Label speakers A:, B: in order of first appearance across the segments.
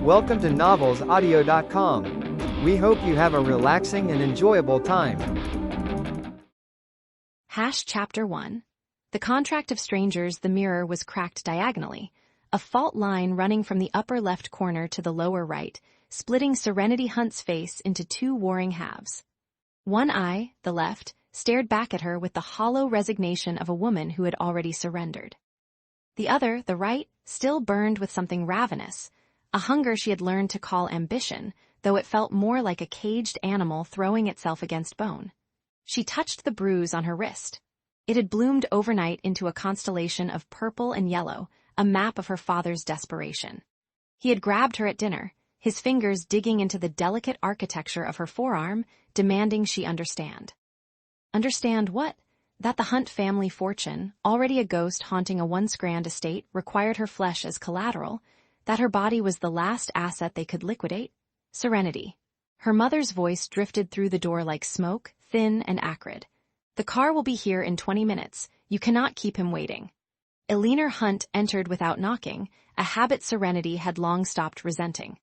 A: Welcome to novelsaudio.com. We hope you have a relaxing and enjoyable time.
B: Chapter 1. The contract of strangers, the mirror was cracked diagonally, a fault line running from the upper left corner to the lower right, splitting Serenity Hunt's face into two warring halves. One eye, the left, stared back at her with the hollow resignation of a woman who had already surrendered. The other, the right, still burned with something ravenous, a hunger she had learned to call ambition, though it felt more like a caged animal throwing itself against bone. She touched the bruise on her wrist. It had bloomed overnight into a constellation of purple and yellow, a map of her father's desperation. He had grabbed her at dinner, his fingers digging into the delicate architecture of her forearm, demanding she understand. Understand what? That the Hunt family fortune, already a ghost haunting a once-grand estate, required her flesh as collateral, that her body was the last asset they could liquidate? Serenity. Her mother's voice drifted through the door like smoke, thin and acrid. The car will be here in 20 minutes. You cannot keep him waiting. Billionaire Hunt entered without knocking, a habit Serenity had long stopped resenting.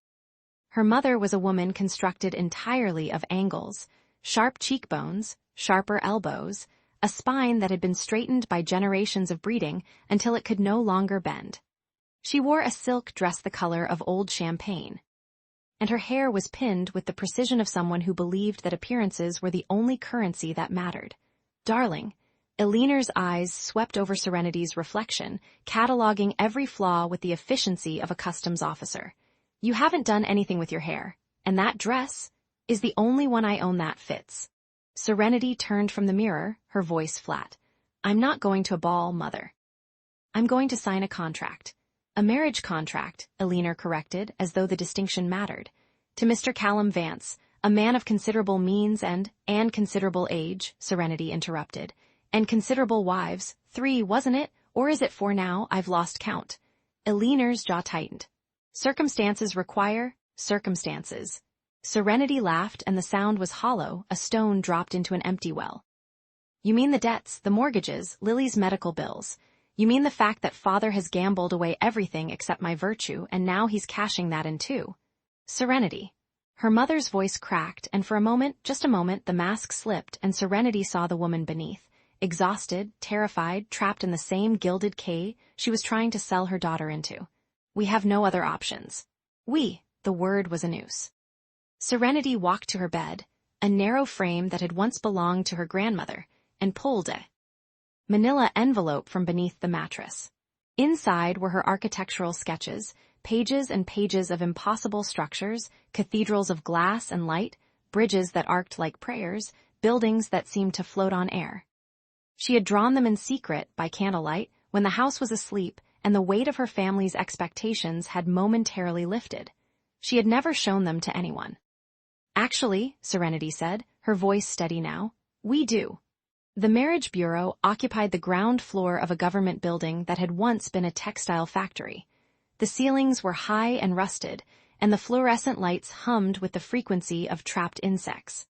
B: Her mother was a woman constructed entirely of angles, sharp cheekbones, sharper elbows, a spine that had been straightened by generations of breeding until it could no longer bend. She wore a silk dress the color of old champagne, and her hair was pinned with the precision of someone who believed that appearances were the only currency that mattered. Darling, Billionaire's eyes swept over Serenity's reflection, cataloging every flaw with the efficiency of a customs officer. You haven't done anything with your hair, and that dress is the only one I own that fits. Serenity turned from the mirror, her voice flat. I'm not going to a ball, Mother. I'm going to sign a contract. A marriage contract, Billionaire corrected, as though the distinction mattered. To Mr. Callum Vance, a man of considerable means and considerable age, Serenity interrupted. And considerable wives, 3, wasn't it? Or is it 4 now? I've lost count. Billionaire's jaw tightened. Circumstances require circumstances. Serenity laughed, and the sound was hollow, a stone dropped into an empty well. You mean the debts, the mortgages, Lily's medical bills. You mean the fact that father has gambled away everything except my virtue, and now he's cashing that in too. Serenity. Her mother's voice cracked, and for a moment, just a moment, the mask slipped, and Serenity saw the woman beneath. Exhausted, terrified, trapped in the same gilded cage she was trying to sell her daughter into. We have no other options. We, the word was a noose. Serenity walked to her bed, a narrow frame that had once belonged to her grandmother, and pulled a manila envelope from beneath the mattress. Inside were her architectural sketches, pages and pages of impossible structures, cathedrals of glass and light, bridges that arced like prayers, buildings that seemed to float on air. She had drawn them in secret, by candlelight, when the house was asleep, and the weight of her family's expectations had momentarily lifted. She had never shown them to anyone. Actually, Serenity said, her voice steady now, we do. The marriage bureau occupied the ground floor of a government building that had once been a textile factory. The ceilings were high and rusted, and the fluorescent lights hummed with the frequency of trapped insects.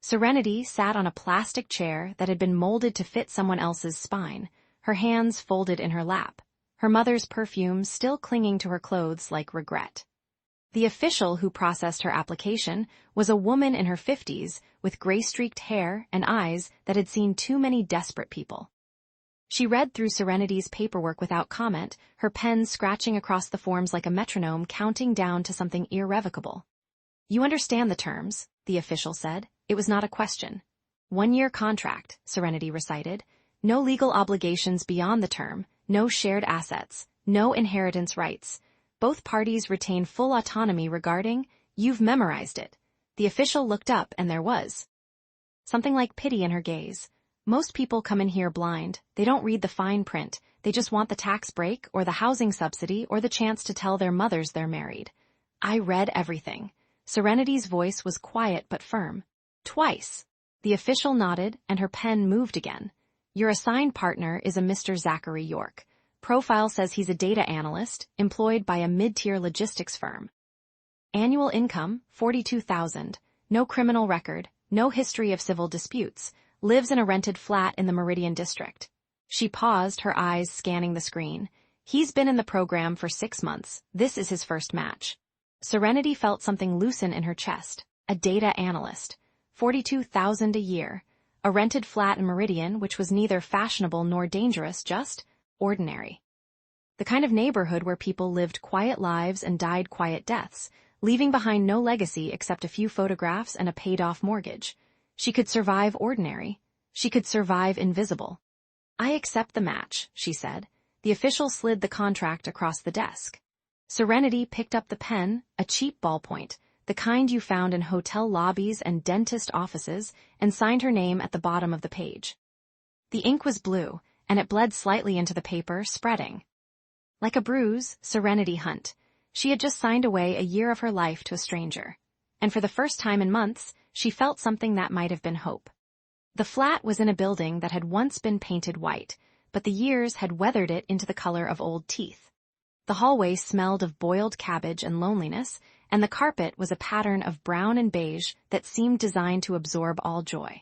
B: Serenity sat on a plastic chair that had been molded to fit someone else's spine, her hands folded in her lap, her mother's perfume still clinging to her clothes like regret. The official who processed her application was a woman in her 50s with gray-streaked hair and eyes that had seen too many desperate people. She read through Serenity's paperwork without comment, her pen scratching across the forms like a metronome counting down to something irrevocable. You understand the terms, the official said. It was not a question. 1-year contract, Serenity recited. No legal obligations beyond the term, no shared assets, no inheritance rights. Both parties retain full autonomy regarding, you've memorized it. The official looked up, and there was something like pity in her gaze. Most people come in here blind. They don't read the fine print. They just want the tax break or the housing subsidy or the chance to tell their mothers they're married. I read everything. Serenity's voice was quiet but firm. Twice. The official nodded, and her pen moved again. Your assigned partner is a Mr. Zachary York. Profile says he's a data analyst, employed by a mid-tier logistics firm. Annual income, $42,000. No criminal record, no history of civil disputes. Lives in a rented flat in the Meridian District. She paused, her eyes scanning the screen. He's been in the program for 6 months. This is his first match. Serenity felt something loosen in her chest. A data analyst. 42,000 a year. A rented flat in Meridian, which was neither fashionable nor dangerous, just ordinary. The kind of neighborhood where people lived quiet lives and died quiet deaths, leaving behind no legacy except a few photographs and a paid-off mortgage. She could survive ordinary. She could survive invisible. "I accept the match," she said. The official slid the contract across the desk. Serenity picked up the pen, a cheap ballpoint, the kind you found in hotel lobbies and dentist offices, and signed her name at the bottom of the page. The ink was blue, and it bled slightly into the paper, spreading. Like a bruise, Serenity Hunt. She had just signed away a year of her life to a stranger. And for the first time in months, she felt something that might have been hope. The flat was in a building that had once been painted white, but the years had weathered it into the color of old teeth. The hallway smelled of boiled cabbage and loneliness, and the carpet was a pattern of brown and beige that seemed designed to absorb all joy.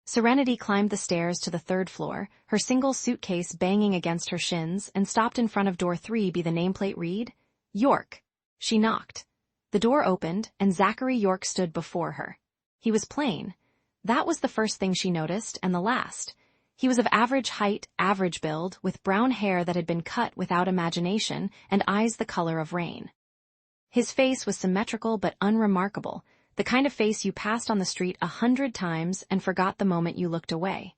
B: Serenity climbed the stairs to the third floor, her single suitcase banging against her shins, and stopped in front of door 3 by the nameplate read, "York." She knocked. The door opened, and Zachary York stood before her. He was plain. That was the first thing she noticed, and the last. He was of average height, average build, with brown hair that had been cut without imagination and eyes the color of rain. His face was symmetrical but unremarkable, the kind of face you passed on the street 100 times and forgot the moment you looked away.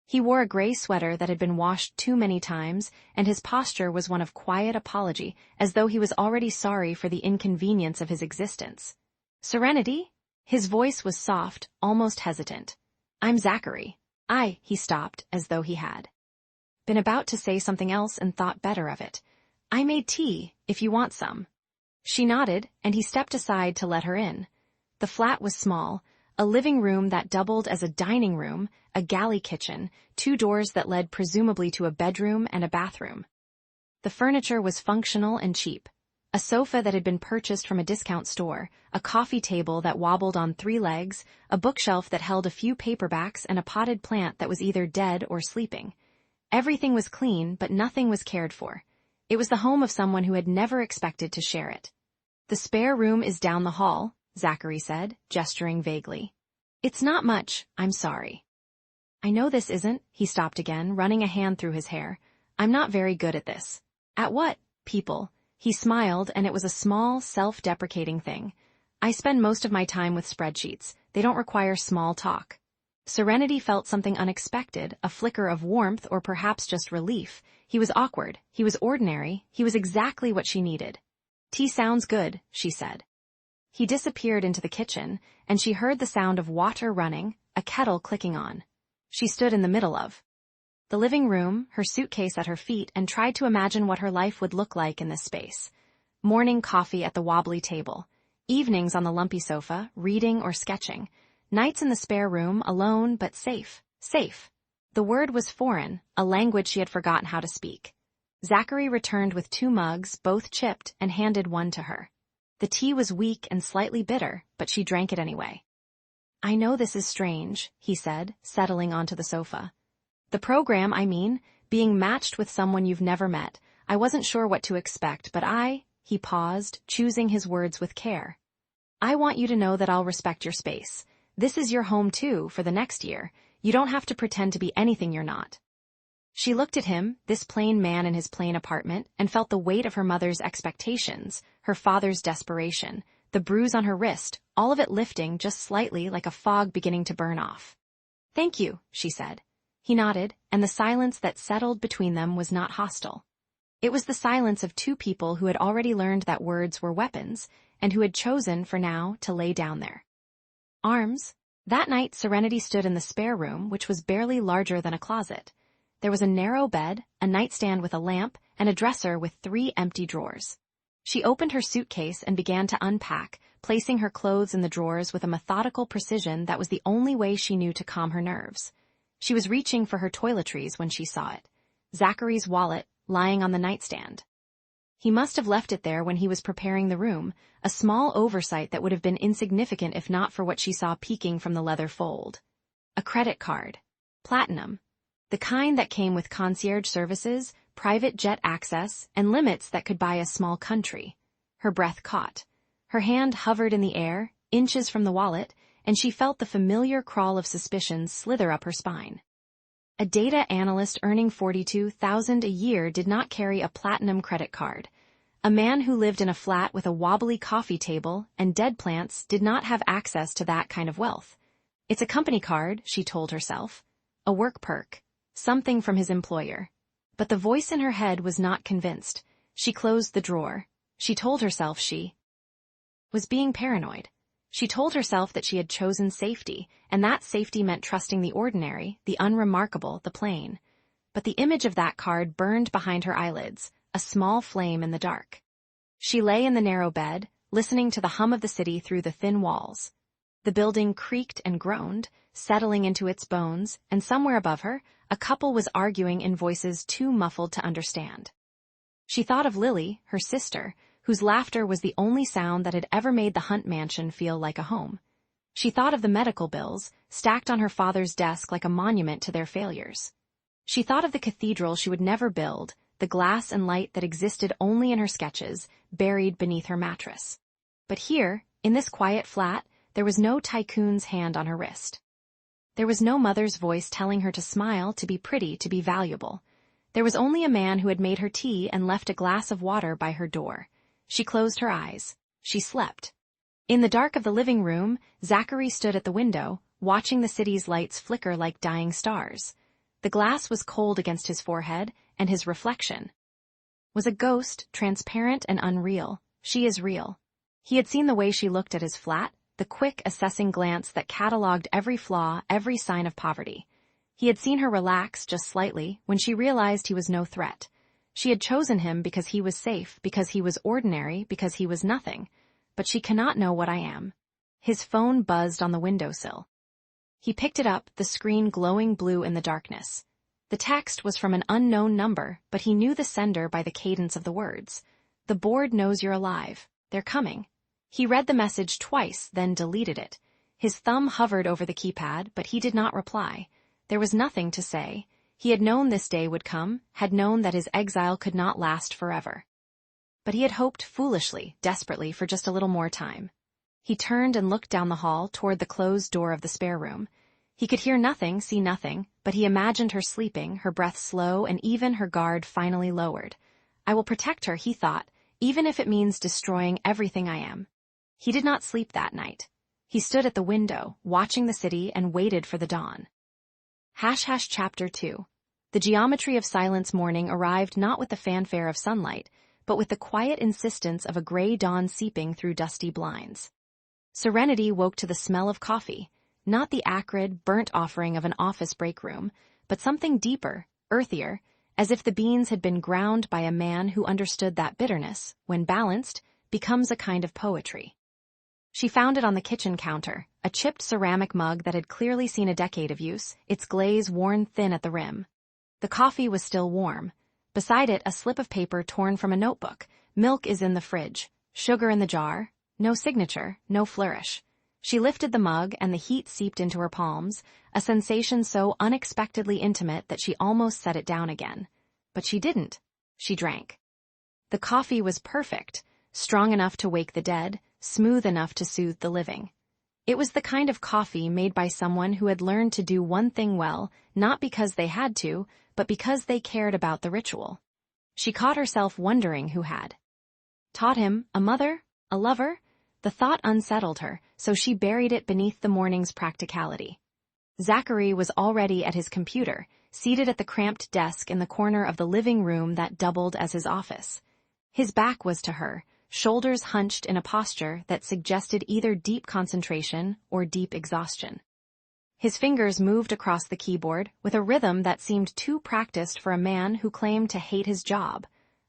B: He wore a gray sweater that had been washed too many times, and his posture was one of quiet apology, as though he was already sorry for the inconvenience of his existence. "Serenity?" His voice was soft, almost hesitant. "I'm Zachary." He stopped, as though he had been about to say something else and thought better of it. "I made tea, if you want some." She nodded, and he stepped aside to let her in. The flat was small, a living room that doubled as a dining room, a galley kitchen, 2 doors that led presumably to a bedroom and a bathroom. The furniture was functional and cheap. A sofa that had been purchased from a discount store, a coffee table that wobbled on 3 legs, a bookshelf that held a few paperbacks, and a potted plant that was either dead or sleeping. Everything was clean, but nothing was cared for. It was the home of someone who had never expected to share it. "The spare room is down the hall," Zachary said, gesturing vaguely. "It's not much, I'm sorry." "I know this isn't," he stopped again, running a hand through his hair. "I'm not very good at this." "At what, people?" He smiled, and it was a small, self-deprecating thing. "I spend most of my time with spreadsheets. They don't require small talk." Serenity felt something unexpected, a flicker of warmth or perhaps just relief. He was awkward. He was ordinary. He was exactly what she needed. "Tea sounds good," she said. He disappeared into the kitchen, and she heard the sound of water running, a kettle clicking on. She stood in the middle of the living room, her suitcase at her feet, and tried to imagine what her life would look like in this space. Morning coffee at the wobbly table. Evenings on the lumpy sofa, reading or sketching. Nights in the spare room, alone but safe. Safe. The word was foreign, a language she had forgotten how to speak. Zachary returned with 2 mugs, both chipped, and handed one to her. The tea was weak and slightly bitter, but she drank it anyway. "I know this is strange," he said, settling onto the sofa. "The program, I mean, being matched with someone you've never met. I wasn't sure what to expect, but he paused, choosing his words with care. "I want you to know that I'll respect your space. This is your home too, for the next year. You don't have to pretend to be anything you're not." She looked at him, this plain man in his plain apartment, and felt the weight of her mother's expectations, her father's desperation, the bruise on her wrist, all of it lifting just slightly like a fog beginning to burn off. "Thank you," she said. He nodded, and the silence that settled between them was not hostile. It was the silence of 2 people who had already learned that words were weapons, and who had chosen, for now, to lay down their arms. That night, Serenity stood in the spare room, which was barely larger than a closet. There was a narrow bed, a nightstand with a lamp, and a dresser with 3 empty drawers. She opened her suitcase and began to unpack, placing her clothes in the drawers with a methodical precision that was the only way she knew to calm her nerves. She was reaching for her toiletries when she saw it. Zachary's wallet, lying on the nightstand. He must have left it there when he was preparing the room, a small oversight that would have been insignificant if not for what she saw peeking from the leather fold. A credit card. Platinum. The kind that came with concierge services, private jet access, and limits that could buy a small country. Her breath caught. Her hand hovered in the air, inches from the wallet, and she felt the familiar crawl of suspicion slither up her spine. A data analyst earning $42,000 a year did not carry a platinum credit card. A man who lived in a flat with a wobbly coffee table and dead plants did not have access to that kind of wealth. It's a company card, she told herself. A work perk. Something from his employer. But the voice in her head was not convinced. She closed the drawer. She told herself she was being paranoid. She told herself that she had chosen safety, and that safety meant trusting the ordinary, the unremarkable, the plain. But the image of that card burned behind her eyelids, a small flame in the dark. She lay in the narrow bed, listening to the hum of the city through the thin walls. The building creaked and groaned, settling into its bones, and somewhere above her, a couple was arguing in voices too muffled to understand. She thought of Lily, her sister, whose laughter was the only sound that had ever made the Hunt mansion feel like a home. She thought of the medical bills, stacked on her father's desk like a monument to their failures. She thought of the cathedral she would never build, the glass and light that existed only in her sketches, buried beneath her mattress. But here, in this quiet flat, there was no tycoon's hand on her wrist. There was no mother's voice telling her to smile, to be pretty, to be valuable. There was only a man who had made her tea and left a glass of water by her door. She closed her eyes. She slept. In the dark of the living room, Zachary stood at the window, watching the city's lights flicker like dying stars. The glass was cold against his forehead, and his reflection was a ghost, transparent and unreal. She is real. He had seen the way she looked at his flat, the quick, assessing glance that catalogued every flaw, every sign of poverty. He had seen her relax just slightly when she realized he was no threat. She had chosen him because he was safe, because he was ordinary, because he was nothing. But she cannot know what I am. His phone buzzed on the windowsill. He picked it up, the screen glowing blue in the darkness. The text was from an unknown number, but he knew the sender by the cadence of the words. The board knows you're alive. They're coming. He read the message twice, then deleted it. His thumb hovered over the keypad, but he did not reply. There was nothing to say. He had known this day would come, had known that his exile could not last forever. But he had hoped foolishly, desperately, for just a little more time. He turned and looked down the hall toward the closed door of the spare room. He could hear nothing, see nothing, but he imagined her sleeping, her breath slow, and even her guard finally lowered. I will protect her, he thought, even if it means destroying everything I am. He did not sleep that night. He stood at the window, watching the city, and waited for the dawn. Chapter 2. The geometry of silence morning arrived not with the fanfare of sunlight, but with the quiet insistence of a gray dawn seeping through dusty blinds. Serenity woke to the smell of coffee, not the acrid, burnt offering of an office break room, but something deeper, earthier, as if the beans had been ground by a man who understood that bitterness, when balanced, becomes a kind of poetry. She found it on the kitchen counter, a chipped ceramic mug that had clearly seen a decade of use, its glaze worn thin at the rim. The coffee was still warm. Beside it, a slip of paper torn from a notebook. Milk is in the fridge. Sugar in the jar. No signature, no flourish. She lifted the mug, and the heat seeped into her palms, a sensation so unexpectedly intimate that she almost set it down again. But she didn't. She drank. The coffee was perfect, strong enough to wake the dead, smooth enough to soothe the living. It was the kind of coffee made by someone who had learned to do one thing well, not because they had to, but because they cared about the ritual. She caught herself wondering who had taught him, a mother, a lover? The thought unsettled her, so she buried it beneath the morning's practicality. Zachary was already at his computer, seated at the cramped desk in the corner of the living room that doubled as his office. His back was to her, shoulders hunched in a posture that suggested either deep concentration or deep exhaustion. His fingers moved across the keyboard with a rhythm that seemed too practiced for a man who claimed to hate his job.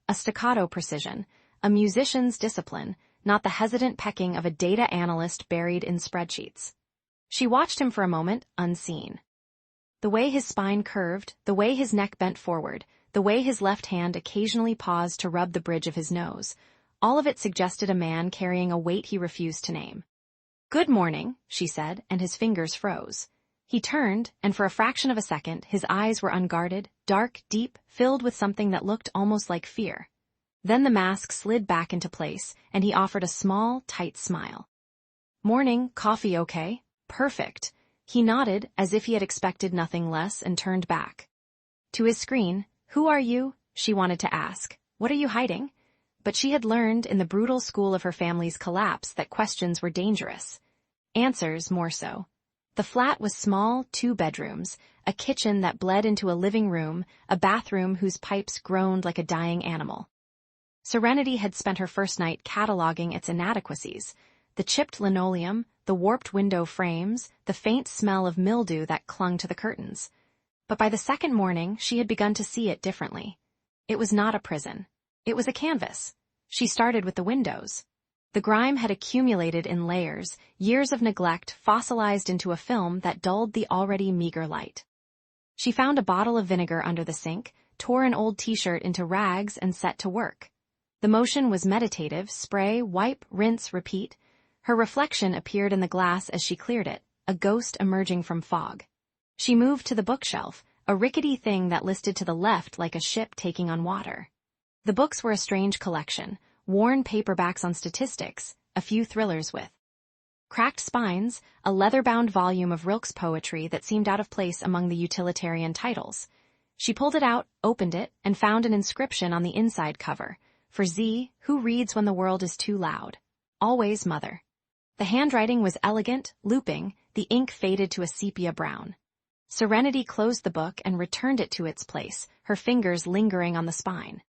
B: A staccato precision, a musician's discipline, not the hesitant pecking of a data analyst buried in spreadsheets. She watched him for a moment, unseen. The way his spine curved, the way his neck bent forward, the way his left hand occasionally paused to rub the bridge of his nose, all of it suggested a man carrying a weight he refused to name. "Good morning," she said, and his fingers froze. He turned, and for a fraction of a second, his eyes were unguarded, dark, deep, filled with something that looked almost like fear. Then the mask slid back into place, and he offered a small, tight smile. "Morning, coffee okay?" "Perfect." He nodded as if he had expected nothing less and turned back. To his screen, "Who are you?" she wanted to ask. "What are you hiding?" But she had learned in the brutal school of her family's collapse that questions were dangerous. Answers more so. The flat was small, 2 bedrooms, a kitchen that bled into a living room, a bathroom whose pipes groaned like a dying animal. Serenity had spent her first night cataloging its inadequacies: the chipped linoleum, the warped window frames, the faint smell of mildew that clung to the curtains. But by the second morning, she had begun to see it differently. It was not a prison. It was a canvas. She started with the windows. The grime had accumulated in layers, years of neglect fossilized into a film that dulled the already meager light. She found a bottle of vinegar under the sink, tore an old t-shirt into rags, and set to work. The motion was meditative: spray, wipe, rinse, repeat. Her reflection appeared in the glass as she cleared it, a ghost emerging from fog. She moved to the bookshelf, a rickety thing that listed to the left like a ship taking on water. The books were a strange collection: worn paperbacks on statistics, a few thrillers with cracked spines, a leather-bound volume of Rilke's poetry that seemed out of place among the utilitarian titles. She pulled it out, opened it, and found an inscription on the inside cover: "For Z, who reads when the world is too loud. Always Mother." The handwriting was elegant, looping, the ink faded to a sepia brown. Serenity closed the book and returned it to its place, her fingers lingering on the spine.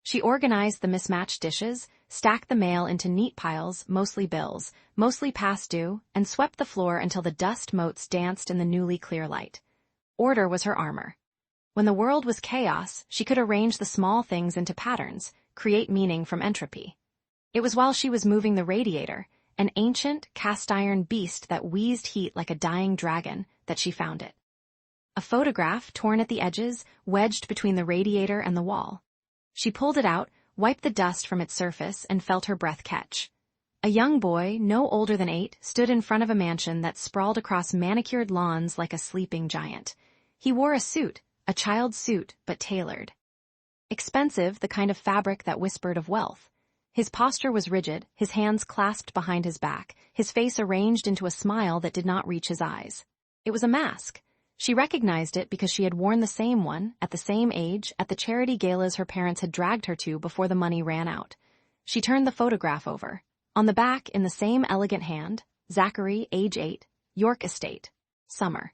B: She organized the mismatched dishes, stacked the mail into neat piles, mostly bills, mostly past due, and swept the floor until the dust motes danced in the newly clear light. Order was her armor. When the world was chaos, she could arrange the small things into patterns, create meaning from entropy. It was while she was moving the radiator, an ancient, cast-iron beast that wheezed heat like a dying dragon, that she found it. A photograph, torn at the edges, wedged between the radiator and the wall. She pulled it out, wiped the dust from its surface, and felt her breath catch. A young boy, no older than 8, stood in front of a mansion that sprawled across manicured lawns like a sleeping giant. He wore a suit, a child's suit, but tailored. Expensive, the kind of fabric that whispered of wealth. His posture was rigid, his hands clasped behind his back, his face arranged into a smile that did not reach his eyes. It was a mask. She recognized it because she had worn the same one, at the same age, at the charity galas her parents had dragged her to before the money ran out. She turned the photograph over. On the back, in the same elegant hand, Zachary, age 8, York Estate. Summer.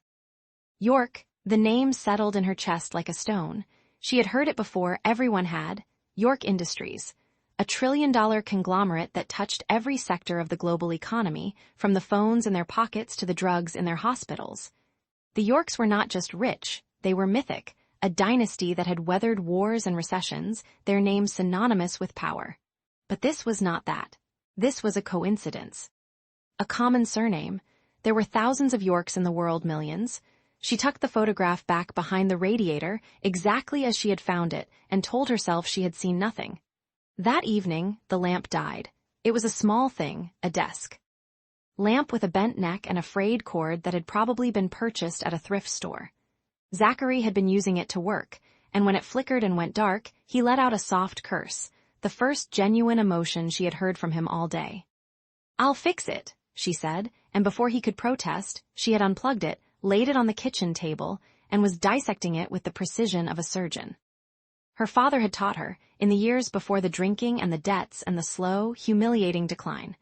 B: York, the name settled in her chest like a stone. She had heard it before, everyone had. York Industries. A trillion-dollar conglomerate that touched every sector of the global economy, from the phones in their pockets to the drugs in their hospitals. The Yorks were not just rich, they were mythic, a dynasty that had weathered wars and recessions, their names synonymous with power. But this was not that. This was a coincidence. A common surname. There were thousands of Yorks in the world, millions. She tucked the photograph back behind the radiator, exactly as she had found it, and told herself she had seen nothing. That evening, the lamp died. It was a small thing, a desk. Lamp with a bent neck and a frayed cord that had probably been purchased at a thrift store. Zachary had been using it to work, and when it flickered and went dark, he let out a soft curse, the first genuine emotion she had heard from him all day. "I'll fix it," she said, and before he could protest, she had unplugged it, laid it on the kitchen table, and was dissecting it with the precision of a surgeon. Her father had taught her, in the years before the drinking and the debts and the slow, humiliating decline.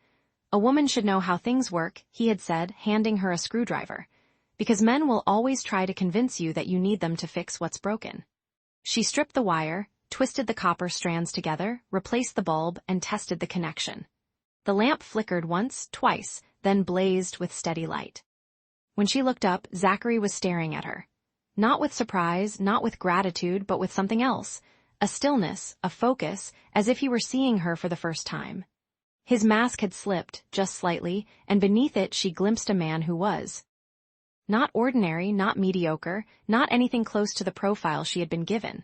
B: A woman should know how things work, he had said, handing her a screwdriver, because men will always try to convince you that you need them to fix what's broken. She stripped the wire, twisted the copper strands together, replaced the bulb, and tested the connection. The lamp flickered once, twice, then blazed with steady light. When she looked up, Zachary was staring at her. Not with surprise, not with gratitude, but with something else, a stillness, a focus, as if he were seeing her for the first time. His mask had slipped, just slightly, and beneath it she glimpsed a man who was not ordinary, not mediocre, not anything close to the profile she had been given.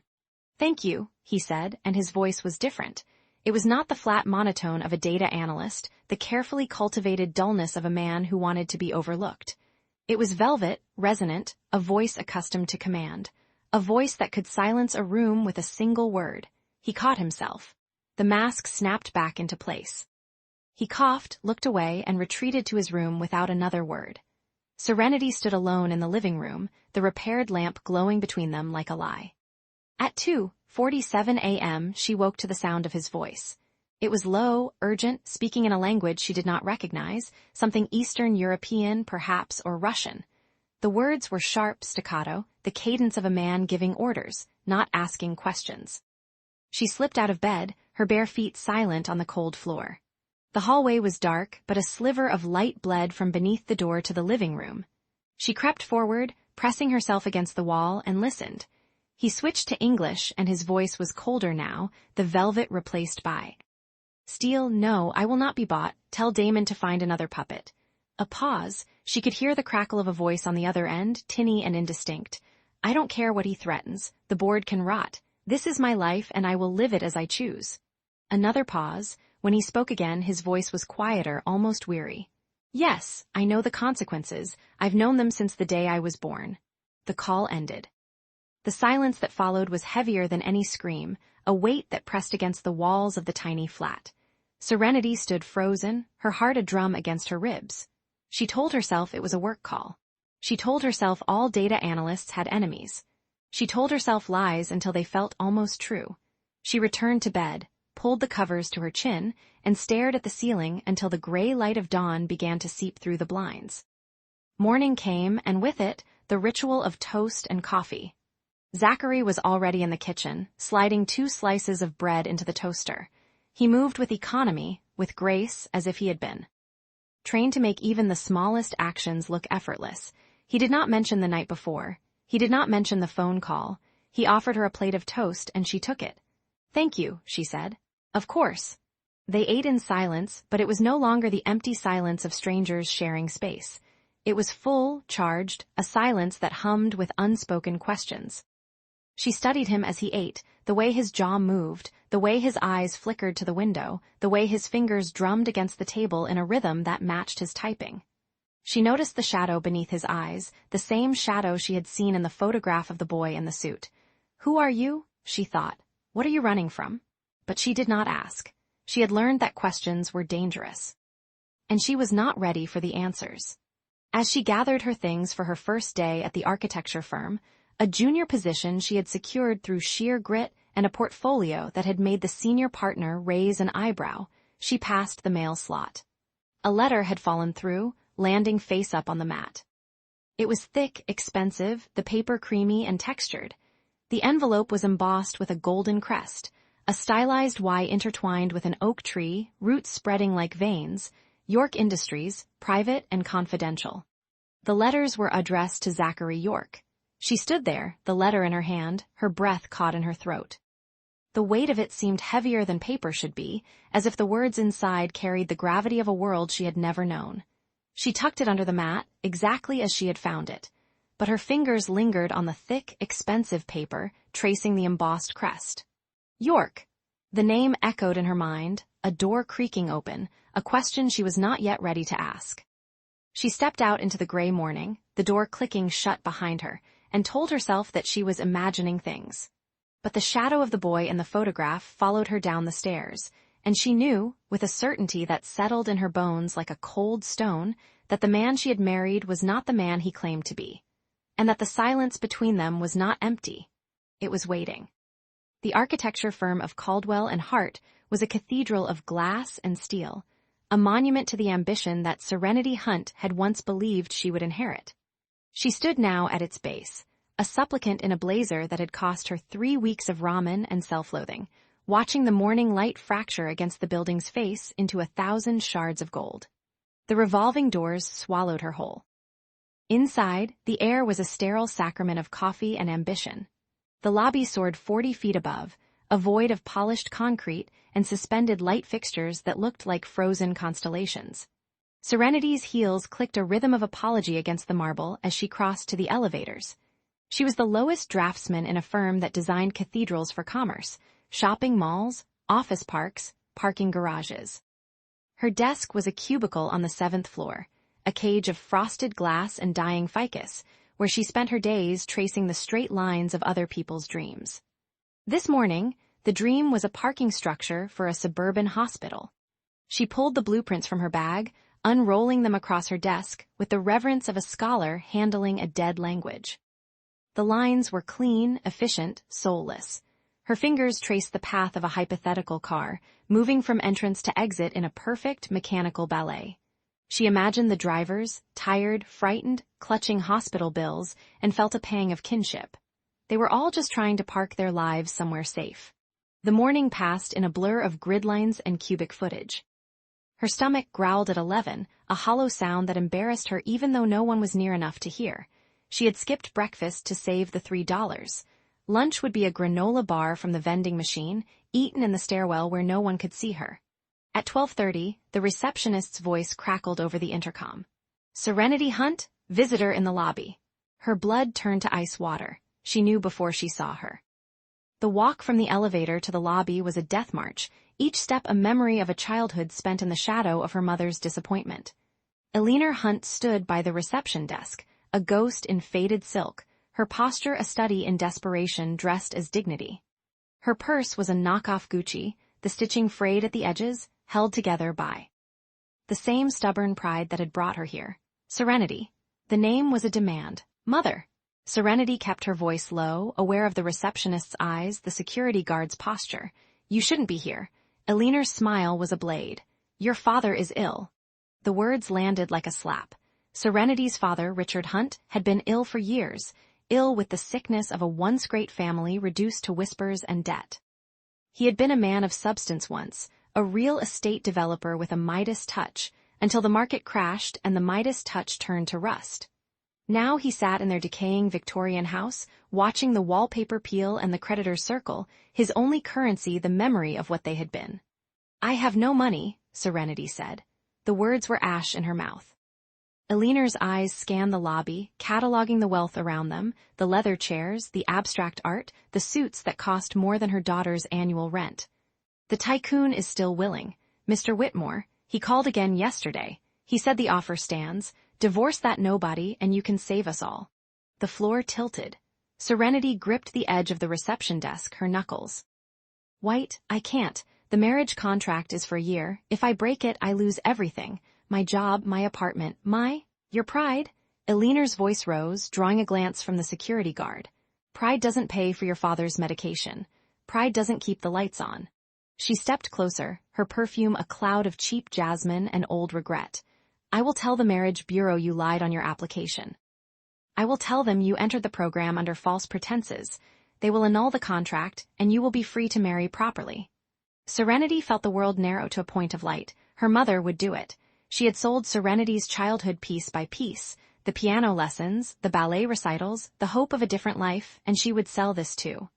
B: "Thank you," he said, and his voice was different. It was not the flat monotone of a data analyst, the carefully cultivated dullness of a man who wanted to be overlooked. It was velvet, resonant, a voice accustomed to command, a voice that could silence a room with a single word. He caught himself. The mask snapped back into place. He coughed, looked away, and retreated to his room without another word. Serenity stood alone in the living room, the repaired lamp glowing between them like a lie. At 2:47 a.m., she woke to the sound of his voice. It was low, urgent, speaking in a language she did not recognize, something Eastern European, perhaps, or Russian. The words were sharp, staccato, the cadence of a man giving orders, not asking questions. She slipped out of bed, her bare feet silent on the cold floor. The hallway was dark, but a sliver of light bled from beneath the door to the living room. She crept forward, pressing herself against the wall, and listened. He switched to English, and his voice was colder now, the velvet replaced by steel. No, I will not be bought. Tell Damon to find another puppet. A pause. She could hear the crackle of a voice on the other end, tinny and indistinct. I don't care what he threatens. The board can rot. This is my life, and I will live it as I choose. Another pause. When he spoke again, his voice was quieter, almost weary. Yes, I know the consequences. I've known them since the day I was born. The call ended. The silence that followed was heavier than any scream, a weight that pressed against the walls of the tiny flat. Serenity stood frozen, her heart a drum against her ribs. She told herself it was a work call. She told herself all data analysts had enemies. She told herself lies until they felt almost true. She returned to bed, pulled the covers to her chin, and stared at the ceiling until the gray light of dawn began to seep through the blinds. Morning came, and with it, the ritual of toast and coffee. Zachary was already in the kitchen, sliding 2 slices of bread into the toaster. He moved with economy, with grace, as if he had been trained to make even the smallest actions look effortless. He did not mention the night before. He did not mention the phone call. He offered her a plate of toast, and she took it. Thank you, she said. Of course. They ate in silence, but it was no longer the empty silence of strangers sharing space. It was full, charged, a silence that hummed with unspoken questions. She studied him as he ate, the way his jaw moved, the way his eyes flickered to the window, the way his fingers drummed against the table in a rhythm that matched his typing. She noticed the shadow beneath his eyes, the same shadow she had seen in the photograph of the boy in the suit. Who are you? She thought. What are you running from? But she did not ask. She had learned that questions were dangerous. And she was not ready for the answers. As she gathered her things for her first day at the architecture firm, a junior position she had secured through sheer grit and a portfolio that had made the senior partner raise an eyebrow, she passed the mail slot. A letter had fallen through, landing face up on the mat. It was thick, expensive, the paper creamy and textured. The envelope was embossed with a golden crest, a stylized Y intertwined with an oak tree, roots spreading like veins, York Industries, private and confidential. The letters were addressed to Zachary York. She stood there, the letter in her hand, her breath caught in her throat. The weight of it seemed heavier than paper should be, as if the words inside carried the gravity of a world she had never known. She tucked it under the mat, exactly as she had found it, but her fingers lingered on the thick, expensive paper, tracing the embossed crest. York. The name echoed in her mind, a door creaking open, a question she was not yet ready to ask. She stepped out into the gray morning, the door clicking shut behind her, and told herself that she was imagining things. But the shadow of the boy in the photograph followed her down the stairs, and she knew, with a certainty that settled in her bones like a cold stone, that the man she had married was not the man he claimed to be, and that the silence between them was not empty. It was waiting. The architecture firm of Caldwell and Hart was a cathedral of glass and steel, a monument to the ambition that Serenity Hunt had once believed she would inherit. She stood now at its base, a supplicant in a blazer that had cost her 3 weeks of ramen and self-loathing, watching the morning light fracture against the building's face into 1,000 shards of gold. The revolving doors swallowed her whole. Inside, the air was a sterile sacrament of coffee and ambition. The lobby soared 40 feet above, a void of polished concrete and suspended light fixtures that looked like frozen constellations. Serenity's heels clicked a rhythm of apology against the marble as she crossed to the elevators. She was the lowest draftsman in a firm that designed cathedrals for commerce, shopping malls, office parks, parking garages. Her desk was a cubicle on the 7th floor, a cage of frosted glass and dying ficus, where she spent her days tracing the straight lines of other people's dreams. This morning, The dream was a parking structure for a suburban hospital. She pulled the blueprints from her bag, unrolling them across her desk with the reverence of a scholar handling a dead language. The lines were clean, efficient, soulless. Her fingers traced the path of a hypothetical car, moving from entrance to exit in a perfect mechanical ballet. She imagined the drivers, tired, frightened, clutching hospital bills, and felt a pang of kinship. They were all just trying to park their lives somewhere safe. The morning passed in a blur of grid lines and cubic footage. Her stomach growled at 11, a hollow sound that embarrassed her even though no one was near enough to hear. She had skipped breakfast to save the $3. Lunch would be a granola bar from the vending machine, eaten in the stairwell where no one could see her. At 12:30, the receptionist's voice crackled over the intercom. "Serenity Hunt, visitor in the lobby." Her blood turned to ice water. She knew before she saw her. The walk from the elevator to the lobby was a death march, each step a memory of a childhood spent in the shadow of her mother's disappointment. Evelyn Hunt stood by the reception desk, a ghost in faded silk, her posture a study in desperation dressed as dignity. Her purse was a knockoff Gucci, the stitching frayed at the edges, held together by the same stubborn pride that had brought her here. Serenity. The name was a demand. Mother. Serenity kept her voice low, aware of the receptionist's eyes, the security guard's posture. "You shouldn't be here." Evelyn's smile was a blade. "Your father is ill." The words landed like a slap. Serenity's father, Richard Hunt, had been ill for years, ill with the sickness of a once great family reduced to whispers and debt. He had been a man of substance once, a real estate developer with a Midas touch, until the market crashed and the Midas touch turned to rust. Now he sat in their decaying Victorian house, watching the wallpaper peel and the creditors circle, his only currency the memory of what they had been. "I have no money," Serenity said. The words were ash in her mouth. Evelyn's eyes scanned the lobby, cataloging the wealth around them, the leather chairs, the abstract art, the suits that cost more than her daughter's annual rent. "The tycoon is still willing. Mr. Whitmore, he called again yesterday. He said the offer stands. Divorce that nobody and you can save us all." The floor tilted. Serenity gripped the edge of the reception desk, her knuckles. "White, I can't. The marriage contract is for a year. If I break it, I lose everything. My job, my apartment, your pride." Evelyn's voice rose, drawing a glance from the security guard. "Pride doesn't pay for your father's medication. Pride doesn't keep the lights on." She stepped closer, her perfume a cloud of cheap jasmine and old regret. "I will tell the marriage bureau you lied on your application. I will tell them you entered the program under false pretenses. They will annul the contract, and you will be free to marry properly." Serenity felt the world narrow to a point of light. Her mother would do it. She had sold Serenity's childhood piece by piece, the piano lessons, the ballet recitals, the hope of a different life, and she would sell this too.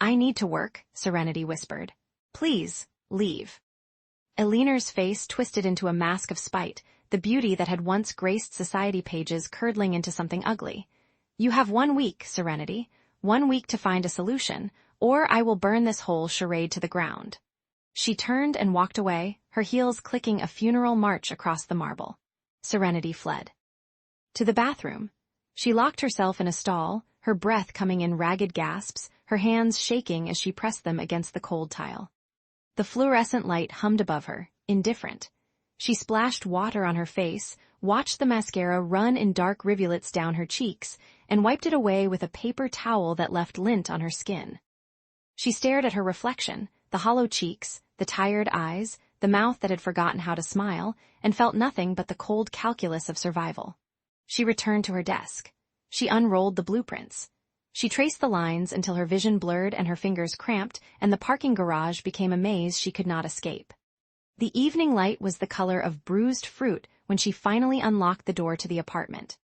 B: "I need to work," Serenity whispered. "Please, leave." Evelyn's face twisted into a mask of spite, the beauty that had once graced society pages curdling into something ugly. "You have 1 week, Serenity, 1 week to find a solution, or I will burn this whole charade to the ground." She turned and walked away, her heels clicking a funeral march across the marble. Serenity fled. To the bathroom. She locked herself in a stall, her breath coming in ragged gasps, her hands shaking as she pressed them against the cold tile. The fluorescent light hummed above her, indifferent. She splashed water on her face, watched the mascara run in dark rivulets down her cheeks, and wiped it away with a paper towel that left lint on her skin. She stared at her reflection, the hollow cheeks, the tired eyes, the mouth that had forgotten how to smile, and felt nothing but the cold calculus of survival. She returned to her desk. She unrolled the blueprints. She traced the lines until her vision blurred and her fingers cramped, and the parking garage became a maze she could not escape. The evening light was the color of bruised fruit when she finally unlocked the door to the apartment.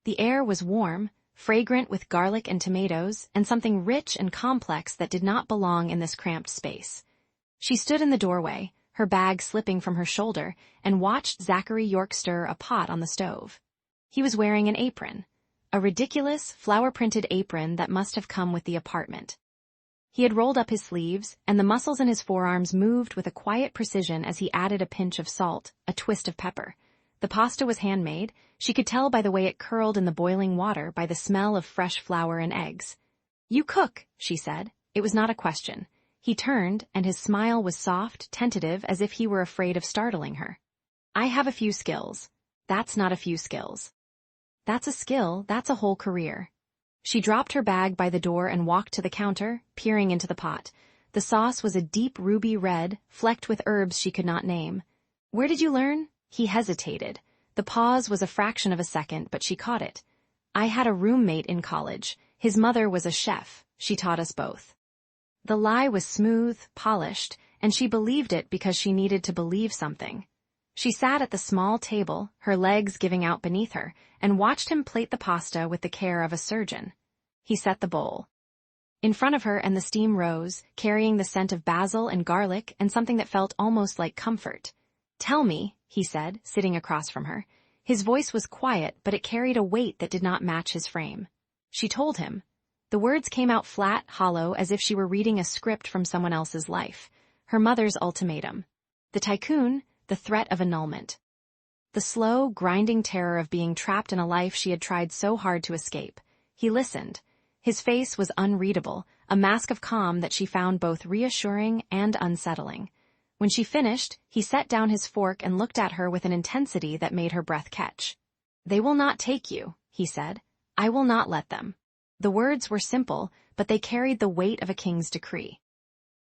B: The air was warm, fragrant with garlic and tomatoes, and something rich and complex that did not belong in this cramped space. She stood in the doorway, her bag slipping from her shoulder, and watched Zachary York stir a pot on the stove. He was wearing an apron, a ridiculous, flower-printed apron that must have come with the apartment. He had rolled up his sleeves, and the muscles in his forearms moved with a quiet precision as he added a pinch of salt, a twist of pepper. The pasta was handmade. She could tell by the way it curled in the boiling water, by the smell of fresh flour and eggs. "You cook," she said. It was not a question. He turned, and his smile was soft, tentative, as if he were afraid of startling her. I have a few skills. That's not a few skills. That's a skill, that's a whole career. She dropped her bag by the door and walked to the counter, peering into the pot. The sauce was a deep ruby red, flecked with herbs she could not name. Where did you learn? He hesitated. The pause was a fraction of a second, but she caught it. I had a roommate in college. His mother was a chef. She taught us both. The lie was smooth, polished, and she believed it because she needed to believe something. She sat at the small table, her legs giving out beneath her, and watched him plate the pasta with the care of a surgeon. He set the bowl. In front of her, and the steam rose, carrying the scent of basil and garlic and something that felt almost like comfort. Tell me, he said, sitting across from her. His voice was quiet, but it carried a weight that did not match his frame. She told him. The words came out flat, hollow, as if she were reading a script from someone else's life. Her mother's ultimatum. The tycoon, the threat of annulment. The slow, grinding terror of being trapped in a life she had tried so hard to escape. He listened. His face was unreadable, a mask of calm that she found both reassuring and unsettling. When she finished, he set down his fork and looked at her with an intensity that made her breath catch. They will not take you, he said. I will not let them. The words were simple, but they carried the weight of a king's decree.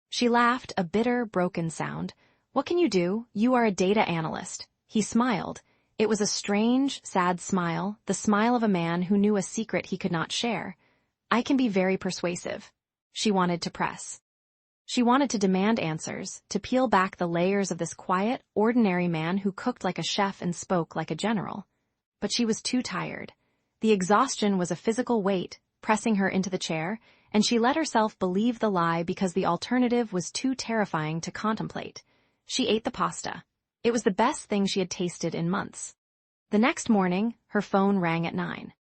B: She laughed, a bitter, broken sound. What can you do? You are a data analyst. He smiled. It was a strange, sad smile, the smile of a man who knew a secret he could not share. I can be very persuasive. She wanted to press. She wanted to demand answers, to peel back the layers of this quiet, ordinary man who cooked like a chef and spoke like a general. But she was too tired. The exhaustion was a physical weight, pressing her into the chair, and she let herself believe the lie because the alternative was too terrifying to contemplate. She ate the pasta. It was the best thing she had tasted in months. The next morning, her phone rang at 9.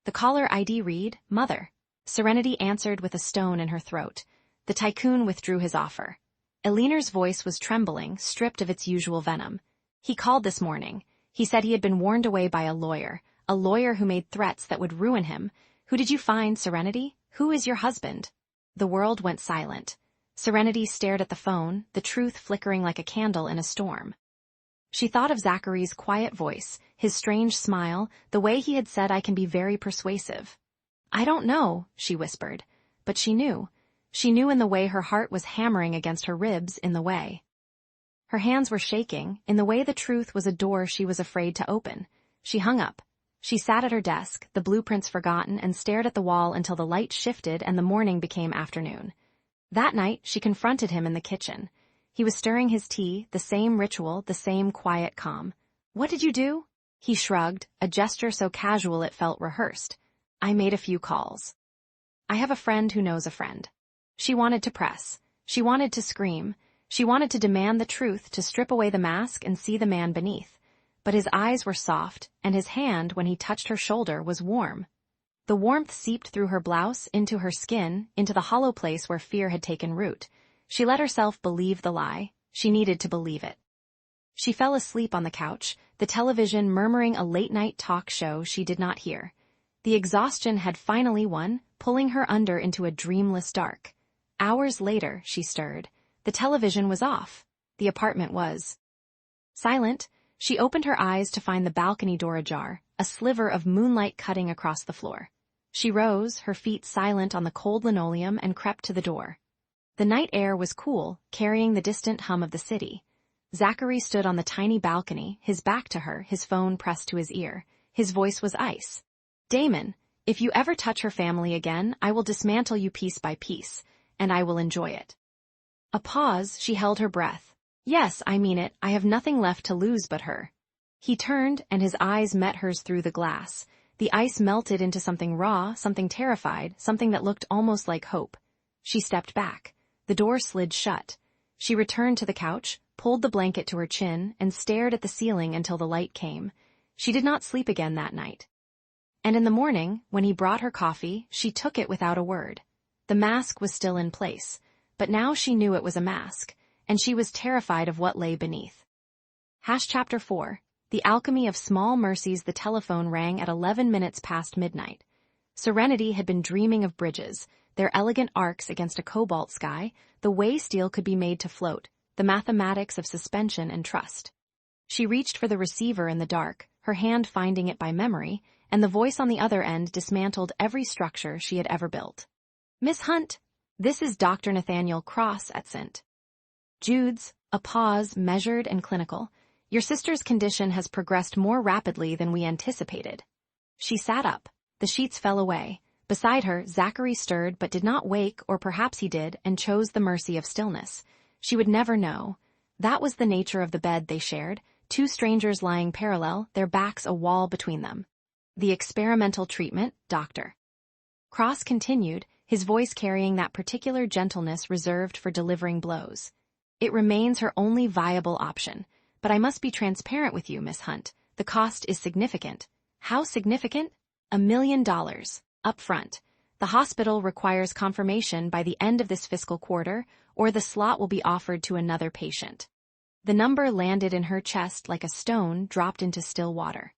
B: The caller ID read, Mother. Serenity answered with a stone in her throat. The tycoon withdrew his offer. Eleanor's voice was trembling, stripped of its usual venom. He called this morning. He said he had been warned away by a lawyer who made threats that would ruin him. Who did you find, Serenity? Who is your husband? The world went silent. Serenity stared at the phone, the truth flickering like a candle in a storm. She thought of Zachary's quiet voice, his strange smile, the way he had said I can be very persuasive. I don't know, she whispered. But she knew. She knew in the way her heart was hammering against her ribs, in the way. Her hands were shaking, in the way the truth was a door she was afraid to open. She hung up. She sat at her desk, the blueprints forgotten, and stared at the wall until the light shifted and the morning became afternoon. That night, she confronted him in the kitchen. He was stirring his tea, the same ritual, the same quiet calm. What did you do? He shrugged, a gesture so casual it felt rehearsed. I made a few calls. I have a friend who knows a friend. She wanted to press. She wanted to scream. She wanted to demand the truth, to strip away the mask and see the man beneath. But his eyes were soft, and his hand, when he touched her shoulder, was warm. The warmth seeped through her blouse, into her skin, into the hollow place where fear had taken root. She let herself believe the lie. She needed to believe it. She fell asleep on the couch, the television murmuring a late-night talk show she did not hear. The exhaustion had finally won, pulling her under into a dreamless dark. Hours later, she stirred. The television was off. The apartment was silent. She opened her eyes to find the balcony door ajar, a sliver of moonlight cutting across the floor. She rose, her feet silent on the cold linoleum, and crept to the door. The night air was cool, carrying the distant hum of the city. Zachary stood on the tiny balcony, his back to her, his phone pressed to his ear. His voice was ice. Damon, if you ever touch her family again, I will dismantle you piece by piece, and I will enjoy it. A pause, she held her breath. Yes, I mean it, I have nothing left to lose but her. He turned, and his eyes met hers through the glass. The ice melted into something raw, something terrified, something that looked almost like hope. She stepped back. The door slid shut. She returned to the couch, pulled the blanket to her chin, and stared at the ceiling until the light came. She did not sleep again that night. And in the morning, when he brought her coffee, she took it without a word. The mask was still in place, but now she knew it was a mask, and she was terrified of what lay beneath. Chapter 4. The Alchemy of Small Mercies. The telephone rang at 11 minutes past midnight. Serenity had been dreaming of bridges, their elegant arcs against a cobalt sky, the way steel could be made to float, the mathematics of suspension and trust. She reached for the receiver in the dark, her hand finding it by memory, and the voice on the other end dismantled every structure she had ever built. "Miss Hunt, this is Dr. Nathaniel Cross at St. Jude's," a pause measured and clinical. "Your sister's condition has progressed more rapidly than we anticipated." She sat up. The sheets fell away. Beside her, Zachary stirred but did not wake, or perhaps he did, and chose the mercy of stillness. She would never know. That was the nature of the bed they shared, two strangers lying parallel, their backs a wall between them. "The experimental treatment, Dr. Cross continued, his voice carrying that particular gentleness reserved for delivering blows. "It remains her only viable option. But I must be transparent with you, Miss Hunt. The cost is significant." "How significant?" $1 million, up front. The hospital requires confirmation by the end of this fiscal quarter, or the slot will be offered to another patient. The number landed in her chest like a stone dropped into still water.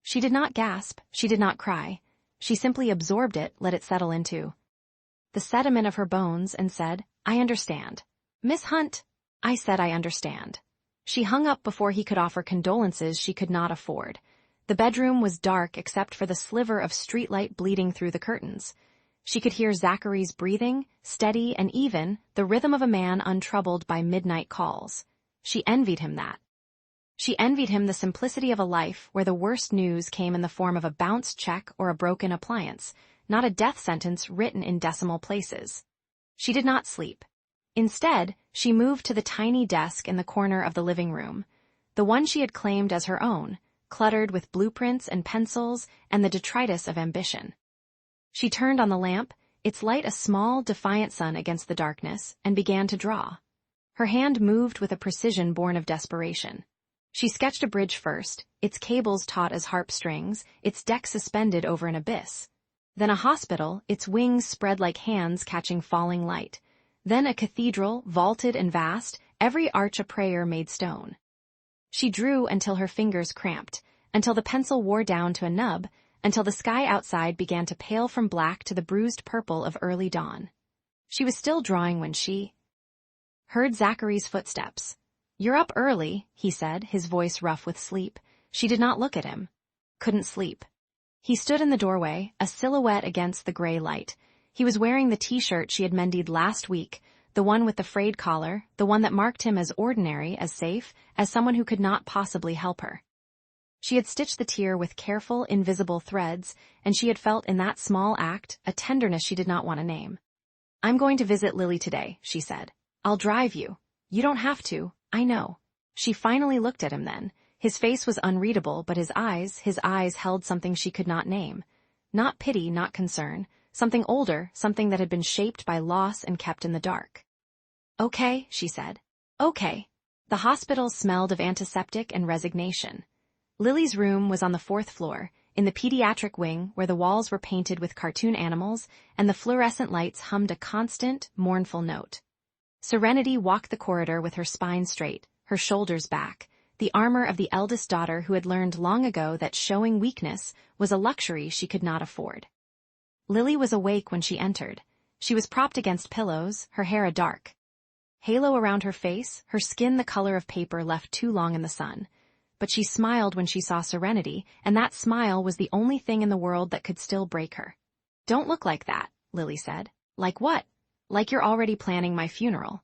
B: She did not gasp, she did not cry. She simply absorbed it, let it settle into the sediment of her bones, and said, "I understand." "Miss Hunt," I said, "I understand." She hung up before he could offer condolences she could not afford. The bedroom was dark except for the sliver of streetlight bleeding through the curtains. She could hear Zachary's breathing, steady and even, the rhythm of a man untroubled by midnight calls. She envied him that. She envied him the simplicity of a life where the worst news came in the form of a bounced check or a broken appliance, not a death sentence written in decimal places. She did not sleep. Instead, she moved to the tiny desk in the corner of the living room, the one she had claimed as her own, cluttered with blueprints and pencils and the detritus of ambition. She turned on the lamp, its light a small, defiant sun against the darkness, and began to draw. Her hand moved with a precision born of desperation. She sketched a bridge first, its cables taut as harp strings, its deck suspended over an abyss. Then a hospital, its wings spread like hands catching falling light. Then a cathedral, vaulted and vast, every arch a prayer made stone. She drew until her fingers cramped, until the pencil wore down to a nub, until the sky outside began to pale from black to the bruised purple of early dawn. She was still drawing when she heard Zachary's footsteps. "You're up early," he said, his voice rough with sleep. She did not look at him. Couldn't sleep. He stood in the doorway, a silhouette against the gray light. He was wearing the t-shirt she had mended last week, the one with the frayed collar, the one that marked him as ordinary, as safe, as someone who could not possibly help her. She had stitched the tear with careful, invisible threads, and she had felt in that small act a tenderness she did not want to name. "I'm going to visit Lily today," she said. "I'll drive you. You don't have to, I know." She finally looked at him then. His face was unreadable, but his eyes held something she could not name. Not pity, not concern. Something older, something that had been shaped by loss and kept in the dark. "Okay," she said. "Okay." The hospital smelled of antiseptic and resignation. Lily's room was on the 4th floor, in the pediatric wing where the walls were painted with cartoon animals and the fluorescent lights hummed a constant, mournful note. Serenity walked the corridor with her spine straight, her shoulders back, the armor of the eldest daughter who had learned long ago that showing weakness was a luxury she could not afford. Lily was awake when she entered. She was propped against pillows, her hair a dark halo around her face, her skin the color of paper left too long in the sun. But she smiled when she saw Serenity, and that smile was the only thing in the world that could still break her. "Don't look like that," Lily said. "Like what?" "Like you're already planning my funeral."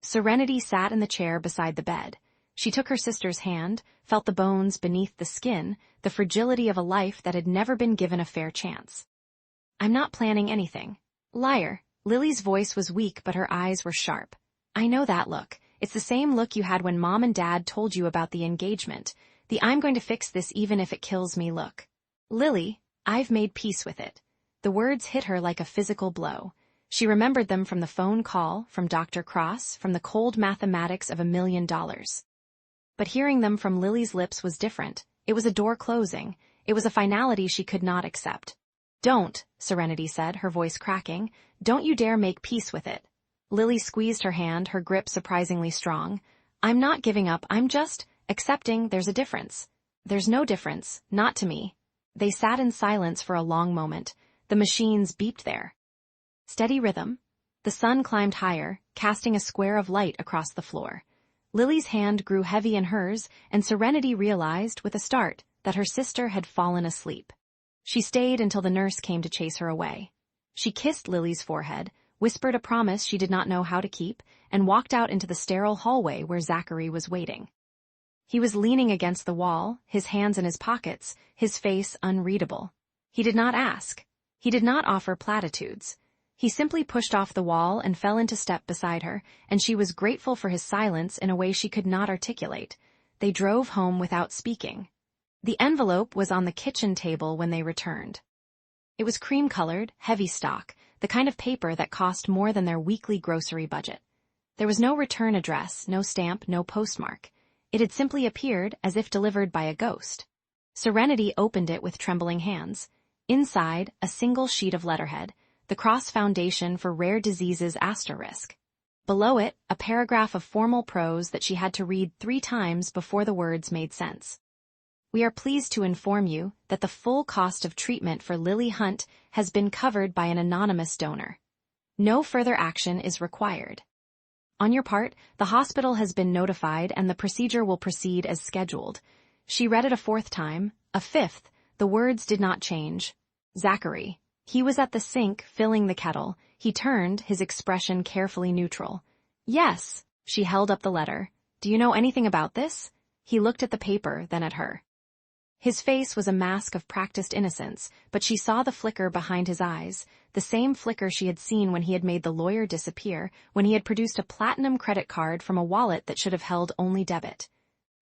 B: Serenity sat in the chair beside the bed. She took her sister's hand, felt the bones beneath the skin, the fragility of a life that had never been given a fair chance. "I'm not planning anything." "Liar." Lily's voice was weak, but her eyes were sharp. "I know that look. It's the same look you had when Mom and Dad told you about the engagement. The I'm going to fix this even if it kills me look." "Lily, I've made peace with it." The words hit her like a physical blow. She remembered them from the phone call, from Dr. Cross, from the cold mathematics of $1 million. But hearing them from Lily's lips was different. It was a door closing. It was a finality she could not accept. "Don't," Serenity said, her voice cracking. "Don't you dare make peace with it." Lily squeezed her hand, her grip surprisingly strong. "I'm not giving up, I'm just accepting there's a difference." "There's no difference, not to me." They sat in silence for a long moment. The machines beeped there. Steady rhythm. The sun climbed higher, casting a square of light across the floor. Lily's hand grew heavy in hers, and Serenity realized, with a start, that her sister had fallen asleep. She stayed until the nurse came to chase her away. She kissed Lily's forehead, whispered a promise she did not know how to keep, and walked out into the sterile hallway where Zachary was waiting. He was leaning against the wall, his hands in his pockets, his face unreadable. He did not ask. He did not offer platitudes. He simply pushed off the wall and fell into step beside her, and she was grateful for his silence in a way she could not articulate. They drove home without speaking. The envelope was on the kitchen table when they returned. It was cream-colored, heavy stock, the kind of paper that cost more than their weekly grocery budget. There was no return address, no stamp, no postmark. It had simply appeared as if delivered by a ghost. Serenity opened it with trembling hands. Inside, a single sheet of letterhead, the Cross Foundation for Rare Diseases *. Below it, a paragraph of formal prose that she had to read 3 times before the words made sense. We are pleased to inform you that the full cost of treatment for Lily Hunt has been covered by an anonymous donor. No further action is required. On your part, the hospital has been notified and the procedure will proceed as scheduled. She read it a 4th time, a 5th, the words did not change. Zachary. He was at the sink, filling the kettle. He turned, his expression carefully neutral. Yes, she held up the letter. Do you know anything about this? He looked at the paper, then at her. His face was a mask of practiced innocence, but she saw the flicker behind his eyes, the same flicker she had seen when he had made the lawyer disappear, when he had produced a platinum credit card from a wallet that should have held only debit.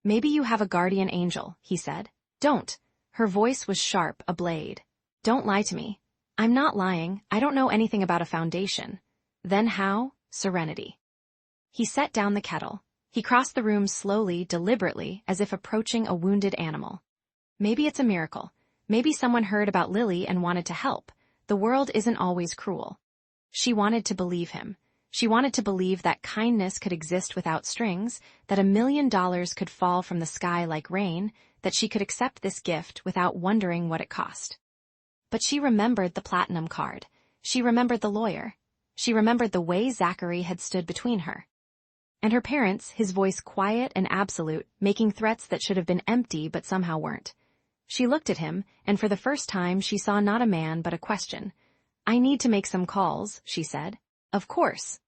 B: Maybe you have a guardian angel, he said. Don't. Her voice was sharp, a blade. Don't lie to me. I'm not lying. I don't know anything about a foundation. Then how? Serenity. He set down the kettle. He crossed the room slowly, deliberately, as if approaching a wounded animal. Maybe it's a miracle. Maybe someone heard about Lily and wanted to help. The world isn't always cruel. She wanted to believe him. She wanted to believe that kindness could exist without strings, that $1 million could fall from the sky like rain, that she could accept this gift without wondering what it cost. But she remembered the platinum card. She remembered the lawyer. She remembered the way Zachary had stood between her. And her parents, his voice quiet and absolute, making threats that should have been empty but somehow weren't. She looked at him, and for the first time she saw not a man but a question. I need to make some calls, she said. Of course.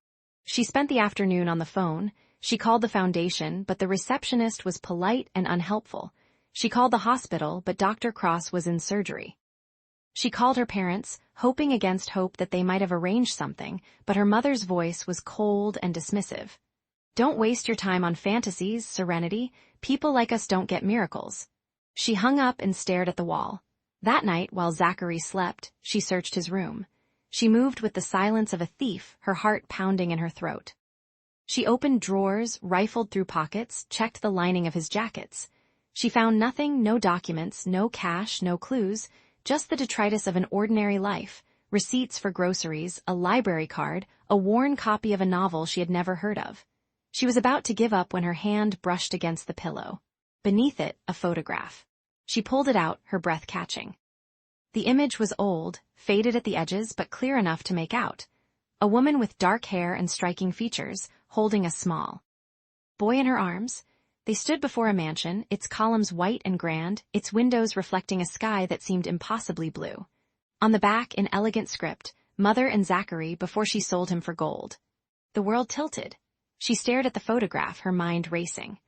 B: She spent the afternoon on the phone. She called the foundation, but the receptionist was polite and unhelpful. She called the hospital, but Dr. Cross was in surgery. She called her parents, hoping against hope that they might have arranged something, but her mother's voice was cold and dismissive. Don't waste your time on fantasies, Serenity. People like us don't get miracles. She hung up and stared at the wall. That night, while Zachary slept, she searched his room. She moved with the silence of a thief, her heart pounding in her throat. She opened drawers, rifled through pockets, checked the lining of his jackets. She found nothing, no documents, no cash, no clues, just the detritus of an ordinary life, receipts for groceries, a library card, a worn copy of a novel she had never heard of. She was about to give up when her hand brushed against the pillow. Beneath it, a photograph. She pulled it out, her breath catching. The image was old, faded at the edges but clear enough to make out. A woman with dark hair and striking features, holding a small boy in her arms. They stood before a mansion, its columns white and grand, its windows reflecting a sky that seemed impossibly blue. On the back, in elegant script, Mother and Zachary before she sold him for gold. The world tilted. She stared at the photograph, her mind racing.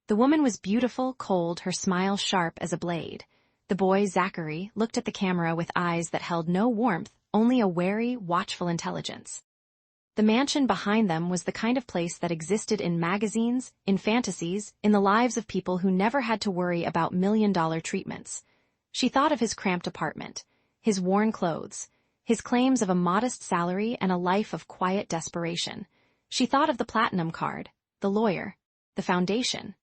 B: The woman was beautiful, cold, her smile sharp as a blade. The boy, Zachary, looked at the camera with eyes that held no warmth, only a wary, watchful intelligence. The mansion behind them was the kind of place that existed in magazines, in fantasies, in the lives of people who never had to worry about million-dollar treatments. She thought of his cramped apartment, his worn clothes, his claims of a modest salary and a life of quiet desperation. She thought of the platinum card, the lawyer, the foundation.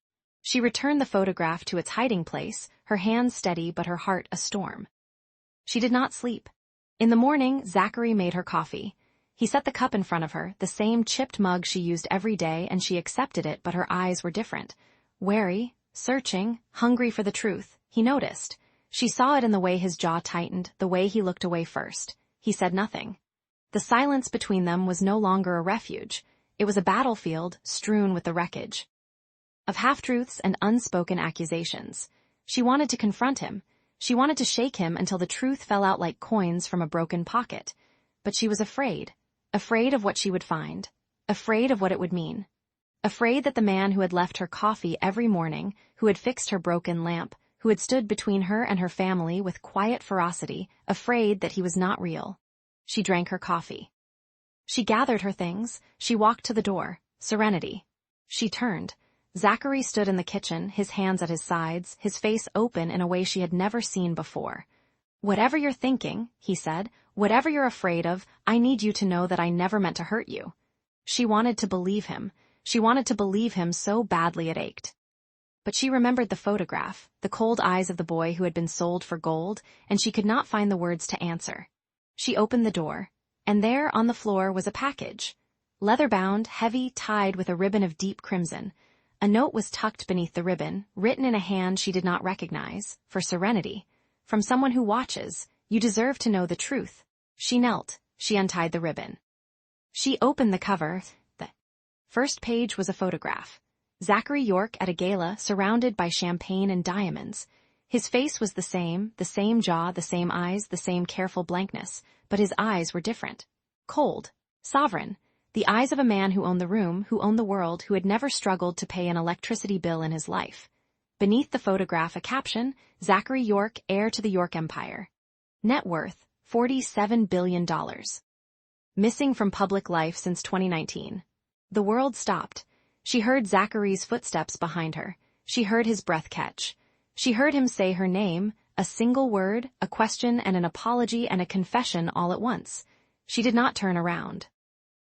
B: She returned the photograph to its hiding place, her hands steady but her heart a storm. She did not sleep. In the morning, Zachary made her coffee. He set the cup in front of her, the same chipped mug she used every day, and she accepted it, but her eyes were different. Wary, searching, hungry for the truth, he noticed. She saw it in the way his jaw tightened, the way he looked away first. He said nothing. The silence between them was no longer a refuge. It was a battlefield strewn with the wreckage of half-truths and unspoken accusations. She wanted to confront him. She wanted to shake him until the truth fell out like coins from a broken pocket. But she was afraid. Afraid of what she would find. Afraid of what it would mean. Afraid that the man who had left her coffee every morning, who had fixed her broken lamp, who had stood between her and her family with quiet ferocity, afraid that he was not real. She drank her coffee. She gathered her things. She walked to the door. Serenity. She turned. Zachary stood in the kitchen, his hands at his sides, his face open in a way she had never seen before. "Whatever you're thinking," he said, "whatever you're afraid of, I need you to know that I never meant to hurt you." She wanted to believe him. She wanted to believe him so badly it ached. But she remembered the photograph, the cold eyes of the boy who had been sold for gold, and she could not find the words to answer. She opened the door, and there on the floor was a package. Leather-bound, heavy, tied with a ribbon of deep crimson. A note was tucked beneath the ribbon, written in a hand she did not recognize, for Serenity. From someone who watches, "You deserve to know the truth." She knelt. She untied the ribbon. She opened the cover. The first page was a photograph. Zachary York at a gala surrounded by champagne and diamonds. His face was the same jaw, the same eyes, the same careful blankness, but his eyes were different. Cold. Sovereign. The eyes of a man who owned the room, who owned the world, who had never struggled to pay an electricity bill in his life. Beneath the photograph a caption, "Zachary York, heir to the York Empire. Net worth, $47 billion. Missing from public life since 2019. The world stopped. She heard Zachary's footsteps behind her. She heard his breath catch. She heard him say her name, a single word, a question and an apology and a confession all at once. She did not turn around.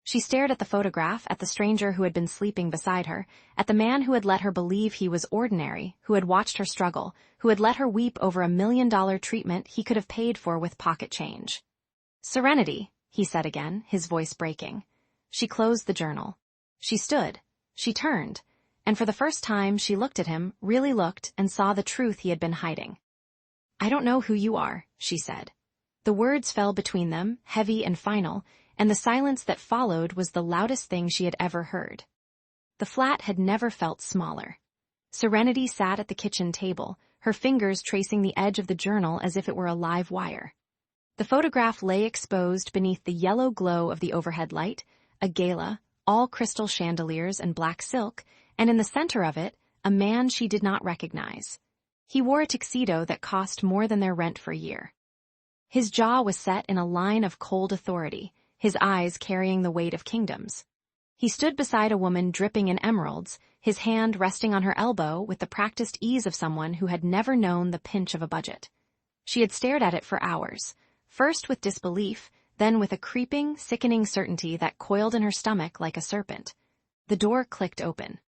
B: She stared at the photograph, at the stranger who had been sleeping beside her, at the man who had let her believe he was ordinary, who had watched her struggle, who had let her weep over $1 million treatment he could have paid for with pocket change. "Serenity," he said again, his voice breaking. She closed the journal. She stood. She turned. And for the first time she looked at him, really looked, and saw the truth he had been hiding. "I don't know who you are," she said. The words fell between them, heavy and final, and the silence that followed was the loudest thing she had ever heard. The flat had never felt smaller. Serenity sat at the kitchen table, her fingers tracing the edge of the journal as if it were a live wire. The photograph lay exposed beneath the yellow glow of the overhead light, a gala, all crystal chandeliers and black silk, and in the center of it, a man she did not recognize. He wore a tuxedo that cost more than their rent for a year. His jaw was set in a line of cold authority, his eyes carrying the weight of kingdoms. He stood beside a woman dripping in emeralds, his hand resting on her elbow with the practiced ease of someone who had never known the pinch of a budget. She had stared at it for hours, first with disbelief, then with a creeping, sickening certainty that coiled in her stomach like a serpent. The door clicked open.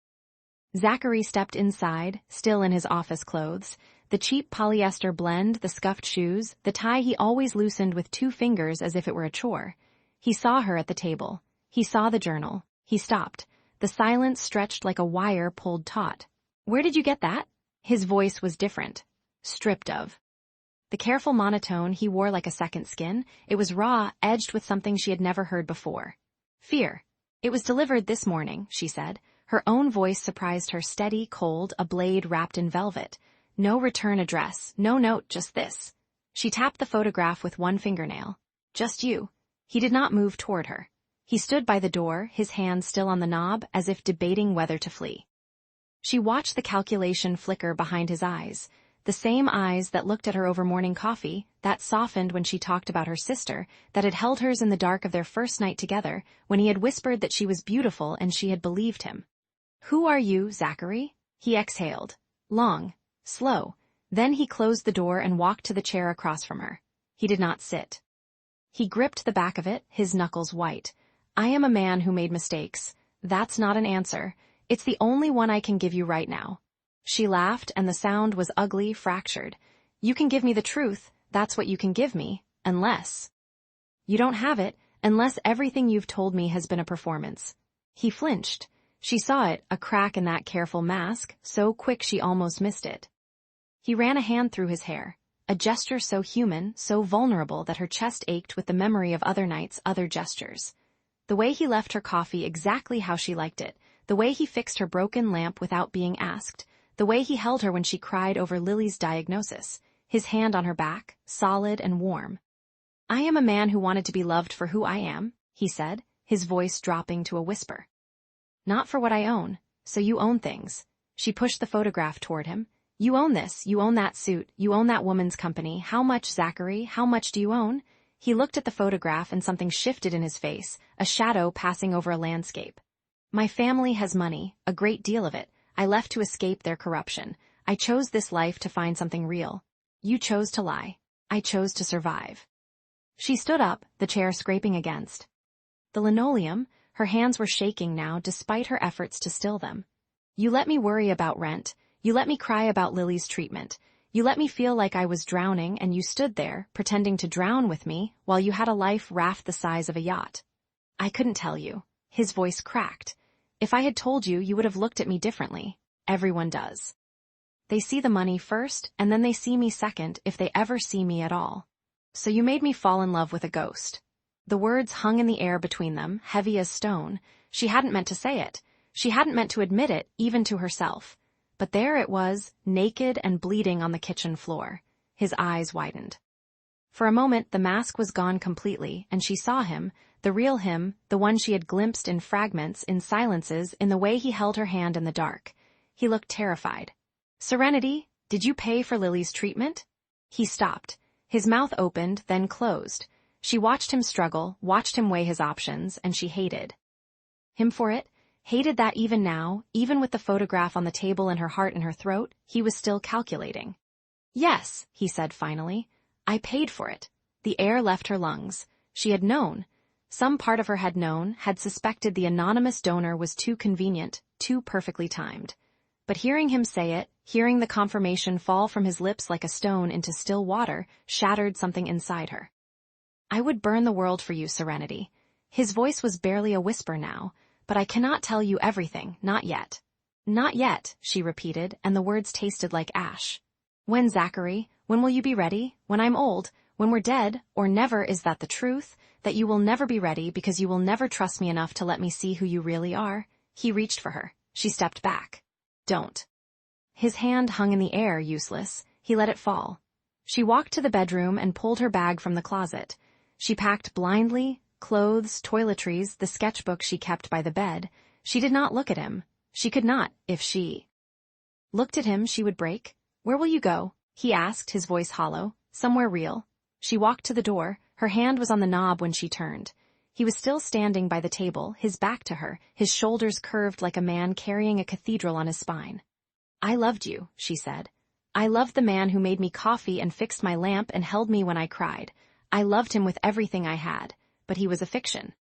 B: Zachary stepped inside, still in his office clothes, the cheap polyester blend, the scuffed shoes, the tie he always loosened with 2 fingers as if it were a chore. He saw her at the table. He saw the journal. He stopped. The silence stretched like a wire pulled taut. "Where did you get that?" His voice was different. Stripped of. The careful monotone he wore like a second skin. It was raw, edged with something she had never heard before. "Fear. It was delivered this morning," she said. Her own voice surprised her, steady, cold, a blade wrapped in velvet. "No return address, no note, just this." She tapped the photograph with 1 fingernail. "Just you." He did not move toward her. He stood by the door, his hand still on the knob, as if debating whether to flee. She watched the calculation flicker behind his eyes, the same eyes that looked at her over morning coffee, that softened when she talked about her sister, that had held hers in the dark of their first night together, when he had whispered that she was beautiful and she had believed him. "Who are you, Zachary?" He exhaled. Long. Slow. Then he closed the door and walked to the chair across from her. He did not sit. He gripped the back of it, his knuckles white. "I am a man who made mistakes. That's not an answer. It's the only one I can give you right now." She laughed, and the sound was ugly, fractured. "You can give me the truth. That's what you can give me. Unless. You don't have it, unless everything you've told me has been a performance." He flinched. She saw it, a crack in that careful mask, so quick she almost missed it. He ran a hand through his hair. a gesture so human, so vulnerable that her chest ached with the memory of other nights' other gestures. The way he left her coffee exactly how she liked it, the way he fixed her broken lamp without being asked, the way he held her when she cried over Lily's diagnosis, his hand on her back, solid and warm. "I am a man who wanted to be loved for who I am," he said, his voice dropping to a whisper. "Not for what I own, so you own things." She pushed the photograph toward him. "You own this, you own that suit, you own that woman's company. How much, Zachary, how much do you own?" He looked at the photograph and something shifted in his face, a shadow passing over a landscape. "My family has money, a great deal of it. I left to escape their corruption. I chose this life to find something real. You chose to lie. I chose to survive." She stood up, the chair scraping against the linoleum. Her hands were shaking now despite her efforts to still them. "You let me worry about rent. You let me cry about Lily's treatment. You let me feel like I was drowning, and you stood there, pretending to drown with me, while you had a life raft the size of a yacht. I couldn't tell you." His voice cracked. "If I had told you, you would have looked at me differently. Everyone does. They see the money first, and then they see me second, if they ever see me at all. So you made me fall in love with a ghost." The words hung in the air between them, heavy as stone. She hadn't meant to say it. She hadn't meant to admit it, even to herself. But there it was, naked and bleeding on the kitchen floor. His eyes widened. For a moment the mask was gone completely, and she saw him, the real him, the one she had glimpsed in fragments, in silences, in the way he held her hand in the dark. He looked terrified. "Serenity, did you pay for Lily's treatment?" He stopped. His mouth opened, then closed. She watched him struggle, watched him weigh his options, and she hated him for it. Hated that even now, even with the photograph on the table and her heart in her throat, he was still calculating. "Yes," he said finally. "I paid for it." The air left her lungs. She had known. Some part of her had known, had suspected the anonymous donor was too convenient, too perfectly timed. But hearing him say it, hearing the confirmation fall from his lips like a stone into still water, shattered something inside her. "I would burn the world for you, Serenity." His voice was barely a whisper now. "But I cannot tell you everything, not yet." "Not yet," she repeated, and the words tasted like ash. "When, Zachary? When will you be ready? When I'm old? When we're dead? Or never? Is that the truth? That you will never be ready because you will never trust me enough to let me see who you really are?" He reached for her. She stepped back. "Don't." His hand hung in the air, useless. He let it fall. She walked to the bedroom and pulled her bag from the closet. She packed blindly, clothes, toiletries, the sketchbook she kept by the bed. She did not look at him. She could not, if she looked at him, she would break. "Where will you go?" he asked, his voice hollow. "Somewhere real." She walked to the door. Her hand was on the knob when she turned. He was still standing by the table, his back to her, his shoulders curved like a man carrying a cathedral on his spine. "I loved you," she said. "I loved the man who made me coffee and fixed my lamp and held me when I cried. I loved him with everything I had. But he was a fiction.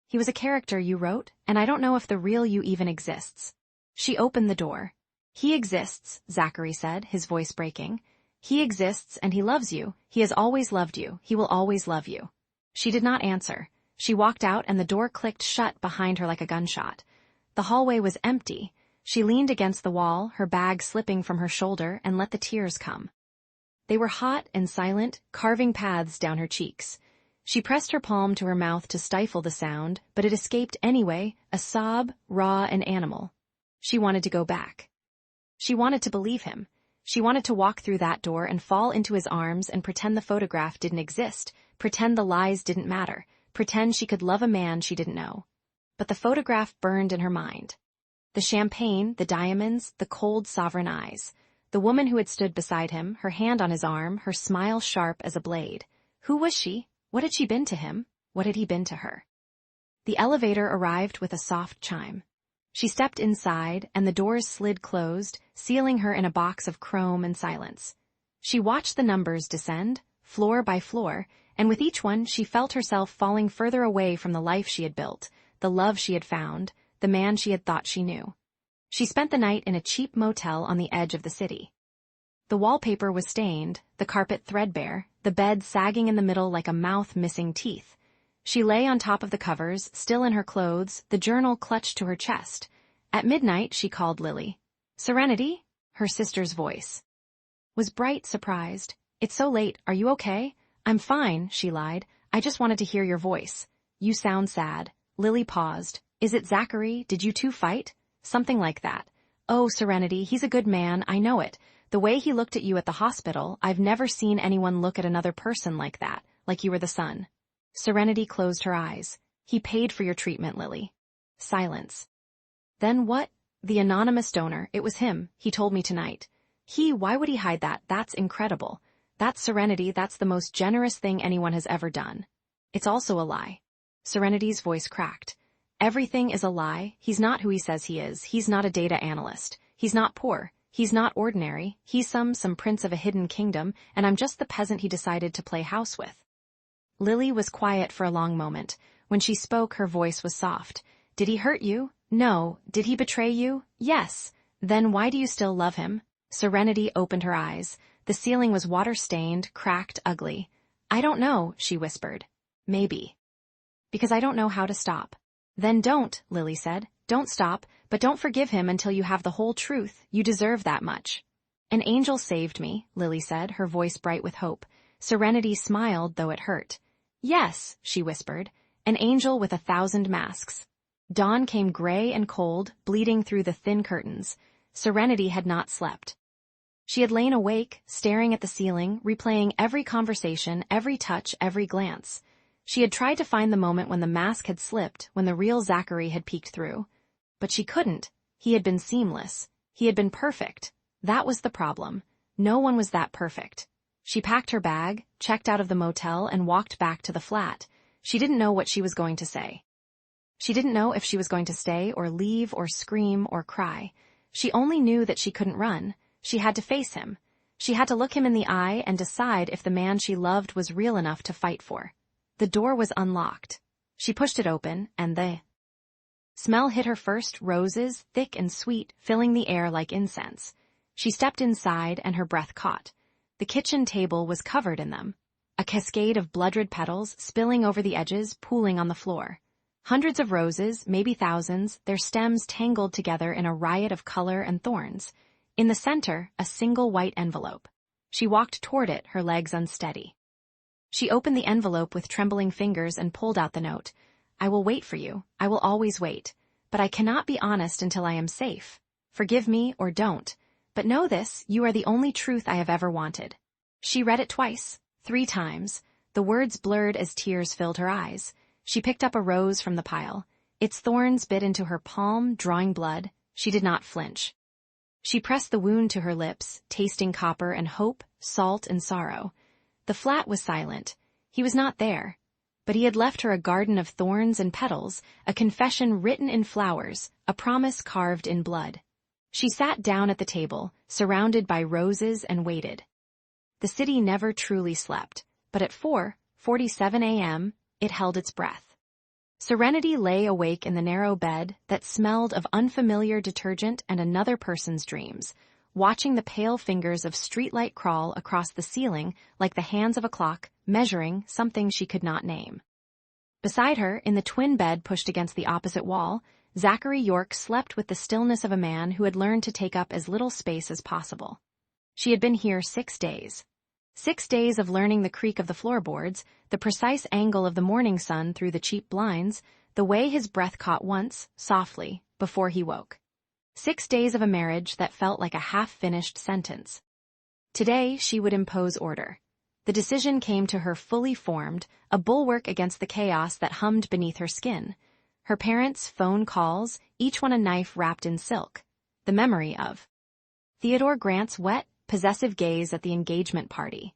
B: He was a character you wrote, and I don't know if the real you even exists." She opened the door. "He exists," Zachary said, his voice breaking. "He exists, and he loves you. He has always loved you. He will always love you." She did not answer. She walked out, and the door clicked shut behind her like a gunshot. The hallway was empty. She leaned against the wall, her bag slipping from her shoulder, and let the tears come. They were hot and silent, carving paths down her cheeks. She pressed her palm to her mouth to stifle the sound, but it escaped anyway, a sob, raw and animal. She wanted to go back. She wanted to believe him. She wanted to walk through that door and fall into his arms and pretend the photograph didn't exist, pretend the lies didn't matter, pretend she could love a man she didn't know. But the photograph burned in her mind. The champagne, the diamonds, the cold, sovereign eyes. The woman who had stood beside him, her hand on his arm, her smile sharp as a blade. Who was she? What had she been to him? What had he been to her? The elevator arrived with a soft chime. She stepped inside, and the doors slid closed, sealing her in a box of chrome and silence. She watched the numbers descend, floor by floor, and with each one she felt herself falling further away from the life she had built, the love she had found, the man she had thought she knew. She spent the night in a cheap motel on the edge of the city. The wallpaper was stained, the carpet threadbare, the bed sagging in the middle like a mouth missing teeth. She lay on top of the covers, still in her clothes, the journal clutched to her chest. At midnight, she called Lily. "Serenity?" Her sister's voice was bright, surprised. "It's so late, are you okay?" "I'm fine," she lied. "I just wanted to hear your voice." "You sound sad." Lily paused. "Is it Zachary? Did you two fight?" "Something like that." "Oh, Serenity, he's a good man, I know it. The way he looked at you at the hospital, I've never seen anyone look at another person like that, like you were the son." Serenity closed her eyes. "He paid for your treatment, Lily." Silence. "Then what?" "The anonymous donor, it was him, he told me tonight." Why would he hide that? That's incredible." "That's Serenity, that's the most generous thing anyone has ever done." "It's also a lie." Serenity's voice cracked. "Everything is a lie. He's not who he says he is. He's not a data analyst. He's not poor. He's not ordinary. He's some prince of a hidden kingdom, and I'm just the peasant he decided to play house with." Lily was quiet for a long moment. When she spoke, her voice was soft. "Did he hurt you?" "No." "Did he betray you?" "Yes." "Then why do you still love him?" Serenity opened her eyes. The ceiling was water-stained, cracked, ugly. "I don't know," she whispered. "Maybe. Because I don't know how to stop." "Then don't," Lily said. "Don't stop, but don't forgive him until you have the whole truth. You deserve that much." "An angel saved me," Lily said, her voice bright with hope. Serenity smiled, though it hurt. "Yes," she whispered, "an angel with 1,000 masks." Dawn came gray and cold, bleeding through the thin curtains. Serenity had not slept. She had lain awake, staring at the ceiling, replaying every conversation, every touch, every glance. She had tried to find the moment when the mask had slipped, when the real Zachary had peeked through. But she couldn't. He had been seamless. He had been perfect. That was the problem. No one was that perfect. She packed her bag, checked out of the motel, and walked back to the flat. She didn't know what she was going to say. She didn't know if she was going to stay or leave or scream or cry. She only knew that she couldn't run. She had to face him. She had to look him in the eye and decide if the man she loved was real enough to fight for. The door was unlocked. She pushed it open, and the smell hit her first, roses, thick and sweet, filling the air like incense. She stepped inside, and her breath caught. The kitchen table was covered in them. A cascade of blood-red petals, spilling over the edges, pooling on the floor. Hundreds of roses, maybe thousands, their stems tangled together in a riot of color and thorns. In the center, a single white envelope. She walked toward it, her legs unsteady. She opened the envelope with trembling fingers and pulled out the note. "I will wait for you. I will always wait. But I cannot be honest until I am safe. Forgive me or don't. But know this, you are the only truth I have ever wanted." She read it twice, 3 times. The words blurred as tears filled her eyes. She picked up a rose from the pile. Its thorns bit into her palm, drawing blood. She did not flinch. She pressed the wound to her lips, tasting copper and hope, salt and sorrow. The flat was silent. He was not there. But he had left her a garden of thorns and petals, a confession written in flowers, a promise carved in blood. She sat down at the table, surrounded by roses, and waited. The city never truly slept, but at 4:47 a.m., it held its breath. Serenity lay awake in the narrow bed that smelled of unfamiliar detergent and another person's dreams, watching the pale fingers of streetlight crawl across the ceiling like the hands of a clock, measuring something she could not name. Beside her, in the twin bed pushed against the opposite wall, Zachary York slept with the stillness of a man who had learned to take up as little space as possible. She had been here 6 days. 6 days of learning the creak of the floorboards, the precise angle of the morning sun through the cheap blinds, the way his breath caught once, softly, before he woke. 6 days of a marriage that felt like a half-finished sentence. Today, she would impose order. The decision came to her fully formed, a bulwark against the chaos that hummed beneath her skin. Her parents' phone calls, each one a knife wrapped in silk. The memory of Theodore Grant's wet, possessive gaze at the engagement party.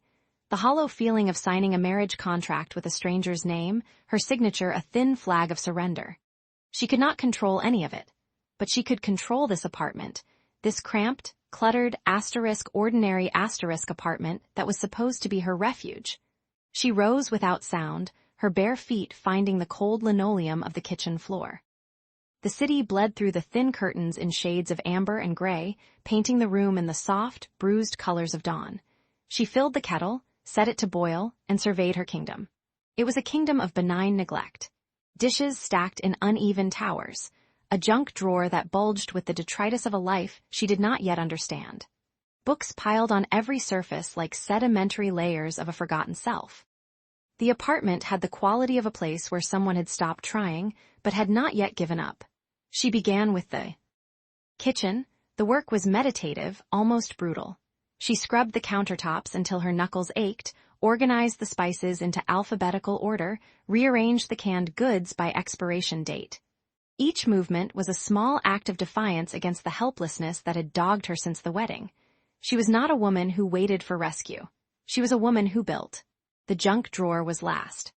B: The hollow feeling of signing a marriage contract with a stranger's name, her signature a thin flag of surrender. She could not control any of it. But she could control this apartment, this cramped, cluttered, ordinary apartment that was supposed to be her refuge. She rose without sound, her bare feet finding the cold linoleum of the kitchen floor. The city bled through the thin curtains in shades of amber and gray, painting the room in the soft, bruised colors of dawn. She filled the kettle, set it to boil, and surveyed her kingdom. It was a kingdom of benign neglect. Dishes stacked in uneven towers. A junk drawer that bulged with the detritus of a life she did not yet understand. books piled on every surface like sedimentary layers of a forgotten self. The apartment had the quality of a place where someone had stopped trying, but had not yet given up. She began with the kitchen. The work was meditative, almost brutal. She scrubbed the countertops until her knuckles ached, organized the spices into alphabetical order, rearranged the canned goods by expiration date. Each movement was a small act of defiance against the helplessness that had dogged her since the wedding. She was not a woman who waited for rescue. She was a woman who built. The junk drawer was last.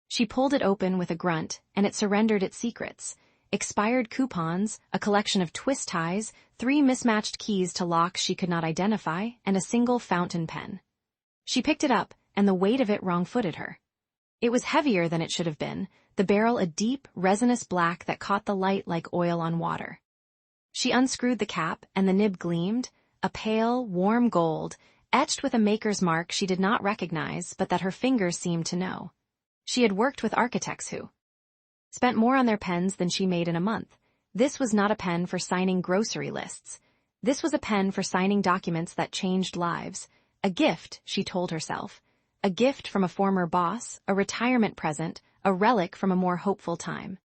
B: She pulled it open with a grunt, and it surrendered its secrets. Expired coupons, a collection of twist ties, 3 mismatched keys to locks she could not identify, and a single fountain pen. She picked it up, and the weight of it wrong-footed her. It was heavier than it should have been, the barrel a deep, resinous black that caught the light like oil on water. She unscrewed the cap, and the nib gleamed, a pale, warm gold, etched with a maker's mark she did not recognize but that her fingers seemed to know. She had worked with architects who spent more on their pens than she made in a month. This was not a pen for signing grocery lists. This was a pen for signing documents that changed lives. A gift, she told herself. A gift from a former boss, a retirement present, a relic from a more hopeful time.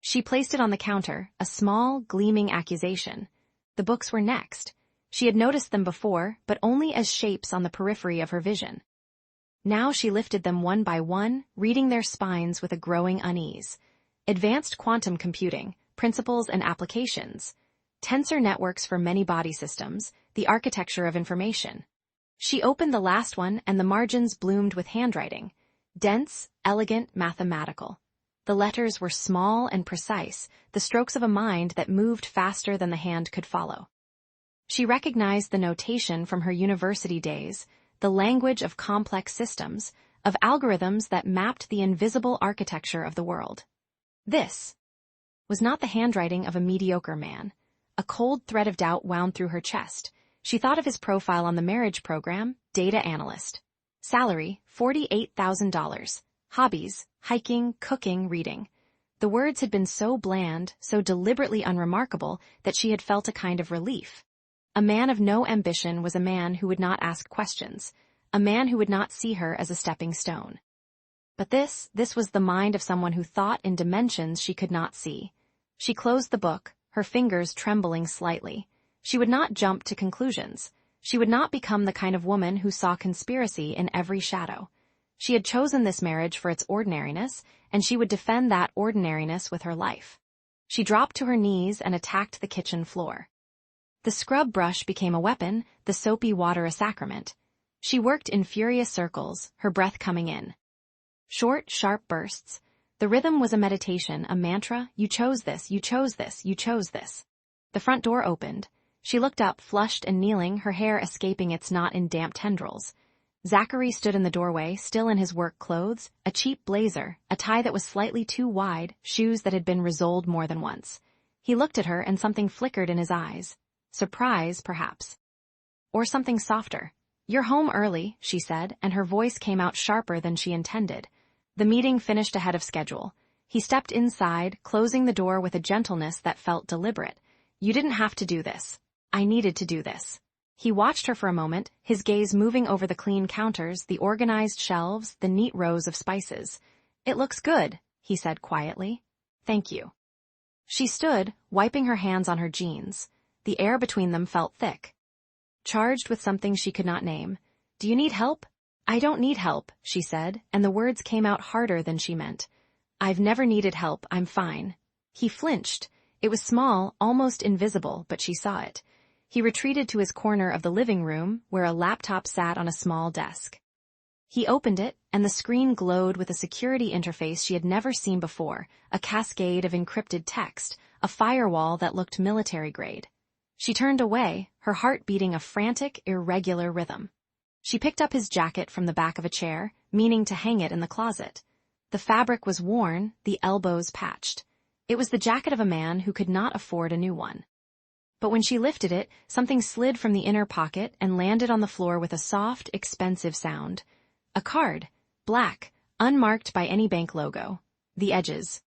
B: She placed it on the counter, a small, gleaming accusation. The books were next. She had noticed them before, but only as shapes on the periphery of her vision. Now she lifted them one by one, reading their spines with a growing unease. Advanced quantum computing, principles and applications. Tensor networks for many body systems, the architecture of information. She opened the last one and the margins bloomed with handwriting. Dense, elegant, mathematical. The letters were small and precise, the strokes of a mind that moved faster than the hand could follow. She recognized the notation from her university days, the language of complex systems, of algorithms that mapped the invisible architecture of the world. This was not the handwriting of a mediocre man. A cold thread of doubt wound through her chest. She thought of his profile on the marriage program, data analyst. Salary, $48,000. Hobbies, hiking, cooking, reading. The words had been so bland, so deliberately unremarkable, that she had felt a kind of relief. A man of no ambition was a man who would not ask questions, a man who would not see her as a stepping stone. But this was the mind of someone who thought in dimensions she could not see. She closed the book, her fingers trembling slightly. She would not jump to conclusions. She would not become the kind of woman who saw conspiracy in every shadow. She had chosen this marriage for its ordinariness, and she would defend that ordinariness with her life. She dropped to her knees and attacked the kitchen floor. The scrub brush became a weapon, the soapy water a sacrament. She worked in furious circles, her breath coming in. Short, sharp bursts. The rhythm was a meditation, a mantra. You chose this, you chose this, you chose this. The front door opened. She looked up, flushed and kneeling, her hair escaping its knot in damp tendrils. Zachary stood in the doorway, still in his work clothes, a cheap blazer, a tie that was slightly too wide, shoes that had been resoled more than once. He looked at her and something flickered in his eyes. Surprise, perhaps. Or something softer. You're home early, she said, and her voice came out sharper than she intended. The meeting finished ahead of schedule. He stepped inside, closing the door with a gentleness that felt deliberate. You didn't have to do this. I needed to do this. He watched her for a moment, his gaze moving over the clean counters, the organized shelves, the neat rows of spices. It looks good, he said quietly. Thank you. She stood, wiping her hands on her jeans. The air between them felt thick. Charged with something she could not name. Do you need help? I don't need help, she said, and the words came out harder than she meant. I've never needed help, I'm fine. He flinched. It was small, almost invisible, but she saw it. He retreated to his corner of the living room, where a laptop sat on a small desk. He opened it, and the screen glowed with a security interface she had never seen before, a cascade of encrypted text, a firewall that looked military-grade. She turned away, her heart beating a frantic, irregular rhythm. She picked up his jacket from the back of a chair, meaning to hang it in the closet. The fabric was worn, the elbows patched. It was the jacket of a man who could not afford a new one. But when she lifted it, something slid from the inner pocket and landed on the floor with a soft, expensive sound. A card, black, unmarked by any bank logo. The edges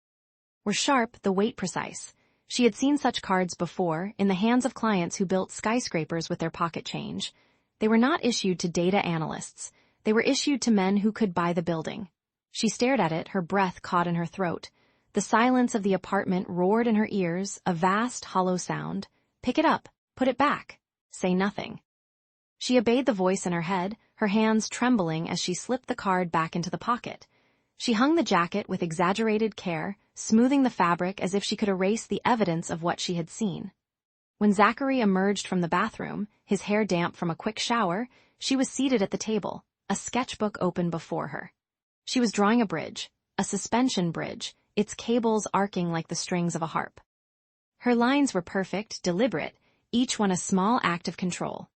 B: were sharp, the weight precise. She had seen such cards before, in the hands of clients who built skyscrapers with their pocket change. They were not issued to data analysts. They were issued to men who could buy the building. She stared at it, her breath caught in her throat. The silence of the apartment roared in her ears, a vast, hollow sound. Pick it up. Put it back. Say nothing. She obeyed the voice in her head, her hands trembling as she slipped the card back into the pocket. She hung the jacket with exaggerated care, smoothing the fabric as if she could erase the evidence of what she had seen. When Zachary emerged from the bathroom, his hair damp from a quick shower, she was seated at the table, a sketchbook open before her. She was drawing a bridge, a suspension bridge, its cables arcing like the strings of a harp. Her lines were perfect, deliberate, each one a small act of control.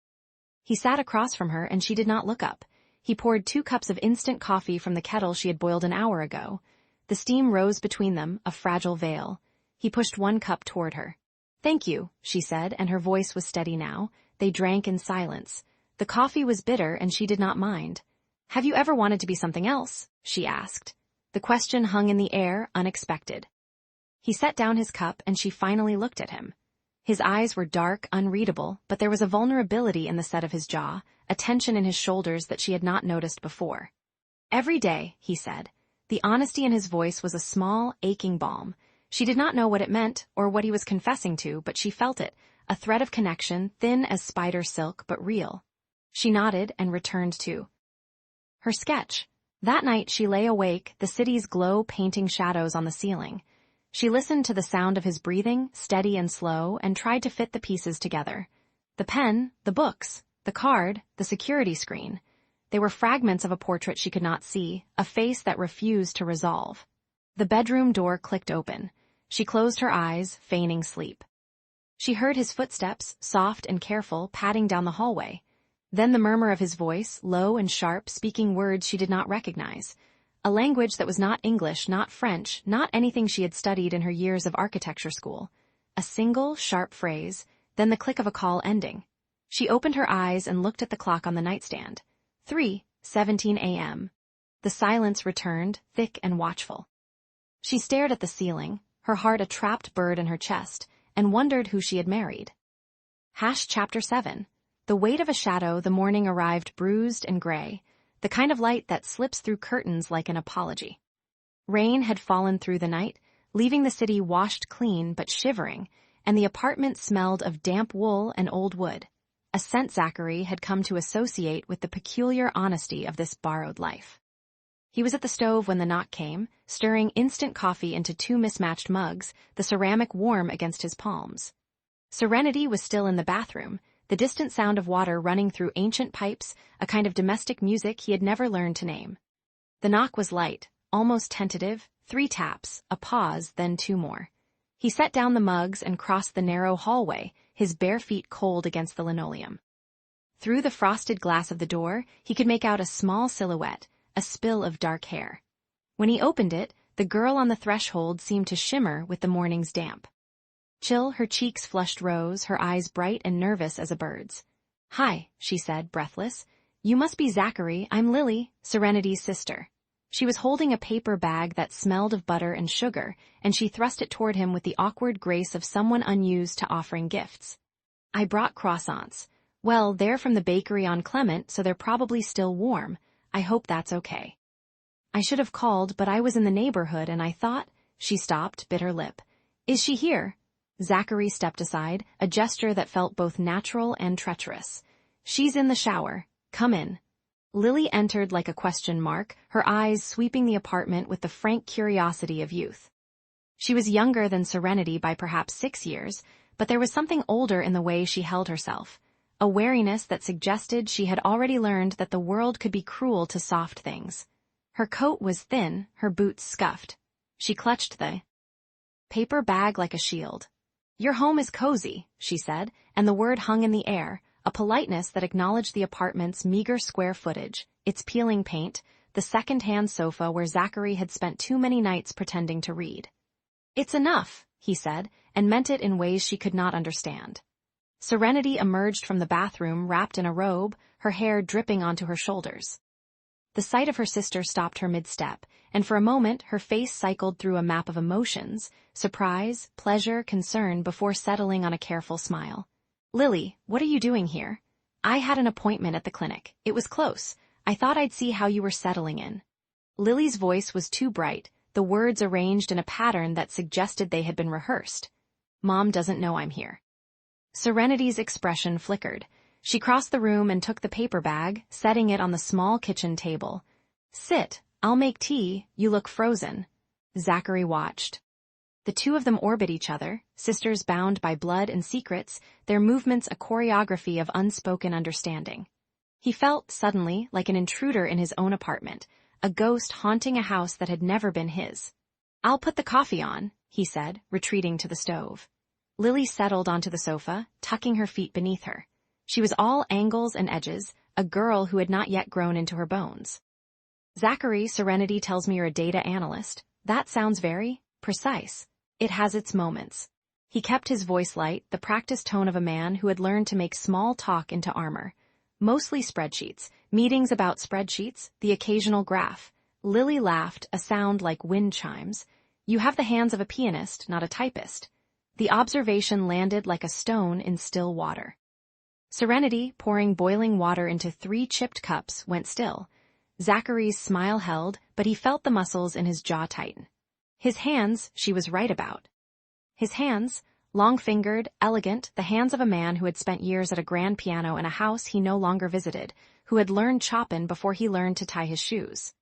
B: He sat across from her and she did not look up. He poured 2 cups of instant coffee from the kettle she had boiled an hour ago. The steam rose between them, a fragile veil. He pushed 1 cup toward her. Thank you, she said, and her voice was steady now. They drank in silence. The coffee was bitter and she did not mind. Have you ever wanted to be something else? She asked. The question hung in the air, unexpected. He set down his cup and she finally looked at him. His eyes were dark, unreadable, but there was a vulnerability in the set of his jaw, a tension in his shoulders that she had not noticed before. Every day, he said. The honesty in his voice was a small, aching balm. She did not know what it meant or what he was confessing to, but she felt it, a thread of connection, thin as spider silk, but real. She nodded and returned to her sketch. That night she lay awake, the city's glow painting shadows on the ceiling. She listened to the sound of his breathing, steady and slow, and tried to fit the pieces together. The pen, the books, the card, the security screen. They were fragments of a portrait she could not see, a face that refused to resolve. The bedroom door clicked open. She closed her eyes, feigning sleep. She heard his footsteps, soft and careful, padding down the hallway. Then the murmur of his voice, low and sharp, speaking words she did not recognize. A language that was not English, not French, not anything she had studied in her years of architecture school. A single, sharp phrase, then the click of a call ending. She opened her eyes and looked at the clock on the nightstand. 3:17 a.m. The silence returned, thick and watchful. She stared at the ceiling, her heart a trapped bird in her chest, and wondered who she had married. Chapter 7. The weight of a shadow. The morning arrived bruised and gray, the kind of light that slips through curtains like an apology. Rain had fallen through the night, leaving the city washed clean but shivering, and the apartment smelled of damp wool and old wood, a scent Zachary had come to associate with the peculiar honesty of this borrowed life. He was at the stove when the knock came, stirring instant coffee into 2 mismatched mugs, the ceramic warm against his palms. Serenity was still in the bathroom, the distant sound of water running through ancient pipes, a kind of domestic music he had never learned to name. The knock was light, almost tentative, 3 taps, a pause, then 2 more. He set down the mugs and crossed the narrow hallway, his bare feet cold against the linoleum. Through the frosted glass of the door, he could make out a small silhouette, a spill of dark hair. When he opened it, the girl on the threshold seemed to shimmer with the morning's damp. Chill, her cheeks flushed rose, her eyes bright and nervous as a bird's. Hi, she said, breathless. You must be Zachary. I'm Lily, Serenity's sister. She was holding a paper bag that smelled of butter and sugar, and she thrust it toward him with the awkward grace of someone unused to offering gifts. I brought croissants. Well, they're from the bakery on Clement, so they're probably still warm. I hope that's okay. I should have called, but I was in the neighborhood and I thought... She stopped, bit her lip. Is she here? Zachary stepped aside, a gesture that felt both natural and treacherous. She's in the shower. Come in. Lily entered like a question mark, her eyes sweeping the apartment with the frank curiosity of youth. She was younger than Serenity by perhaps 6 years, but there was something older in the way she held herself, a wariness that suggested she had already learned that the world could be cruel to soft things. Her coat was thin, her boots scuffed. She clutched the paper bag like a shield. Your home is cozy, she said, and the word hung in the air, a politeness that acknowledged the apartment's meager square footage, its peeling paint, the second-hand sofa where Zachary had spent too many nights pretending to read. It's enough, he said, and meant it in ways she could not understand. Serenity emerged from the bathroom wrapped in a robe, her hair dripping onto her shoulders. The sight of her sister stopped her mid-step, and for a moment her face cycled through a map of emotions, surprise, pleasure, concern, before settling on a careful smile. "Lily, what are you doing here?" "I had an appointment at the clinic. It was close. I thought I'd see how you were settling in." Lily's voice was too bright, the words arranged in a pattern that suggested they had been rehearsed. "Mom doesn't know I'm here." Serenity's expression flickered. She crossed the room and took the paper bag, setting it on the small kitchen table. "Sit, I'll make tea, you look frozen." Zachary watched. The two of them orbit each other, sisters bound by blood and secrets, their movements a choreography of unspoken understanding. He felt, suddenly, like an intruder in his own apartment, a ghost haunting a house that had never been his. "I'll put the coffee on," he said, retreating to the stove. Lily settled onto the sofa, tucking her feet beneath her. She was all angles and edges, a girl who had not yet grown into her bones. "Zachary, Serenity tells me you're a data analyst. That sounds very precise. It has its moments." He kept his voice light, the practiced tone of a man who had learned to make small talk into armor. "Mostly spreadsheets, meetings about spreadsheets, the occasional graph." Lily laughed, a sound like wind chimes. "You have the hands of a pianist, not a typist." The observation landed like a stone in still water. Serenity, pouring boiling water into 3 chipped cups, went still. Zachary's smile held, but he felt the muscles in his jaw tighten. His hands, she was right about. His hands, long-fingered, elegant, the hands of a man who had spent years at a grand piano in a house he no longer visited, who had learned Chopin before he learned to tie his shoes.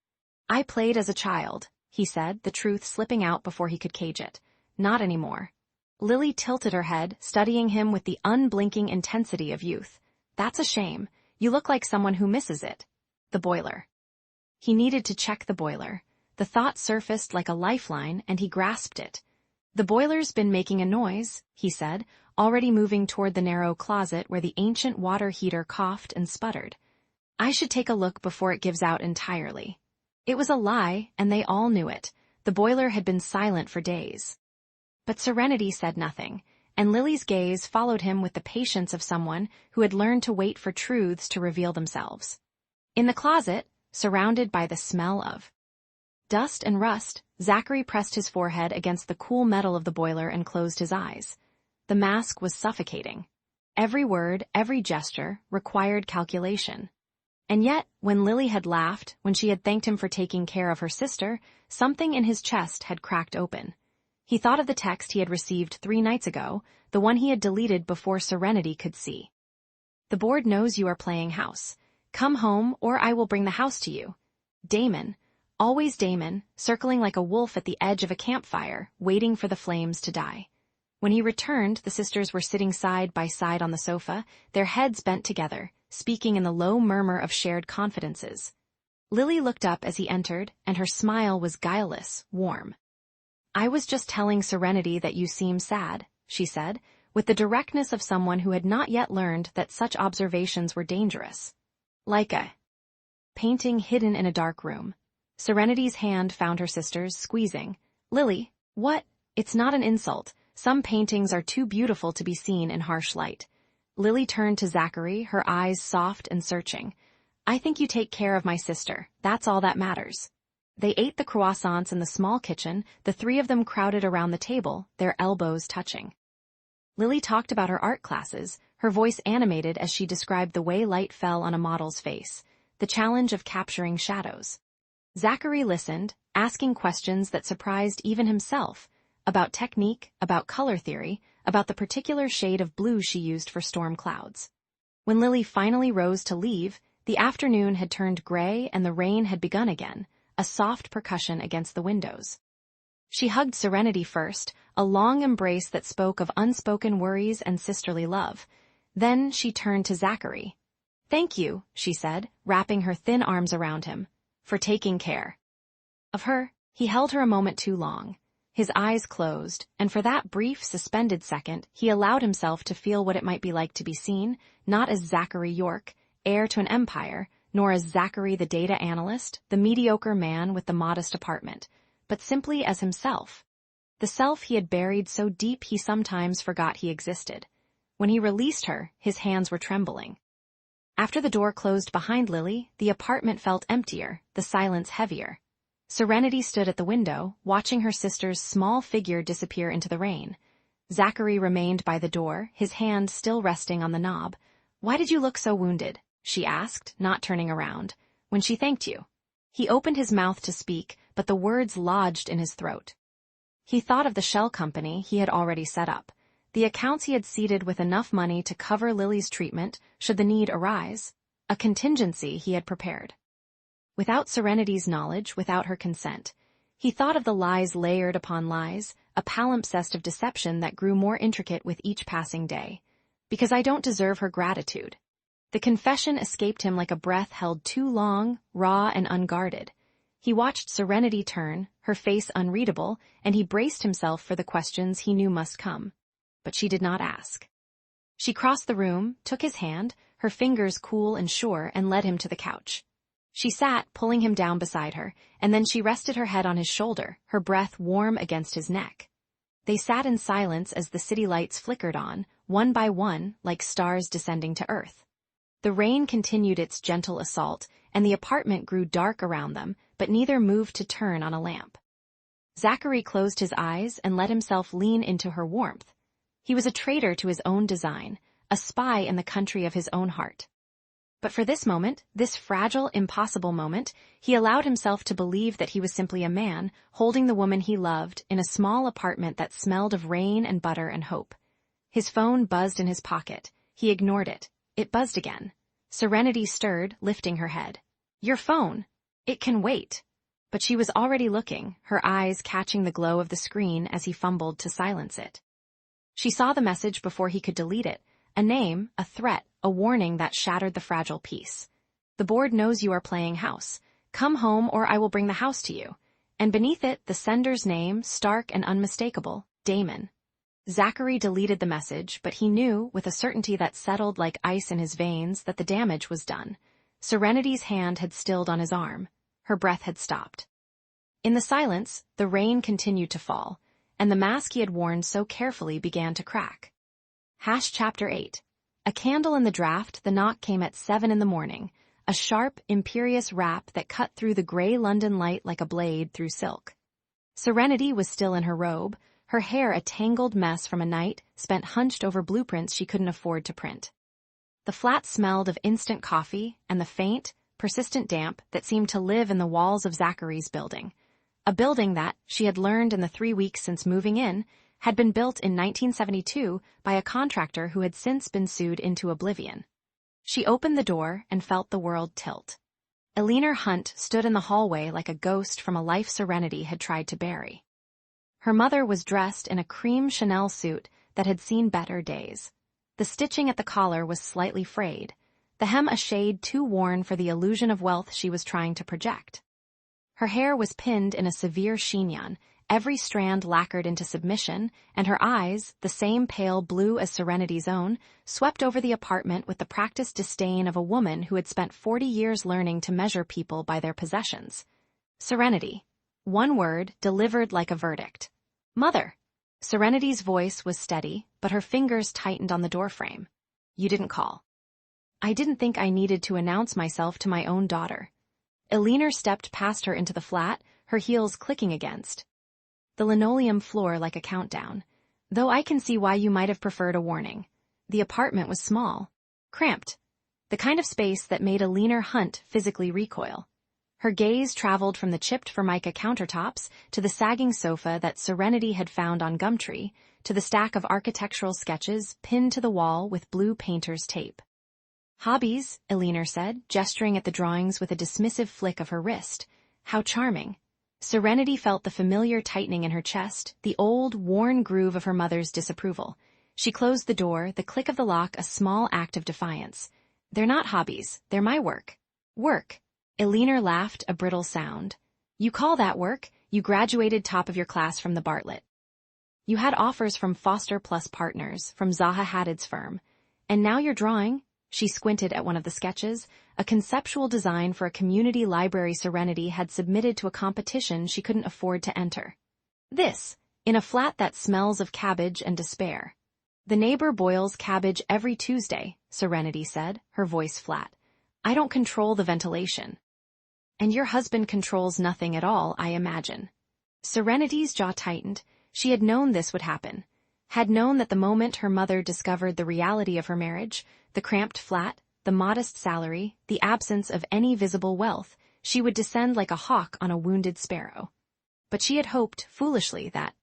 B: "I played as a child," he said, the truth slipping out before he could cage it. "Not anymore." Lily tilted her head, studying him with the unblinking intensity of youth. "That's a shame. You look like someone who misses it." The boiler. He needed to check the boiler. The thought surfaced like a lifeline, and he grasped it. "The boiler's been making a noise," he said, already moving toward the narrow closet where the ancient water heater coughed and sputtered. "I should take a look before it gives out entirely." It was a lie, and they all knew it. The boiler had been silent for days. But Serenity said nothing, and Lily's gaze followed him with the patience of someone who had learned to wait for truths to reveal themselves. In the closet, surrounded by the smell of dust and rust, Zachary pressed his forehead against the cool metal of the boiler and closed his eyes. The mask was suffocating. Every word, every gesture, required calculation. And yet, when Lily had laughed, when she had thanked him for taking care of her sister, something in his chest had cracked open. He thought of the text he had received 3 nights ago, the one he had deleted before Serenity could see. "The board knows you are playing house. Come home, or I will bring the house to you." Damon, always Damon, circling like a wolf at the edge of a campfire, waiting for the flames to die. When he returned, the sisters were sitting side by side on the sofa, their heads bent together, speaking in the low murmur of shared confidences. Lily looked up as he entered, and her smile was guileless, warm. "I was just telling Serenity that you seem sad," she said, with the directness of someone who had not yet learned that such observations were dangerous. Like a painting hidden in a dark room. Serenity's hand found her sister's, squeezing. "Lily, what? It's not an insult. Some paintings are too beautiful to be seen in harsh light." Lily turned to Zachary, her eyes soft and searching. "I think you take care of my sister. That's all that matters." They ate the croissants in the small kitchen, the 3 of them crowded around the table, their elbows touching. Lily talked about her art classes, her voice animated as she described the way light fell on a model's face, the challenge of capturing shadows. Zachary listened, asking questions that surprised even himself, about technique, about color theory, about the particular shade of blue she used for storm clouds. When Lily finally rose to leave, the afternoon had turned gray and the rain had begun again, a soft percussion against the windows. She hugged Serenity first, a long embrace that spoke of unspoken worries and sisterly love. Then she turned to Zachary. "Thank you," she said, wrapping her thin arms around him, "for taking care of her." He held her a moment too long. His eyes closed, and for that brief, suspended second, he allowed himself to feel what it might be like to be seen, not as Zachary York, heir to an empire, nor as Zachary the data analyst, the mediocre man with the modest apartment, but simply as himself. The self he had buried so deep he sometimes forgot he existed. When he released her, his hands were trembling. After the door closed behind Lily, the apartment felt emptier, the silence heavier. Serenity stood at the window, watching her sister's small figure disappear into the rain. Zachary remained by the door, his hand still resting on the knob. "Why did you look so wounded?" she asked, not turning around. "When she thanked you." He opened his mouth to speak, but the words lodged in his throat. He thought of the shell company he had already set up, the accounts he had seeded with enough money to cover Lily's treatment should the need arise, a contingency he had prepared. Without Serenity's knowledge, without her consent, he thought of the lies layered upon lies, a palimpsest of deception that grew more intricate with each passing day. "Because I don't deserve her gratitude." The confession escaped him like a breath held too long, raw and unguarded. He watched Serenity turn, her face unreadable, and he braced himself for the questions he knew must come. But she did not ask. She crossed the room, took his hand, her fingers cool and sure, and led him to the couch. She sat, pulling him down beside her, and then she rested her head on his shoulder, her breath warm against his neck. They sat in silence as the city lights flickered on, one by one, like stars descending to earth. The rain continued its gentle assault, and the apartment grew dark around them, but neither moved to turn on a lamp. Zachary closed his eyes and let himself lean into her warmth. He was a traitor to his own design, a spy in the country of his own heart. But for this moment, this fragile, impossible moment, he allowed himself to believe that he was simply a man, holding the woman he loved, in a small apartment that smelled of rain and butter and hope. His phone buzzed in his pocket. He ignored it. It buzzed again. Serenity stirred, lifting her head. "Your phone. It can wait." But she was already looking, her eyes catching the glow of the screen as he fumbled to silence it. She saw the message before he could delete it. A name, a threat, a warning that shattered the fragile peace. "The board knows you are playing house. Come home or I will bring the house to you." And beneath it, the sender's name, stark and unmistakable, Damon. Zachary deleted the message, but he knew, with a certainty that settled like ice in his veins, that the damage was done. Serenity's hand had stilled on his arm. Her breath had stopped. In the silence, the rain continued to fall, and the mask he had worn so carefully began to crack. Chapter 8. A candle in the draft, the knock came at 7 in the morning, a sharp, imperious rap that cut through the gray London light like a blade through silk. Serenity was still in her robe, her hair a tangled mess from a night spent hunched over blueprints she couldn't afford to print. The flat smelled of instant coffee and the faint, persistent damp that seemed to live in the walls of Zachary's building. A building that, she had learned in the 3 weeks since moving in, had been built in 1972 by a contractor who had since been sued into oblivion. She opened the door and felt the world tilt. Evelyn Hunt stood in the hallway like a ghost from a life Serenity had tried to bury. Her mother was dressed in a cream Chanel suit that had seen better days. The stitching at the collar was slightly frayed, the hem a shade too worn for the illusion of wealth she was trying to project. Her hair was pinned in a severe chignon, every strand lacquered into submission, and her eyes, the same pale blue as Serenity's own, swept over the apartment with the practiced disdain of a woman who had spent 40 years learning to measure people by their possessions. Serenity. One word, delivered like a verdict. "Mother." Serenity's voice was steady, but her fingers tightened on the doorframe. "You didn't call." "I didn't think I needed to announce myself to my own daughter." Evelyn stepped past her into the flat, her heels clicking against the linoleum floor like a countdown. "Though I can see why you might have preferred a warning." The apartment was small, cramped, the kind of space that made Evelyn Hunt physically recoil. Her gaze traveled from the chipped Formica countertops to the sagging sofa that Serenity had found on Gumtree, to the stack of architectural sketches pinned to the wall with blue painter's tape. "Hobbies," Evelyn said, gesturing at the drawings with a dismissive flick of her wrist. "How charming." Serenity felt the familiar tightening in her chest, the old, worn groove of her mother's disapproval. She closed the door, the click of the lock a small act of defiance. "They're not hobbies, they're my work." "Work?" Evelyn laughed, a brittle sound. "You call that work? You graduated top of your class from the Bartlett. You had offers from Foster Plus Partners, from Zaha Hadid's firm. And now you're drawing," she squinted at one of the sketches, a conceptual design for a community library Serenity had submitted to a competition she couldn't afford to enter. "This, in a flat that smells of cabbage and despair." The neighbor boils cabbage every Tuesday, Serenity said, her voice flat. I don't control the ventilation. And your husband controls nothing at all, I imagine. Serenity's jaw tightened. She had known this would happen. Had known that the moment her mother discovered the reality of her marriage, the cramped flat, the modest salary, the absence of any visible wealth, she would descend like a hawk on a wounded sparrow. But she had hoped, foolishly, that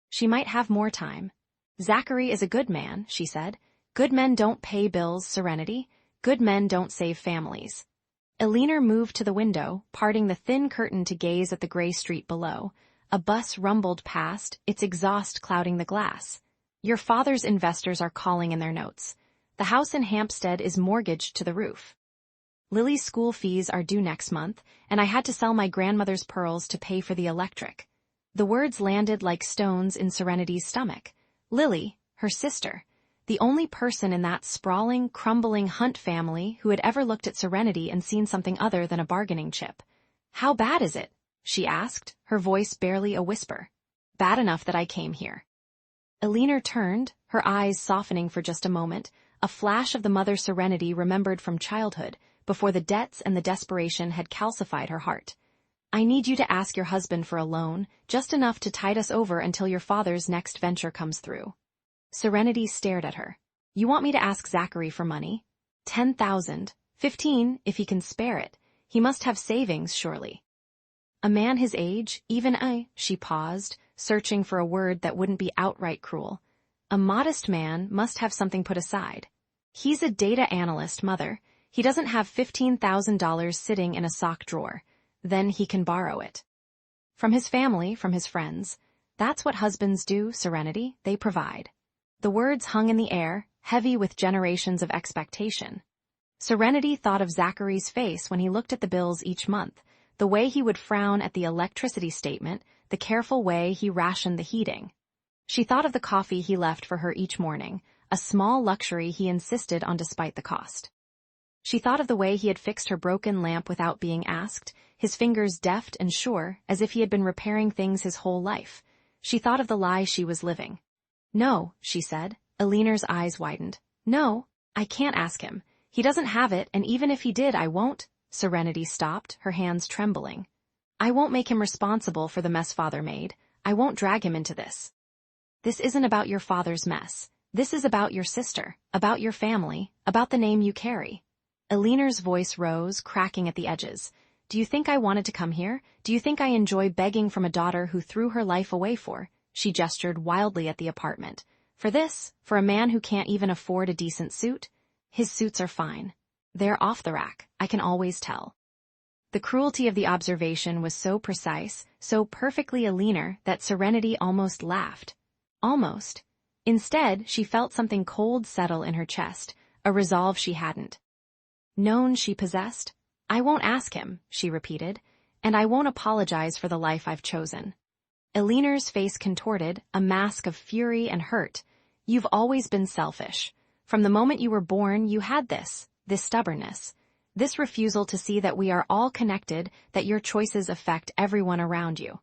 B: she might have more time. Zachary is a good man, she said. Good men don't pay bills, Serenity. Good men don't save families. Elinor moved to the window, parting the thin curtain to gaze at the gray street below. A bus rumbled past, its exhaust clouding the glass. Your father's investors are calling in their notes. The house in Hampstead is mortgaged to the roof. Lily's school fees are due next month, and I had to sell my grandmother's pearls to pay for the electric. The words landed like stones in Serenity's stomach. Lily, her sister, the only person in that sprawling, crumbling Hunt family who had ever looked at Serenity and seen something other than a bargaining chip. How bad is it? She asked, her voice barely a whisper. Bad enough that I came here. Elinor turned, her eyes softening for just a moment, a flash of the mother Serenity remembered from childhood, before the debts and the desperation had calcified her heart. I need you to ask your husband for a loan, just enough to tide us over until your father's next venture comes through. Serenity stared at her. You want me to ask Zachary for money? 10,000, 15, if he can spare it. He must have savings, surely. A man his age, she paused, searching for a word that wouldn't be outright cruel. A modest man must have something put aside. He's a data analyst, Mother. He doesn't have $15,000 sitting in a sock drawer. Then he can borrow it. From his family, from his friends. That's what husbands do, Serenity. They provide. The words hung in the air, heavy with generations of expectation. Serenity thought of Zachary's face when he looked at the bills each month, the way he would frown at the electricity statement, the careful way he rationed the heating. She thought of the coffee he left for her each morning, a small luxury he insisted on despite the cost. She thought of the way he had fixed her broken lamp without being asked, his fingers deft and sure, as if he had been repairing things his whole life. She thought of the lie she was living. No, she said. Elinor's eyes widened. No, I can't ask him. He doesn't have it, and even if he did, I won't. Serenity stopped, her hands trembling. I won't make him responsible for the mess Father made. I won't drag him into this. This isn't about your father's mess. This is about your sister, about your family, about the name you carry. Elinor's voice rose, cracking at the edges. Do you think I wanted to come here? Do you think I enjoy begging from a daughter who threw her life away for? She gestured wildly at the apartment. For this? For a man who can't even afford a decent suit? His suits are fine. They're off the rack, I can always tell. The cruelty of the observation was so precise, so perfectly Elinor, that Serenity almost laughed. Almost. Instead, she felt something cold settle in her chest, a resolve she hadn't known she possessed. I won't ask him, she repeated, and I won't apologize for the life I've chosen. Elinor's face contorted, a mask of fury and hurt. You've always been selfish. From the moment you were born, you had this stubbornness, this refusal to see that we are all connected, that your choices affect everyone around you.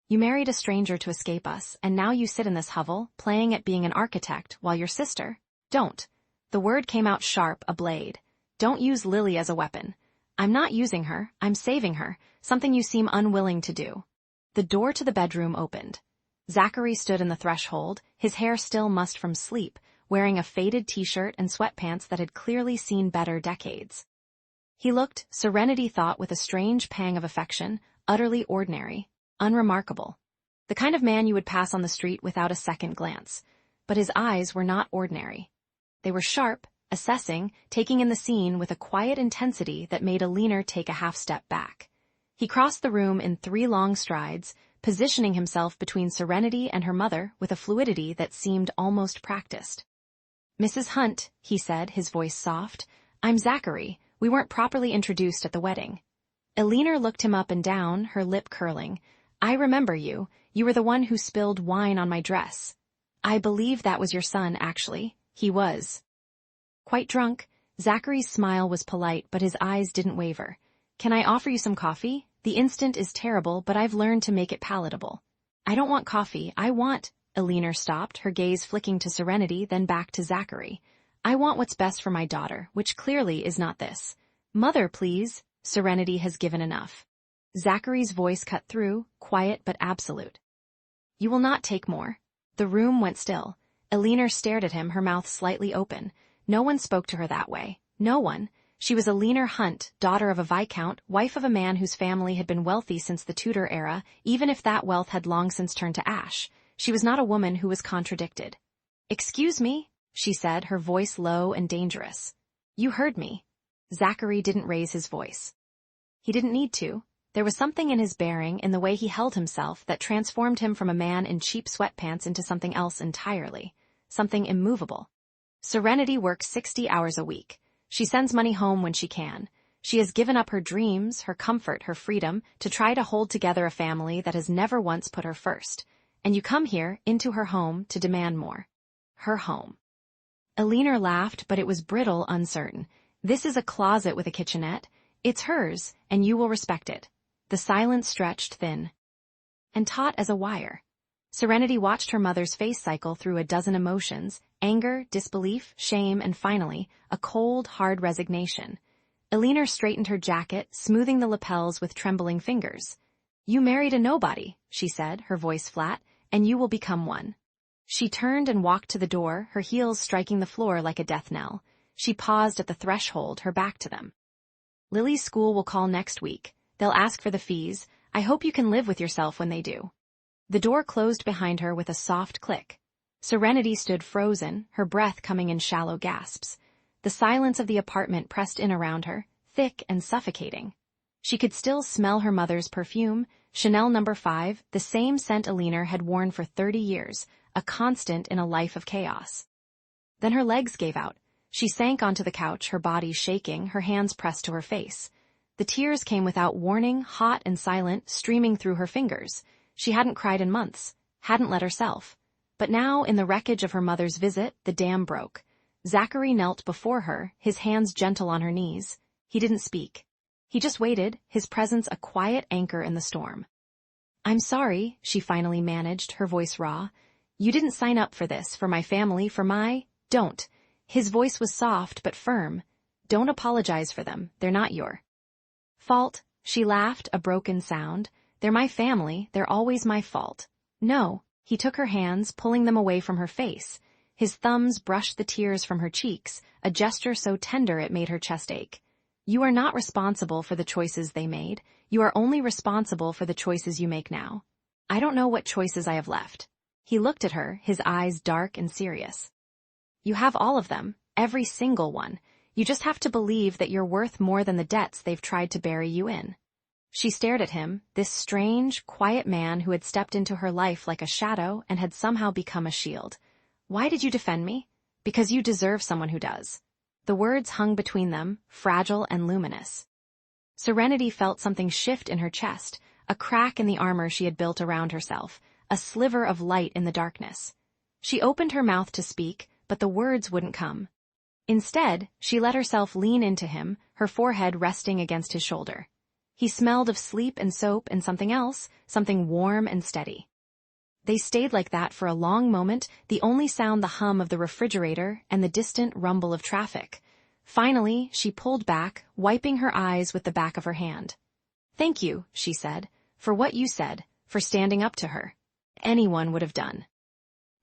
B: You married a stranger to escape us, and now you sit in this hovel, playing at being an architect, while your sister, don't. The word came out sharp, a blade. Don't use Lily as a weapon. I'm not using her, I'm saving her, something you seem unwilling to do. The door to the bedroom opened. Zachary stood in the threshold, his hair still mussed from sleep, wearing a faded t-shirt and sweatpants that had clearly seen better decades. He looked, Serenity thought with a strange pang of affection, utterly ordinary, unremarkable. The kind of man you would pass on the street without a second glance. But his eyes were not ordinary. They were sharp, assessing, taking in the scene with a quiet intensity that made Elinor take a half-step back. He crossed the room in 3 long strides, positioning himself between Serenity and her mother with a fluidity that seemed almost practiced. Mrs. Hunt, he said, his voice soft, I'm Zachary. We weren't properly introduced at the wedding. Elinor looked him up and down, her lip curling. I remember you. You were the one who spilled wine on my dress. I believe that was your son, actually. He was. Quite drunk. Zachary's smile was polite, but his eyes didn't waver. Can I offer you some coffee? The instant is terrible, but I've learned to make it palatable. I don't want coffee. I want... Elinor stopped, her gaze flicking to Serenity, then back to Zachary. I want what's best for my daughter, which clearly is not this. Mother, please. Serenity has given enough. Zachary's voice cut through, quiet but absolute. You will not take more. The room went still. Elinor stared at him, her mouth slightly open. No one spoke to her that way. No one. She was Elinor Hunt, daughter of a viscount, wife of a man whose family had been wealthy since the Tudor era, even if that wealth had long since turned to ash. She was not a woman who was contradicted. Excuse me, she said, her voice low and dangerous. You heard me. Zachary didn't raise his voice. He didn't need to. There was something in his bearing, in the way he held himself, that transformed him from a man in cheap sweatpants into something else entirely. Something immovable. Serenity works 60 hours a week. She sends money home when she can. She has given up her dreams, her comfort, her freedom, to try to hold together a family that has never once put her first. And you come here, into her home, to demand more. Her home. Elinor laughed, but it was brittle, uncertain. This is a closet with a kitchenette. It's hers, and you will respect it. The silence stretched thin and taut as a wire. Serenity watched her mother's face cycle through a dozen emotions: anger, disbelief, shame, and finally, a cold, hard resignation. Elinor straightened her jacket, smoothing the lapels with trembling fingers. You married a nobody, she said, her voice flat, and you will become one. She turned and walked to the door, her heels striking the floor like a death knell. She paused at the threshold, her back to them. Lily's school will call next week. They'll ask for the fees. I hope you can live with yourself when they do. The door closed behind her with a soft click. Serenity stood frozen, her breath coming in shallow gasps. The silence of the apartment pressed in around her, thick and suffocating. She could still smell her mother's perfume, Chanel No. 5, the same scent Elinor had worn for 30 years, a constant in a life of chaos. Then her legs gave out. She sank onto the couch, her body shaking, her hands pressed to her face. The tears came without warning, hot and silent, streaming through her fingers. She hadn't cried in months, hadn't let herself. But now, in the wreckage of her mother's visit, the dam broke. Zachary knelt before her, his hands gentle on her knees. He didn't speak. He just waited, his presence a quiet anchor in the storm. I'm sorry, she finally managed, her voice raw. You didn't sign up for this, for my family, for my... Don't. His voice was soft but firm. Don't apologize for them, they're not your fault. She laughed, a broken sound. They're my family, they're always my fault. No. He took her hands, pulling them away from her face. His thumbs brushed the tears from her cheeks, a gesture so tender it made her chest ache. You are not responsible for the choices they made. You are only responsible for the choices you make now. I don't know what choices I have left. He looked at her, his eyes dark and serious. You have all of them, every single one. You just have to believe that you're worth more than the debts they've tried to bury you in. She stared at him, this strange, quiet man who had stepped into her life like a shadow and had somehow become a shield. Why did you defend me? Because you deserve someone who does. The words hung between them, fragile and luminous. Serenity felt something shift in her chest, a crack in the armor she had built around herself, a sliver of light in the darkness. She opened her mouth to speak, but the words wouldn't come. Instead, she let herself lean into him, her forehead resting against his shoulder. He smelled of sleep and soap and something else, something warm and steady. They stayed like that for a long moment, the only sound the hum of the refrigerator and the distant rumble of traffic. Finally, she pulled back, wiping her eyes with the back of her hand. Thank you, she said, for what you said, for standing up to her. Anyone would have done.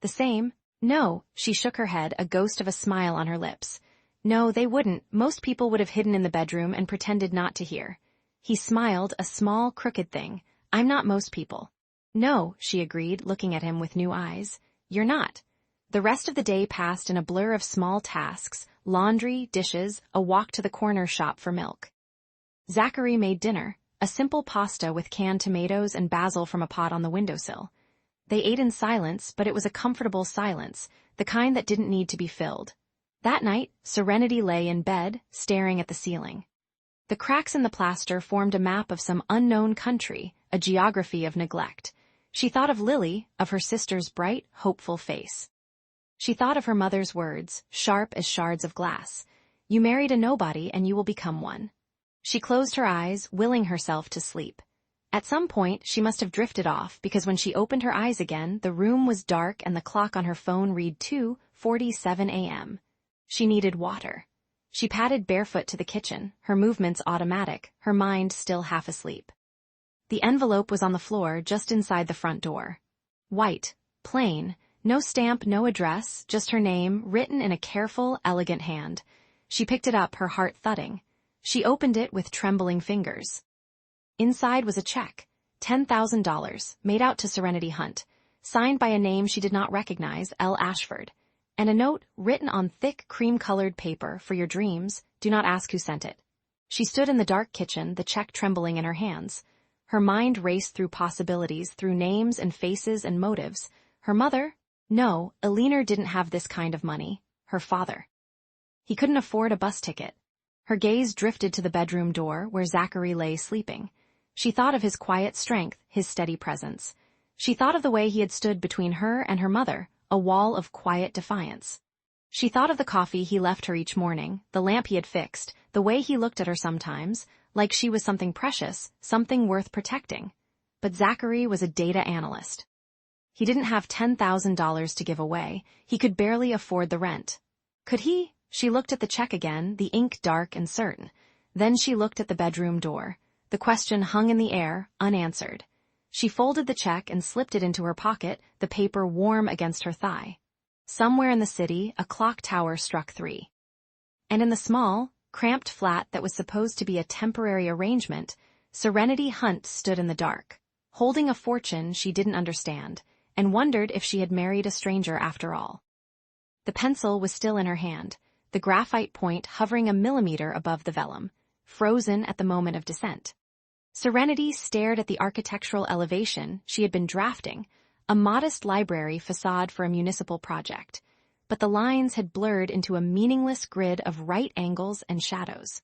B: The same? No, she shook her head, a ghost of a smile on her lips. No, they wouldn't. Most people would have hidden in the bedroom and pretended not to hear. He smiled, a small, crooked thing. I'm not most people. No, she agreed, looking at him with new eyes. You're not. The rest of the day passed in a blur of small tasks, laundry, dishes, a walk to the corner shop for milk. Zachary made dinner, a simple pasta with canned tomatoes and basil from a pot on the windowsill. They ate in silence, but it was a comfortable silence, the kind that didn't need to be filled. That night, Serenity lay in bed, staring at the ceiling. The cracks in the plaster formed a map of some unknown country, a geography of neglect. She thought of Lily, of her sister's bright, hopeful face. She thought of her mother's words, sharp as shards of glass. You married a nobody and you will become one. She closed her eyes, willing herself to sleep. At some point, she must have drifted off because when she opened her eyes again, the room was dark and the clock on her phone read 2:47 a.m. She needed water. She padded barefoot to the kitchen, her movements automatic, her mind still half asleep. The envelope was on the floor just inside the front door. White, plain, no stamp, no address, just her name, written in a careful, elegant hand. She picked it up, her heart thudding. She opened it with trembling fingers. Inside was a check, $10,000, made out to Serenity Hunt, signed by a name she did not recognize, L. Ashford, and a note written on thick cream-colored paper, "For your dreams, do not ask who sent it." She stood in the dark kitchen, the check trembling in her hands. Her mind raced through possibilities, through names and faces and motives. Her mother? No, Elinor didn't have this kind of money. Her father. He couldn't afford a bus ticket. Her gaze drifted to the bedroom door where Zachary lay sleeping. She thought of his quiet strength, his steady presence. She thought of the way he had stood between her and her mother, a wall of quiet defiance. She thought of the coffee he left her each morning, the lamp he had fixed, the way he looked at her sometimes, like she was something precious, something worth protecting. But Zachary was a data analyst. He didn't have $10,000 to give away. He could barely afford the rent. Could he? She looked at the check again, the ink dark and certain. Then she looked at the bedroom door. The question hung in the air, unanswered. She folded the check and slipped it into her pocket, the paper warm against her thigh. Somewhere in the city, a clock tower struck 3. And in the small, cramped flat that was supposed to be a temporary arrangement, Serenity Hunt stood in the dark, holding a fortune she didn't understand, and wondered if she had married a stranger after all. The pencil was still in her hand, the graphite point hovering a millimeter above the vellum, frozen at the moment of descent. Serenity stared at the architectural elevation she had been drafting, a modest library facade for a municipal project, but the lines had blurred into a meaningless grid of right angles and shadows.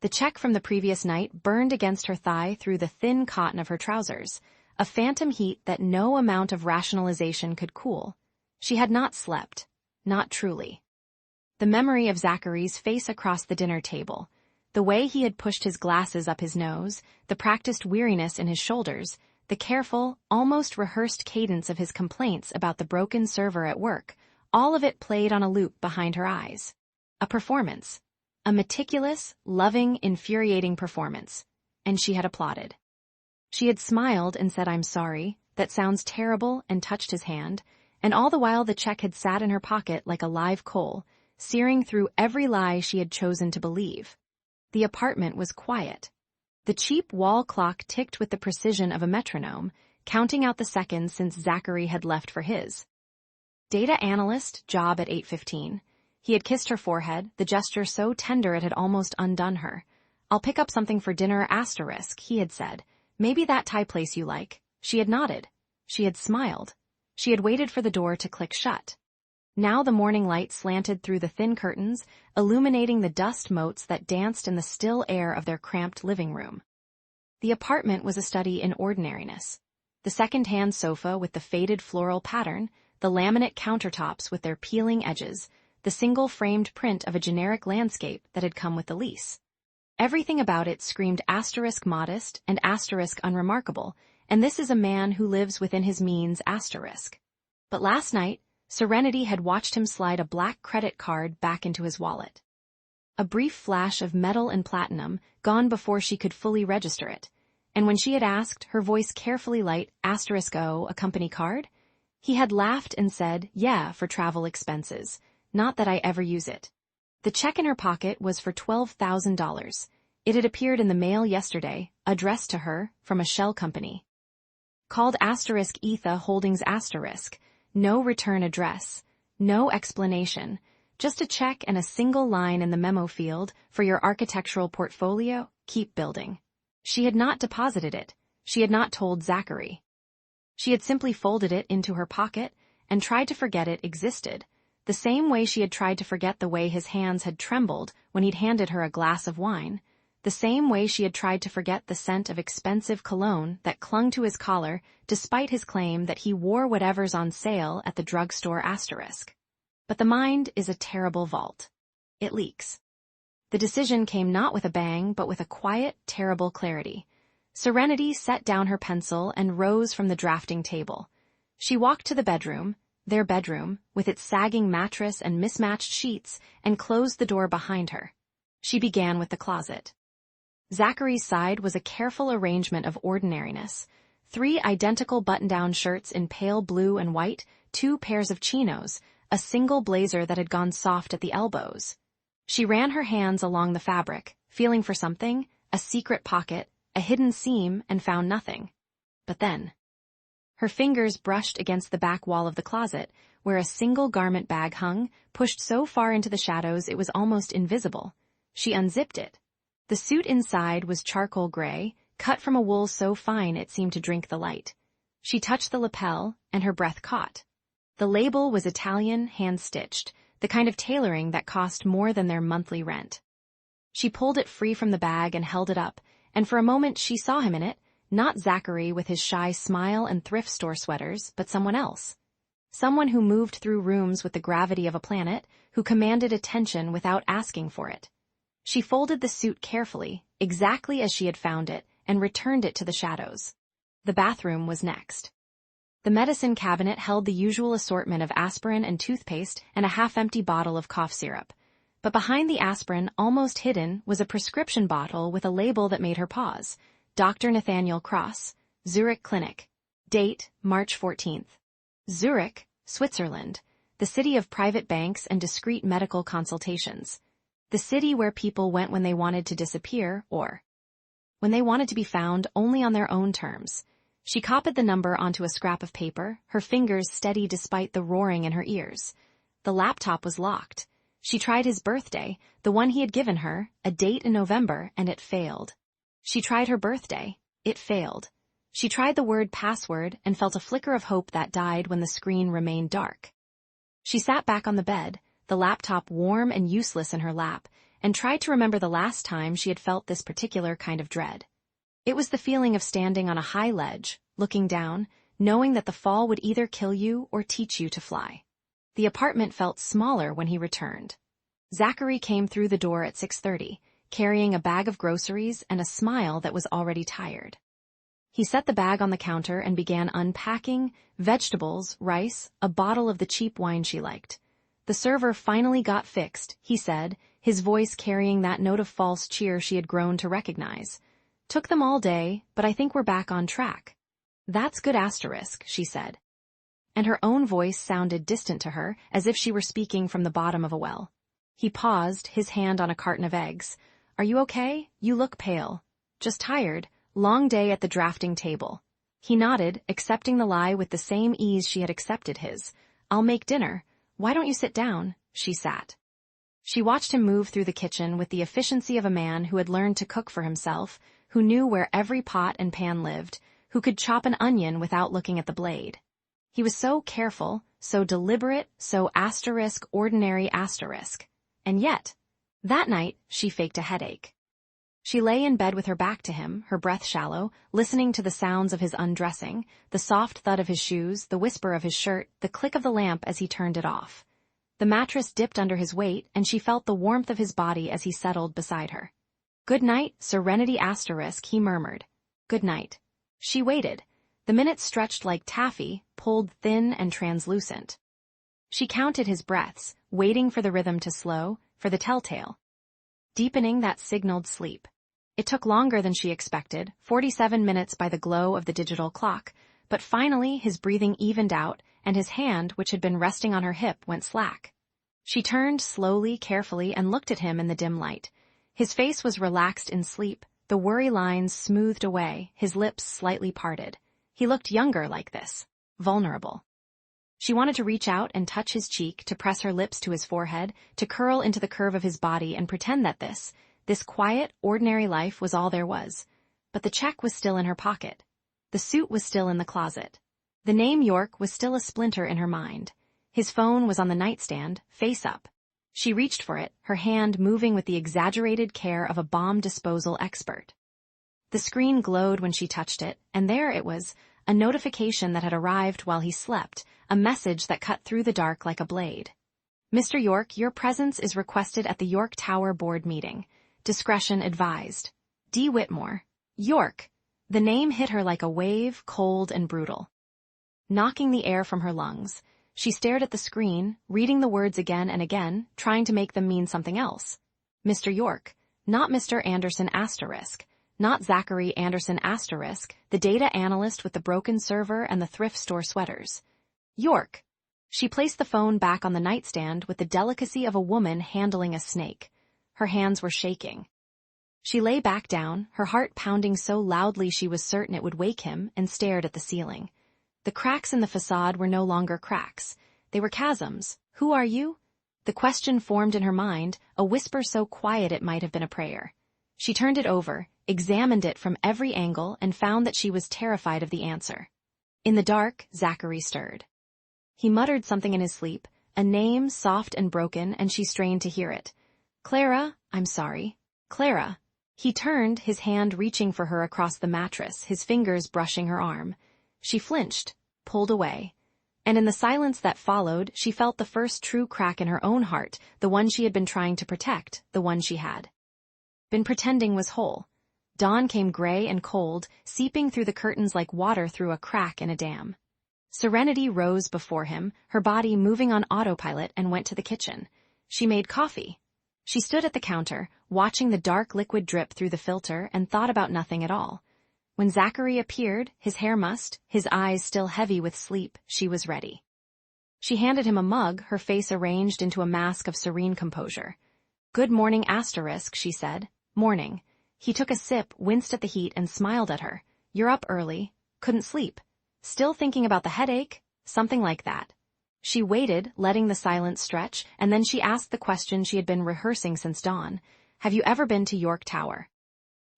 B: The check from the previous night burned against her thigh through the thin cotton of her trousers, a phantom heat that no amount of rationalization could cool. She had not slept, not truly. The memory of Zachary's face across the dinner table, the way he had pushed his glasses up his nose, the practiced weariness in his shoulders, the careful, almost rehearsed cadence of his complaints about the broken server at work, all of it played on a loop behind her eyes. A performance. A meticulous, loving, infuriating performance. And she had applauded. She had smiled and said, "I'm sorry, that sounds terrible," and touched his hand, and all the while the check had sat in her pocket like a live coal, searing through every lie she had chosen to believe. The apartment was quiet. The cheap wall clock ticked with the precision of a metronome, counting out the seconds since Zachary had left for his. Data analyst, job at 8:15. He had kissed her forehead, the gesture so tender it had almost undone her. "I'll pick up something for dinner, asterisk," he had said. "Maybe that Thai place you like." She had nodded. She had smiled. She had waited for the door to click shut. Now the morning light slanted through the thin curtains, illuminating the dust motes that danced in the still air of their cramped living room. The apartment was a study in ordinariness. The second-hand sofa with the faded floral pattern, the laminate countertops with their peeling edges, the single-framed print of a generic landscape that had come with the lease. Everything about it screamed asterisk modest and asterisk unremarkable, and this is a man who lives within his means asterisk. But last night, Serenity had watched him slide a black credit card back into his wallet. A brief flash of metal and platinum, gone before she could fully register it, and when she had asked, her voice carefully light, "O, a company card?" He had laughed and said, "Yeah, for travel expenses. Not that I ever use it." The check in her pocket was for $12,000. It had appeared in the mail yesterday, addressed to her, from a shell company. Called Etha Holdings *. No return address. No explanation. Just a check and a single line in the memo field, "For your architectural portfolio, keep building." She had not deposited it. She had not told Zachary. She had simply folded it into her pocket and tried to forget it existed, the same way she had tried to forget the way his hands had trembled when he'd handed her a glass of wine, the same way she had tried to forget the scent of expensive cologne that clung to his collar despite his claim that he wore whatever's on sale at the drugstore *. But the mind is a terrible vault. It leaks. The decision came not with a bang, but with a quiet, terrible clarity. Serenity set down her pencil and rose from the drafting table. She walked to the bedroom, their bedroom, with its sagging mattress and mismatched sheets, and closed the door behind her. She began with the closet. Zachary's side was a careful arrangement of ordinariness. 3 identical button-down shirts in pale blue and white, 2 pairs of chinos, a single blazer that had gone soft at the elbows. She ran her hands along the fabric, feeling for something, a secret pocket, a hidden seam, and found nothing. But then, her fingers brushed against the back wall of the closet, where a single garment bag hung, pushed so far into the shadows it was almost invisible. She unzipped it. The suit inside was charcoal gray, cut from a wool so fine it seemed to drink the light. She touched the lapel, and her breath caught. The label was Italian, hand-stitched, the kind of tailoring that cost more than their monthly rent. She pulled it free from the bag and held it up, and for a moment she saw him in it, not Zachary with his shy smile and thrift store sweaters, but someone else. Someone who moved through rooms with the gravity of a planet, who commanded attention without asking for it. She folded the suit carefully, exactly as she had found it, and returned it to the shadows. The bathroom was next. The medicine cabinet held the usual assortment of aspirin and toothpaste and a half-empty bottle of cough syrup. But behind the aspirin, almost hidden, was a prescription bottle with a label that made her pause. Dr. Nathaniel Cross, Zurich Clinic. Date, March 14th. Zurich, Switzerland, the city of private banks and discreet medical consultations. The city where people went when they wanted to disappear, or when they wanted to be found only on their own terms. She copied the number onto a scrap of paper, her fingers steady despite the roaring in her ears. The laptop was locked. She tried his birthday, the one he had given her, a date in November, and it failed. She tried her birthday. It failed. She tried the word password and felt a flicker of hope that died when the screen remained dark. She sat back on the bed, the laptop warm and useless in her lap, and tried to remember the last time she had felt this particular kind of dread. It was the feeling of standing on a high ledge, looking down, knowing that the fall would either kill you or teach you to fly. The apartment felt smaller when he returned. Zachary came through the door at 6:30, carrying a bag of groceries and a smile that was already tired. He set the bag on the counter and began unpacking vegetables, rice, a bottle of the cheap wine she liked. The server finally got fixed, he said, his voice carrying that note of false cheer she had grown to recognize. Took them all day, but I think we're back on track. That's good asterisk, she said. And her own voice sounded distant to her, as if she were speaking from the bottom of a well. He paused, his hand on a carton of eggs. Are you okay? You look pale. Just tired. Long day at the drafting table. He nodded, accepting the lie with the same ease she had accepted his. I'll make dinner. Why don't you sit down? She sat. She watched him move through the kitchen with the efficiency of a man who had learned to cook for himself, who knew where every pot and pan lived, who could chop an onion without looking at the blade. He was so careful, so deliberate, so ordinary. And yet, that night, she faked a headache. She lay in bed with her back to him, her breath shallow, listening to the sounds of his undressing, the soft thud of his shoes, the whisper of his shirt, the click of the lamp as he turned it off. The mattress dipped under his weight, and she felt the warmth of his body as he settled beside her. Good night, Serenity asterisk, he murmured. Good night. She waited. The minutes stretched like taffy, pulled thin and translucent. She counted his breaths, waiting for the rhythm to slow, for the telltale. Deepening that signaled sleep. It took longer than she expected, 47 minutes by the glow of the digital clock, but finally his breathing evened out, and his hand, which had been resting on her hip, went slack. She turned slowly, carefully, and looked at him in the dim light. His face was relaxed in sleep, the worry lines smoothed away, his lips slightly parted. He looked younger like this, vulnerable. She wanted to reach out and touch his cheek, to press her lips to his forehead, to curl into the curve of his body and pretend that this quiet, ordinary life was all there was. But the check was still in her pocket. The suit was still in the closet. The name York was still a splinter in her mind. His phone was on the nightstand, face up. She reached for it, her hand moving with the exaggerated care of a bomb disposal expert. The screen glowed when she touched it, and there it was, a notification that had arrived while he slept, a message that cut through the dark like a blade. Mr. York, your presence is requested at the York Tower Board meeting. Discretion advised. D. Whitmore. York. The name hit her like a wave, cold and brutal. Knocking the air from her lungs, she stared at the screen, reading the words again and again, trying to make them mean something else. Mr. York, not Mr. Anderson asterisk, not Zachary Anderson asterisk, the data analyst with the broken server and the thrift store sweaters. York. She placed the phone back on the nightstand with the delicacy of a woman handling a snake. Her hands were shaking. She lay back down, her heart pounding so loudly she was certain it would wake him, and stared at the ceiling. The cracks in the facade were no longer cracks. They were chasms. Who are you? The question formed in her mind, a whisper so quiet it might have been a prayer. She turned it over, examined it from every angle, and found that she was terrified of the answer. In the dark, Zachary stirred. He muttered something in his sleep, a name soft and broken, and she strained to hear it. Clara, I'm sorry. Clara. He turned, his hand reaching for her across the mattress, his fingers brushing her arm. She flinched, pulled away. And in the silence that followed, she felt the first true crack in her own heart, the one she had been trying to protect, the one she had been pretending was whole. Dawn came gray and cold, seeping through the curtains like water through a crack in a dam. Serenity rose before him, her body moving on autopilot, and went to the kitchen. She made coffee. She stood at the counter, watching the dark liquid drip through the filter, and thought about nothing at all. When Zachary appeared, his hair mussed, his eyes still heavy with sleep, she was ready. She handed him a mug, her face arranged into a mask of serene composure. Good morning asterisk, she said. Morning. He took a sip, winced at the heat, and smiled at her. You're up early. Couldn't sleep. Still thinking about the headache? Something like that. She waited, letting the silence stretch, and then she asked the question she had been rehearsing since dawn. Have you ever been to York Tower?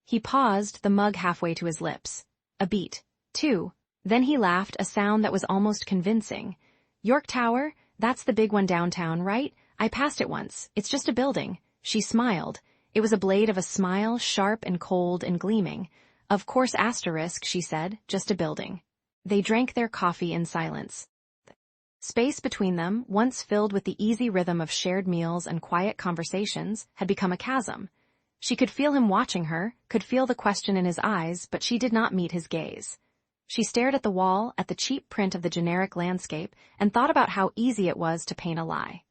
B: He paused, the mug halfway to his lips. A beat. 2. Then he laughed, a sound that was almost convincing. York Tower? That's the big one downtown, right? I passed it once. It's just a building. She smiled. It was a blade of a smile, sharp and cold and gleaming. Of course asterisk, she said, just a building. They drank their coffee in silence. Space between them, once filled with the easy rhythm of shared meals and quiet conversations, had become a chasm. She could feel him watching her, could feel the question in his eyes, but she did not meet his gaze. She stared at the wall, at the cheap print of the generic landscape, and thought about how easy it was to paint a lie.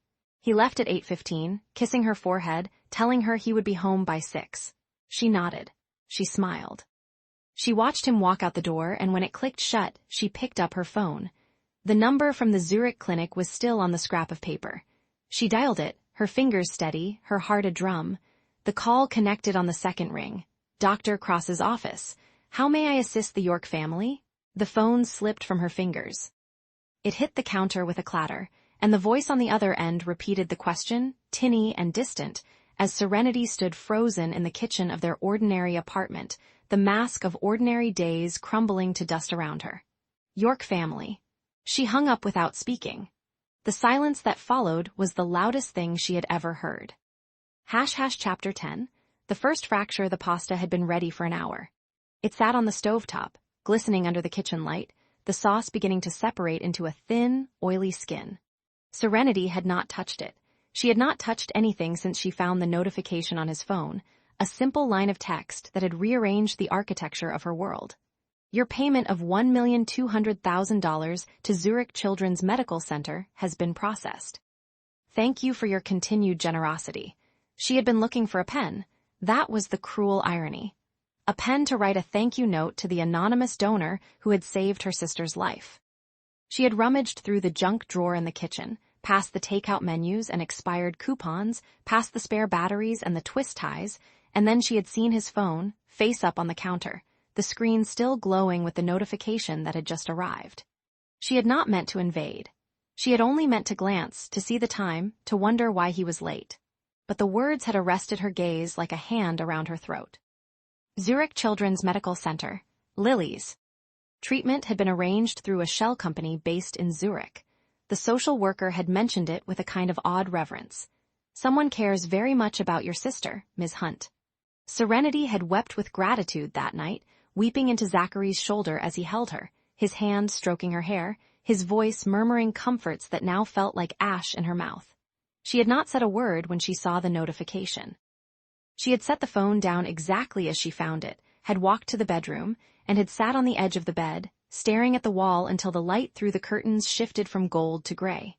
B: He left at 8:15, kissing her forehead, telling her he would be home by 6. She nodded. She smiled. She watched him walk out the door, and when it clicked shut, she picked up her phone. The number from the Zurich clinic was still on the scrap of paper. She dialed it, her fingers steady, her heart a drum. The call connected on the second ring. Dr. Cross's office. How may I assist the York family? The phone slipped from her fingers. It hit the counter with a clatter, and the voice on the other end repeated the question, tinny and distant, as Serenity stood frozen in the kitchen of their ordinary apartment, the mask of ordinary days crumbling to dust around her. York family. She hung up without speaking. The silence that followed was the loudest thing she had ever heard. Chapter 10. The first fracture of the pasta had been ready for an hour. It sat on the stovetop, glistening under the kitchen light, the sauce beginning to separate into a thin, oily skin. Serenity had not touched it. She had not touched anything since she found the notification on his phone, a simple line of text that had rearranged the architecture of her world. Your payment of $1,200,000 to Zurich Children's Medical Center has been processed. Thank you for your continued generosity. She had been looking for a pen. That was the cruel irony. A pen to write a thank you note to the anonymous donor who had saved her sister's life. She had rummaged through the junk drawer in the kitchen, past the takeout menus and expired coupons, past the spare batteries and the twist ties, and then she had seen his phone, face up on the counter, the screen still glowing with the notification that had just arrived. She had not meant to invade. She had only meant to glance, to see the time, to wonder why he was late. But the words had arrested her gaze like a hand around her throat. Zurich Children's Medical Center. Lilies. Treatment had been arranged through a shell company based in Zurich. The social worker had mentioned it with a kind of odd reverence. Someone cares very much about your sister, Ms. Hunt. Serenity had wept with gratitude that night, weeping into Zachary's shoulder as he held her, his hand stroking her hair, his voice murmuring comforts that now felt like ash in her mouth. She had not said a word when she saw the notification. She had set the phone down exactly as she found it, had walked to the bedroom, and had sat on the edge of the bed, staring at the wall until the light through the curtains shifted from gold to gray.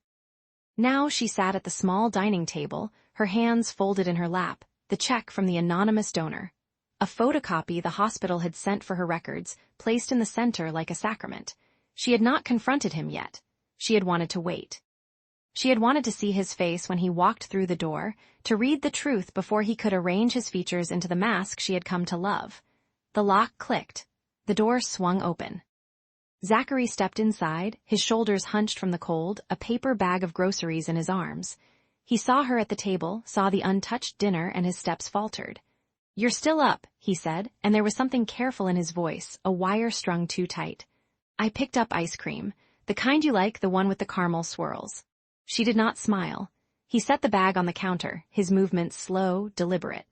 B: Now she sat at the small dining table, her hands folded in her lap, the check from the anonymous donor. A photocopy the hospital had sent for her records, placed in the center like a sacrament. She had not confronted him yet. She had wanted to wait. She had wanted to see his face when he walked through the door, to read the truth before he could arrange his features into the mask she had come to love. The lock clicked. The door swung open. Zachary stepped inside, his shoulders hunched from the cold, a paper bag of groceries in his arms. He saw her at the table, saw the untouched dinner, and his steps faltered. "You're still up," he said, and there was something careful in his voice, a wire strung too tight. "I picked up ice cream, the kind you like, the one with the caramel swirls." She did not smile. He set the bag on the counter, his movements slow, deliberate.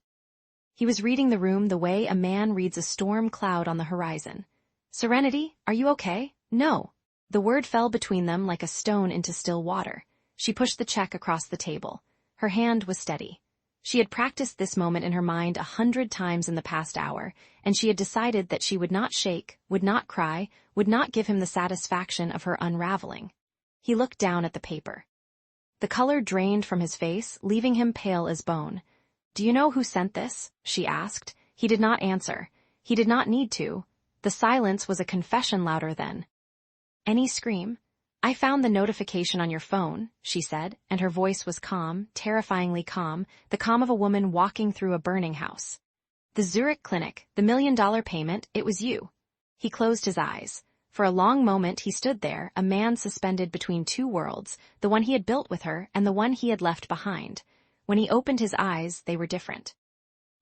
B: He was reading the room the way a man reads a storm cloud on the horizon. "Serenity, are you okay?" "No." The word fell between them like a stone into still water. She pushed the check across the table. Her hand was steady. She had practiced this moment in her mind 100 times in the past hour, and she had decided that she would not shake, would not cry, would not give him the satisfaction of her unraveling. He looked down at the paper. The color drained from his face, leaving him pale as bone. "Do you know who sent this?" she asked. He did not answer. He did not need to. The silence was a confession louder than any scream. "I found the notification on your phone," she said, and her voice was calm, terrifyingly calm, the calm of a woman walking through a burning house. "The Zurich clinic, the $1 million payment, it was you." He closed his eyes. For a long moment he stood there, a man suspended between two worlds, the one he had built with her and the one he had left behind. When he opened his eyes, they were different.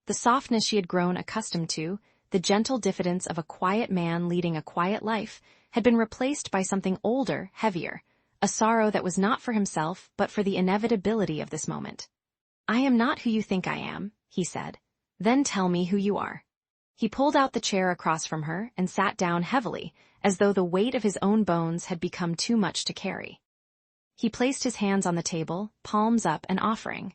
B: The softness she had grown accustomed to, the gentle diffidence of a quiet man leading a quiet life, had been replaced by something older, heavier, a sorrow that was not for himself but for the inevitability of this moment. "I am not who you think I am," he said. "Then tell me who you are." He pulled out the chair across from her and sat down heavily, as though the weight of his own bones had become too much to carry. He placed his hands on the table, palms up and offering.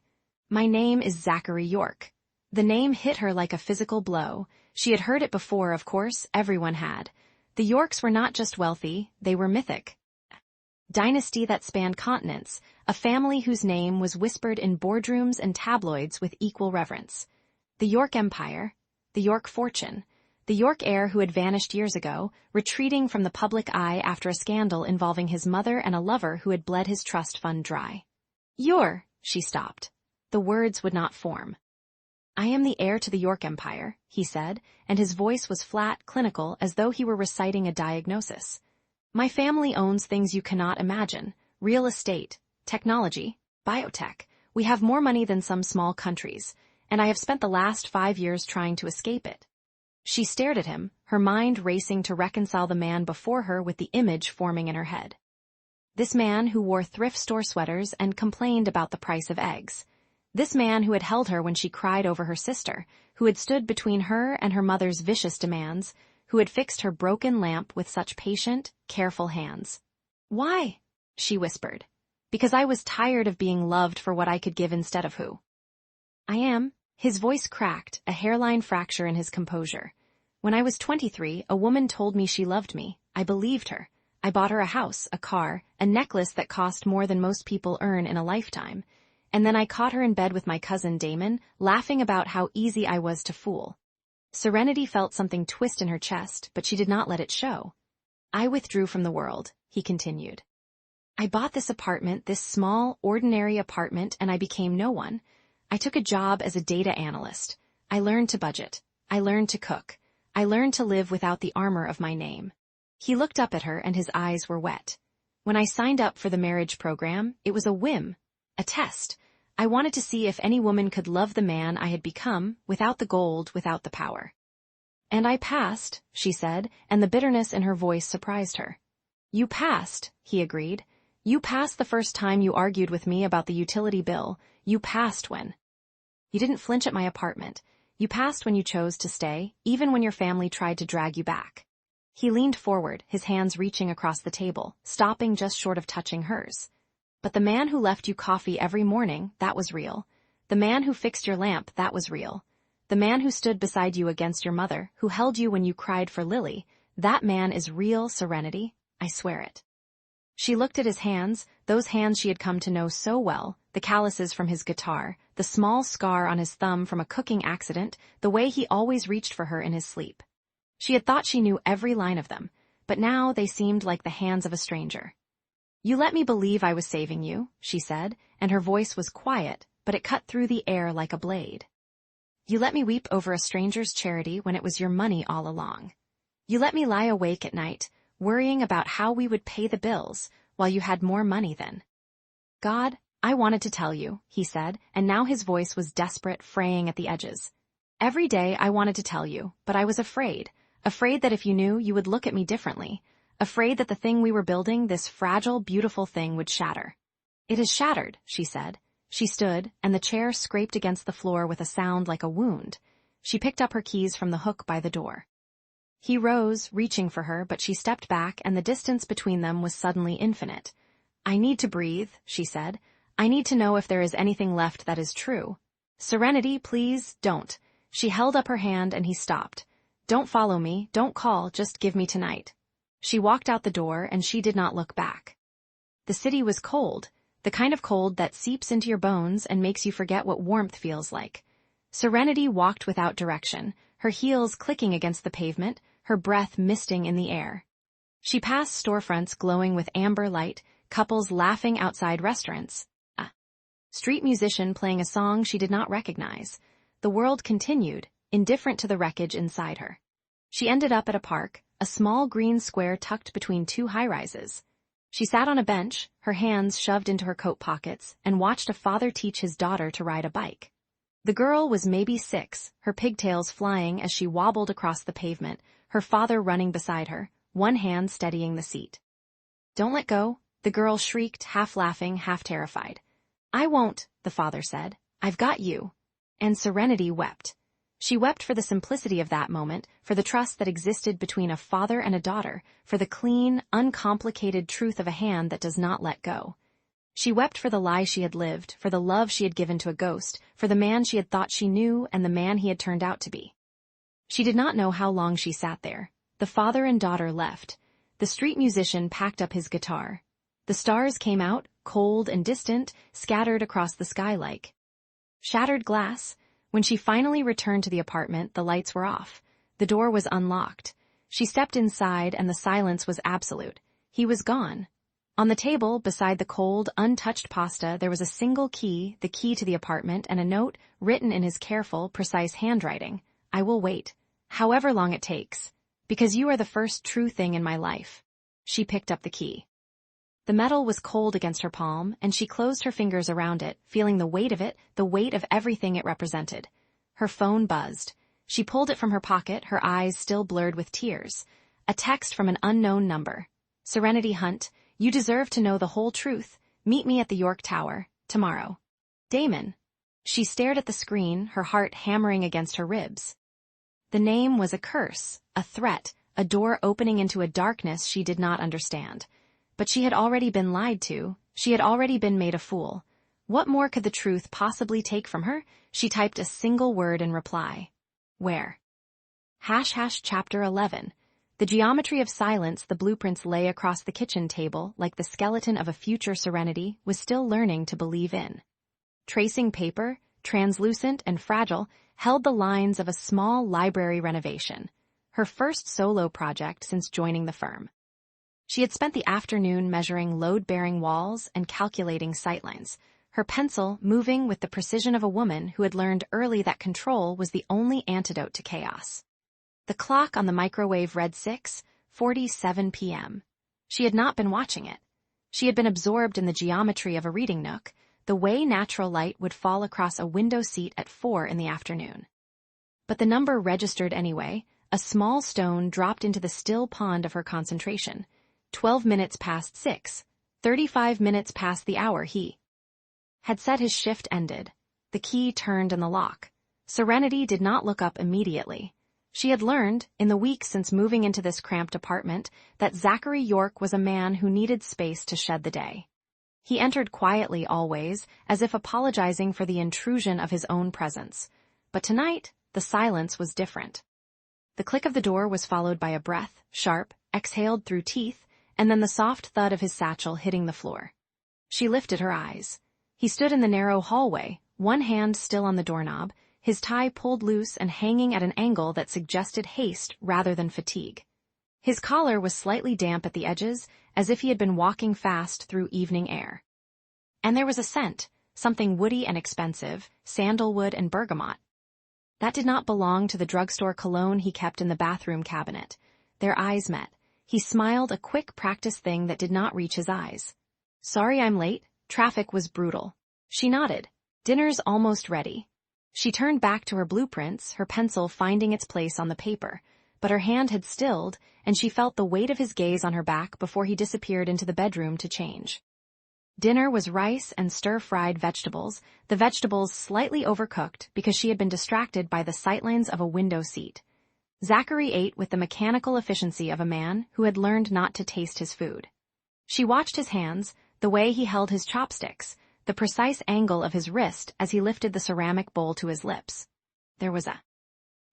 B: "My name is Zachary York." The name hit her like a physical blow. She had heard it before, of course, everyone had. The Yorks were not just wealthy, they were mythic. Dynasty that spanned continents, a family whose name was whispered in boardrooms and tabloids with equal reverence. The York Empire, the York fortune, the York heir who had vanished years ago, retreating from the public eye after a scandal involving his mother and a lover who had bled his trust fund dry. She stopped. The words would not form. "I am the heir to the York Empire," he said, and his voice was flat, clinical, as though he were reciting a diagnosis. "My family owns things you cannot imagine. Real estate, technology, biotech. We have more money than some small countries, and I have spent the last 5 years trying to escape it." She stared at him, her mind racing to reconcile the man before her with the image forming in her head. This man who wore thrift store sweaters and complained about the price of eggs. This man who had held her when she cried over her sister, who had stood between her and her mother's vicious demands, who had fixed her broken lamp with such patient, careful hands. "Why?" she whispered. "Because I was tired of being loved for what I could give instead of who I am." His voice cracked, a hairline fracture in his composure. "When I was 23, a woman told me she loved me. I believed her. I bought her a house, a car, a necklace that cost more than most people earn in a lifetime. And then I caught her in bed with my cousin Damon, laughing about how easy I was to fool." Serenity felt something twist in her chest, but she did not let it show. "I withdrew from the world," he continued. "I bought this apartment, this small, ordinary apartment, and I became no one. I took a job as a data analyst. I learned to budget. I learned to cook. I learned to live without the armor of my name." He looked up at her and his eyes were wet. "When I signed up for the marriage program, it was a whim, a test. I wanted to see if any woman could love the man I had become, without the gold, without the power. And I passed," she said, and the bitterness in her voice surprised her. "You passed," he agreed. "You passed the first time you argued with me about the utility bill. You passed when you didn't flinch at my apartment. You passed when you chose to stay, even when your family tried to drag you back." He leaned forward, his hands reaching across the table, stopping just short of touching hers. "But the man who left you coffee every morning, that was real. The man who fixed your lamp, that was real. the man who stood beside you against your mother, who held you when you cried for Lily, that man is real Serenity, I swear it. She looked at his hands, those hands she had come to know so well, the calluses from his guitar, the small scar on his thumb from a cooking accident, the way he always reached for her in his sleep. She had thought she knew every line of them, but now they seemed like the hands of a stranger. You let me believe I was saving you, she said, and her voice was quiet, but it cut through the air like a blade. You let me weep over a stranger's charity when it was your money all along. You let me lie awake at night, worrying about how we would pay the bills, while you had more money than. God, I wanted to tell you, he said, and now his voice was desperate, fraying at the edges. Every day I wanted to tell you, but I was afraid that if you knew, you would look at me differently, afraid that the thing we were building, this fragile, beautiful thing, would shatter. It has shattered, she said. She stood, and the chair scraped against the floor with a sound like a wound. She picked up her keys from the hook by the door. He rose, reaching for her, but she stepped back, and the distance between them was suddenly infinite. I need to breathe, she said. I need to know if there is anything left that is true. Serenity, please, don't. She held up her hand, and he stopped. Don't follow me, don't call, just give me tonight. She walked out the door, and she did not look back. The city was cold, the kind of cold that seeps into your bones and makes you forget what warmth feels like. Serenity walked without direction, her heels clicking against the pavement, her breath misting in the air. She passed storefronts glowing with amber light, couples laughing outside restaurants. A street musician playing a song she did not recognize. The world continued, indifferent to the wreckage inside her. She ended up at a park, a small green square tucked between two high-rises. She sat on a bench, her hands shoved into her coat pockets, and watched a father teach his daughter to ride a bike. The girl was maybe 6, her pigtails flying as she wobbled across the pavement, her father running beside her, one hand steadying the seat. Don't let go, the girl shrieked, half laughing, half terrified. I won't, the father said. I've got you. And Serenity wept. She wept for the simplicity of that moment, for the trust that existed between a father and a daughter, for the clean, uncomplicated truth of a hand that does not let go. She wept for the lie she had lived, for the love she had given to a ghost, for the man she had thought she knew and the man he had turned out to be. She did not know how long she sat there. The father and daughter left. The street musician packed up his guitar. The stars came out, cold and distant, scattered across the sky like shattered glass. When she finally returned to the apartment, the lights were off. The door was unlocked. She stepped inside, and the silence was absolute. He was gone. On the table, beside the cold, untouched pasta, there was a single key, the key to the apartment, and a note written in his careful, precise handwriting. I will wait, however long it takes, because you are the first true thing in my life. She picked up the key. The metal was cold against her palm, and she closed her fingers around it, feeling the weight of it, the weight of everything it represented. Her phone buzzed. She pulled it from her pocket, her eyes still blurred with tears. A text from an unknown number. Serenity Hunt, you deserve to know the whole truth. Meet me at the York Tower, tomorrow. Damon. She stared at the screen, her heart hammering against her ribs. The name was a curse, a threat, a door opening into a darkness she did not understand. But she had already been lied to. She had already been made a fool. What more could the truth possibly take from her? She typed a single word in reply. Where? Chapter 11. The geometry of silence the blueprints lay across the kitchen table like the skeleton of a future Serenity was still learning to believe in. Tracing paper, translucent and fragile, held the lines of a small library renovation, her first solo project since joining the firm. She had spent the afternoon measuring load-bearing walls and calculating sightlines, her pencil moving with the precision of a woman who had learned early that control was the only antidote to chaos. The clock on the microwave read 6:47 p.m. She had not been watching it. She had been absorbed in the geometry of a reading nook, the way natural light would fall across a window seat at 4 in the afternoon. But the number registered anyway, a small stone dropped into the still pond of her concentration. 12 minutes past 6, 35 minutes past the hour he had said his shift ended. The key turned in the lock. Serenity did not look up immediately. She had learned, in the weeks since moving into this cramped apartment, that Zachary York was a man who needed space to shed the day. He entered quietly always, as if apologizing for the intrusion of his own presence. But tonight, the silence was different. The click of the door was followed by a breath, sharp, exhaled through teeth, and then the soft thud of his satchel hitting the floor. She lifted her eyes. He stood in the narrow hallway, one hand still on the doorknob, his tie pulled loose and hanging at an angle that suggested haste rather than fatigue. His collar was slightly damp at the edges, as if he had been walking fast through evening air. And there was a scent, something woody and expensive, sandalwood and bergamot. That did not belong to the drugstore cologne he kept in the bathroom cabinet. Their eyes met. He smiled, a quick practice thing that did not reach his eyes. "Sorry I'm late. Traffic was brutal." She nodded. "Dinner's almost ready." She turned back to her blueprints, her pencil finding its place on the paper, but her hand had stilled, and she felt the weight of his gaze on her back before he disappeared into the bedroom to change. Dinner was rice and stir-fried vegetables, the vegetables slightly overcooked because she had been distracted by the sightlines of a window seat. Zachary ate with the mechanical efficiency of a man who had learned not to taste his food. She watched his hands, the way he held his chopsticks, the precise angle of his wrist as he lifted the ceramic bowl to his lips. There was a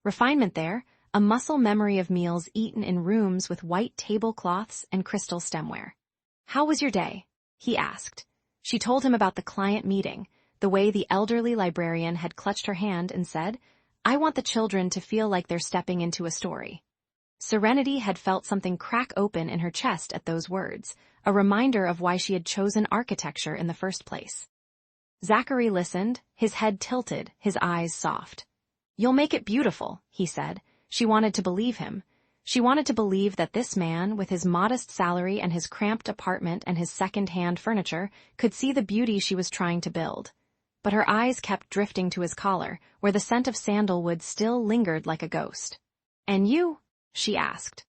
B: refinement there, a muscle memory of meals eaten in rooms with white tablecloths and crystal stemware. "How was your day?" he asked. She told him about the client meeting, the way the elderly librarian had clutched her hand and said, "I want the children to feel like they're stepping into a story." Serenity had felt something crack open in her chest at those words, a reminder of why she had chosen architecture in the first place. Zachary listened, his head tilted, his eyes soft. "You'll make it beautiful," he said. She wanted to believe him. She wanted to believe that this man, with his modest salary and his cramped apartment and his second-hand furniture, could see the beauty she was trying to build. But her eyes kept drifting to his collar, where the scent of sandalwood still lingered like a ghost. "And you?" she asked.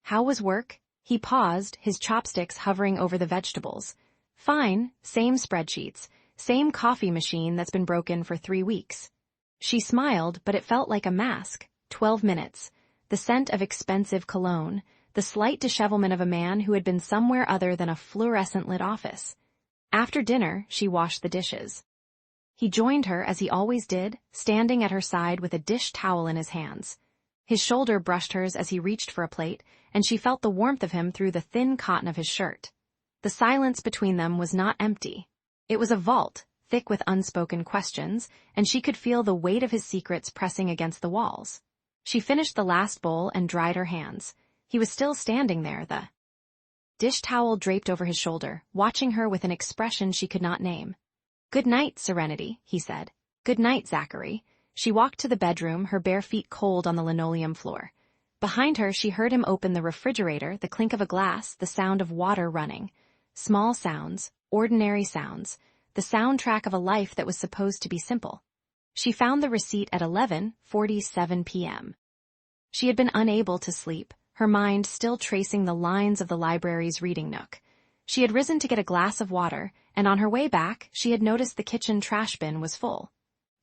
B: "How was work?" He paused, his chopsticks hovering over the vegetables. "Fine, same spreadsheets, same coffee machine that's been broken for 3 weeks." She smiled, but it felt like a mask. 12 minutes. The scent of expensive cologne, the slight dishevelment of a man who had been somewhere other than a fluorescent-lit office. After dinner, she washed the dishes. He joined her as he always did, standing at her side with a dish towel in his hands. His shoulder brushed hers as he reached for a plate, and she felt the warmth of him through the thin cotton of his shirt. The silence between them was not empty. It was a vault, thick with unspoken questions, and she could feel the weight of his secrets pressing against the walls. She finished the last bowl and dried her hands. He was still standing there, the dish towel draped over his shoulder, watching her with an expression she could not name. "Good night, Serenity," he said. "Good night, Zachary." She walked to the bedroom, her bare feet cold on the linoleum floor. Behind her, she heard him open the refrigerator, the clink of a glass, the sound of water running. Small sounds, ordinary sounds, the soundtrack of a life that was supposed to be simple. She found the receipt at 11:47 p.m. She had been unable to sleep, her mind still tracing the lines of the library's reading nook. She had risen to get a glass of water, and on her way back, she had noticed the kitchen trash bin was full.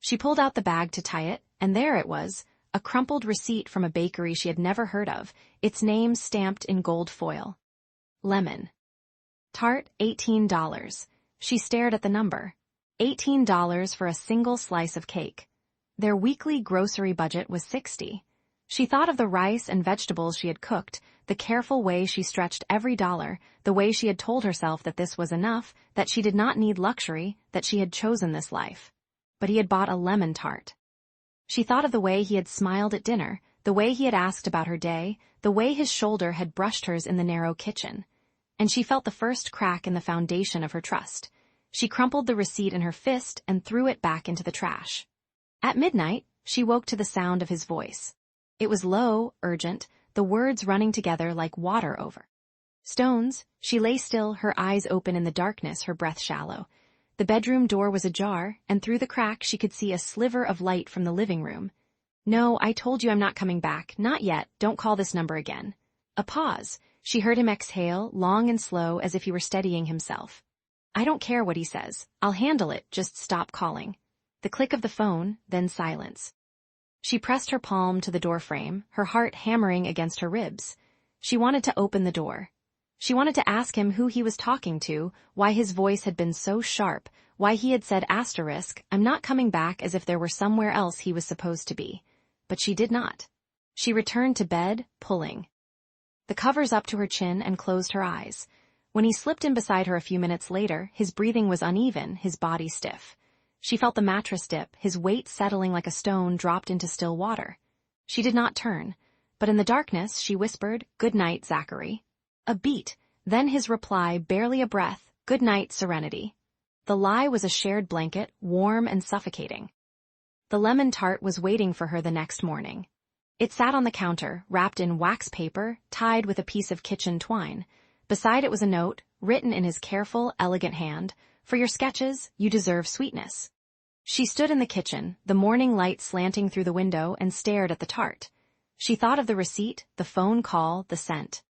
B: She pulled out the bag to tie it, and there it was, a crumpled receipt from a bakery she had never heard of, its name stamped in gold foil. Lemon Tart, $18. She stared at the number. $18 for a single slice of cake. Their weekly grocery budget was $60. She thought of the rice and vegetables she had cooked, the careful way she stretched every dollar, the way she had told herself that this was enough, that she did not need luxury, that she had chosen this life. But he had bought a lemon tart. She thought of the way he had smiled at dinner, the way he had asked about her day, the way his shoulder had brushed hers in the narrow kitchen. And she felt the first crack in the foundation of her trust. She crumpled the receipt in her fist and threw it back into the trash. At midnight, she woke to the sound of his voice. It was low, urgent, the words running together like water over stones. She lay still, her eyes open in the darkness, her breath shallow. The bedroom door was ajar, and through the crack she could see a sliver of light from the living room. "No, I told you I'm not coming back. Not yet. Don't call this number again." A pause. She heard him exhale, long and slow, as if he were steadying himself. "I don't care what he says. I'll handle it. Just stop calling." The click of the phone, then silence. She pressed her palm to the doorframe, her heart hammering against her ribs. She wanted to open the door. She wanted to ask him who he was talking to, why his voice had been so sharp, why he had said "I'm not coming back," as if there were somewhere else he was supposed to be. but she did not. She returned to bed, pulling the covers up to her chin and closed her eyes. When he slipped in beside her a few minutes later, his breathing was uneven, his body stiff. She felt the mattress dip, his weight settling like a stone dropped into still water. She did not turn, but in the darkness she whispered, "Good night, Zachary." A beat, then his reply, barely a breath, "Good night, Serenity." The lie was a shared blanket, warm and suffocating. The lemon tart was waiting for her the next morning. It sat on the counter, wrapped in wax paper, tied with a piece of kitchen twine. Beside it was a note, written in his careful, elegant hand, "For your sketches, you deserve sweetness." She stood in the kitchen, the morning light slanting through the window, and stared at the tart. She thought of the receipt, the phone call, the scent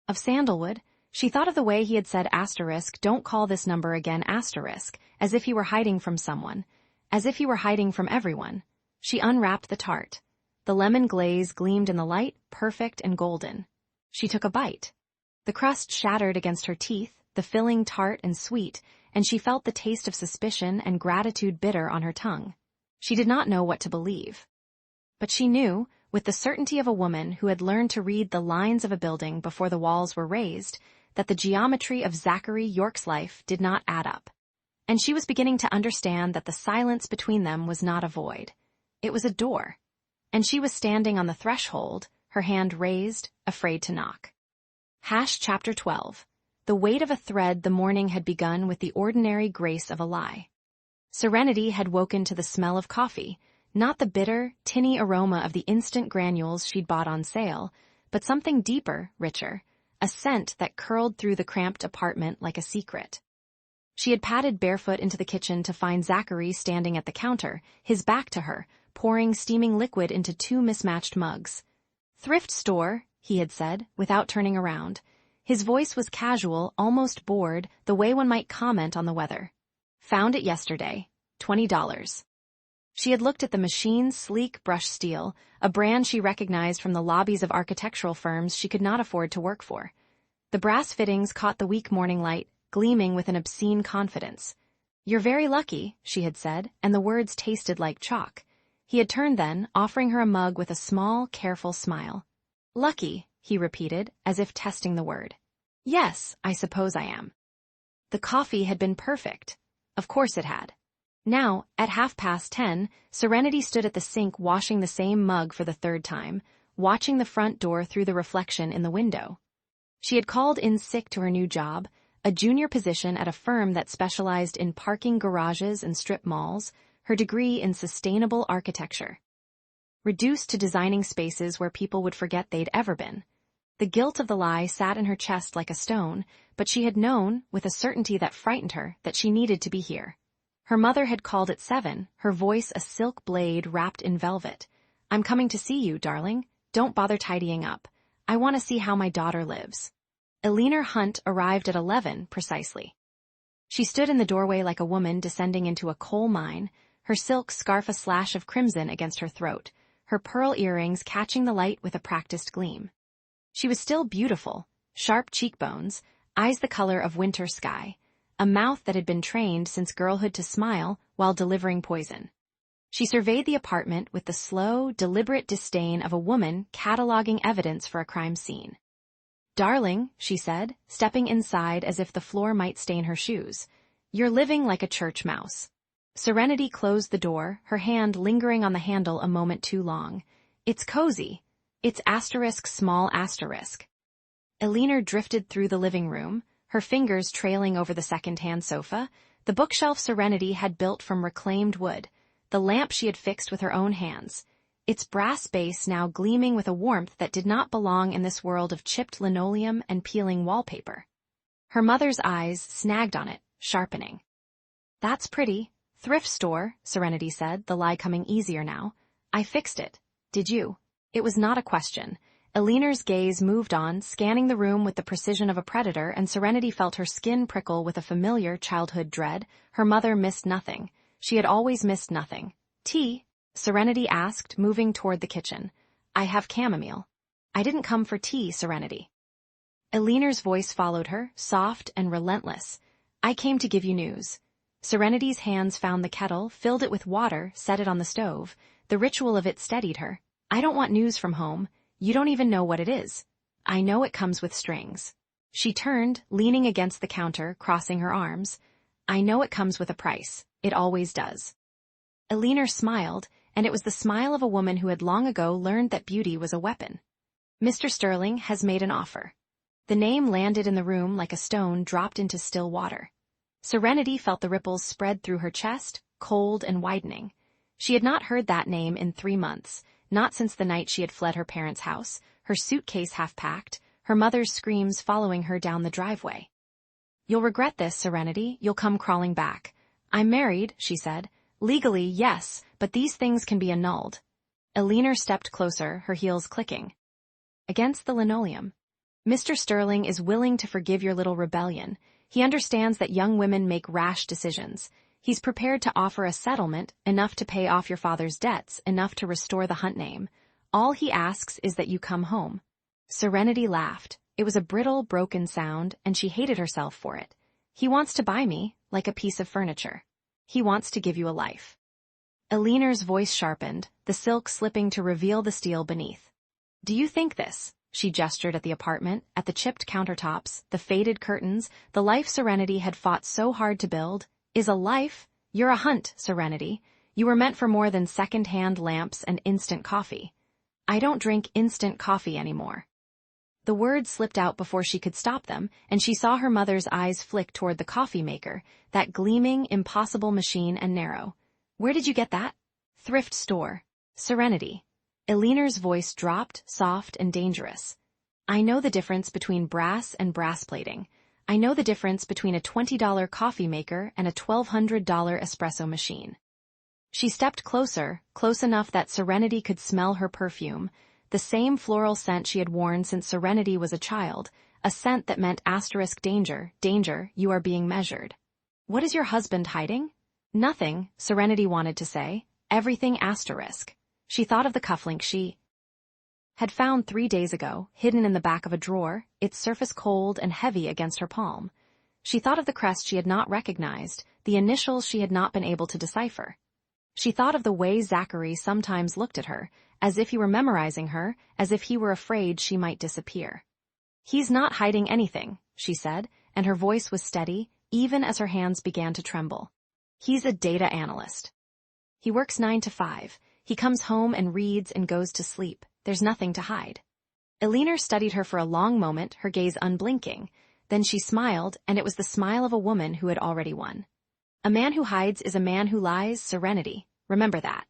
B: of sandalwood. She thought of the way he had said asterisk, "Don't call this number again asterisk," as if he were hiding from someone, as if he were hiding from everyone. She unwrapped the tart. The lemon glaze gleamed in the light, perfect and golden. She took a bite. The crust shattered against her teeth, the filling tart and sweet, and she felt the taste of suspicion and gratitude bitter on her tongue. She did not know what to believe. But she knew, with the certainty of a woman who had learned to read the lines of a building before the walls were raised, that the geometry of Zachary York's life did not add up. And she was beginning to understand that the silence between them was not a void. It was a door. And she was standing on the threshold, her hand raised, afraid to knock. Chapter 12. The weight of a thread. The morning had begun with the ordinary grace of a lie. Serenity had woken to the smell of coffee, not the bitter, tinny aroma of the instant granules she'd bought on sale, but something deeper, richer, a scent that curled through the cramped apartment like a secret. She had padded barefoot into the kitchen to find Zachary standing at the counter, his back to her, pouring steaming liquid into 2 mismatched mugs. "Thrift store," he had said, without turning around. His voice was casual, almost bored, the way one might comment on the weather. "Found it yesterday. $20. She had looked at the machine's sleek brushed steel, a brand she recognized from the lobbies of architectural firms she could not afford to work for. The brass fittings caught the weak morning light, gleaming with an obscene confidence. "You're very lucky," she had said, and the words tasted like chalk. He had turned then, offering her a mug with a small, careful smile. "Lucky," he repeated, as if testing the word. "Yes, I suppose I am." The coffee had been perfect. Of course it had. Now, at 10:30, Serenity stood at the sink washing the same mug for the 3rd time, watching the front door through the reflection in the window. She had called in sick to her new job, a junior position at a firm that specialized in parking garages and strip malls, her degree in sustainable architecture. Reduced to designing spaces where people would forget they'd ever been. The guilt of the lie sat in her chest like a stone, but she had known, with a certainty that frightened her, that she needed to be here. Her mother had called at 7, her voice a silk blade wrapped in velvet. "I'm coming to see you, darling. Don't bother tidying up. I want to see how my daughter lives." Elinor Hunt arrived at 11 precisely. She stood in the doorway like a woman descending into a coal mine, her silk scarf a slash of crimson against her throat, her pearl earrings catching the light with a practiced gleam. She was still beautiful, sharp cheekbones, eyes the color of winter sky, a mouth that had been trained since girlhood to smile while delivering poison. She surveyed the apartment with the slow, deliberate disdain of a woman cataloging evidence for a crime scene. "Darling," she said, stepping inside as if the floor might stain her shoes, "you're living like a church mouse." Serenity closed the door, her hand lingering on the handle a moment too long. "It's cozy. It's small asterisk." Elinor drifted through the living room, her fingers trailing over the second-hand sofa, the bookshelf Serenity had built from reclaimed wood, the lamp she had fixed with her own hands, its brass base now gleaming with a warmth that did not belong in this world of chipped linoleum and peeling wallpaper. Her mother's eyes snagged on it, sharpening. "That's pretty. Thrift store," Serenity said, the lie coming easier now. "I fixed it. Did you?" It was not a question. Elinor's gaze moved on, scanning the room with the precision of a predator, and Serenity felt her skin prickle with a familiar childhood dread. Her mother missed nothing. She had always missed nothing. "Tea?" Serenity asked, moving toward the kitchen. "I have chamomile." "I didn't come for tea, Serenity." Elinor's voice followed her, soft and relentless. "I came to give you news." Serenity's hands found the kettle, filled it with water, set it on the stove. The ritual of it steadied her. I don't want news from home. You don't even know what it is. I know it comes with strings. She turned, leaning against the counter, crossing her arms. I know it comes with a price. It always does. Elinor smiled, and it was the smile of a woman who had long ago learned that beauty was a weapon. Mr. Sterling has made an offer. The name landed in the room like a stone dropped into still water. Serenity felt the ripples spread through her chest, cold and widening. She had not heard that name in 3 months, not since the night she had fled her parents' house, her suitcase half-packed, her mother's screams following her down the driveway. You'll regret this, Serenity. You'll come crawling back. I'm married, she said. Legally, yes, but these things can be annulled. Elinor stepped closer, her heels clicking against the linoleum. Mr. Sterling is willing to forgive your little rebellion. He understands that young women make rash decisions. He's prepared to offer a settlement, enough to pay off your father's debts, enough to restore the Hunt name. All he asks is that you come home. Serenity laughed. It was a brittle, broken sound, and she hated herself for it. He wants to buy me, like a piece of furniture. He wants to give you a life. Elinor's voice sharpened, the silk slipping to reveal the steel beneath. Do you think this? She gestured at the apartment, at the chipped countertops, the faded curtains, the life Serenity had fought so hard to build. Is a life? You're a Hunt, Serenity. You were meant for more than second-hand lamps and instant coffee. I don't drink instant coffee anymore. The words slipped out before she could stop them, and she saw her mother's eyes flick toward the coffee maker, that gleaming, impossible machine and narrow. Where did you get that? Thrift store. Serenity. Elinor's voice dropped, soft and dangerous. I know the difference between brass and brass plating. I know the difference between a $20 coffee maker and a $1,200 espresso machine. She stepped closer, close enough that Serenity could smell her perfume, the same floral scent she had worn since Serenity was a child, a scent that meant danger, danger, you are being measured. What is your husband hiding? Nothing, Serenity wanted to say. Everything asterisk. She thought of the cufflink she had found 3 days ago, hidden in the back of a drawer, its surface cold and heavy against her palm. She thought of the crest she had not recognized, the initials she had not been able to decipher. She thought of the way Zachary sometimes looked at her, as if he were memorizing her, as if he were afraid she might disappear. He's not hiding anything, she said, and her voice was steady, even as her hands began to tremble. He's a data analyst. He works 9 to 5. He comes home and reads and goes to sleep. There's nothing to hide. Elinor studied her for a long moment, her gaze unblinking. Then she smiled, and it was the smile of a woman who had already won. A man who hides is a man who lies, Serenity. Remember that.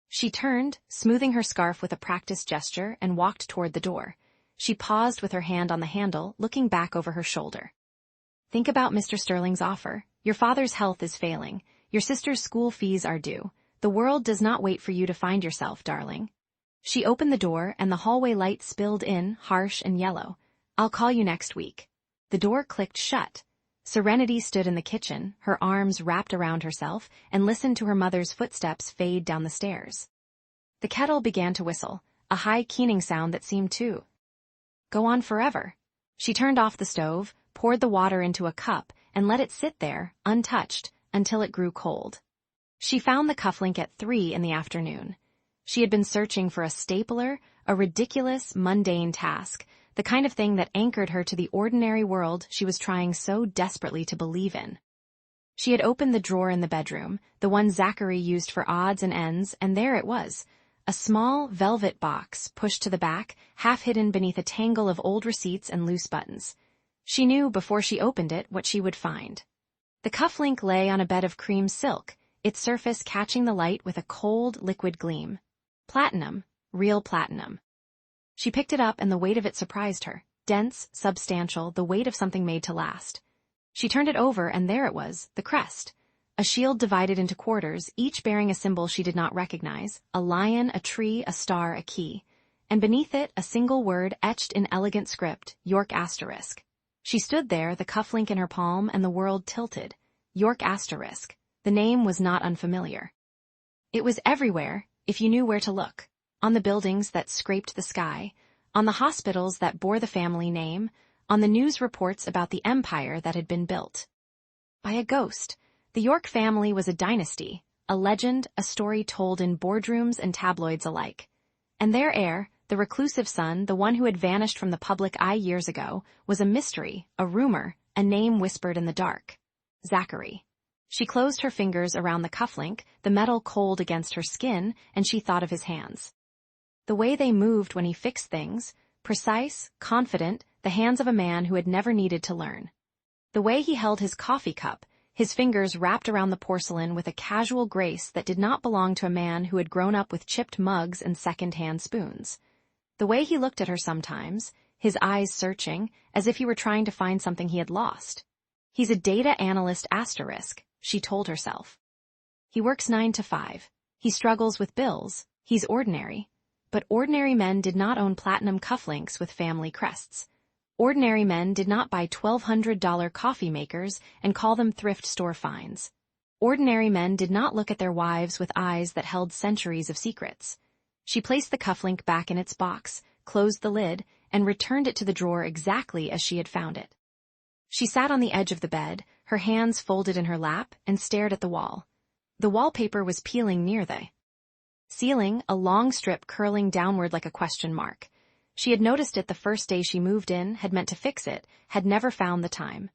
B: She turned, smoothing her scarf with a practiced gesture, and walked toward the door. She paused with her hand on the handle, looking back over her shoulder. Think about Mr. Sterling's offer. Your father's health is failing. Your sister's school fees are due. The world does not wait for you to find yourself, darling. She opened the door, and the hallway light spilled in, harsh and yellow. I'll call you next week. The door clicked shut. Serenity stood in the kitchen, her arms wrapped around herself, and listened to her mother's footsteps fade down the stairs. The kettle began to whistle, a high keening sound that seemed to go on forever. She turned off the stove, poured the water into a cup, and let it sit there, untouched, until it grew cold. She found the cufflink at 3 in the afternoon. She had been searching for a stapler, a ridiculous, mundane task, the kind of thing that anchored her to the ordinary world she was trying so desperately to believe in. She had opened the drawer in the bedroom, the one Zachary used for odds and ends, and there it was, a small, velvet box pushed to the back, half hidden beneath a tangle of old receipts and loose buttons. She knew before she opened it what she would find. The cufflink lay on a bed of cream silk, its surface catching the light with a cold, liquid gleam. Platinum, real platinum. She picked it up and the weight of it surprised her. Dense, substantial, the weight of something made to last. She turned it over and there it was, the crest. A shield divided into quarters, each bearing a symbol she did not recognize, a lion, a tree, a star, a key. And beneath it, a single word etched in elegant script, York asterisk. She stood there, the cufflink in her palm, and the world tilted. York asterisk. The name was not unfamiliar. It was everywhere, if you knew where to look. On the buildings that scraped the sky, on the hospitals that bore the family name, on the news reports about the empire that had been built by a ghost. The York family was a dynasty, a legend, a story told in boardrooms and tabloids alike. And their heir, the reclusive son, the one who had vanished from the public eye years ago, was a mystery, a rumor, a name whispered in the dark. Zachary. She closed her fingers around the cufflink, the metal cold against her skin, and she thought of his hands. The way they moved when he fixed things, precise, confident, the hands of a man who had never needed to learn. The way he held his coffee cup, his fingers wrapped around the porcelain with a casual grace that did not belong to a man who had grown up with chipped mugs and second-hand spoons. The way he looked at her sometimes, his eyes searching, as if he were trying to find something he had lost. He's a data analyst asterisk, she told herself. He works 9 to 5. He struggles with bills. He's ordinary. But ordinary men did not own platinum cufflinks with family crests. Ordinary men did not buy $1,200 coffee makers and call them thrift store finds. Ordinary men did not look at their wives with eyes that held centuries of secrets. She placed the cufflink back in its box, closed the lid, and returned it to the drawer exactly as she had found it. She sat on the edge of the bed, her hands folded in her lap, and stared at the wall. The wallpaper was peeling near the ceiling, a long strip curling downward like a question mark. She had noticed it the first day she moved in, had meant to fix it, had never found the time.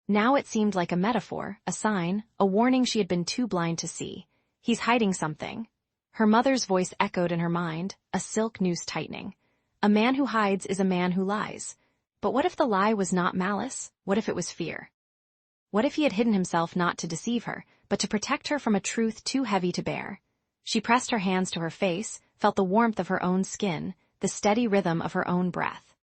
B: Now it seemed like a metaphor, a sign, a warning she had been too blind to see. He's hiding something. Her mother's voice echoed in her mind, a silk noose tightening. A man who hides is a man who lies. But what if the lie was not malice? What if it was fear? What if he had hidden himself not to deceive her, but to protect her from a truth too heavy to bear? She pressed her hands to her face, felt the warmth of her own skin, the steady rhythm of her own breath.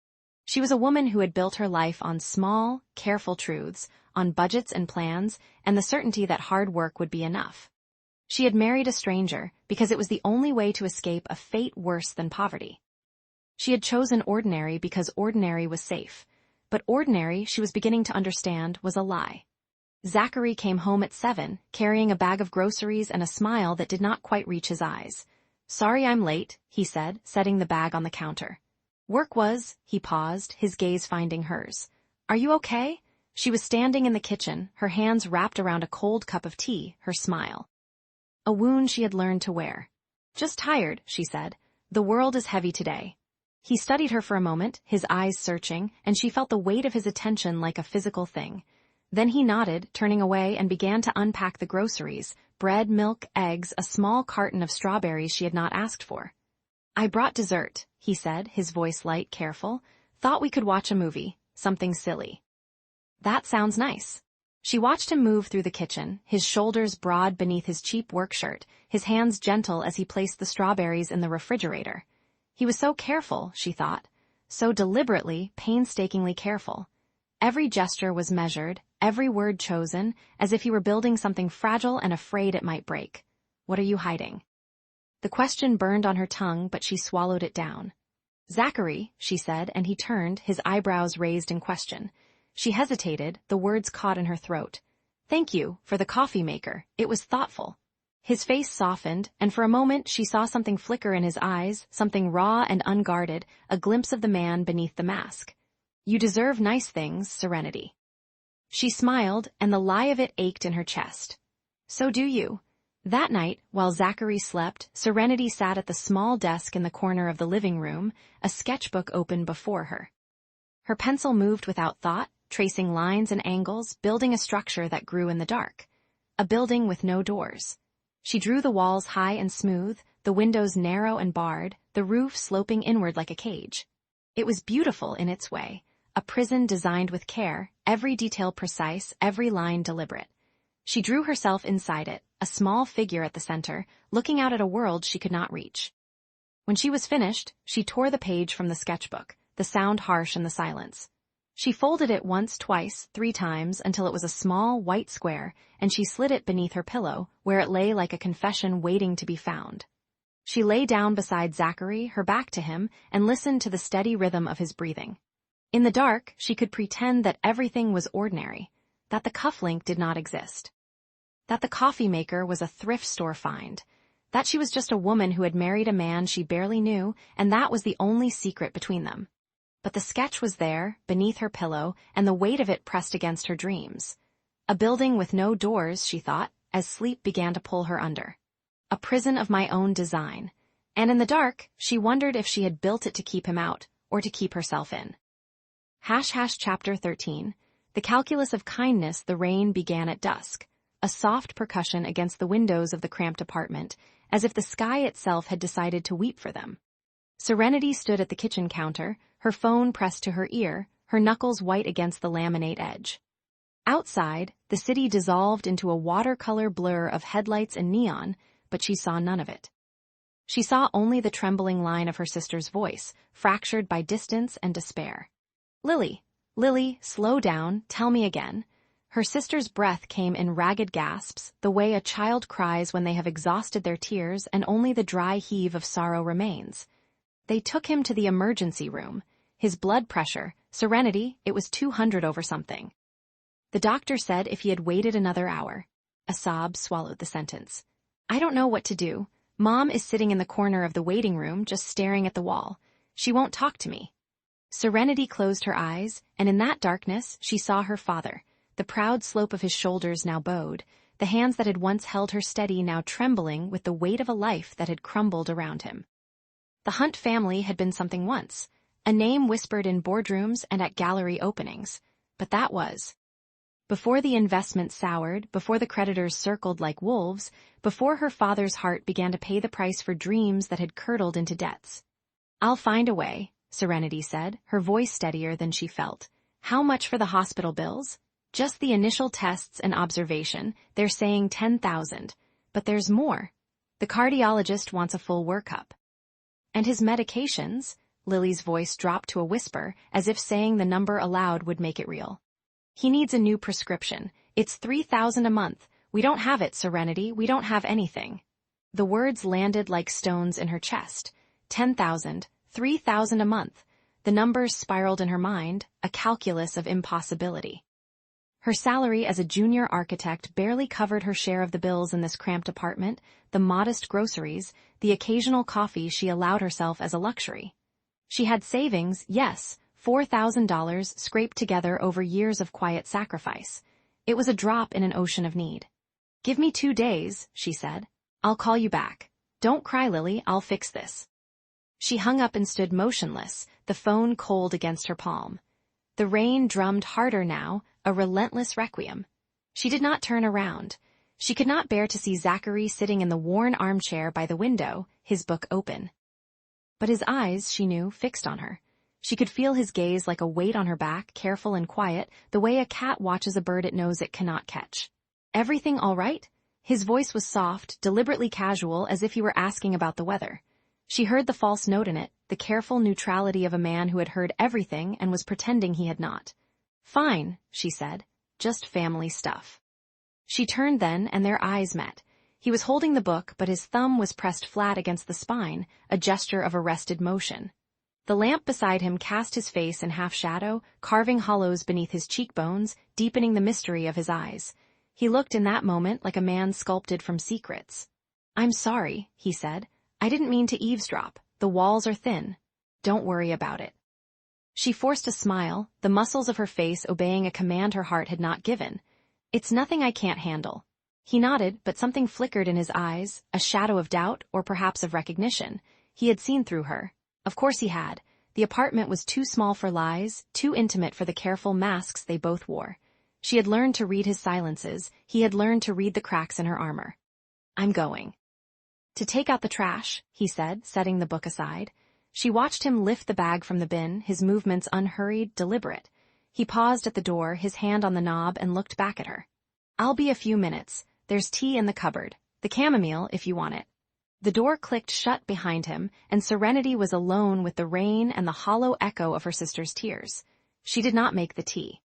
B: She was a woman who had built her life on small, careful truths, on budgets and plans, and the certainty that hard work would be enough. She had married a stranger because it was the only way to escape a fate worse than poverty. She had chosen ordinary because ordinary was safe, but ordinary, she was beginning to understand, was a lie. Zachary came home at 7, carrying a bag of groceries and a smile that did not quite reach his eyes. "Sorry I'm late," he said, setting the bag on the counter. "Work was," he paused, his gaze finding hers. "Are you okay?" She was standing in the kitchen, her hands wrapped around a cold cup of tea, her smile. A wound she had learned to wear. "Just tired," she said. "The world is heavy today." He studied her for a moment, his eyes searching, and she felt the weight of his attention like a physical thing. Then he nodded, turning away, and began to unpack the groceries, bread, milk, eggs, a small carton of strawberries she had not asked for. "I brought dessert," he said, his voice light, careful. "Thought we could watch a movie, something silly." "That sounds nice." She watched him move through the kitchen, his shoulders broad beneath his cheap work shirt, his hands gentle as he placed the strawberries in the refrigerator. He was so careful, she thought, so deliberately, painstakingly careful. Every gesture was measured, every word chosen, as if he were building something fragile and afraid it might break. "What are you hiding?" The question burned on her tongue, but she swallowed it down. "Zachary," she said, and he turned, his eyebrows raised in question. She hesitated, the words caught in her throat. "Thank you, for the coffee maker. It was thoughtful." His face softened, and for a moment she saw something flicker in his eyes, something raw and unguarded, a glimpse of the man beneath the mask. "You deserve nice things, Serenity." She smiled, and the lie of it ached in her chest. "So do you." That night, while Zachary slept, Serenity sat at the small desk in the corner of the living room, a sketchbook open before her. Her pencil moved without thought, tracing lines and angles, building a structure that grew in the dark. A building with no doors. She drew the walls high and smooth, the windows narrow and barred, the roof sloping inward like a cage. It was beautiful in its way, a prison designed with care, every detail precise, every line deliberate. She drew herself inside it, a small figure at the center, looking out at a world she could not reach. When she was finished, she tore the page from the sketchbook, the sound harsh in the silence. She folded it once, twice, 3 times, until it was a small, white square, and she slid it beneath her pillow, where it lay like a confession waiting to be found. She lay down beside Zachary, her back to him, and listened to the steady rhythm of his breathing. In the dark, she could pretend that everything was ordinary, that the cufflink did not exist, that the coffee maker was a thrift store find, that she was just a woman who had married a man she barely knew, and that was the only secret between them. But the sketch was there, beneath her pillow, and the weight of it pressed against her dreams. A building with no doors, she thought, as sleep began to pull her under. A prison of my own design. And in the dark, she wondered if she had built it to keep him out, or to keep herself in. Chapter 13. The Calculus of Kindness. The rain began at dusk, a soft percussion against the windows of the cramped apartment, as if the sky itself had decided to weep for them. Serenity stood at the kitchen counter, her phone pressed to her ear, her knuckles white against the laminate edge. Outside, the city dissolved into a watercolor blur of headlights and neon, but she saw none of it. She saw only the trembling line of her sister's voice, fractured by distance and despair. "Lily, Lily, slow down, tell me again." Her sister's breath came in ragged gasps, the way a child cries when they have exhausted their tears and only the dry heave of sorrow remains. They took him to the emergency room. His blood pressure, Serenity, it was 200 over something. The doctor said if he had waited another hour. A sob swallowed the sentence. "I don't know what to do. Mom is sitting in the corner of the waiting room just staring at the wall. She won't talk to me." Serenity closed her eyes, and in that darkness she saw her father, the proud slope of his shoulders now bowed, the hands that had once held her steady now trembling with the weight of a life that had crumbled around him. The Hunt family had been something once, a name whispered in boardrooms and at gallery openings, but that was. Before the investment soured, before the creditors circled like wolves, before her father's heart began to pay the price for dreams that had curdled into debts. "I'll find a way," Serenity said, her voice steadier than she felt. "How much for the hospital bills?" "Just the initial tests and observation. They're saying 10,000. But there's more. The cardiologist wants a full workup." "And his medications?" Lily's voice dropped to a whisper, as if saying the number aloud would make it real. "He needs a new prescription. It's 3,000 a month. We don't have it, Serenity. We don't have anything." The words landed like stones in her chest. 10,000, 3,000 a month. The numbers spiraled in her mind, a calculus of impossibility. Her salary as a junior architect barely covered her share of the bills in this cramped apartment, the modest groceries, the occasional coffee she allowed herself as a luxury. She had savings, yes, $4,000 scraped together over years of quiet sacrifice. It was a drop in an ocean of need. "Give me 2 days," she said. "I'll call you back. Don't cry, Lily, I'll fix this." She hung up and stood motionless, the phone cold against her palm. The rain drummed harder now, a relentless requiem. She did not turn around. She could not bear to see Zachary sitting in the worn armchair by the window, his book open. But his eyes, she knew, fixed on her. She could feel his gaze like a weight on her back, careful and quiet, the way a cat watches a bird it knows it cannot catch. "Everything all right?" His voice was soft, deliberately casual, as if he were asking about the weather. She heard the false note in it, the careful neutrality of a man who had heard everything and was pretending he had not. "Fine," she said. "Just family stuff." She turned then, and their eyes met. He was holding the book, but his thumb was pressed flat against the spine, a gesture of arrested motion. The lamp beside him cast his face in half shadow, carving hollows beneath his cheekbones, deepening the mystery of his eyes. He looked in that moment like a man sculpted from secrets. "I'm sorry," he said. "I didn't mean to eavesdrop. The walls are thin. Don't worry about it." She forced a smile, the muscles of her face obeying a command her heart had not given. "It's nothing I can't handle." He nodded, but something flickered in his eyes, a shadow of doubt, or perhaps of recognition. He had seen through her. Of course he had. The apartment was too small for lies, too intimate for the careful masks they both wore. She had learned to read his silences, he had learned to read the cracks in her armor. "I'm going." "To take out the trash," he said, setting the book aside. She watched him lift the bag from the bin, his movements unhurried, deliberate. He paused at the door, his hand on the knob, and looked back at her. "I'll be a few minutes. There's tea in the cupboard. The chamomile, if you want it." The door clicked shut behind him, and Serenity was alone with the rain and the hollow echo of her sister's tears. She did not make the tea.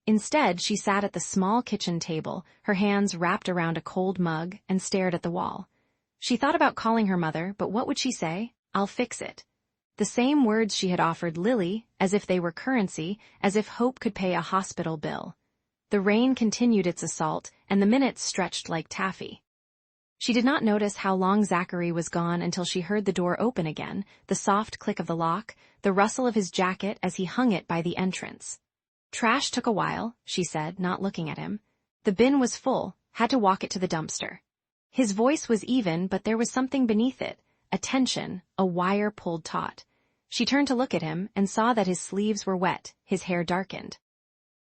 B: Instead, she sat at the small kitchen table, her hands wrapped around a cold mug, and stared at the wall. She thought about calling her mother, but what would she say? "I'll fix it." The same words she had offered Lily, as if they were currency, as if hope could pay a hospital bill. The rain continued its assault, and the minutes stretched like taffy. She did not notice how long Zachary was gone until she heard the door open again, the soft click of the lock, the rustle of his jacket as he hung it by the entrance. "Trash took a while," she said, not looking at him. "The bin was full, had to walk it to the dumpster." His voice was even, but there was something beneath it, attention, a wire pulled taut. She turned to look at him and saw that his sleeves were wet, his hair darkened.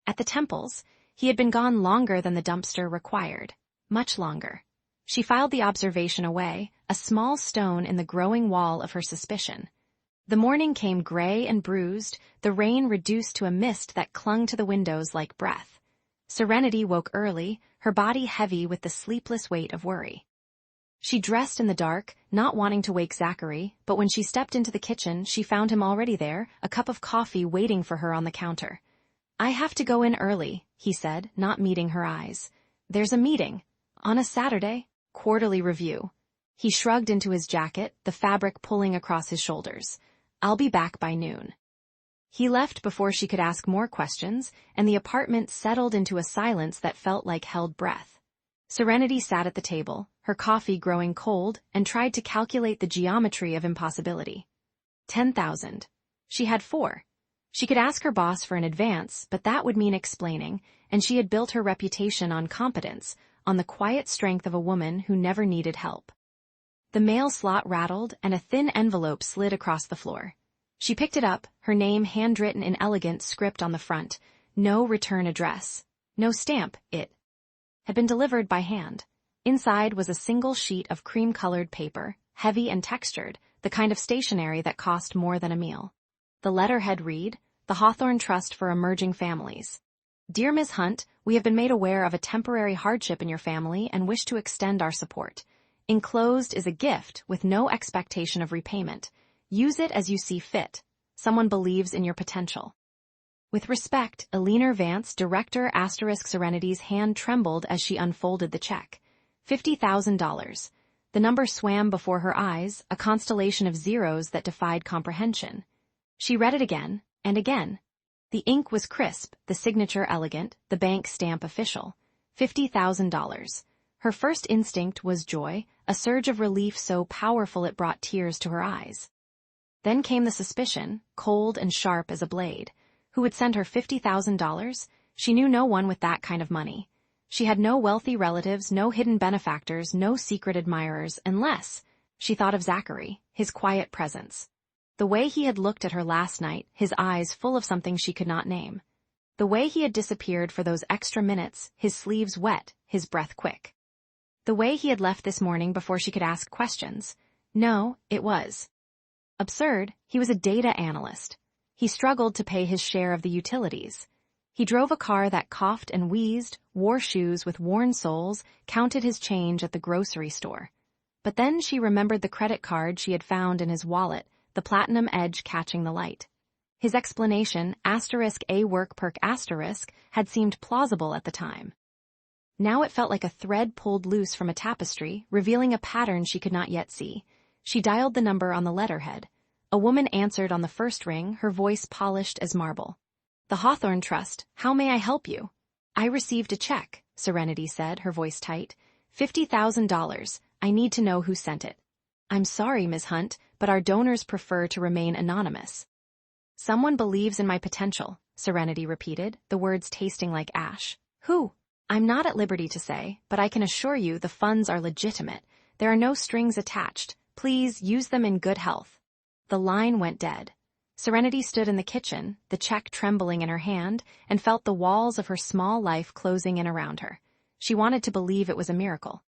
B: At the temples, he had been gone longer than the dumpster required, much longer. She filed the observation away, a small stone in the growing wall of her suspicion. The morning came gray and bruised, the rain reduced to a mist that clung to the windows like breath. Serenity woke early, her body heavy with the sleepless weight of worry. She dressed in the dark, not wanting to wake Zachary, but when she stepped into the kitchen, she found him already there, a cup of coffee waiting for her on the counter. "I have to go in early," he said, not meeting her eyes. "There's a meeting. On a Saturday? Quarterly review." He shrugged into his jacket, the fabric pulling across his shoulders. "I'll be back by noon." He left before she could ask more questions, and the apartment settled into a silence that felt like held breath. Serenity sat at the table, her coffee growing cold, and tried to calculate the geometry of impossibility. 10,000. She had 4. She could ask her boss for an advance, but that would mean explaining, and she had built her reputation on competence, on the quiet strength of a woman who never needed help. The mail slot rattled, and a thin envelope slid across the floor. She picked it up, her name handwritten in elegant script on the front. No return address. No stamp. It had been delivered by hand. Inside was a single sheet of cream-colored paper, heavy and textured, the kind of stationery that cost more than a meal. The letterhead read, "The Hawthorne Trust for Emerging Families. Dear Ms. Hunt, we have been made aware of a temporary hardship in your family and wish to extend our support. Enclosed is a gift with no expectation of repayment. Use it as you see fit. Someone believes in your potential. With respect, Eleanor Vance, Director * Serenity's hand trembled as she unfolded the check. $50,000. The number swam before her eyes, a constellation of zeros that defied comprehension. She read it again, and again. The ink was crisp, the signature elegant, the bank stamp official. $50,000. Her first instinct was joy, a surge of relief so powerful it brought tears to her eyes. Then came the suspicion, cold and sharp as a blade. Who would send her $50,000? She knew no one with that kind of money. She had no wealthy relatives, no hidden benefactors, no secret admirers, unless she thought of Zachary, his quiet presence. The way he had looked at her last night, his eyes full of something she could not name. The way he had disappeared for those extra minutes, his sleeves wet, his breath quick. The way he had left this morning before she could ask questions. No, it was absurd. He was a data analyst. He struggled to pay his share of the utilities. He drove a car that coughed and wheezed, wore shoes with worn soles, counted his change at the grocery store. But then she remembered the credit card she had found in his wallet, the platinum edge catching the light. His explanation, *A work perk*, had seemed plausible at the time. Now it felt like a thread pulled loose from a tapestry, revealing a pattern she could not yet see. She dialed the number on the letterhead. A woman answered on the first ring, her voice polished as marble. "The Hawthorne Trust, how may I help you?" "I received a check," Serenity said, her voice tight. $50,000. I need to know who sent it." "I'm sorry, Ms. Hunt, but our donors prefer to remain anonymous." "Someone believes in my potential," Serenity repeated, the words tasting like ash. "Who?" "I'm not at liberty to say, but I can assure you the funds are legitimate. There are no strings attached. Please use them in good health." The line went dead. Serenity stood in the kitchen, the check trembling in her hand, and felt the walls of her small life closing in around her. She wanted to believe it was a miracle.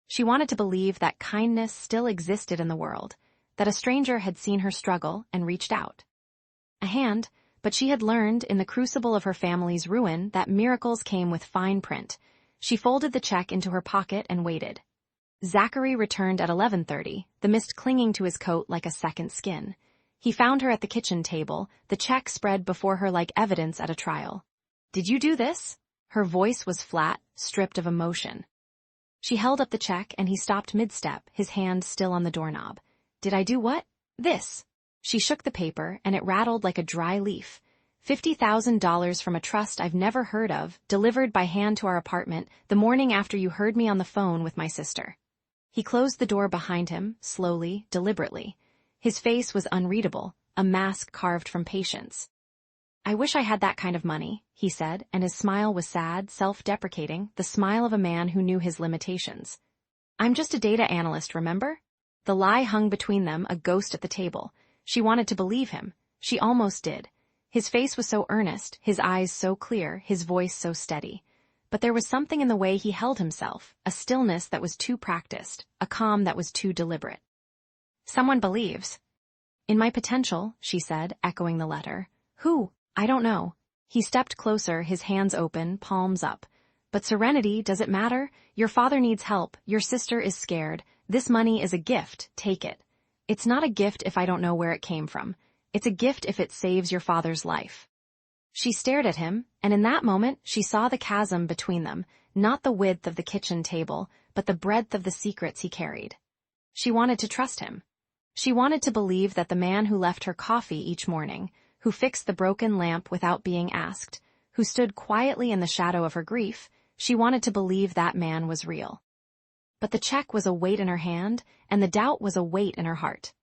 B: She wanted to believe that kindness still existed in the world, that a stranger had seen her struggle and reached out. A hand, but she had learned in the crucible of her family's ruin that miracles came with fine print. She folded the check into her pocket and waited. Zachary returned at 11:30, the mist clinging to his coat like a second skin. He found her at the kitchen table, the check spread before her like evidence at a trial. "Did you do this?" Her voice was flat, stripped of emotion. She held up the check and he stopped mid-step, his hand still on the doorknob. "Did I do what?" "This." She shook the paper and it rattled like a dry leaf. $50,000 from a trust I've never heard of, delivered by hand to our apartment the morning after you heard me on the phone with my sister. He closed the door behind him, slowly, deliberately. His face was unreadable, a mask carved from patience. "I wish I had that kind of money," he said, and his smile was sad, self-deprecating, the smile of a man who knew his limitations. "I'm just a data analyst, remember?" The lie hung between them, a ghost at the table. She wanted to believe him. She almost did. His face was so earnest, his eyes so clear, his voice so steady. But there was something in the way he held himself, a stillness that was too practiced, a calm that was too deliberate. Someone believes. In my potential, she said, echoing the letter. Who? I don't know. He stepped closer, his hands open, palms up. But Serenity, does it matter? Your father needs help. Your sister is scared. This money is a gift. Take it. It's not a gift if I don't know where it came from. It's a gift if it saves your father's life. She stared at him, and in that moment she saw the chasm between them, not the width of the kitchen table, but the breadth of the secrets he carried. She wanted to trust him. She wanted to believe that the man who left her coffee each morning, who fixed the broken lamp without being asked, who stood quietly in the shadow of her grief, she wanted to believe that man was real. But the check was a weight in her hand, and the doubt was a weight in her heart.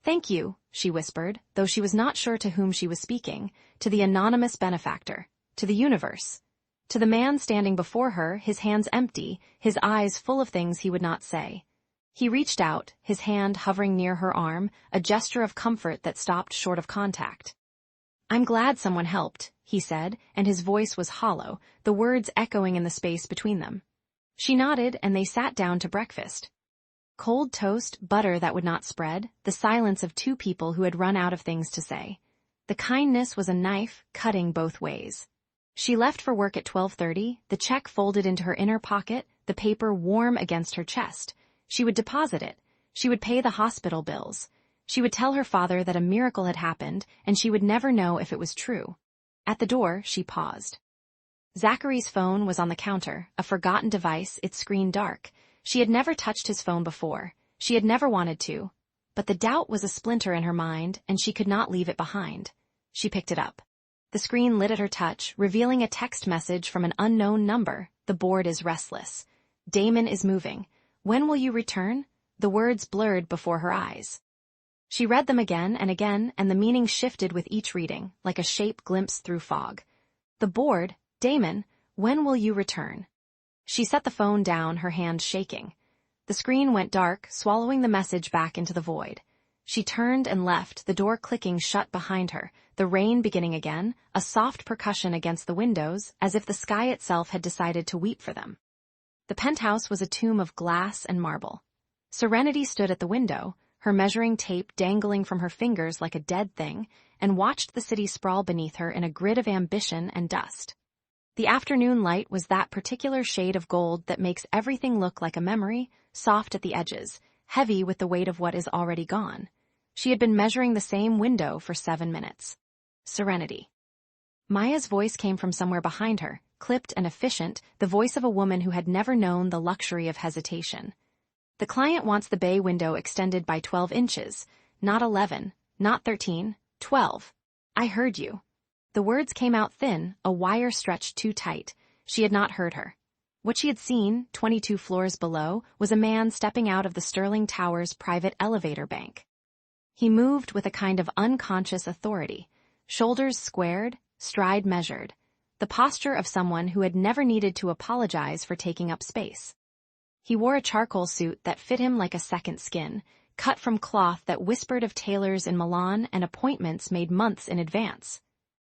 B: Thank you, she whispered, though she was not sure to whom she was speaking, to the anonymous benefactor, to the universe, to the man standing before her, his hands empty, his eyes full of things he would not say. He reached out, his hand hovering near her arm, a gesture of comfort that stopped short of contact. I'm glad someone helped, he said, and his voice was hollow, the words echoing in the space between them. She nodded, and they sat down to breakfast. Cold toast, butter that would not spread, the silence of two people who had run out of things to say. The kindness was a knife, cutting both ways. She left for work at 12:30, the check folded into her inner pocket, the paper warm against her chest. She would deposit it. She would pay the hospital bills. She would tell her father that a miracle had happened, and she would never know if it was true. At the door, she paused. Zachary's phone was on the counter, a forgotten device, its screen dark. She had never touched his phone before. She had never wanted to. But the doubt was a splinter in her mind, and she could not leave it behind. She picked it up. The screen lit at her touch, revealing a text message from an unknown number. The board is restless. Damon is moving. When will you return? The words blurred before her eyes. She read them again, and the meaning shifted with each reading, like a shape glimpsed through fog. The board, Damon, when will you return? She set the phone down, her hand shaking. The screen went dark, swallowing the message back into the void. She turned and left, the door clicking shut behind her, the rain beginning again, a soft percussion against the windows, as if the sky itself had decided to weep for them. The penthouse was a tomb of glass and marble. Serenity stood at the window, her measuring tape dangling from her fingers like a dead thing, and watched the city sprawl beneath her in a grid of ambition and dust. The afternoon light was that particular shade of gold that makes everything look like a memory, soft at the edges, heavy with the weight of what is already gone. She had been measuring the same window for 7 minutes. Serenity. Maya's voice came from somewhere behind her, clipped and efficient, the voice of a woman who had never known the luxury of hesitation. The client wants the bay window extended by 12 inches, not 11, not 13, 12. I heard you. The words came out thin, a wire stretched too tight. She had not heard her. What she had seen, 22 floors below, was a man stepping out of the Sterling Tower's private elevator bank. He moved with a kind of unconscious authority, shoulders squared, stride measured, the posture of someone who had never needed to apologize for taking up space. He wore a charcoal suit that fit him like a second skin, cut from cloth that whispered of tailors in Milan and appointments made months in advance.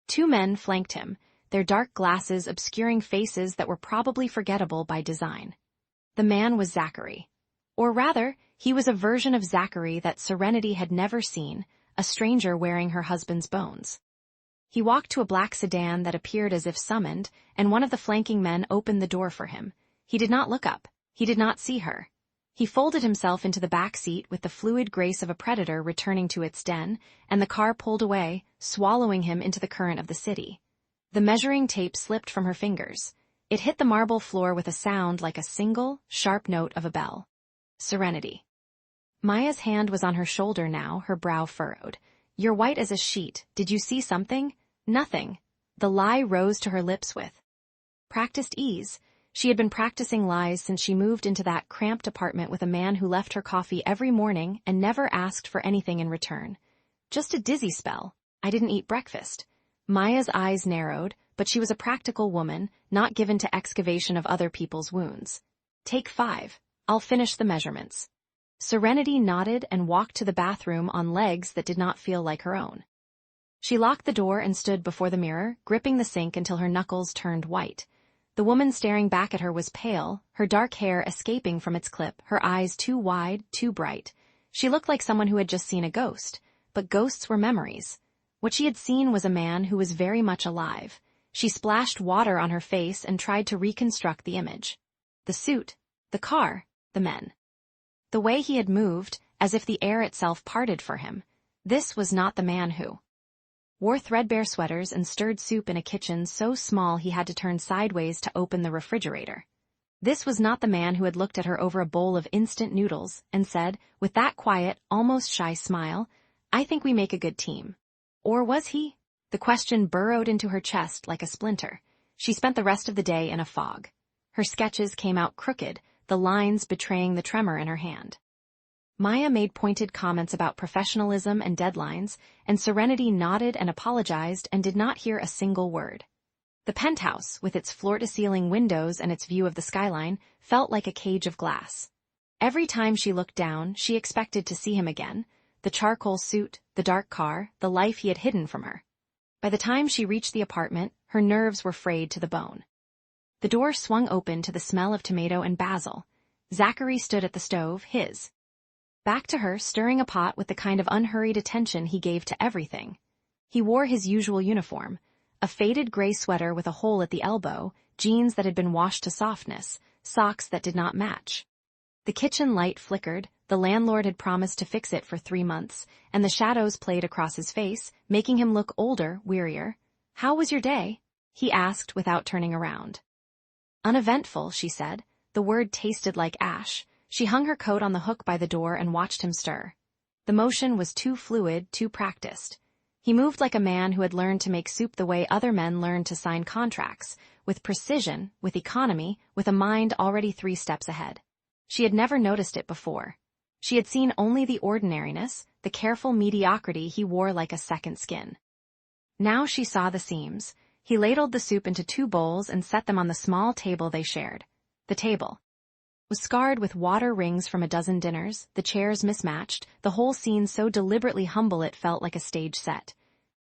B: 2 men flanked him, their dark glasses obscuring faces that were probably forgettable by design. The man was Zachary. Or rather, he was a version of Zachary that Serenity had never seen, a stranger wearing her husband's bones. He walked to a black sedan that appeared as if summoned, and one of the flanking men opened the door for him. He did not look up. He did not see her. He folded himself into the back seat with the fluid grace of a predator returning to its den, and the car pulled away, swallowing him into the current of the city. The measuring tape slipped from her fingers. It hit the marble floor with a sound like a single, sharp note of a bell. Serenity. Maya's hand was on her shoulder now, her brow furrowed. You're white as a sheet. Did you see something? Nothing. The lie rose to her lips with practiced ease. She had been practicing lies since she moved into that cramped apartment with a man who left her coffee every morning and never asked for anything in return. Just a dizzy spell. I didn't eat breakfast. Maya's eyes narrowed, but she was a practical woman, not given to excavation of other people's wounds. Take 5. I'll finish the measurements. Serenity nodded and walked to the bathroom on legs that did not feel like her own. She locked the door and stood before the mirror, gripping the sink until her knuckles turned white. The woman staring back at her was pale, her dark hair escaping from its clip, her eyes too wide, too bright. She looked like someone who had just seen a ghost, but ghosts were memories. What she had seen was a man who was very much alive. She splashed water on her face and tried to reconstruct the image. The suit, the car, the men. The way he had moved, as if the air itself parted for him. This was not the man who wore threadbare sweaters and stirred soup in a kitchen so small he had to turn sideways to open the refrigerator. This was not the man who had looked at her over a bowl of instant noodles and said, with that quiet, almost shy smile, "I think we make a good team." Or was he? The question burrowed into her chest like a splinter. She spent the rest of the day in a fog. Her sketches came out crooked, the lines betraying the tremor in her hand. Maya made pointed comments about professionalism and deadlines, and Serenity nodded and apologized and did not hear a single word. The penthouse, with its floor-to-ceiling windows and its view of the skyline, felt like a cage of glass. Every time she looked down, she expected to see him again, the charcoal suit, the dark car, the life he had hidden from her. By the time she reached the apartment, her nerves were frayed to the bone. The door swung open to the smell of tomato and basil. Zachary stood at the stove, his back to her, stirring a pot with the kind of unhurried attention he gave to everything. He wore his usual uniform, a faded gray sweater with a hole at the elbow, jeans that had been washed to softness, socks that did not match. The kitchen light flickered, the landlord had promised to fix it for 3 months, and the shadows played across his face, making him look older, wearier. "How was your day?" he asked without turning around. "Uneventful," she said. The word tasted like ash. She hung her coat on the hook by the door and watched him stir. The motion was too fluid, too practiced. He moved like a man who had learned to make soup the way other men learned to sign contracts, with precision, with economy, with a mind already 3 steps ahead. She had never noticed it before. She had seen only the ordinariness, the careful mediocrity he wore like a second skin. Now she saw the seams. He ladled the soup into 2 bowls and set them on the small table they shared. The table was scarred with water rings from a dozen dinners, the chairs mismatched, the whole scene so deliberately humble it felt like a stage set.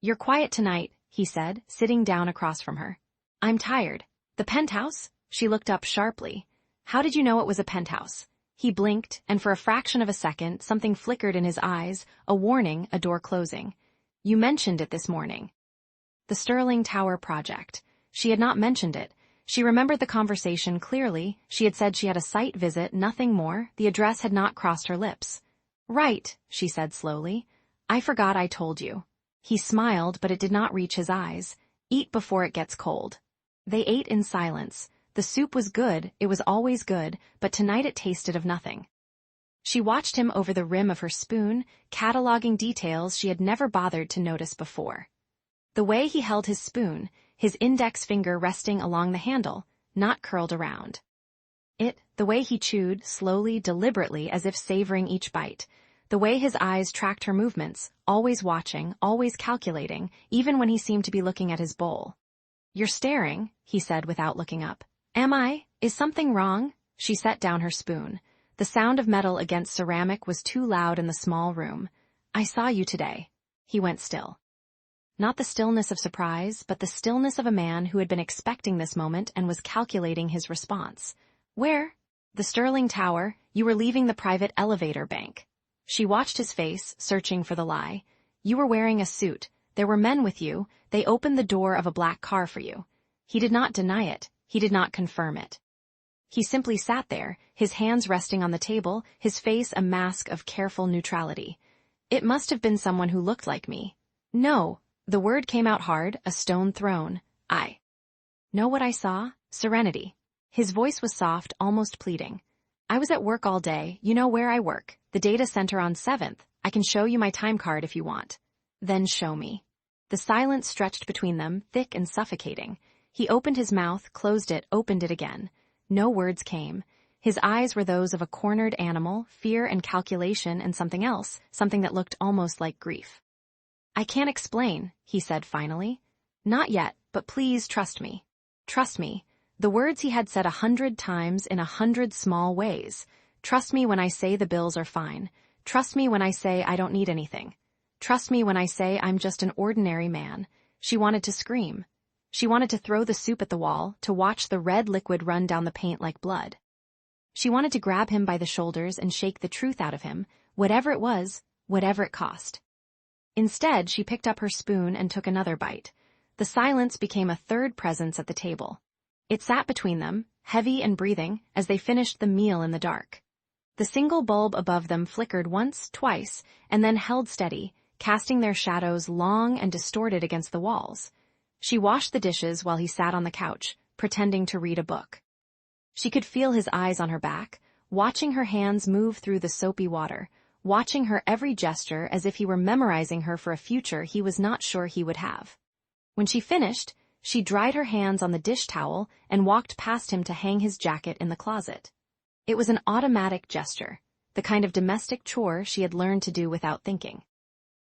B: "You're quiet tonight," he said, sitting down across from her. "I'm tired." "The penthouse?" She looked up sharply. "How did you know it was a penthouse?" He blinked, and for a fraction of a second something flickered in his eyes, a warning, a door closing. "You mentioned it this morning." The Sterling Tower project. She had not mentioned it. She remembered the conversation clearly. She had said she had a site visit, nothing more. The address had not crossed her lips. "Right," she said slowly. "I forgot I told you." He smiled, but it did not reach his eyes. "Eat before it gets cold." They ate in silence. The soup was good, it was always good, but tonight it tasted of nothing. She watched him over the rim of her spoon, cataloging details she had never bothered to notice before. The way he held his spoon, his index finger resting along the handle, not curled around. The way he chewed, slowly, deliberately, as if savoring each bite. The way his eyes tracked her movements, always watching, always calculating, even when he seemed to be looking at his bowl. "You're staring," he said without looking up. "Am I? Is something wrong?" She set down her spoon. The sound of metal against ceramic was too loud in the small room. "I saw you today." He went still. Not the stillness of surprise, but the stillness of a man who had been expecting this moment and was calculating his response. "Where?" "The Sterling Tower. You were leaving the private elevator bank." She watched his face, searching for the lie. "You were wearing a suit. There were men with you. They opened the door of a black car for you." He did not deny it. He did not confirm it. He simply sat there, his hands resting on the table, his face a mask of careful neutrality. "It must have been someone who looked like me." "No." The word came out hard, a stone thrown. "I know what I saw." Serenity. His voice was soft, almost pleading. "I was at work all day. You know where I work. The data center on 7th. I can show you my time card if you want." "Then show me." The silence stretched between them, thick and suffocating. He opened his mouth, closed it, opened it again. No words came. His eyes were those of a cornered animal, fear and calculation and something else, something that looked almost like grief. "I can't explain," he said finally. "Not yet, but please trust me." Trust me. The words he had said 100 times in 100 small ways. Trust me when I say the bills are fine. Trust me when I say I don't need anything. Trust me when I say I'm just an ordinary man. She wanted to scream. She wanted to throw the soup at the wall, to watch the red liquid run down the paint like blood. She wanted to grab him by the shoulders and shake the truth out of him, whatever it was, whatever it cost. Instead, she picked up her spoon and took another bite. The silence became a third presence at the table. It sat between them, heavy and breathing, as they finished the meal in the dark. The single bulb above them flickered once, twice, and then held steady, casting their shadows long and distorted against the walls. She washed the dishes while he sat on the couch, pretending to read a book. She could feel his eyes on her back, watching her hands move through the soapy water, watching her every gesture as if he were memorizing her for a future he was not sure he would have. When she finished, she dried her hands on the dish towel and walked past him to hang his jacket in the closet. It was an automatic gesture, the kind of domestic chore she had learned to do without thinking.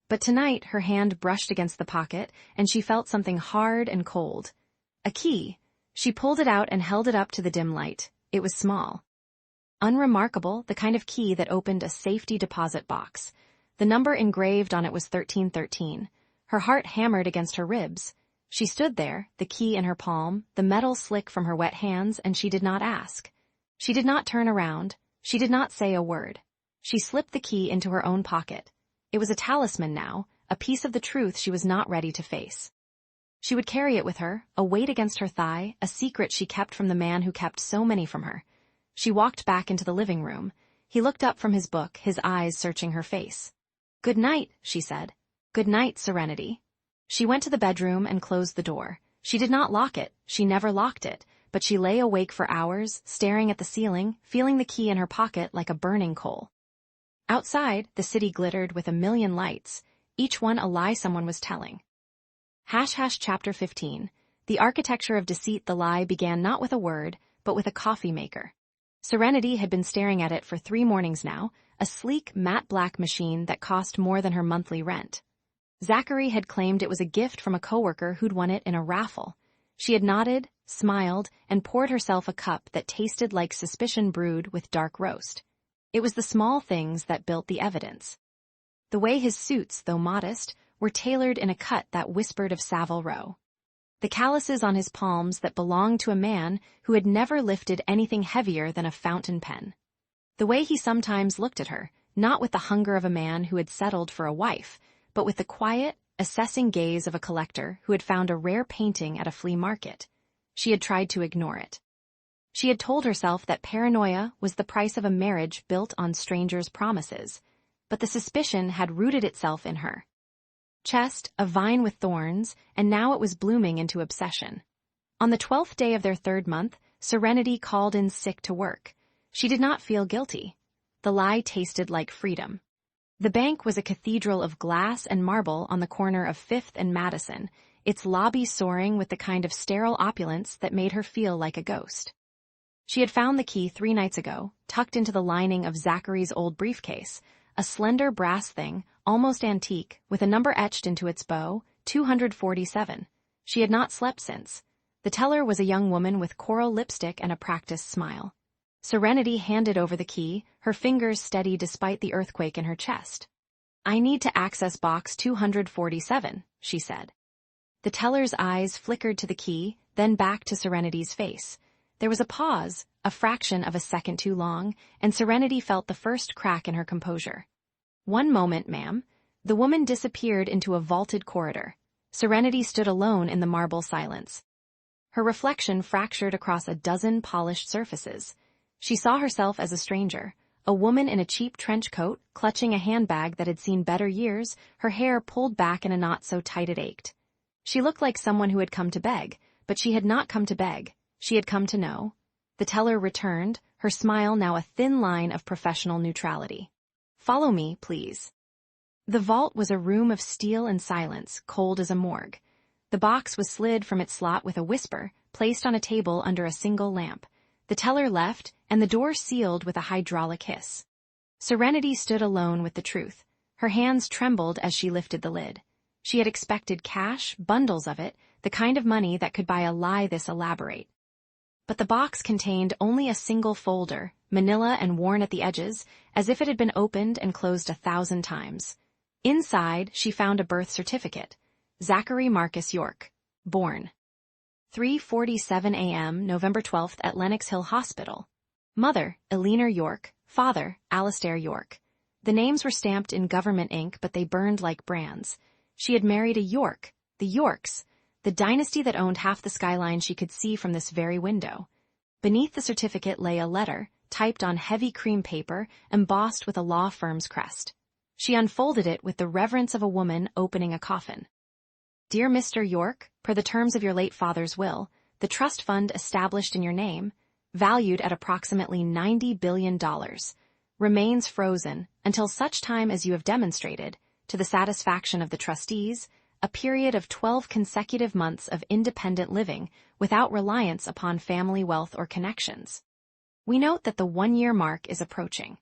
B: But tonight her hand brushed against the pocket, and she felt something hard and cold. A key. She pulled it out and held it up to the dim light. It was small. Unremarkable, the kind of key that opened a safety deposit box. The number engraved on it was 1313. Her heart hammered against her ribs. She stood there, the key in her palm, the metal slick from her wet hands, and she did not ask. She did not turn around. She did not say a word. She slipped the key into her own pocket. It was a talisman now, a piece of the truth she was not ready to face. She would carry it with her, a weight against her thigh, a secret she kept from the man who kept so many from her. She walked back into the living room. He looked up from his book, his eyes searching her face. "Good night," she said. "Good night, Serenity." She went to the bedroom and closed the door. She did not lock it, she never locked it, but she lay awake for hours, staring at the ceiling, feeling the key in her pocket like a burning coal. Outside, the city glittered with a million lights, each one a lie someone was telling. Chapter 15. The architecture of deceit. The lie began not with a word, but with a coffee maker. Serenity had been staring at it for 3 mornings now, a sleek, matte black machine that cost more than her monthly rent. Zachary had claimed it was a gift from a coworker who'd won it in a raffle. She had nodded, smiled, and poured herself a cup that tasted like suspicion brewed with dark roast. It was the small things that built the evidence. The way his suits, though modest, were tailored in a cut that whispered of Savile Row. The calluses on his palms that belonged to a man who had never lifted anything heavier than a fountain pen. The way he sometimes looked at her, not with the hunger of a man who had settled for a wife, but with the quiet, assessing gaze of a collector who had found a rare painting at a flea market. She had tried to ignore it. She had told herself that paranoia was the price of a marriage built on strangers' promises, but the suspicion had rooted itself in her. Chest, a vine with thorns, and now it was blooming into obsession. On the 12th day of their 3rd month, Serenity called in sick to work. She did not feel guilty. The lie tasted like freedom. The bank was a cathedral of glass and marble on the corner of 5th and Madison, its lobby soaring with the kind of sterile opulence that made her feel like a ghost. She had found the key 3 nights ago, tucked into the lining of Zachary's old briefcase, a slender brass thing, almost antique, with a number etched into its bow, 247. She had not slept since. The teller was a young woman with coral lipstick and a practiced smile. Serenity handed over the key, her fingers steady despite the earthquake in her chest. "I need to access box 247, she said. The teller's eyes flickered to the key, then back to Serenity's face. There was a pause, a fraction of a second too long, and Serenity felt the first crack in her composure. "1 moment, ma'am." The woman disappeared into a vaulted corridor. Serenity stood alone in the marble silence. Her reflection fractured across a dozen polished surfaces. She saw herself as a stranger, a woman in a cheap trench coat, clutching a handbag that had seen better years, her hair pulled back in a knot so tight it ached. She looked like someone who had come to beg, but she had not come to beg. She had come to know. The teller returned, her smile now a thin line of professional neutrality. "Follow me, please." The vault was a room of steel and silence, cold as a morgue. The box was slid from its slot with a whisper, placed on a table under a single lamp. The teller left, and the door sealed with a hydraulic hiss. Serenity stood alone with the truth. Her hands trembled as she lifted the lid. She had expected cash, bundles of it, the kind of money that could buy a lie this elaborate. but the box contained only a single folder, manila and worn at the edges, as if it had been opened and closed 1,000 times. Inside, she found a birth certificate. Zachary Marcus York. Born. 3:47 a.m., November 12th at Lenox Hill Hospital. Mother, Eleanor York. Father, Alastair York. The names were stamped in government ink, but they burned like brands. She had married a York, the Yorks, the dynasty that owned half the skyline she could see from this very window. Beneath the certificate lay a letter, typed on heavy cream paper, embossed with a law firm's crest. She unfolded it with the reverence of a woman opening a coffin. Dear Mr. York, per the terms of your late father's will, the trust fund established in your name, valued at approximately $90 billion, remains frozen until such time as you have demonstrated, to the satisfaction of the trustees, a period of 12 consecutive months of independent living without reliance upon family wealth or connections. We note that the 1-year mark is approaching.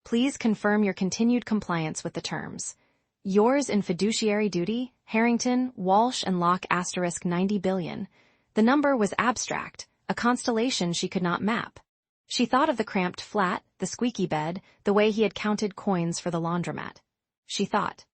B: Please confirm your continued compliance with the terms. Yours in fiduciary duty, Harrington, Walsh and Locke *90 billion. The number was abstract, a constellation she could not map. She thought of the cramped flat, the squeaky bed, the way he had counted coins for the laundromat. She thought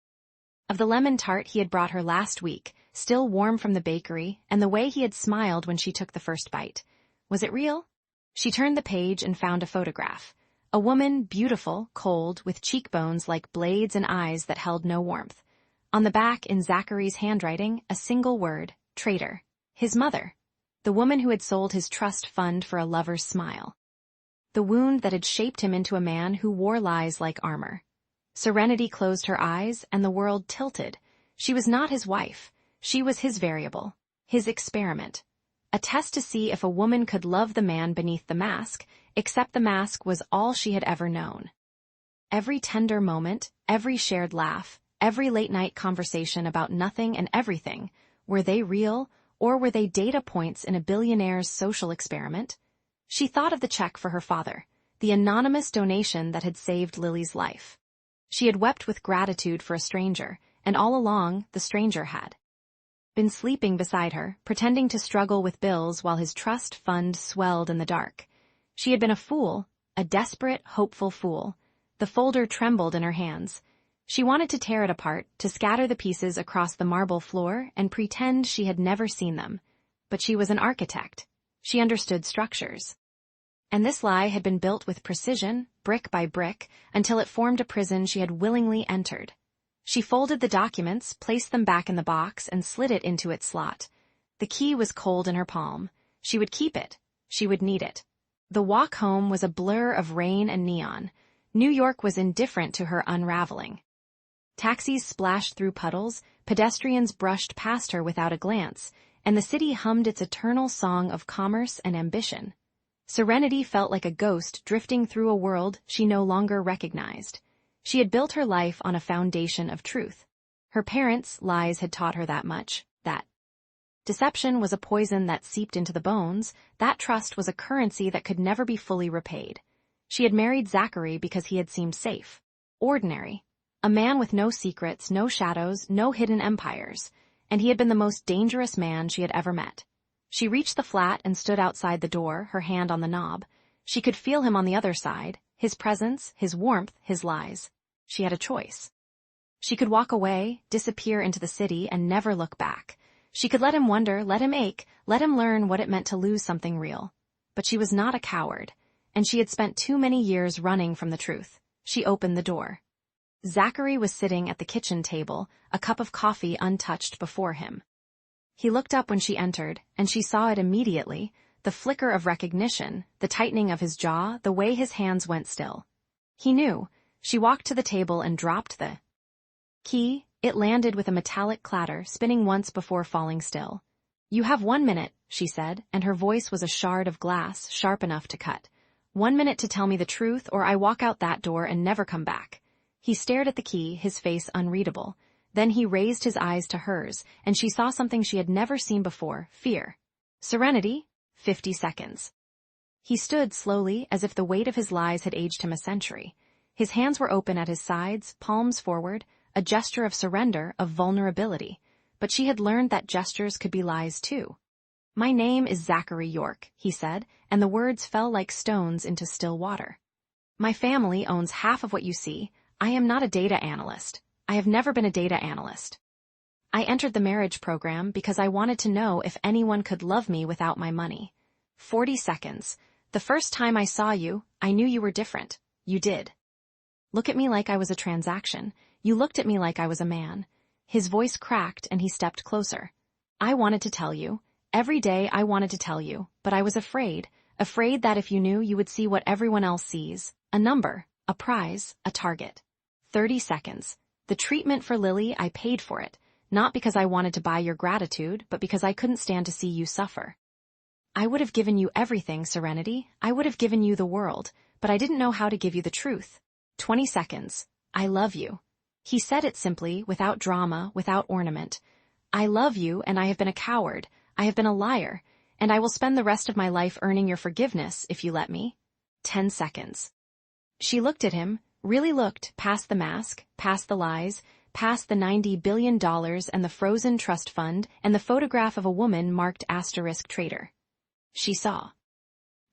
B: of the lemon tart he had brought her last week, still warm from the bakery, and the way he had smiled when she took the first bite. Was it real? She turned the page and found a photograph. A woman, beautiful, cold, with cheekbones like blades and eyes that held no warmth. On the back, in Zachary's handwriting, a single word, traitor. His mother. The woman who had sold his trust fund for a lover's smile. The wound that had shaped him into a man who wore lies like armor. Serenity closed her eyes, and the world tilted. She was not his wife. She was his variable, his experiment. A test to see if a woman could love the man beneath the mask, except the mask was all she had ever known. Every tender moment, every shared laugh, every late-night conversation about nothing and everything, were they real, or were they data points in a billionaire's social experiment? She thought of the check for her father, the anonymous donation that had saved Lily's life. She had wept with gratitude for a stranger, and all along, the stranger had been sleeping beside her, pretending to struggle with bills while his trust fund swelled in the dark. She had been a fool, a desperate, hopeful fool. The folder trembled in her hands. She wanted to tear it apart, to scatter the pieces across the marble floor and pretend she had never seen them. But she was an architect. She understood structures. And this lie had been built with precision, brick by brick, until it formed a prison she had willingly entered. She folded the documents, placed them back in the box, and slid it into its slot. The key was cold in her palm. She would keep it. She would need it. The walk home was a blur of rain and neon. New York was indifferent to her unraveling. Taxis splashed through puddles, pedestrians brushed past her without a glance, and the city hummed its eternal song of commerce and ambition. Serenity felt like a ghost drifting through a world she no longer recognized. She had built her life on a foundation of truth. Her parents' lies had taught her that much, that deception was a poison that seeped into the bones, that trust was a currency that could never be fully repaid. She had married Zachary because he had seemed safe, ordinary, a man with no secrets, no shadows, no hidden empires, and he had been the most dangerous man she had ever met. She reached the flat and stood outside the door, her hand on the knob. She could feel him on the other side, his presence, his warmth, his lies. She had a choice. She could walk away, disappear into the city, and never look back. She could let him wonder, let him ache, let him learn what it meant to lose something real. But she was not a coward, and she had spent too many years running from the truth. She opened the door. Zachary was sitting at the kitchen table, a cup of coffee untouched before him. He looked up when she entered, and she saw it immediately, the flicker of recognition, the tightening of his jaw, the way his hands went still. He knew. She walked to the table and dropped the key. It landed with a metallic clatter, spinning once before falling still. You have 1 minute, she said, and her voice was a shard of glass, sharp enough to cut. 1 minute to tell me the truth, or I walk out that door and never come back. He stared at the key, his face unreadable. Then he raised his eyes to hers, and she saw something she had never seen before, fear. Serenity? 50 seconds. He stood slowly, as if the weight of his lies had aged him a century. His hands were open at his sides, palms forward, a gesture of surrender, of vulnerability. But she had learned that gestures could be lies too. My name is Zachary York, he said, and the words fell like stones into still water. My family owns half of what you see. I am not a data analyst. I have never been a data analyst. I entered the marriage program because I wanted to know if anyone could love me without my money. 40 seconds. The first time I saw you, I knew you were different. You did. Look at me like I was a transaction. You looked at me like I was a man. His voice cracked and he stepped closer. I wanted to tell you. Every day I wanted to tell you, but I was afraid that if you knew, you would see what everyone else sees. A number, a prize, a target. 30 seconds. The treatment for Lily, I paid for it. Not because I wanted to buy your gratitude, but because I couldn't stand to see you suffer. I would have given you everything, Serenity. I would have given you the world, but I didn't know how to give you the truth. 20 seconds. I love you. He said it simply, without drama, without ornament. I love you, and I have been a coward. I have been a liar, and I will spend the rest of my life earning your forgiveness if you let me. 10 seconds. She looked at him, really looked, past the mask, past the lies, past the $90 billion and the frozen trust fund and the photograph of a woman marked *traitor. She saw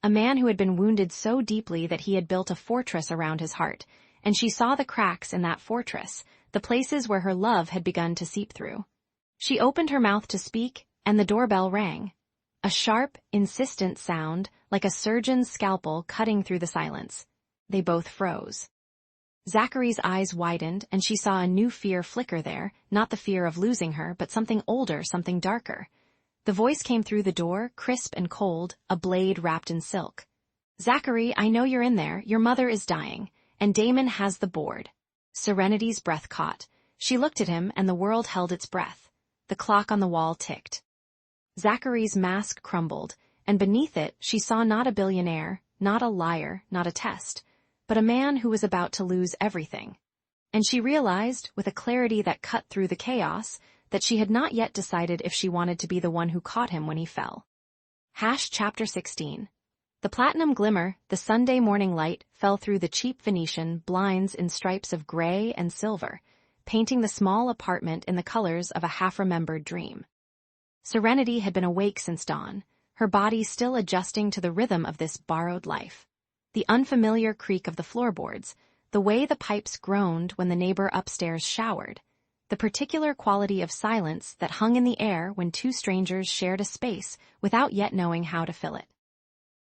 B: a man who had been wounded so deeply that he had built a fortress around his heart, and she saw the cracks in that fortress, the places where her love had begun to seep through. She opened her mouth to speak, and the doorbell rang. A sharp, insistent sound, like a surgeon's scalpel cutting through the silence. They both froze. Zachary's eyes widened, and she saw a new fear flicker there, not the fear of losing her, but something older, something darker. The voice came through the door, crisp and cold, a blade wrapped in silk. Zachary, I know you're in there. Your mother is dying, and Damon has the board. Serenity's breath caught. She looked at him, and the world held its breath. The clock on the wall ticked. Zachary's mask crumbled, and beneath it she saw not a billionaire, not a liar, not a test, but a man who was about to lose everything. And she realized, with a clarity that cut through the chaos, that she had not yet decided if she wanted to be the one who caught him when he fell. Chapter 16. The platinum glimmer, the Sunday morning light, fell through the cheap Venetian blinds in stripes of gray and silver, painting the small apartment in the colors of a half-remembered dream. Serenity had been awake since dawn, her body still adjusting to the rhythm of this borrowed life. The unfamiliar creak of the floorboards, the way the pipes groaned when the neighbor upstairs showered, the particular quality of silence that hung in the air when two strangers shared a space without yet knowing how to fill it.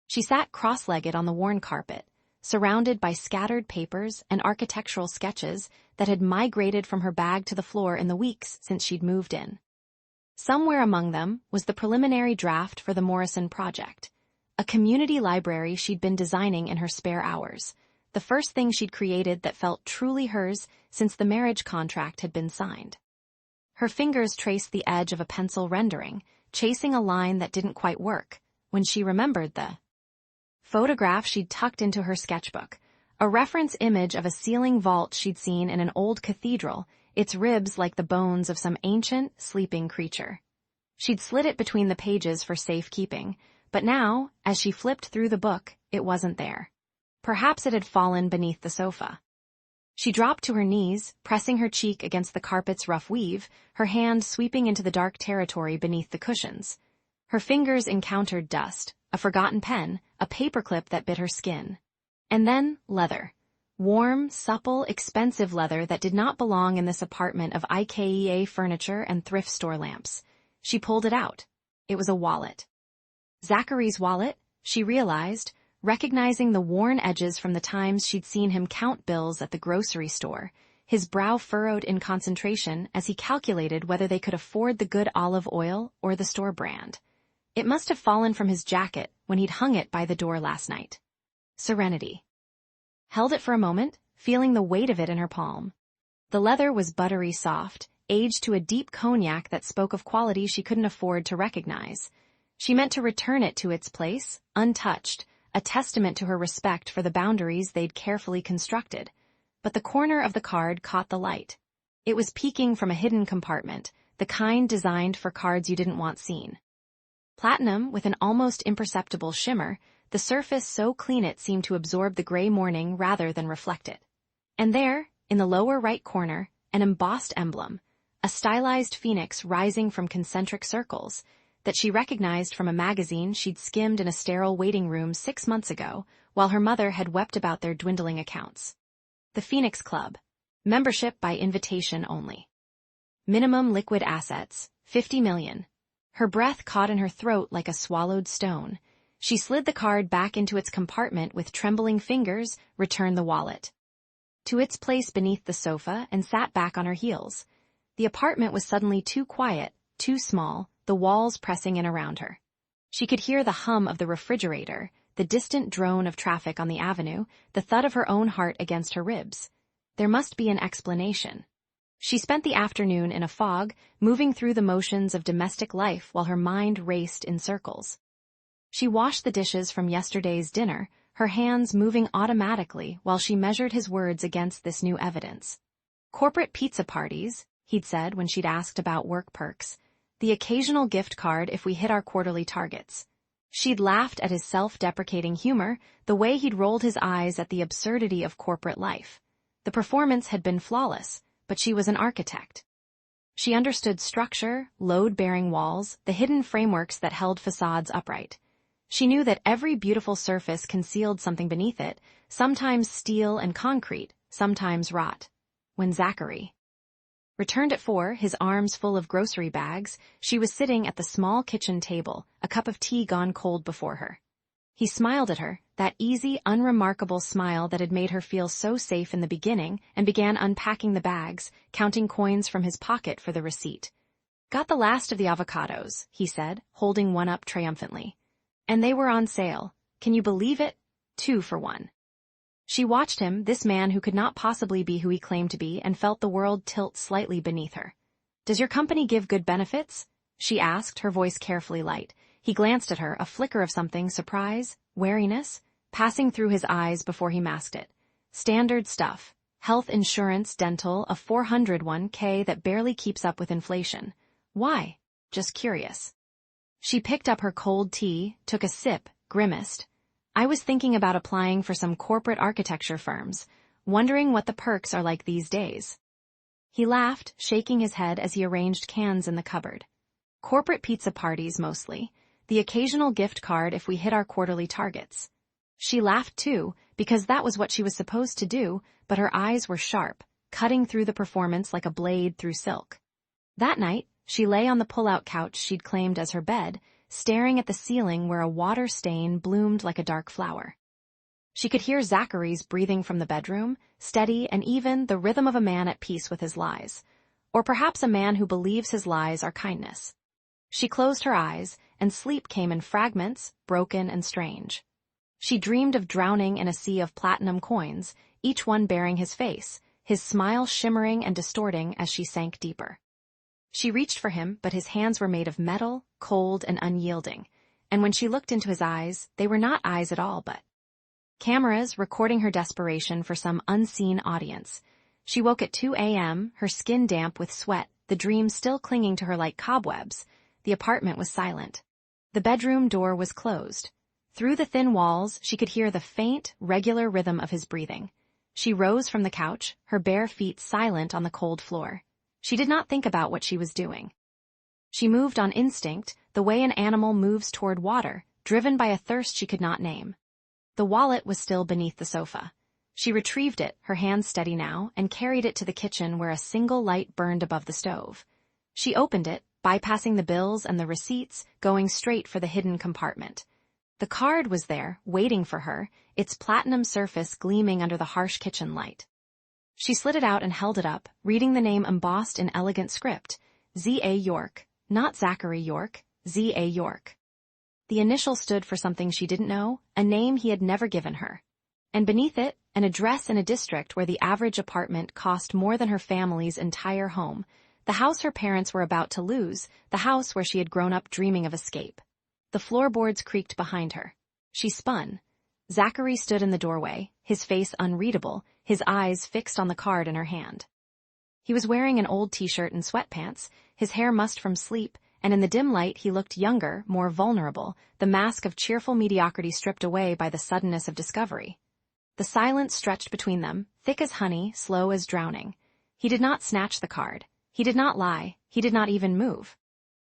B: She sat cross-legged on the worn carpet, surrounded by scattered papers and architectural sketches that had migrated from her bag to the floor in the weeks since she'd moved in. Somewhere among them was the preliminary draft for the Morrison project, a community library she'd been designing in her spare hours, the first thing she'd created that felt truly hers since the marriage contract had been signed. Her fingers traced the edge of a pencil rendering, chasing a line that didn't quite work, when she remembered the photograph she'd tucked into her sketchbook, a reference image of a ceiling vault she'd seen in an old cathedral, its ribs like the bones of some ancient, sleeping creature. She'd slid it between the pages for safekeeping, but now, as she flipped through the book, it wasn't there. Perhaps it had fallen beneath the sofa. She dropped to her knees, pressing her cheek against the carpet's rough weave, her hand sweeping into the dark territory beneath the cushions. Her fingers encountered dust, a forgotten pen, a paperclip that bit her skin. And then leather. Warm, supple, expensive leather that did not belong in this apartment of IKEA furniture and thrift store lamps. She pulled it out. It was a wallet. Zachary's wallet, she realized, recognizing the worn edges from the times she'd seen him count bills at the grocery store, his brow furrowed in concentration as he calculated whether they could afford the good olive oil or the store brand. It must have fallen from his jacket when he'd hung it by the door last night. Serenity held it for a moment, feeling the weight of it in her palm. The leather was buttery soft, aged to a deep cognac that spoke of quality she couldn't afford to recognize. She meant to return it to its place, untouched, a testament to her respect for the boundaries they'd carefully constructed. But the corner of the card caught the light. It was peeking from a hidden compartment, the kind designed for cards you didn't want seen. Platinum, with an almost imperceptible shimmer, the surface so clean it seemed to absorb the gray morning rather than reflect it. And there, in the lower right corner, an embossed emblem, a stylized phoenix rising from concentric circles, that she recognized from a magazine she'd skimmed in a sterile waiting room 6 months ago, while her mother had wept about their dwindling accounts. The Phoenix Club. Membership by invitation only. Minimum liquid assets, $50 million. Her breath caught in her throat like a swallowed stone. She slid the card back into its compartment with trembling fingers, returned the wallet to its place beneath the sofa, and sat back on her heels. The apartment was suddenly too quiet, too small, the walls pressing in around her. She could hear the hum of the refrigerator, the distant drone of traffic on the avenue, the thud of her own heart against her ribs. There must be an explanation. She spent the afternoon in a fog, moving through the motions of domestic life while her mind raced in circles. She washed the dishes from yesterday's dinner, her hands moving automatically while she measured his words against this new evidence. Corporate pizza parties, he'd said when she'd asked about work perks. The occasional gift card if we hit our quarterly targets. She'd laughed at his self-deprecating humor, the way he'd rolled his eyes at the absurdity of corporate life. The performance had been flawless, but she was an architect. She understood structure, load-bearing walls, the hidden frameworks that held facades upright. She knew that every beautiful surface concealed something beneath it, sometimes steel and concrete, sometimes rot. When Zachary returned at 4, his arms full of grocery bags, she was sitting at the small kitchen table, a cup of tea gone cold before her. He smiled at her, that easy, unremarkable smile that had made her feel so safe in the beginning, and began unpacking the bags, counting coins from his pocket for the receipt. "Got the last of the avocados," he said, holding one up triumphantly. "And they were on sale. Can you believe it? 2 for 1. She watched him, this man who could not possibly be who he claimed to be, and felt the world tilt slightly beneath her. "Does your company give good benefits?" she asked, her voice carefully light. He glanced at her, a flicker of something, surprise, wariness, passing through his eyes before he masked it. "Standard stuff. Health insurance, dental, a 401k that barely keeps up with inflation. Why?" "Just curious." She picked up her cold tea, took a sip, grimaced. "I was thinking about applying for some corporate architecture firms, wondering what the perks are like these days." He laughed, shaking his head as he arranged cans in the cupboard. "Corporate pizza parties mostly. The occasional gift card if we hit our quarterly targets." She laughed too, because that was what she was supposed to do, but her eyes were sharp, cutting through the performance like a blade through silk. That night, she lay on the pull-out couch she'd claimed as her bed, staring at the ceiling where a water stain bloomed like a dark flower. She could hear Zachary's breathing from the bedroom, steady and even, the rhythm of a man at peace with his lies. Or perhaps a man who believes his lies are kindness. She closed her eyes, and sleep came in fragments, broken and strange. She dreamed of drowning in a sea of platinum coins, each one bearing his face, his smile shimmering and distorting as she sank deeper. She reached for him, but his hands were made of metal, cold and unyielding, and when she looked into his eyes, they were not eyes at all but cameras recording her desperation for some unseen audience. She woke at 2 a.m., her skin damp with sweat, the dream still clinging to her like cobwebs. The apartment was silent. The bedroom door was closed. Through the thin walls, she could hear the faint, regular rhythm of his breathing. She rose from the couch, her bare feet silent on the cold floor. She did not think about what she was doing. She moved on instinct, the way an animal moves toward water, driven by a thirst she could not name. The wallet was still beneath the sofa. She retrieved it, her hands steady now, and carried it to the kitchen where a single light burned above the stove. She opened it, bypassing the bills and the receipts, going straight for the hidden compartment. The card was there, waiting for her, its platinum surface gleaming under the harsh kitchen light. She slid it out and held it up, reading the name embossed in elegant script. Z.A. York. Not Zachary York, Z.A. York. The initial stood for something she didn't know, a name he had never given her. And beneath it, an address in a district where the average apartment cost more than her family's entire home, the house her parents were about to lose, the house where she had grown up dreaming of escape. The floorboards creaked behind her. She spun. Zachary stood in the doorway, his face unreadable, his eyes fixed on the card in her hand. He was wearing an old t-shirt and sweatpants, his hair mussed from sleep, and in the dim light he looked younger, more vulnerable, the mask of cheerful mediocrity stripped away by the suddenness of discovery. The silence stretched between them, thick as honey, slow as drowning. He did not snatch the card. He did not lie. He did not even move.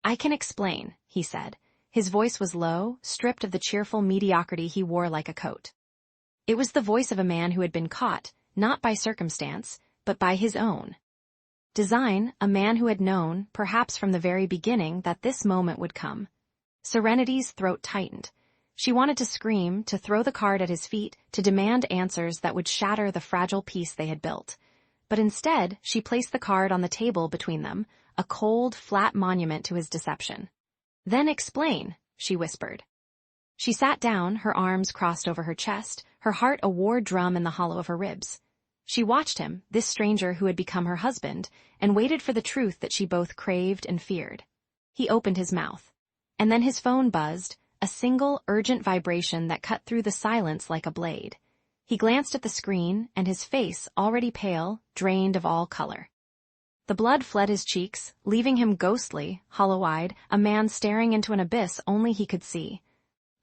B: "I can explain," he said. His voice was low, stripped of the cheerful mediocrity he wore like a coat. It was the voice of a man who had been caught, not by circumstance, but by his own design, a man who had known, perhaps from the very beginning, that this moment would come. Serenity's throat tightened. She wanted to scream, to throw the card at his feet, to demand answers that would shatter the fragile peace they had built. But instead, she placed the card on the table between them, a cold, flat monument to his deception. "Then explain," she whispered. She sat down, her arms crossed over her chest, her heart a war drum in the hollow of her ribs. She watched him, this stranger who had become her husband, and waited for the truth that she both craved and feared. He opened his mouth. And then his phone buzzed, a single, urgent vibration that cut through the silence like a blade. He glanced at the screen, and his face, already pale, drained of all color. The blood fled his cheeks, leaving him ghostly, hollow-eyed, a man staring into an abyss only he could see.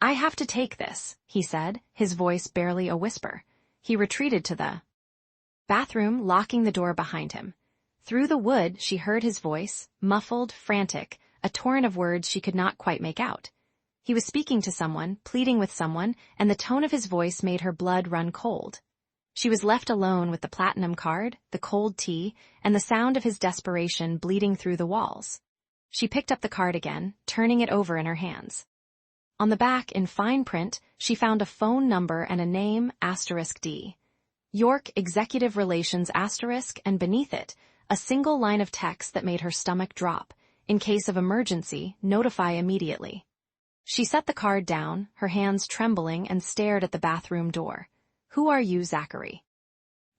B: "I have to take this," he said, his voice barely a whisper. He retreated to the bathroom, locking the door behind him. Through the wood, she heard his voice, muffled, frantic, a torrent of words she could not quite make out. He was speaking to someone, pleading with someone, and the tone of his voice made her blood run cold. She was left alone with the platinum card, the cold tea, and the sound of his desperation bleeding through the walls. She picked up the card again, turning it over in her hands. On the back, in fine print, she found a phone number and a name, *D. York Executive Relations *, and beneath it, a single line of text that made her stomach drop. "In case of emergency, notify immediately." She set the card down, her hands trembling, and stared at the bathroom door. "Who are you, Zachary?"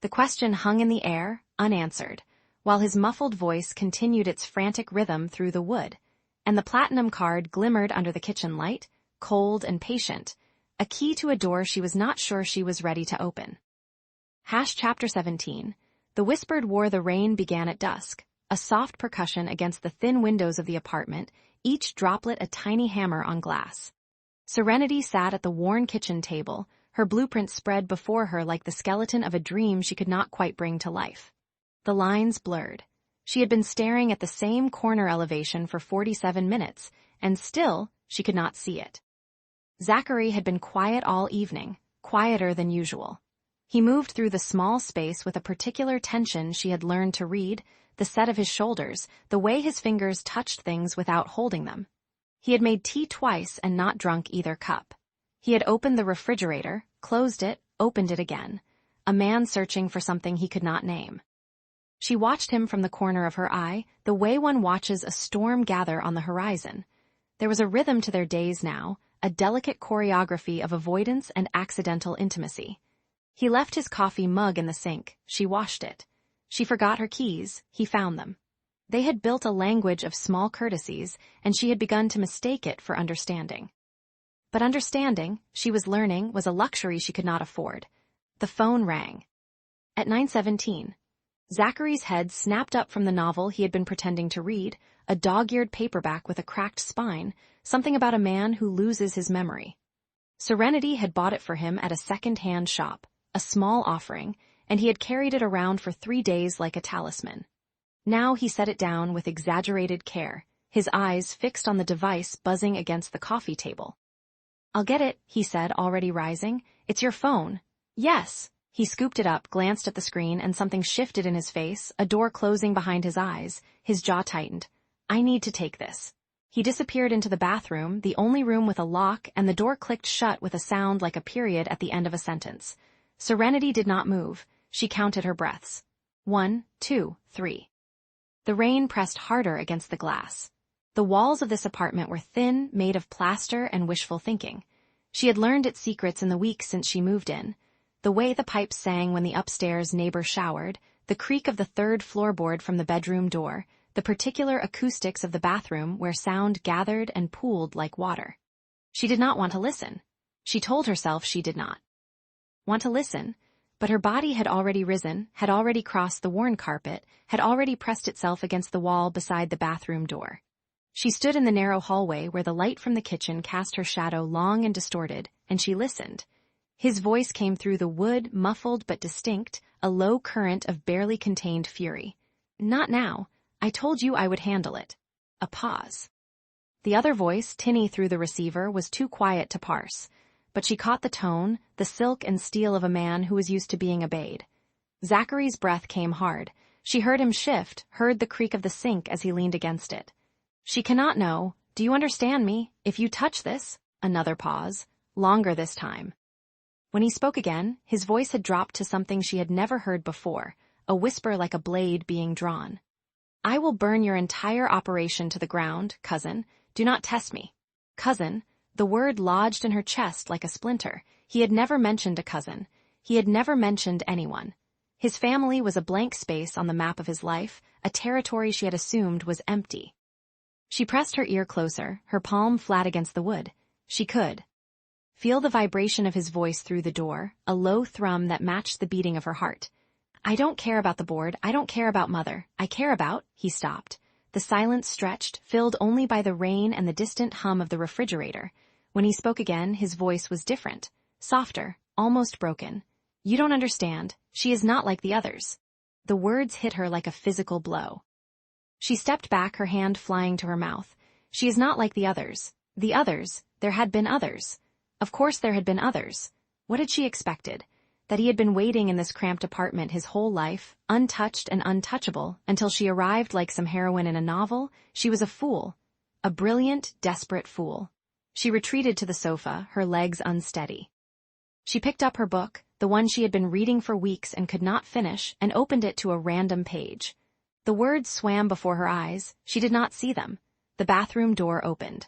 B: The question hung in the air, unanswered, while his muffled voice continued its frantic rhythm through the wood, and the platinum card glimmered under the kitchen light, cold and patient, a key to a door she was not sure she was ready to open. Chapter 17. The whispered war. The rain began at dusk, a soft percussion against the thin windows of the apartment, each droplet a tiny hammer on glass. Serenity sat at the worn kitchen table, her blueprint spread before her like the skeleton of a dream she could not quite bring to life. The lines blurred. She had been staring at the same corner elevation for 47 minutes, and still she could not see it. Zachary had been quiet all evening, quieter than usual. He moved through the small space with a particular tension she had learned to read, the set of his shoulders, the way his fingers touched things without holding them. He had made tea twice and not drunk either cup. He had opened the refrigerator, closed it, opened it again. A man searching for something he could not name. She watched him from the corner of her eye, the way one watches a storm gather on the horizon. There was a rhythm to their days now, a delicate choreography of avoidance and accidental intimacy. He left his coffee mug in the sink. She washed it. She forgot her keys. He found them. They had built a language of small courtesies, and she had begun to mistake it for understanding. But understanding, she was learning, was a luxury she could not afford. The phone rang. At 9:17. Zachary's head snapped up from the novel he had been pretending to read, a dog-eared paperback with a cracked spine, something about a man who loses his memory. Serenity had bought it for him at a second-hand shop, a small offering, and he had carried it around for 3 days like a talisman. Now he set it down with exaggerated care, his eyes fixed on the device buzzing against the coffee table. "I'll get it," he said, already rising. "It's your phone." "Yes." He scooped it up, glanced at the screen, and something shifted in his face, a door closing behind his eyes. His jaw tightened. "I need to take this." He disappeared into the bathroom, the only room with a lock, and the door clicked shut with a sound like a period at the end of a sentence. Serenity did not move. She counted her breaths. 1, 2, 3. The rain pressed harder against the glass. The walls of this apartment were thin, made of plaster and wishful thinking. She had learned its secrets in the weeks since she moved in. The way the pipes sang when the upstairs neighbor showered, the creak of the third floorboard from the bedroom door, the particular acoustics of the bathroom where sound gathered and pooled like water. She did not want to listen. She told herself she did not want to listen, but her body had already risen, had already crossed the worn carpet, had already pressed itself against the wall beside the bathroom door. She stood in the narrow hallway where the light from the kitchen cast her shadow long and distorted, and she listened. His voice came through the wood, muffled but distinct, a low current of barely contained fury. "Not now. I told you I would handle it." A pause. The other voice, tinny through the receiver, was too quiet to parse. But she caught the tone, the silk and steel of a man who was used to being obeyed. Zachary's breath came hard. She heard him shift, heard the creak of the sink as he leaned against it. She cannot know. Do you understand me? If you touch this... Another pause. Longer this time. When he spoke again, his voice had dropped to something she had never heard before, a whisper like a blade being drawn. I will burn your entire operation to the ground, cousin. Do not test me. Cousin. The word lodged in her chest like a splinter. He had never mentioned a cousin. He had never mentioned anyone. His family was a blank space on the map of his life, a territory she had assumed was empty. She pressed her ear closer, her palm flat against the wood. She could feel the vibration of his voice through the door, a low thrum that matched the beating of her heart. I don't care about the board, I don't care about Mother, I care about... He stopped. The silence stretched, filled only by the rain and the distant hum of the refrigerator. When he spoke again, his voice was different, softer, almost broken. You don't understand. She is not like the others. The words hit her like a physical blow. She stepped back, her hand flying to her mouth. She is not like the others. The others. There had been others. Of course there had been others. What had she expected? That he had been waiting in this cramped apartment his whole life, untouched and untouchable, until she arrived like some heroine in a novel? She was a fool. A brilliant, desperate fool. She retreated to the sofa, her legs unsteady. She picked up her book, the one she had been reading for weeks and could not finish, and opened it to a random page. The words swam before her eyes. She did not see them. The bathroom door opened.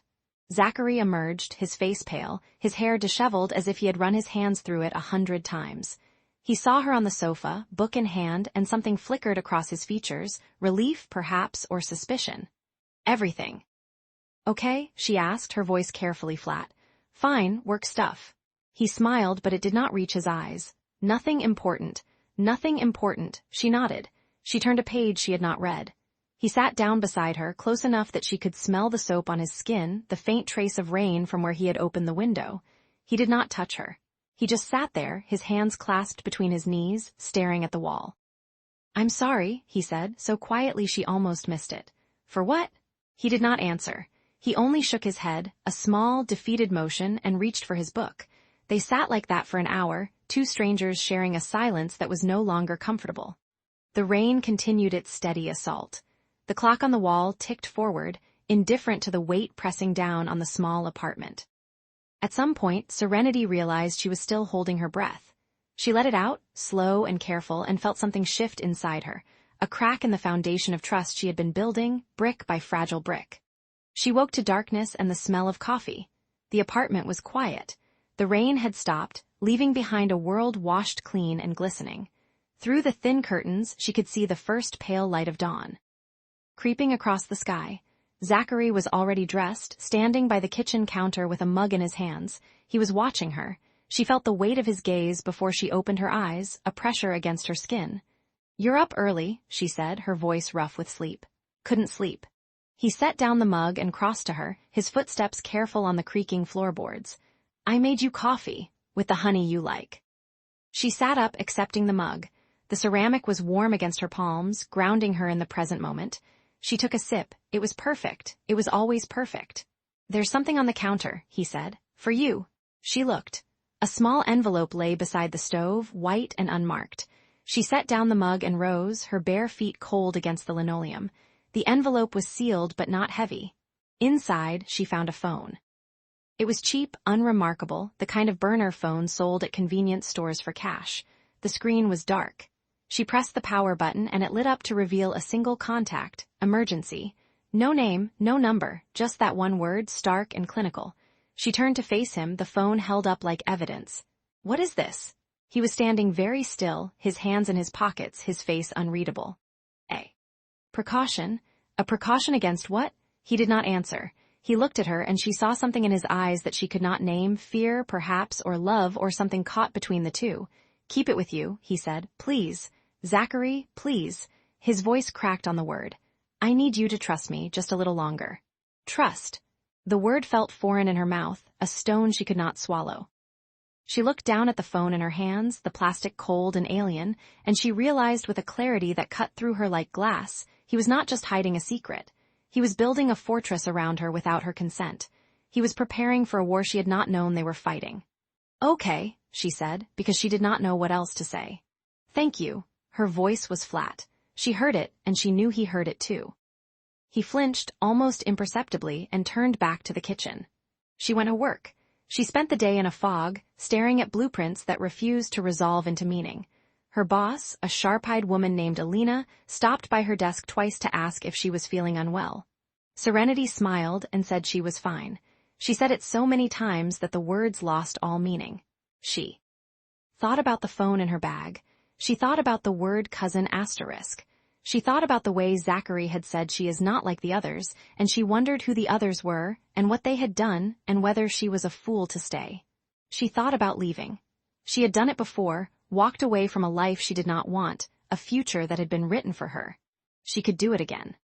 B: Zachary emerged, his face pale, his hair disheveled as if he had run his hands through it 100 times. He saw her on the sofa, book in hand, and something flickered across his features, relief, perhaps, or suspicion. Everything. Okay, she asked, her voice carefully flat. Fine, work stuff. He smiled, but it did not reach his eyes. Nothing important. Nothing important, she nodded. She turned a page she had not read. He sat down beside her, close enough that she could smell the soap on his skin, the faint trace of rain from where he had opened the window. He did not touch her. He just sat there, his hands clasped between his knees, staring at the wall. I'm sorry, he said, so quietly she almost missed it. For what? He did not answer. He only shook his head, a small, defeated motion, and reached for his book. They sat like that for an hour, two strangers sharing a silence that was no longer comfortable. The rain continued its steady assault. The clock on the wall ticked forward, indifferent to the weight pressing down on the small apartment. At some point, Serenity realized she was still holding her breath. She let it out, slow and careful, and felt something shift inside her, a crack in the foundation of trust she had been building, brick by fragile brick. She woke to darkness and the smell of coffee. The apartment was quiet. The rain had stopped, leaving behind a world washed clean and glistening. Through the thin curtains, she could see the first pale light of dawn. Creeping across the sky, Zachary was already dressed, standing by the kitchen counter with a mug in his hands. He was watching her. She felt the weight of his gaze before she opened her eyes, a pressure against her skin. You're up early, she said, her voice rough with sleep. Couldn't sleep. He set down the mug and crossed to her, his footsteps careful on the creaking floorboards. I made you coffee, with the honey you like. She sat up, accepting the mug. The ceramic was warm against her palms, grounding her in the present moment. She took a sip. It was perfect. It was always perfect. There's something on the counter, he said. For you. She looked. A small envelope lay beside the stove, white and unmarked. She set down the mug and rose, her bare feet cold against the linoleum. The envelope was sealed but not heavy. Inside, she found a phone. It was cheap, unremarkable, the kind of burner phone sold at convenience stores for cash. The screen was dark. She pressed the power button and it lit up to reveal a single contact, emergency. No name, no number, just that one word, stark and clinical. She turned to face him, the phone held up like evidence. What is this? He was standing very still, his hands in his pockets, his face unreadable. A precaution? A precaution against what? He did not answer. He looked at her and she saw something in his eyes that she could not name, fear, perhaps, or love, or something caught between the two. Keep it with you, he said. Please. Zachary, please. His voice cracked on the word. I need you to trust me just a little longer. Trust. The word felt foreign in her mouth, a stone she could not swallow. She looked down at the phone in her hands, the plastic cold and alien, and she realized with a clarity that cut through her like glass, he was not just hiding a secret. He was building a fortress around her without her consent. He was preparing for a war she had not known they were fighting. "Okay," she said, because she did not know what else to say. "Thank you." Her voice was flat. She heard it, and she knew he heard it too. He flinched almost imperceptibly and turned back to the kitchen. She went to work. She spent the day in a fog, staring at blueprints that refused to resolve into meaning. Her boss, a sharp-eyed woman named Alina, stopped by her desk twice to ask if she was feeling unwell. Serenity smiled and said she was fine. She said it so many times that the words lost all meaning. She thought about the phone in her bag. She thought about the word cousin asterisk. She thought about the way Zachary had said she is not like the others, and she wondered who the others were, and what they had done, and whether she was a fool to stay. She thought about leaving. She had done it before, walked away from a life she did not want, a future that had been written for her. She could do it again.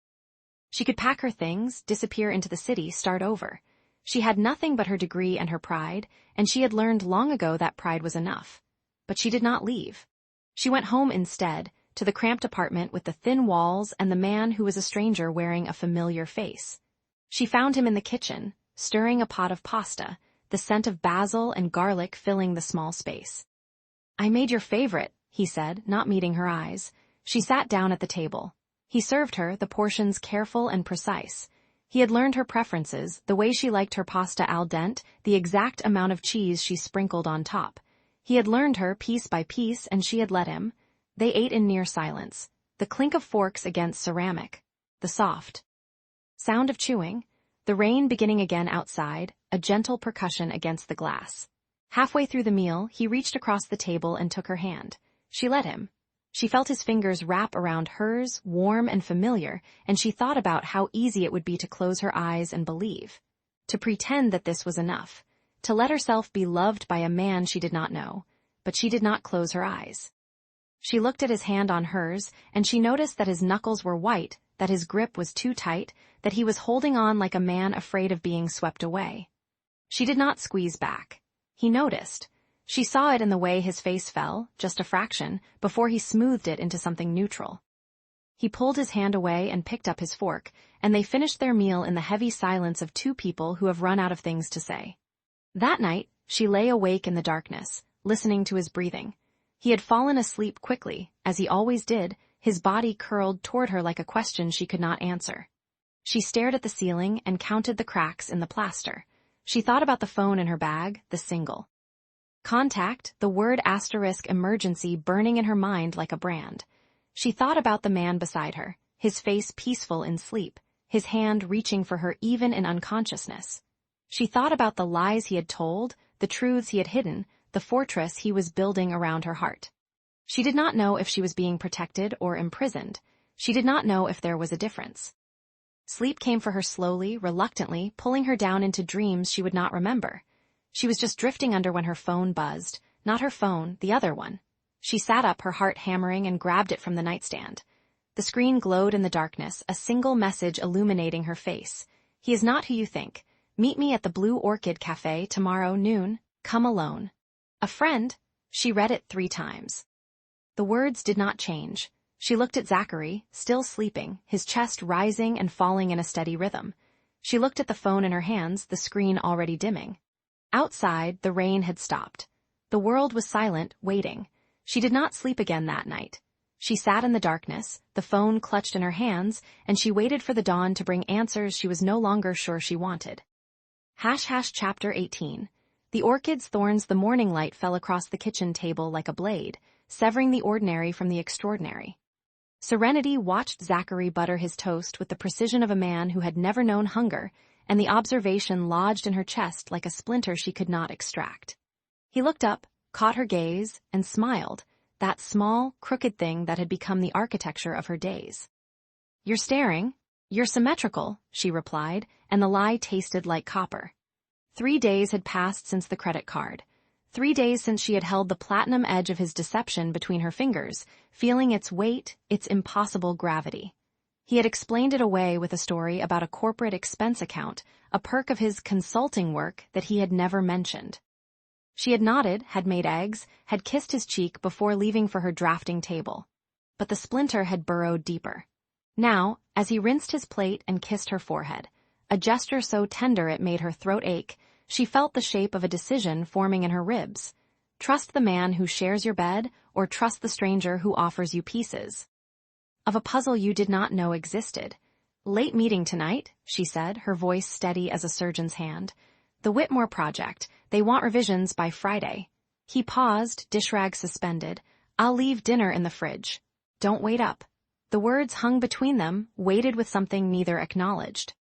B: She could pack her things, disappear into the city, start over. She had nothing but her degree and her pride, and she had learned long ago that pride was enough. But she did not leave. She went home instead, to the cramped apartment with the thin walls and the man who was a stranger wearing a familiar face. She found him in the kitchen, stirring a pot of pasta, the scent of basil and garlic filling the small space. "I made your favorite," he said, not meeting her eyes. She sat down at the table. He served her, the portions careful and precise. He had learned her preferences, the way she liked her pasta al dente, the exact amount of cheese she sprinkled on top. He had learned her piece by piece, and she had let him. They ate in near silence, the clink of forks against ceramic, the soft sound of chewing, the rain beginning again outside, a gentle percussion against the glass. Halfway through the meal, he reached across the table and took her hand. She let him. She felt his fingers wrap around hers, warm and familiar, and she thought about how easy it would be to close her eyes and believe. To pretend that this was enough. To let herself be loved by a man she did not know. But she did not close her eyes. She looked at his hand on hers, and she noticed that his knuckles were white, that his grip was too tight, that he was holding on like a man afraid of being swept away. She did not squeeze back. He noticed. She saw it in the way his face fell, just a fraction, before he smoothed it into something neutral. He pulled his hand away and picked up his fork, and they finished their meal in the heavy silence of two people who have run out of things to say. That night, she lay awake in the darkness, listening to his breathing. He had fallen asleep quickly, as he always did, his body curled toward her like a question she could not answer. She stared at the ceiling and counted the cracks in the plaster. She thought about the phone in her bag, the single contact, the word asterisk emergency burning in her mind like a brand. She thought about the man beside her, his face peaceful in sleep, his hand reaching for her even in unconsciousness. She thought about the lies he had told, the truths he had hidden, the fortress he was building around her heart. She did not know if she was being protected or imprisoned. She did not know if there was a difference. Sleep came for her slowly, reluctantly, pulling her down into dreams she would not remember. She was just drifting under when her phone buzzed. Not her phone, the other one. She sat up, her heart hammering, and grabbed it from the nightstand. The screen glowed in the darkness, a single message illuminating her face. "He is not who you think. Meet me at the Blue Orchid Cafe tomorrow noon. Come alone." A friend? She read it 3 times. The words did not change. She looked at Zachary, still sleeping, his chest rising and falling in a steady rhythm. She looked at the phone in her hands, the screen already dimming. Outside, the rain had stopped. The world was silent, waiting. She did not sleep again that night. She sat in the darkness, the phone clutched in her hands, and she waited for the dawn to bring answers she was no longer sure she wanted. Chapter 18. The orchid's thorns. The morning light fell across the kitchen table like a blade, severing the ordinary from the extraordinary. Serenity watched Zachary butter his toast with the precision of a man who had never known hunger, and the observation lodged in her chest like a splinter she could not extract. He looked up, caught her gaze, and smiled, that small, crooked thing that had become the architecture of her days. "You're staring. You're symmetrical," she replied, and the lie tasted like copper. 3 days had passed since the credit card. 3 days since she had held the platinum edge of his deception between her fingers, feeling its weight, its impossible gravity. He had explained it away with a story about a corporate expense account, a perk of his consulting work that he had never mentioned. She had nodded, had made eggs, had kissed his cheek before leaving for her drafting table. But the splinter had burrowed deeper. Now, as he rinsed his plate and kissed her forehead, a gesture so tender it made her throat ache, she felt the shape of a decision forming in her ribs. Trust the man who shares your bed, or trust the stranger who offers you pieces of a puzzle you did not know existed. Late meeting tonight, she said, her voice steady as a surgeon's hand. The Whitmore project, they want revisions by Friday. He paused, dish rag suspended. I'll leave dinner in the fridge. Don't wait up. The words hung between them, weighted with something neither acknowledged.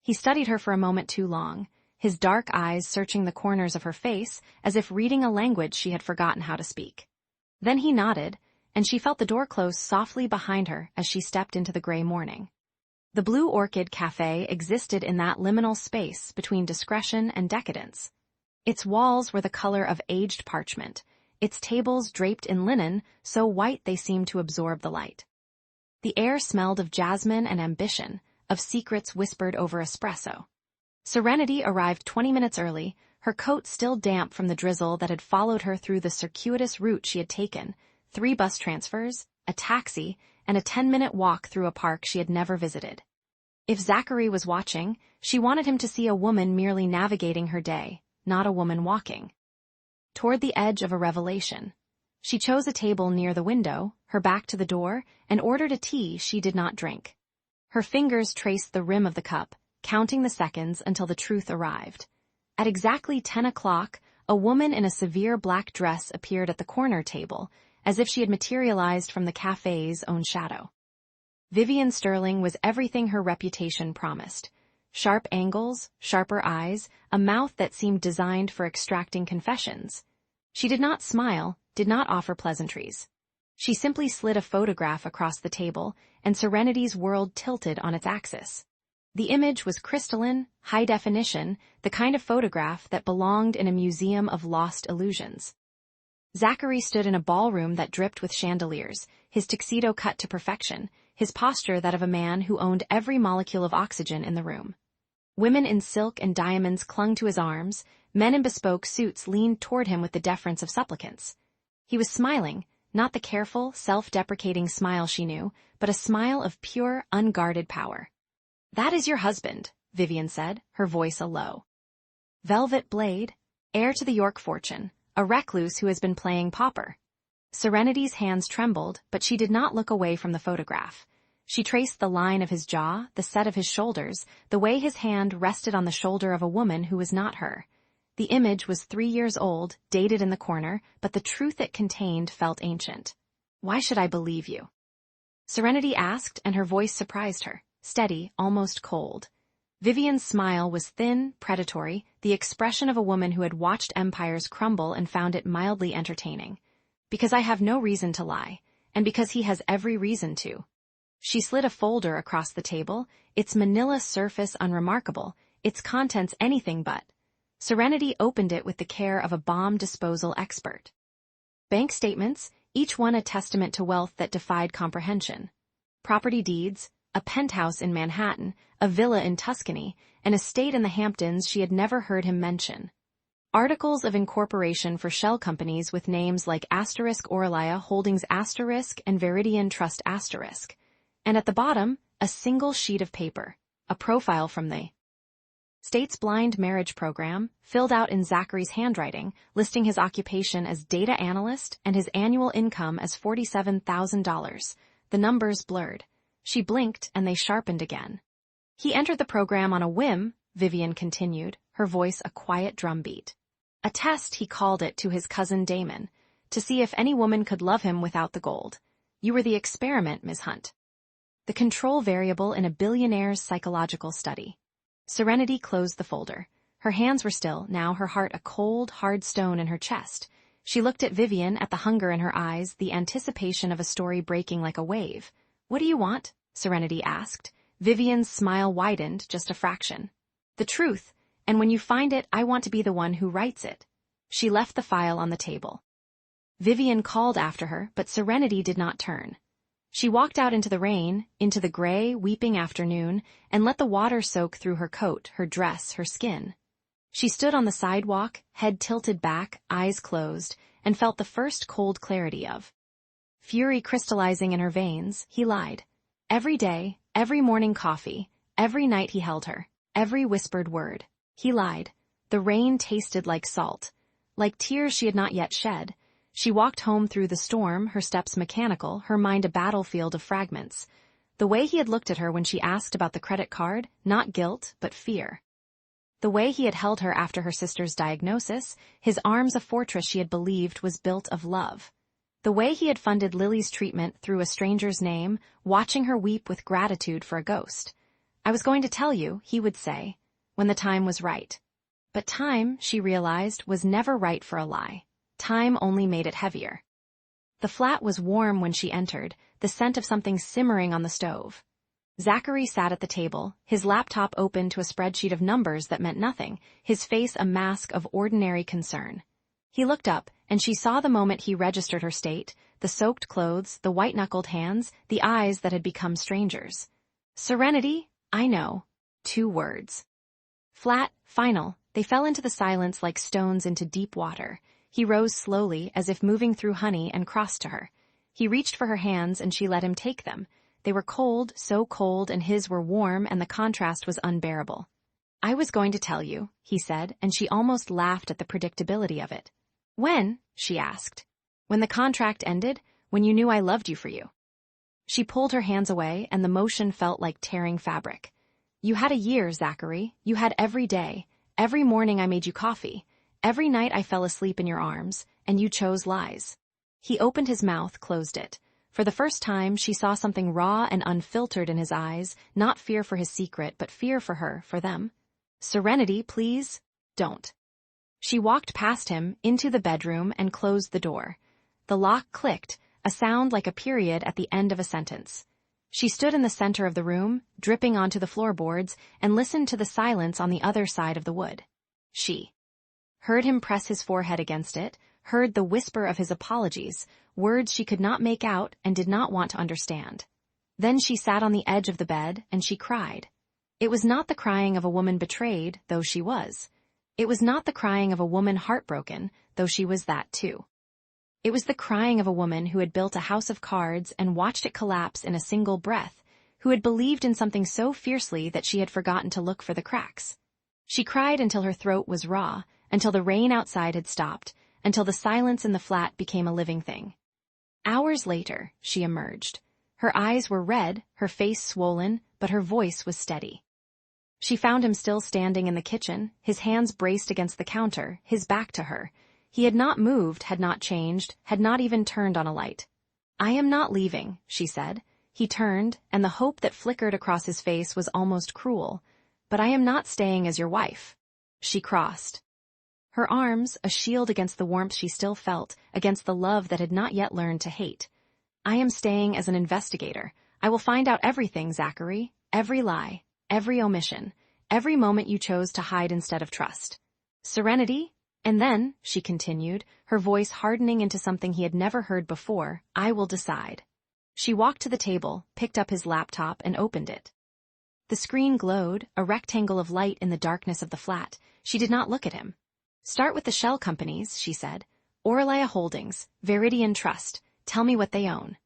B: He studied her for a moment too long, his dark eyes searching the corners of her face as if reading a language she had forgotten how to speak. Then he nodded, and she felt the door close softly behind her as she stepped into the gray morning. The Blue Orchid Café existed in that liminal space between discretion and decadence. Its walls were the color of aged parchment, its tables draped in linen so white they seemed to absorb the light. The air smelled of jasmine and ambition, of secrets whispered over espresso. Serenity arrived 20 minutes early, her coat still damp from the drizzle that had followed her through the circuitous route she had taken, 3 bus transfers, a taxi, and a 10-minute walk through a park she had never visited. If Zachary was watching, she wanted him to see a woman merely navigating her day, not a woman walking toward the edge of a revelation. She chose a table near the window, her back to the door, and ordered a tea she did not drink. Her fingers traced the rim of the cup, counting the seconds until the truth arrived. At exactly 10 o'clock, a woman in a severe black dress appeared at the corner table, as if she had materialized from the cafe's own shadow. Vivian Sterling was everything her reputation promised. Sharp angles, sharper eyes, a mouth that seemed designed for extracting confessions. She did not smile, did not offer pleasantries. She simply slid a photograph across the table, and Serenity's world tilted on its axis. The image was crystalline, high definition, the kind of photograph that belonged in a museum of lost illusions. Zachary stood in a ballroom that dripped with chandeliers, his tuxedo cut to perfection, his posture that of a man who owned every molecule of oxygen in the room. Women in silk and diamonds clung to his arms, men in bespoke suits leaned toward him with the deference of supplicants. He was smiling, not the careful, self-deprecating smile she knew, but a smile of pure, unguarded power. "That is your husband," Vivian said, her voice a low. "Velvet Blade, heir to the York fortune, a recluse who has been playing pauper." Serenity's hands trembled, but she did not look away from the photograph. She traced the line of his jaw, the set of his shoulders, the way his hand rested on the shoulder of a woman who was not her. The image was 3 years old, dated in the corner, but the truth it contained felt ancient. "Why should I believe you?" Serenity asked, and her voice surprised her, steady, almost cold. Vivian's smile was thin, predatory, the expression of a woman who had watched empires crumble and found it mildly entertaining. "Because I have no reason to lie, and because he has every reason to." She slid a folder across the table, its manila surface unremarkable, its contents anything but. Serenity opened it with the care of a bomb disposal expert. Bank statements, each one a testament to wealth that defied comprehension. Property deeds, a penthouse in Manhattan, a villa in Tuscany, an estate in the Hamptons she had never heard him mention. Articles of incorporation for shell companies with names like Asterisk Aurelia Holdings Asterisk and Veridian Trust Asterisk. And at the bottom, a single sheet of paper, a profile from the state's blind marriage program, filled out in Zachary's handwriting, listing his occupation as data analyst and his annual income as $47,000. The numbers blurred. She blinked and they sharpened again. "He entered the program on a whim," Vivian continued, her voice a quiet drumbeat. "A test, he called it, to his cousin Damon, to see if any woman could love him without the gold. You were the experiment, Ms. Hunt. The control variable in a billionaire's psychological study." Serenity closed the folder. Her hands were still, now her heart a cold, hard stone in her chest. She looked at Vivian, at the hunger in her eyes, the anticipation of a story breaking like a wave. "What do you want?" Serenity asked. Vivian's smile widened just a fraction. "The truth, and when you find it, I want to be the one who writes it." She left the file on the table. Vivian called after her, but Serenity did not turn. She walked out into the rain, into the gray, weeping afternoon, and let the water soak through her coat, her dress, her skin. She stood on the sidewalk, head tilted back, eyes closed, and felt the first cold clarity of fury crystallizing in her veins. He lied. Every day, every morning coffee, every night he held her, every whispered word. He lied. The rain tasted like salt, like tears she had not yet shed. She walked home through the storm, her steps mechanical, her mind a battlefield of fragments. The way he had looked at her when she asked about the credit card, not guilt, but fear. The way he had held her after her sister's diagnosis, his arms a fortress she had believed was built of love. The way he had funded Lily's treatment through a stranger's name, watching her weep with gratitude for a ghost. I was going to tell you, he would say, when the time was right. But time, she realized, was never right for a lie. Time only made it heavier. The flat was warm when she entered, the scent of something simmering on the stove. Zachary sat at the table, his laptop open to a spreadsheet of numbers that meant nothing, his face a mask of ordinary concern. He looked up, and she saw the moment he registered her state, the soaked clothes, the white-knuckled hands, the eyes that had become strangers. Serenity, I know. 2 words. Flat, final, they fell into the silence like stones into deep water. He rose slowly, as if moving through honey, and crossed to her. He reached for her hands, and she let him take them. They were cold, so cold, and his were warm, and the contrast was unbearable. I was going to tell you, he said, and she almost laughed at the predictability of it. When? She asked. When the contract ended, when you knew I loved you for you. She pulled her hands away, and the motion felt like tearing fabric. You had a year, Zachary. You had every day. Every morning I made you coffee. Every night I fell asleep in your arms, and you chose lies. He opened his mouth, closed it. For the first time, she saw something raw and unfiltered in his eyes, not fear for his secret, but fear for her, for them. Serenity, please, don't. She walked past him, into the bedroom, and closed the door. The lock clicked, a sound like a period at the end of a sentence. She stood in the center of the room, dripping onto the floorboards, and listened to the silence on the other side of the wood. She heard him press his forehead against it, heard the whisper of his apologies, words she could not make out and did not want to understand. Then she sat on the edge of the bed, and she cried. It was not the crying of a woman betrayed, though she was. It was not the crying of a woman heartbroken, though she was that too. It was the crying of a woman who had built a house of cards and watched it collapse in a single breath, who had believed in something so fiercely that she had forgotten to look for the cracks. She cried until her throat was raw, until the rain outside had stopped, until the silence in the flat became a living thing. Hours later, she emerged. Her eyes were red, her face swollen, but her voice was steady. She found him still standing in the kitchen, his hands braced against the counter, his back to her. He had not moved, had not changed, had not even turned on a light. I am not leaving, she said. He turned, and the hope that flickered across his face was almost cruel. But I am not staying as your wife. She crossed. Her arms, a shield against the warmth she still felt, against the love that had not yet learned to hate. I am staying as an investigator. I will find out everything, Zachary. Every lie, every omission, every moment you chose to hide instead of trust. Serenity? And then, she continued, her voice hardening into something he had never heard before, I will decide. She walked to the table, picked up his laptop, and opened it. The screen glowed, a rectangle of light in the darkness of the flat. She did not look at him. Start with the shell companies, she said. Aurelia Holdings, Viridian Trust. Tell me what they own.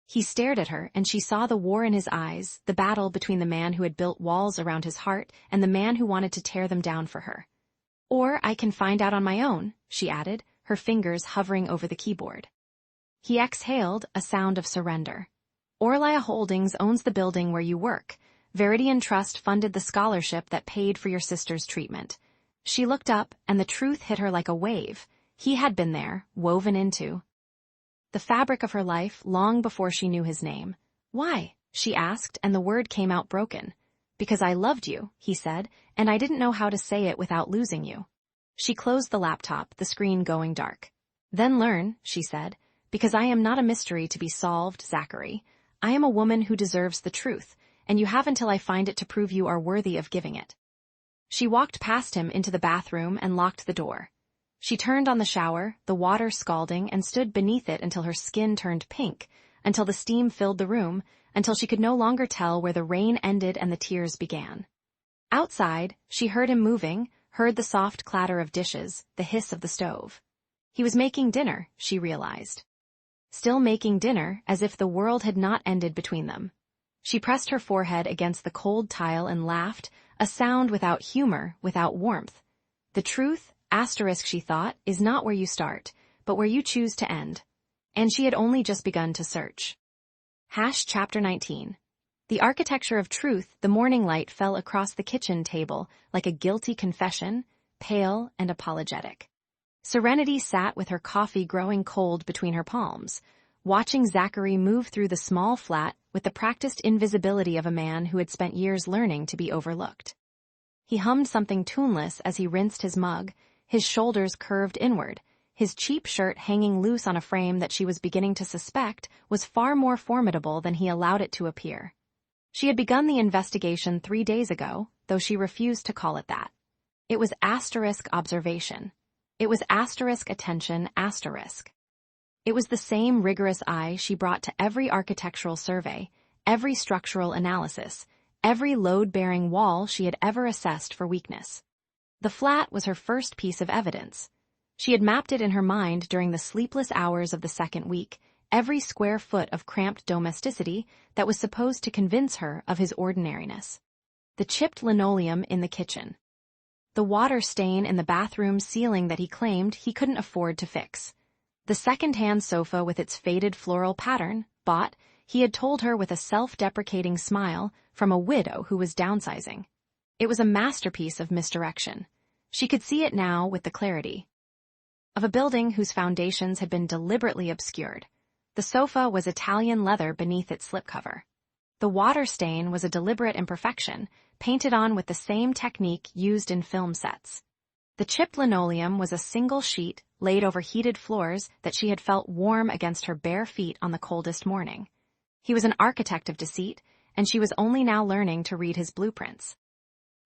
B: He stared at her, and she saw the war in his eyes, the battle between the man who had built walls around his heart and the man who wanted to tear them down for her. Or I can find out on my own, she added, her fingers hovering over the keyboard. He exhaled, a sound of surrender. Aurelia Holdings owns the building where you work. Viridian Trust funded the scholarship that paid for your sister's treatment. She looked up, and the truth hit her like a wave. He had been there, woven into the fabric of her life long before she knew his name. Why? She asked, and the word came out broken. Because I loved you, he said, and I didn't know how to say it without losing you. She closed the laptop, the screen going dark. Then learn, she said, because I am not a mystery to be solved, Zachary. I am a woman who deserves the truth, and you have until I find it to prove you are worthy of giving it. She walked past him into the bathroom and locked the door. She turned on the shower, the water scalding, and stood beneath it until her skin turned pink, until the steam filled the room, until she could no longer tell where the rain ended and the tears began. Outside, she heard him moving, heard the soft clatter of dishes, the hiss of the stove. He was making dinner, she realized. Still making dinner, as if the world had not ended between them. She pressed her forehead against the cold tile and laughed, a sound without humor, without warmth. The truth, asterisk she thought, is not where you start, but where you choose to end. And she had only just begun to search. Chapter 19. The architecture of truth, the morning light fell across the kitchen table like a guilty confession, pale and apologetic. Serenity sat with her coffee growing cold between her palms, watching Zachary move through the small flat with the practiced invisibility of a man who had spent years learning to be overlooked. He hummed something tuneless as he rinsed his mug, his shoulders curved inward, his cheap shirt hanging loose on a frame that she was beginning to suspect was far more formidable than he allowed it to appear. She had begun the investigation 3 days ago, though she refused to call it that. It was asterisk observation. It was asterisk attention asterisk. It was the same rigorous eye she brought to every architectural survey, every structural analysis, every load-bearing wall she had ever assessed for weakness. The flat was her first piece of evidence. She had mapped it in her mind during the sleepless hours of the second week, every square foot of cramped domesticity that was supposed to convince her of his ordinariness. The chipped linoleum in the kitchen. The water stain in the bathroom ceiling that he claimed he couldn't afford to fix. The second-hand sofa with its faded floral pattern, bought, he had told her with a self-deprecating smile, from a widow who was downsizing. It was a masterpiece of misdirection. She could see it now with the clarity of a building whose foundations had been deliberately obscured. The sofa was Italian leather beneath its slipcover. The water stain was a deliberate imperfection, painted on with the same technique used in film sets. The chipped linoleum was a single sheet laid over heated floors that she had felt warm against her bare feet on the coldest morning. He was an architect of deceit, and she was only now learning to read his blueprints.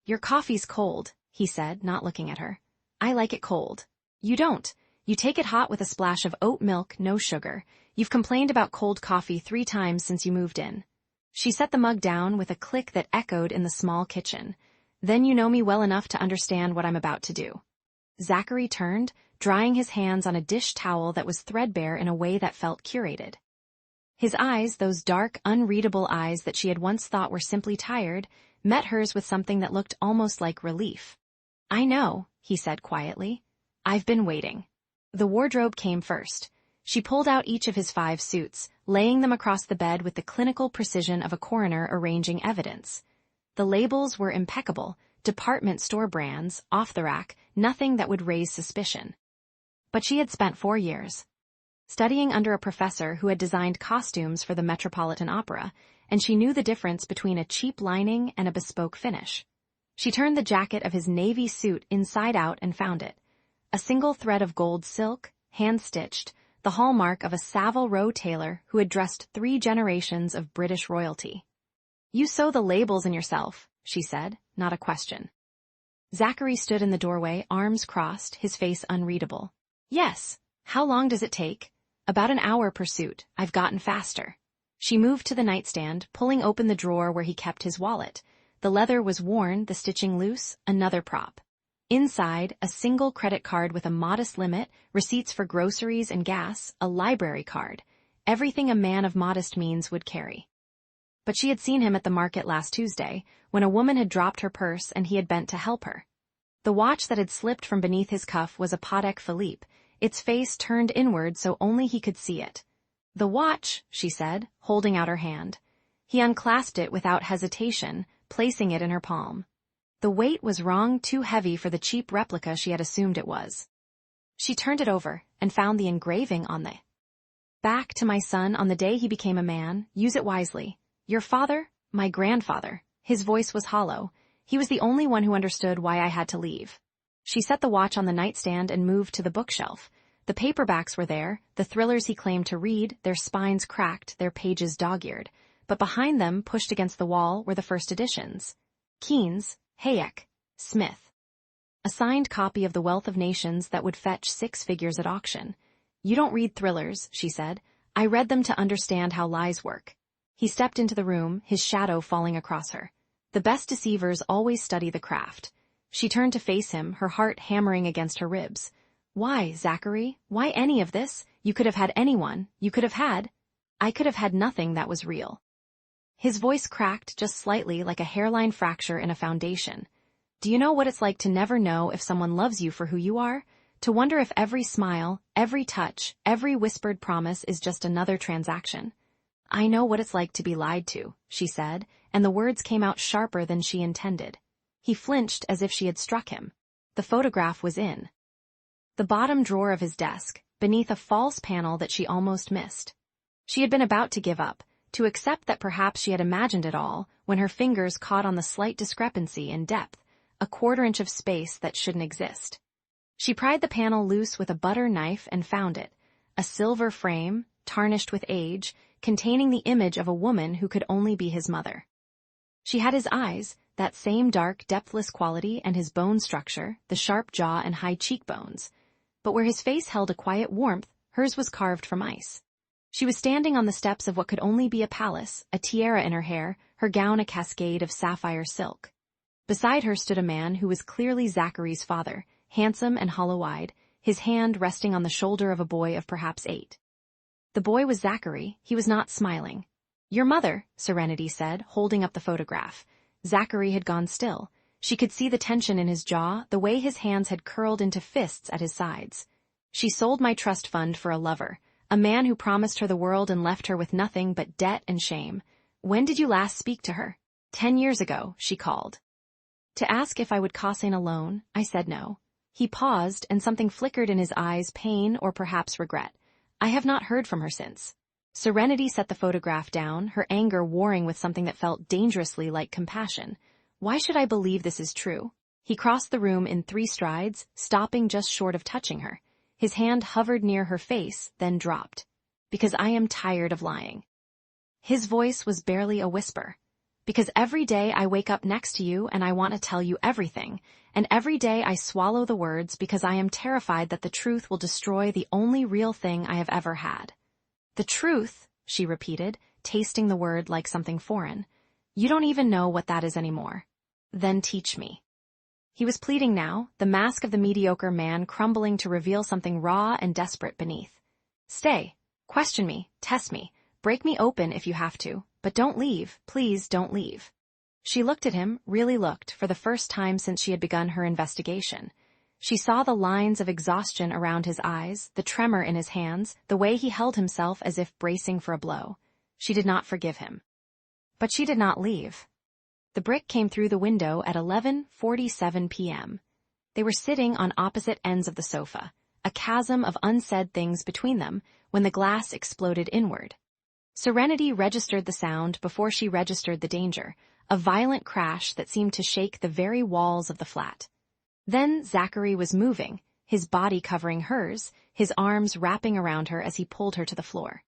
B: "Your coffee's cold," he said, not looking at her. "I like it cold." "You don't. You take it hot with a splash of oat milk, no sugar. You've complained about cold coffee 3 times since you moved in." She set the mug down with a click that echoed in the small kitchen. "Then you know me well enough to understand what I'm about to do." Zachary turned, drying his hands on a dish towel that was threadbare in a way that felt curated. His eyes, those dark, unreadable eyes that she had once thought were simply tired, met hers with something that looked almost like relief. "I know," he said quietly. "I've been waiting." The wardrobe came first. She pulled out each of his 5 suits, laying them across the bed with the clinical precision of a coroner arranging evidence. The labels were impeccable, department store brands, off the rack, nothing that would raise suspicion. But she had spent 4 years studying under a professor who had designed costumes for the Metropolitan Opera, and she knew the difference between a cheap lining and a bespoke finish. She turned the jacket of his navy suit inside out and found it. A single thread of gold silk, hand-stitched, the hallmark of a Savile Row tailor who had dressed 3 generations of British royalty. "You sew the labels in yourself," she said, not a question. Zachary stood in the doorway, arms crossed, his face unreadable. "Yes. How long does it take?" "About an hour per suit. I've gotten faster." She moved to the nightstand, pulling open the drawer where he kept his wallet. The leather was worn, the stitching loose, another prop. Inside, a single credit card with a modest limit, receipts for groceries and gas, a library card, everything a man of modest means would carry. But she had seen him at the market last Tuesday, when a woman had dropped her purse and he had bent to help her. The watch that had slipped from beneath his cuff was a Patek Philippe, its face turned inward so only he could see it. "The watch," she said, holding out her hand. He unclasped it without hesitation, placing it in her palm. The weight was wrong, too heavy for the cheap replica she had assumed it was. She turned it over and found the engraving on the back. "To my son on the day he became a man, use it wisely. Your father, my grandfather." His voice was hollow. "He was the only one who understood why I had to leave." She set the watch on the nightstand and moved to the bookshelf. The paperbacks were there, the thrillers he claimed to read, their spines cracked, their pages dog-eared. But behind them, pushed against the wall, were the first editions. Keynes, Hayek, Smith. A signed copy of The Wealth of Nations that would fetch 6 figures at auction. "You don't read thrillers," she said. "I read them to understand how lies work." He stepped into the room, his shadow falling across her. The best deceivers always study the craft. She turned to face him, her heart hammering against her ribs. "Why, Zachary? Why any of this? You could have had anyone. You could have had—" "I could have had nothing that was real." His voice cracked just slightly like a hairline fracture in a foundation. Do you know what it's like to never know if someone loves you for who you are? To wonder if every smile, every touch, every whispered promise is just another transaction? I know what it's like to be lied to, she said, and the words came out sharper than she intended. He flinched as if she had struck him. The photograph was in the bottom drawer of his desk, beneath a false panel that she almost missed. She had been about to give up, to accept that perhaps she had imagined it all, when her fingers caught on the slight discrepancy in depth, a quarter-inch of space that shouldn't exist. She pried the panel loose with a butter knife and found it, a silver frame, tarnished with age, containing the image of a woman who could only be his mother. She had his eyes, that same dark, depthless quality, and his bone structure, the sharp jaw and high cheekbones. But where his face held a quiet warmth, hers was carved from ice. She was standing on the steps of what could only be a palace, a tiara in her hair, her gown a cascade of sapphire silk. Beside her stood a man who was clearly Zachary's father, handsome and hollow-eyed, his hand resting on the shoulder of a boy of perhaps 8. The boy was Zachary. He was not smiling. "Your mother," Serenity said, holding up the photograph. Zachary had gone still. She could see the tension in his jaw, the way his hands had curled into fists at his sides. "She sold my trust fund for a lover, a man who promised her the world and left her with nothing but debt and shame. When did you last speak to her?" 10 years ago, she called. "To ask if I would Cossain a loan, I said no." He paused, and something flickered in his eyes, pain or perhaps regret. "I have not heard from her since." Serenity set the photograph down, her anger warring with something that felt dangerously like compassion. "Why should I believe this is true?" He crossed the room in 3 strides, stopping just short of touching her. His hand hovered near her face, then dropped. "Because I am tired of lying." His voice was barely a whisper. "Because every day I wake up next to you and I want to tell you everything, and every day I swallow the words because I am terrified that the truth will destroy the only real thing I have ever had." "The truth," she repeated, tasting the word like something foreign. "You don't even know what that is anymore." "Then teach me." He was pleading now, the mask of the mediocre man crumbling to reveal something raw and desperate beneath. "Stay. Question me. Test me. Break me open if you have to. But don't leave. Please don't leave." She looked at him, really looked, for the first time since she had begun her investigation. She saw the lines of exhaustion around his eyes, the tremor in his hands, the way he held himself as if bracing for a blow. She did not forgive him. But she did not leave. The brick came through the window at 11:47 p.m. They were sitting on opposite ends of the sofa, a chasm of unsaid things between them, when the glass exploded inward. Serenity registered the sound before she registered the danger, a violent crash that seemed to shake the very walls of the flat. Then Zachary was moving, his body covering hers, his arms wrapping around her as he pulled her to the floor.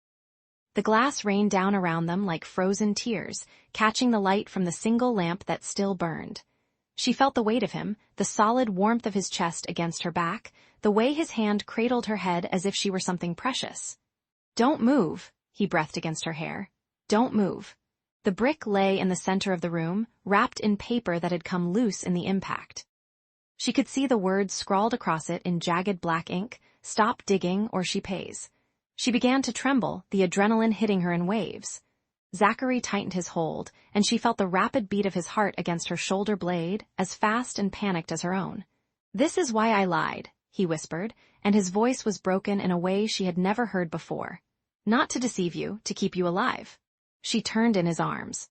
B: The glass rained down around them like frozen tears, catching the light from the single lamp that still burned. She felt the weight of him, the solid warmth of his chest against her back, the way his hand cradled her head as if she were something precious. "Don't move," he breathed against her hair. "Don't move." The brick lay in the center of the room, wrapped in paper that had come loose in the impact. She could see the words scrawled across it in jagged black ink, "Stop digging or she pays." She began to tremble, the adrenaline hitting her in waves. Zachary tightened his hold, and she felt the rapid beat of his heart against her shoulder blade, as fast and panicked as her own. "This is why I lied," he whispered, and his voice was broken in a way she had never heard before. "Not to deceive you, to keep you alive." She turned in his arms.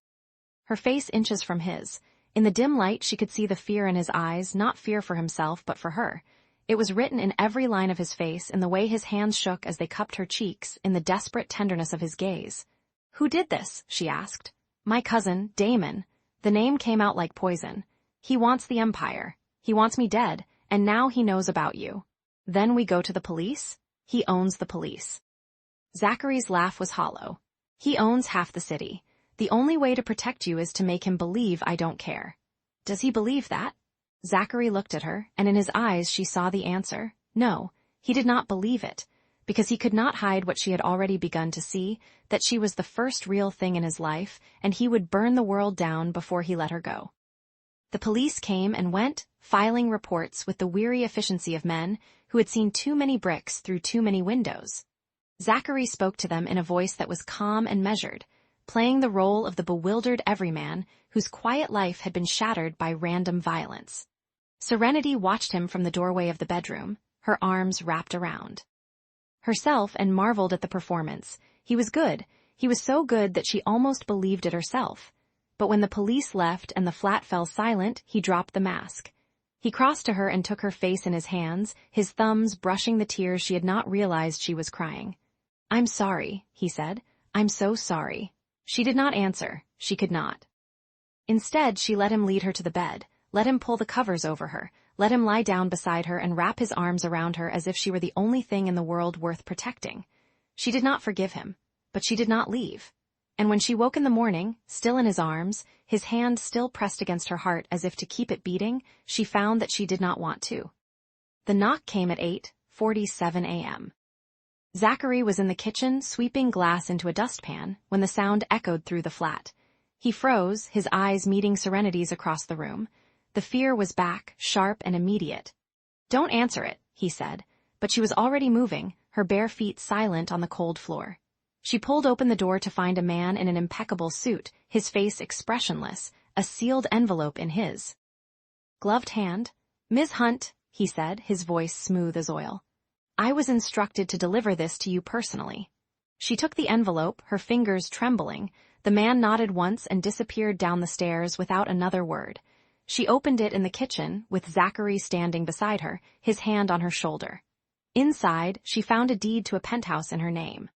B: Her face inches from his. In the dim light she could see the fear in his eyes, not fear for himself but for her. It was written in every line of his face, in the way his hands shook as they cupped her cheeks, in the desperate tenderness of his gaze. "Who did this?" she asked. "My cousin, Damon." The name came out like poison. "He wants the empire. He wants me dead, and now he knows about you." "Then we go to the police?" "He owns the police." Zachary's laugh was hollow. "He owns half the city. The only way to protect you is to make him believe I don't care." "Does he believe that?" Zachary looked at her, and in his eyes she saw the answer. No, he did not believe it, because he could not hide what she had already begun to see, that she was the first real thing in his life, and he would burn the world down before he let her go. The police came and went, filing reports with the weary efficiency of men who had seen too many bricks through too many windows. Zachary spoke to them in a voice that was calm and measured, playing the role of the bewildered everyman whose quiet life had been shattered by random violence. Serenity watched him from the doorway of the bedroom, her arms wrapped around herself, and marveled at the performance. He was good. He was so good that she almost believed it herself. But when the police left and the flat fell silent, he dropped the mask. He crossed to her and took her face in his hands, his thumbs brushing the tears she had not realized she was crying. "I'm sorry," he said. "I'm so sorry." She did not answer. She could not. Instead, she let him lead her to the bed, let him pull the covers over her, let him lie down beside her and wrap his arms around her as if she were the only thing in the world worth protecting. She did not forgive him, but she did not leave. And when she woke in the morning, still in his arms, his hand still pressed against her heart as if to keep it beating, she found that she did not want to. The knock came at 8:47 a.m. Zachary was in the kitchen sweeping glass into a dustpan when the sound echoed through the flat. He froze, his eyes meeting Serenity's across the room. The fear was back, sharp and immediate. "Don't answer it," he said, but she was already moving, her bare feet silent on the cold floor. She pulled open the door to find a man in an impeccable suit, his face expressionless, a sealed envelope in his gloved hand. "Ms. Hunt," he said, his voice smooth as oil. "I was instructed to deliver this to you personally." She took the envelope, her fingers trembling. The man nodded once and disappeared down the stairs without another word. She opened it in the kitchen, with Zachary standing beside her, his hand on her shoulder. Inside, she found a deed to a penthouse in her name.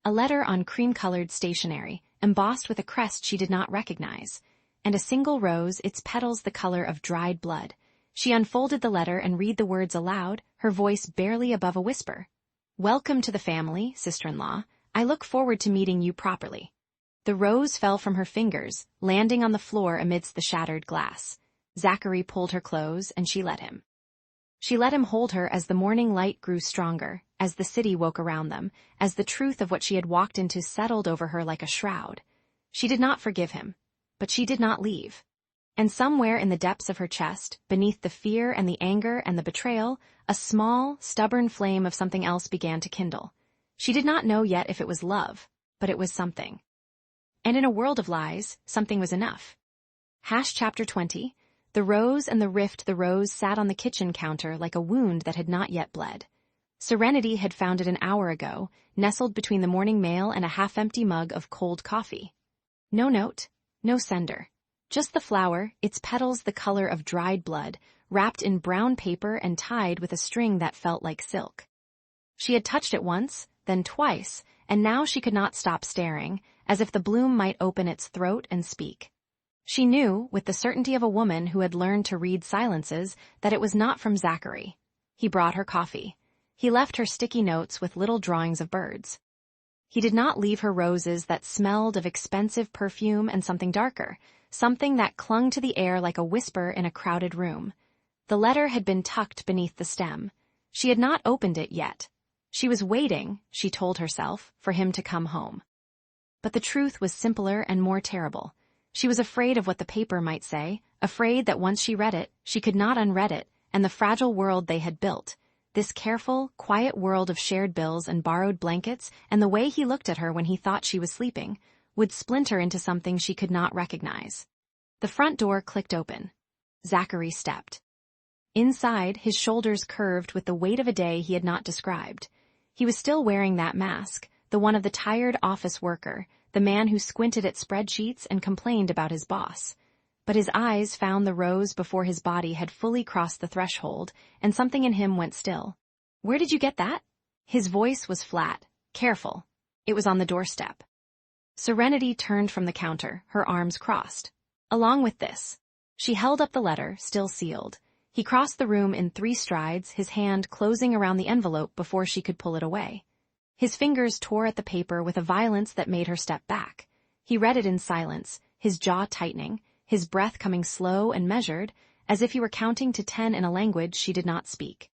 B: A letter on cream-colored stationery, embossed with a crest she did not recognize, and a single rose, its petals the color of dried blood. She unfolded the letter and read the words aloud, her voice barely above a whisper. "Welcome to the family, sister-in-law. I look forward to meeting you properly." The rose fell from her fingers, landing on the floor amidst the shattered glass. Zachary pulled her close, and she let him. She let him hold her as the morning light grew stronger, as the city woke around them, as the truth of what she had walked into settled over her like a shroud. She did not forgive him, but she did not leave. And somewhere in the depths of her chest, beneath the fear and the anger and the betrayal, a small, stubborn flame of something else began to kindle. She did not know yet if it was love, but it was something. And in a world of lies, something was enough. Chapter 20. The rose and the rift. The rose sat on the kitchen counter like a wound that had not yet bled. Serenity had found it an hour ago, nestled between the morning mail and a half-empty mug of cold coffee. No note, no sender. Just the flower, its petals the color of dried blood, wrapped in brown paper and tied with a string that felt like silk. She had touched it once, then twice, and now she could not stop staring, as if the bloom might open its throat and speak. She knew, with the certainty of a woman who had learned to read silences, that it was not from Zachary. He brought her coffee. He left her sticky notes with little drawings of birds. He did not leave her roses that smelled of expensive perfume and something darker, something that clung to the air like a whisper in a crowded room. The letter had been tucked beneath the stem. She had not opened it yet. She was waiting, she told herself, for him to come home. But the truth was simpler and more terrible. She was afraid of what the paper might say, afraid that once she read it, she could not unread it, and the fragile world they had built, this careful, quiet world of shared bills and borrowed blankets, and the way he looked at her when he thought she was sleeping, would splinter into something she could not recognize. The front door clicked open. Zachary stepped. Inside, his shoulders curved with the weight of a day he had not described. He was still wearing that mask, the one of the tired office worker, the man who squinted at spreadsheets and complained about his boss. But his eyes found the rose before his body had fully crossed the threshold, and something in him went still. "Where did you get that?" His voice was flat, careful. It was on the doorstep. Serenity turned from the counter, her arms crossed. "Along with this." She held up the letter, still sealed. He crossed the room in 3 strides, his hand closing around the envelope before she could pull it away. His fingers tore at the paper with a violence that made her step back. He read it in silence, his jaw tightening, his breath coming slow and measured, as if he were counting to 10 in a language she did not speak.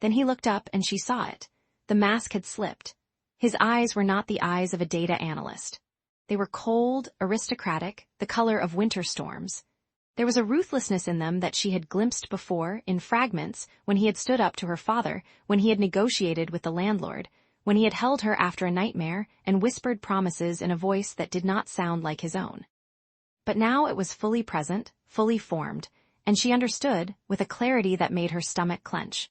B: Then he looked up and she saw it. The mask had slipped. His eyes were not the eyes of a data analyst. They were cold, aristocratic, the color of winter storms. There was a ruthlessness in them that she had glimpsed before, in fragments, when he had stood up to her father, when he had negotiated with the landlord, when he had held her after a nightmare and whispered promises in a voice that did not sound like his own. But now it was fully present, fully formed, and she understood, with a clarity that made her stomach clench,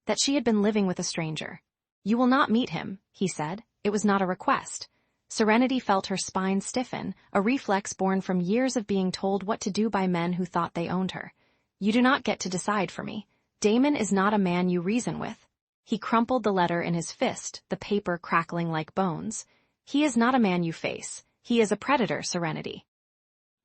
B: that she had been living with a stranger. "You will not meet him," he said. It was not a request. Serenity felt her spine stiffen, a reflex born from years of being told what to do by men who thought they owned her. "You do not get to decide for me. Damon is not a man you reason with." He crumpled the letter in his fist, the paper crackling like bones. "He is not a man you face. He is a predator, Serenity.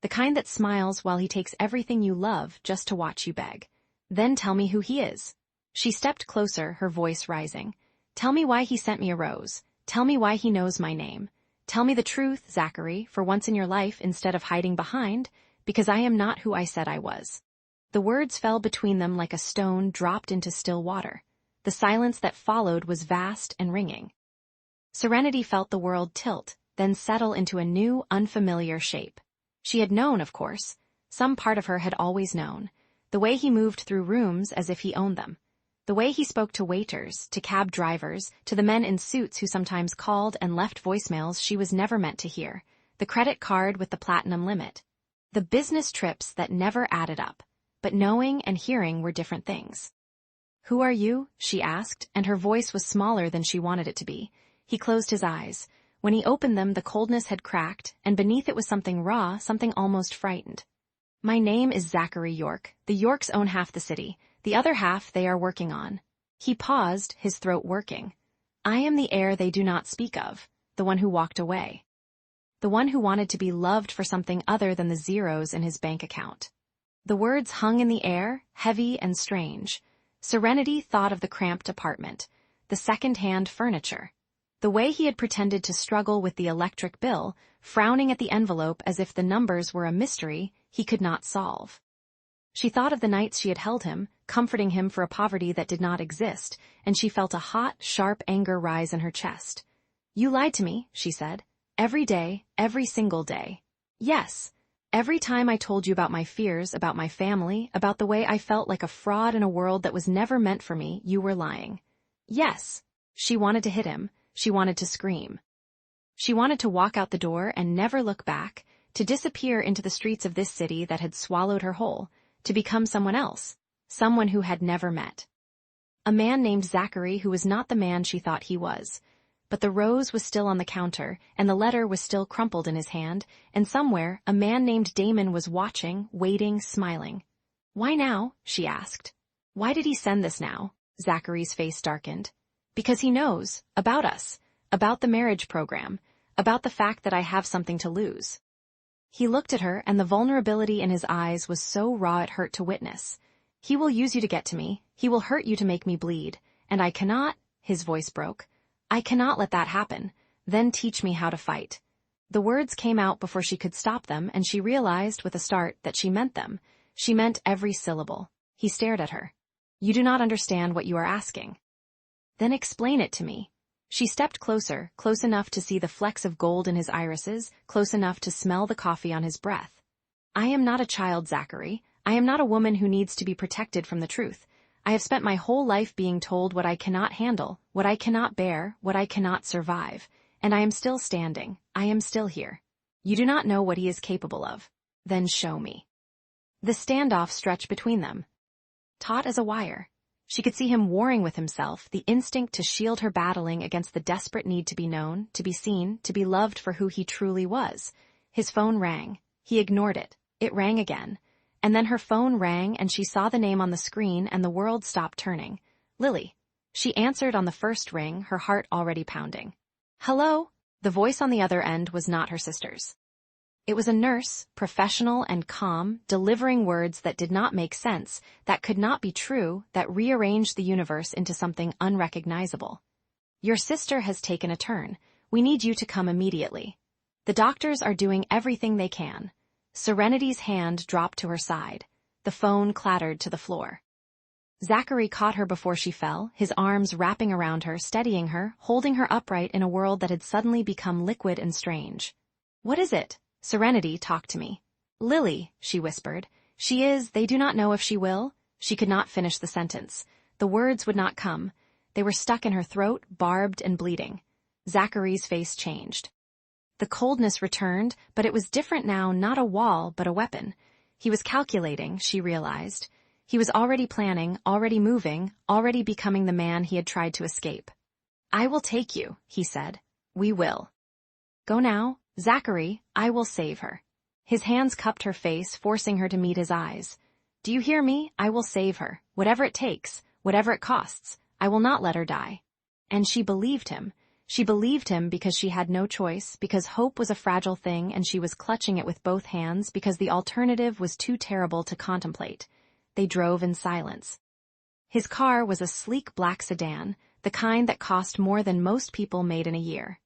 B: The kind that smiles while he takes everything you love just to watch you beg. Then tell me who he is." She stepped closer, her voice rising. "Tell me why he sent me a rose. Tell me why he knows my name. Tell me the truth, Zachary, for once in your life instead of hiding behind, because I am not who I said I was." The words fell between them like a stone dropped into still water. The silence that followed was vast and ringing. Serenity felt the world tilt, then settle into a new, unfamiliar shape. She had known, of course. Some part of her had always known. The way he moved through rooms as if he owned them. The way he spoke to waiters, to cab drivers, to the men in suits who sometimes called and left voicemails she was never meant to hear. The credit card with the platinum limit. The business trips that never added up. But knowing and hearing were different things. "Who are you?" she asked, and her voice was smaller than she wanted it to be. He closed his eyes. When he opened them, the coldness had cracked, and beneath it was something raw, something almost frightened. "My name is Zachary York. The Yorks own half the city. The other half they are working on." He paused, his throat working. "I am the heir they do not speak of, the one who walked away. The one who wanted to be loved for something other than the zeros in his bank account." The words hung in the air, heavy and strange. Serenity thought of the cramped apartment, the second-hand furniture, the way he had pretended to struggle with the electric bill, frowning at the envelope as if the numbers were a mystery he could not solve. She thought of the nights she had held him, comforting him for a poverty that did not exist, and she felt a hot, sharp anger rise in her chest. "You lied to me," she said. "Every day, every single day. Yes. Every time I told you about my fears, about my family, about the way I felt like a fraud in a world that was never meant for me, you were lying." Yes. She wanted to hit him. She wanted to scream. She wanted to walk out the door and never look back, to disappear into the streets of this city that had swallowed her whole, to become someone else, someone who had never met. A man named Zachary who was not the man she thought he was. But the rose was still on the counter, and the letter was still crumpled in his hand, and somewhere a man named Damon was watching, waiting, smiling. "Why now?" she asked. "Why did he send this now?" Zachary's face darkened. "Because he knows, about us, about the marriage program, about the fact that I have something to lose." He looked at her, and the vulnerability in his eyes was so raw it hurt to witness. "He will use you to get to me. He will hurt you to make me bleed. And I cannot," his voice broke, "I cannot let that happen. Then teach me how to fight." The words came out before she could stop them, and she realized with a start that she meant them. She meant every syllable. He stared at her. "You do not understand what you are asking." "Then explain it to me." She stepped closer, close enough to see the flecks of gold in his irises, close enough to smell the coffee on his breath. "I am not a child, Zachary. I am not a woman who needs to be protected from the truth. I have spent my whole life being told what I cannot handle, what I cannot bear, what I cannot survive. And I am still standing. I am still here. You do not know what he is capable of. Then show me." The standoff stretched between them. Taut as a wire. She could see him warring with himself, the instinct to shield her battling against the desperate need to be known, to be seen, to be loved for who he truly was. His phone rang. He ignored it. It rang again. And then her phone rang and she saw the name on the screen and the world stopped turning. Lily. She answered on the first ring, her heart already pounding. "Hello?" The voice on the other end was not her sister's. It was a nurse, professional and calm, delivering words that did not make sense, that could not be true, that rearranged the universe into something unrecognizable. "Your sister has taken a turn. We need you to come immediately. The doctors are doing everything they can." Serenity's hand dropped to her side. The phone clattered to the floor. Zachary caught her before she fell, his arms wrapping around her, steadying her, holding her upright in a world that had suddenly become liquid and strange. "What is it?" "Serenity, talk to me." "Lily," she whispered. "She is, they do not know if she will." She could not finish the sentence. The words would not come. They were stuck in her throat, barbed and bleeding. Zachary's face changed. The coldness returned, but it was different now, not a wall, but a weapon. He was calculating, she realized. He was already planning, already moving, already becoming the man he had tried to escape. "I will take you," he said. "We will." "Go now, Zachary, I will save her." His hands cupped her face, forcing her to meet his eyes. "Do you hear me? I will save her. Whatever it takes, whatever it costs, I will not let her die." And she believed him. She believed him because she had no choice, because hope was a fragile thing and she was clutching it with both hands, because the alternative was too terrible to contemplate. They drove in silence. His car was a sleek black sedan, the kind that cost more than most people made in a year.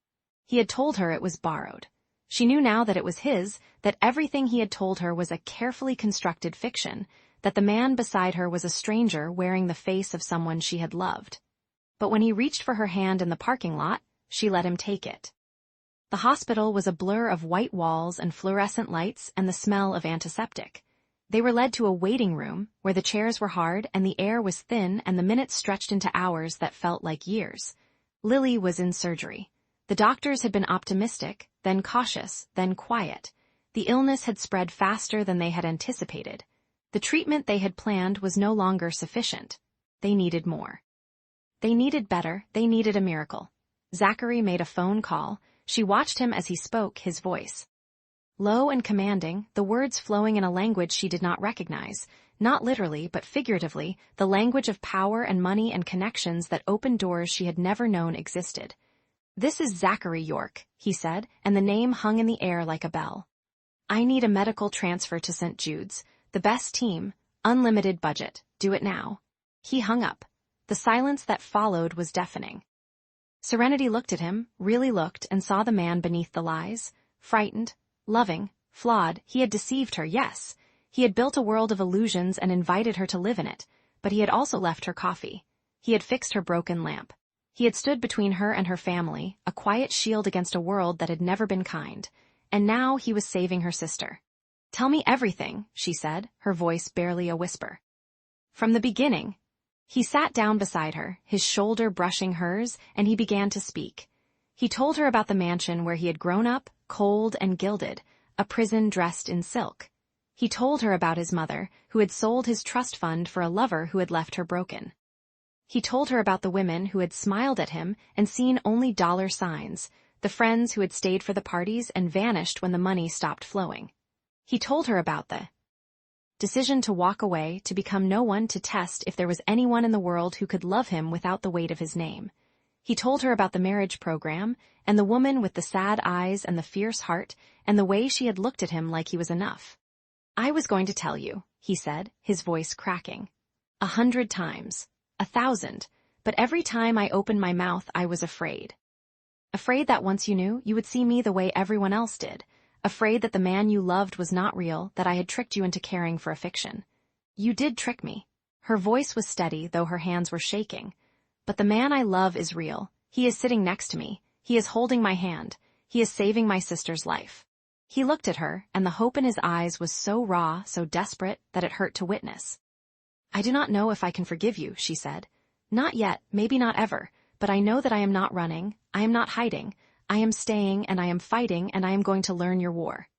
B: He had told her it was borrowed. She knew now that it was his, that everything he had told her was a carefully constructed fiction, that the man beside her was a stranger wearing the face of someone she had loved. But when he reached for her hand in the parking lot, she let him take it. The hospital was a blur of white walls and fluorescent lights and the smell of antiseptic. They were led to a waiting room where the chairs were hard and the air was thin and the minutes stretched into hours that felt like years. Lily was in surgery. The doctors had been optimistic, then cautious, then quiet. The illness had spread faster than they had anticipated. The treatment they had planned was no longer sufficient. They needed more. They needed better, they needed a miracle. Zachary made a phone call. She watched him as he spoke, his voice low and commanding, the words flowing in a language she did not recognize, not literally but figuratively, the language of power and money and connections that opened doors she had never known existed. "This is Zachary York," he said, and the name hung in the air like a bell. "I need a medical transfer to St. Jude's. The best team, unlimited budget. Do it now." He hung up. The silence that followed was deafening. Serenity looked at him, really looked, and saw the man beneath the lies. Frightened, loving, flawed, he had deceived her, yes. He had built a world of illusions and invited her to live in it, but he had also left her coffee. He had fixed her broken lamp. He had stood between her and her family, a quiet shield against a world that had never been kind. And now he was saving her sister. "Tell me everything," she said, her voice barely a whisper. "From the beginning." He sat down beside her, his shoulder brushing hers, and he began to speak. He told her about the mansion where he had grown up, cold and gilded, a prison dressed in silk. He told her about his mother, who had sold his trust fund for a lover who had left her broken. He told her about the women who had smiled at him and seen only dollar signs, the friends who had stayed for the parties and vanished when the money stopped flowing. He told her about the decision to walk away, to become no one, to test if there was anyone in the world who could love him without the weight of his name. He told her about the marriage program, and the woman with the sad eyes and the fierce heart, and the way she had looked at him like he was enough. "I was going to tell you," he said, his voice cracking. 100 times, 1,000, but every time I opened my mouth I was afraid. Afraid that once you knew, you would see me the way everyone else did. Afraid that the man you loved was not real, that I had tricked you into caring for a fiction. You did trick me. Her voice was steady, though her hands were shaking. But the man I love is real. He is sitting next to me. He is holding my hand. He is saving my sister's life. He looked at her, and the hope in his eyes was so raw, so desperate, that it hurt to witness. "I do not know if I can forgive you," she said. "Not yet, maybe not ever, but I know that I am not running, I am not hiding. I am staying, and I am fighting, and I am going to learn your war."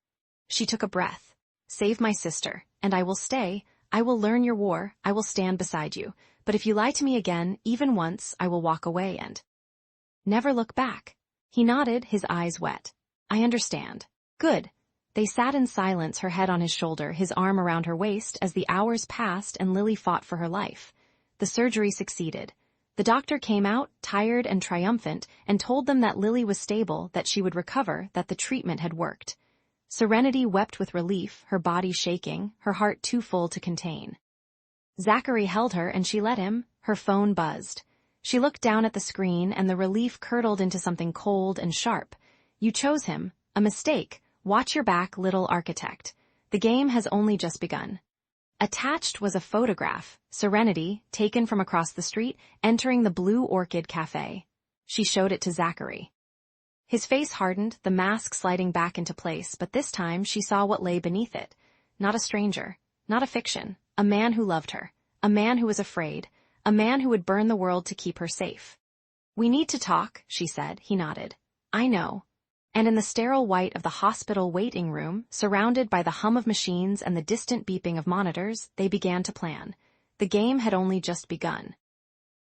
B: She took a breath. "Save my sister, and I will stay. I will learn your war. I will stand beside you. But if you lie to me again, even once, I will walk away and never look back." He nodded, his eyes wet. "I understand." "Good." They sat in silence, her head on his shoulder, his arm around her waist, as the hours passed and Lily fought for her life. The surgery succeeded. The doctor came out, tired and triumphant, and told them that Lily was stable, that she would recover, that the treatment had worked. Serenity wept with relief, her body shaking, her heart too full to contain. Zachary held her and she let him. Her phone buzzed. She looked down at the screen and the relief curdled into something cold and sharp. "You chose him. A mistake. Watch your back, little architect. The game has only just begun." Attached was a photograph, Serenity, taken from across the street, entering the Blue Orchid Cafe. She showed it to Zachary. His face hardened, the mask sliding back into place, but this time she saw what lay beneath it. Not a stranger, not a fiction, a man who loved her, a man who was afraid, a man who would burn the world to keep her safe. "We need to talk," she said. He nodded. "I know." And in the sterile white of the hospital waiting room, surrounded by the hum of machines and the distant beeping of monitors, they began to plan. The game had only just begun.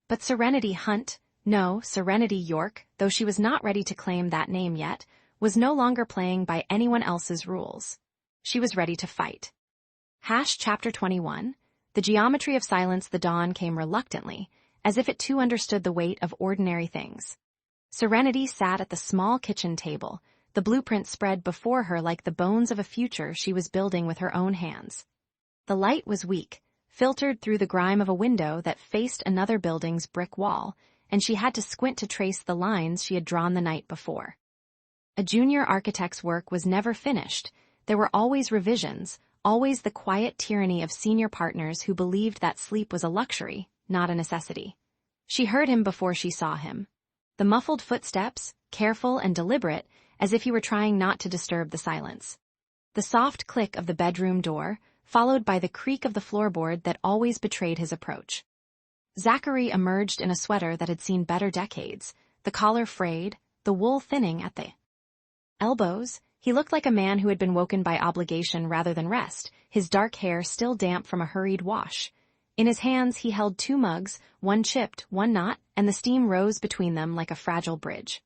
B: But Serenity Hunt, no, Serenity York, though she was not ready to claim that name yet, was no longer playing by anyone else's rules. She was ready to fight. Chapter 21. The geometry of silence. The dawn came reluctantly, as if it too understood the weight of ordinary things. Serenity sat at the small kitchen table, the blueprint spread before her like the bones of a future she was building with her own hands. The light was weak, filtered through the grime of a window that faced another building's brick wall, and she had to squint to trace the lines she had drawn the night before. A junior architect's work was never finished. There were always revisions, always the quiet tyranny of senior partners who believed that sleep was a luxury, not a necessity. She heard him before she saw him. The muffled footsteps, careful and deliberate, as if he were trying not to disturb the silence. The soft click of the bedroom door, followed by the creak of the floorboard that always betrayed his approach. Zachary emerged in a sweater that had seen better decades, the collar frayed, the wool thinning at the elbows. He looked like a man who had been woken by obligation rather than rest, his dark hair still damp from a hurried wash. In his hands he held 2 mugs, one chipped, one not, and the steam rose between them like a fragile bridge.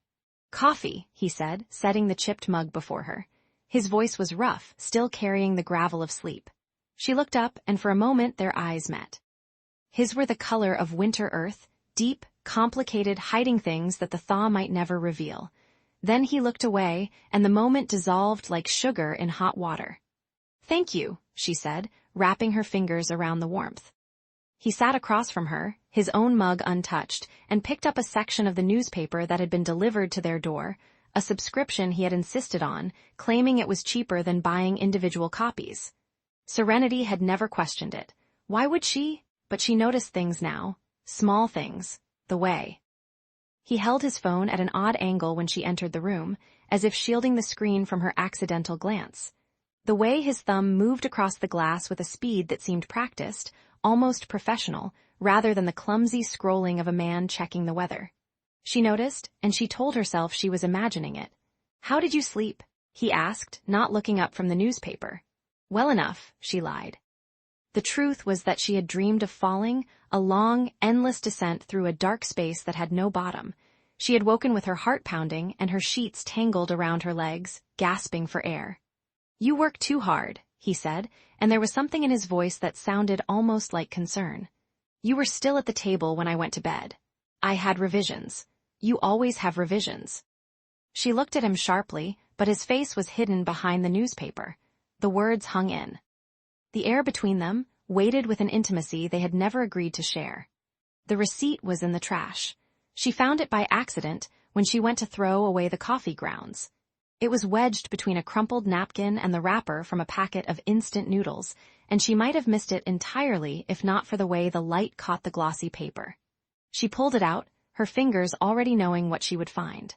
B: "Coffee," he said, setting the chipped mug before her. His voice was rough, still carrying the gravel of sleep. She looked up, and for a moment their eyes met. His were the color of winter earth, deep, complicated, hiding things that the thaw might never reveal. Then he looked away, and the moment dissolved like sugar in hot water. "Thank you," she said, wrapping her fingers around the warmth. He sat across from her, his own mug untouched, and picked up a section of the newspaper that had been delivered to their door, a subscription he had insisted on, claiming it was cheaper than buying individual copies. Serenity had never questioned it. Why would she? But she noticed things now, small things, the way. He held his phone at an odd angle when she entered the room, as if shielding the screen from her accidental glance. The way his thumb moved across the glass with a speed that seemed practiced, almost professional, rather than the clumsy scrolling of a man checking the weather. She noticed, and she told herself she was imagining it. "How did you sleep?" he asked, not looking up from the newspaper. "Well enough," she lied. The truth was that she had dreamed of falling, a long, endless descent through a dark space that had no bottom. She had woken with her heart pounding and her sheets tangled around her legs, gasping for air. "You work too hard," he said, and there was something in his voice that sounded almost like concern. "You were still at the table when I went to bed. I had revisions. You always have revisions." She looked at him sharply, but his face was hidden behind the newspaper. The words hung in. The air between them, weighted with an intimacy they had never agreed to share. The receipt was in the trash. She found it by accident when she went to throw away the coffee grounds. It was wedged between a crumpled napkin and the wrapper from a packet of instant noodles, and she might have missed it entirely if not for the way the light caught the glossy paper. She pulled it out, her fingers already knowing what she would find.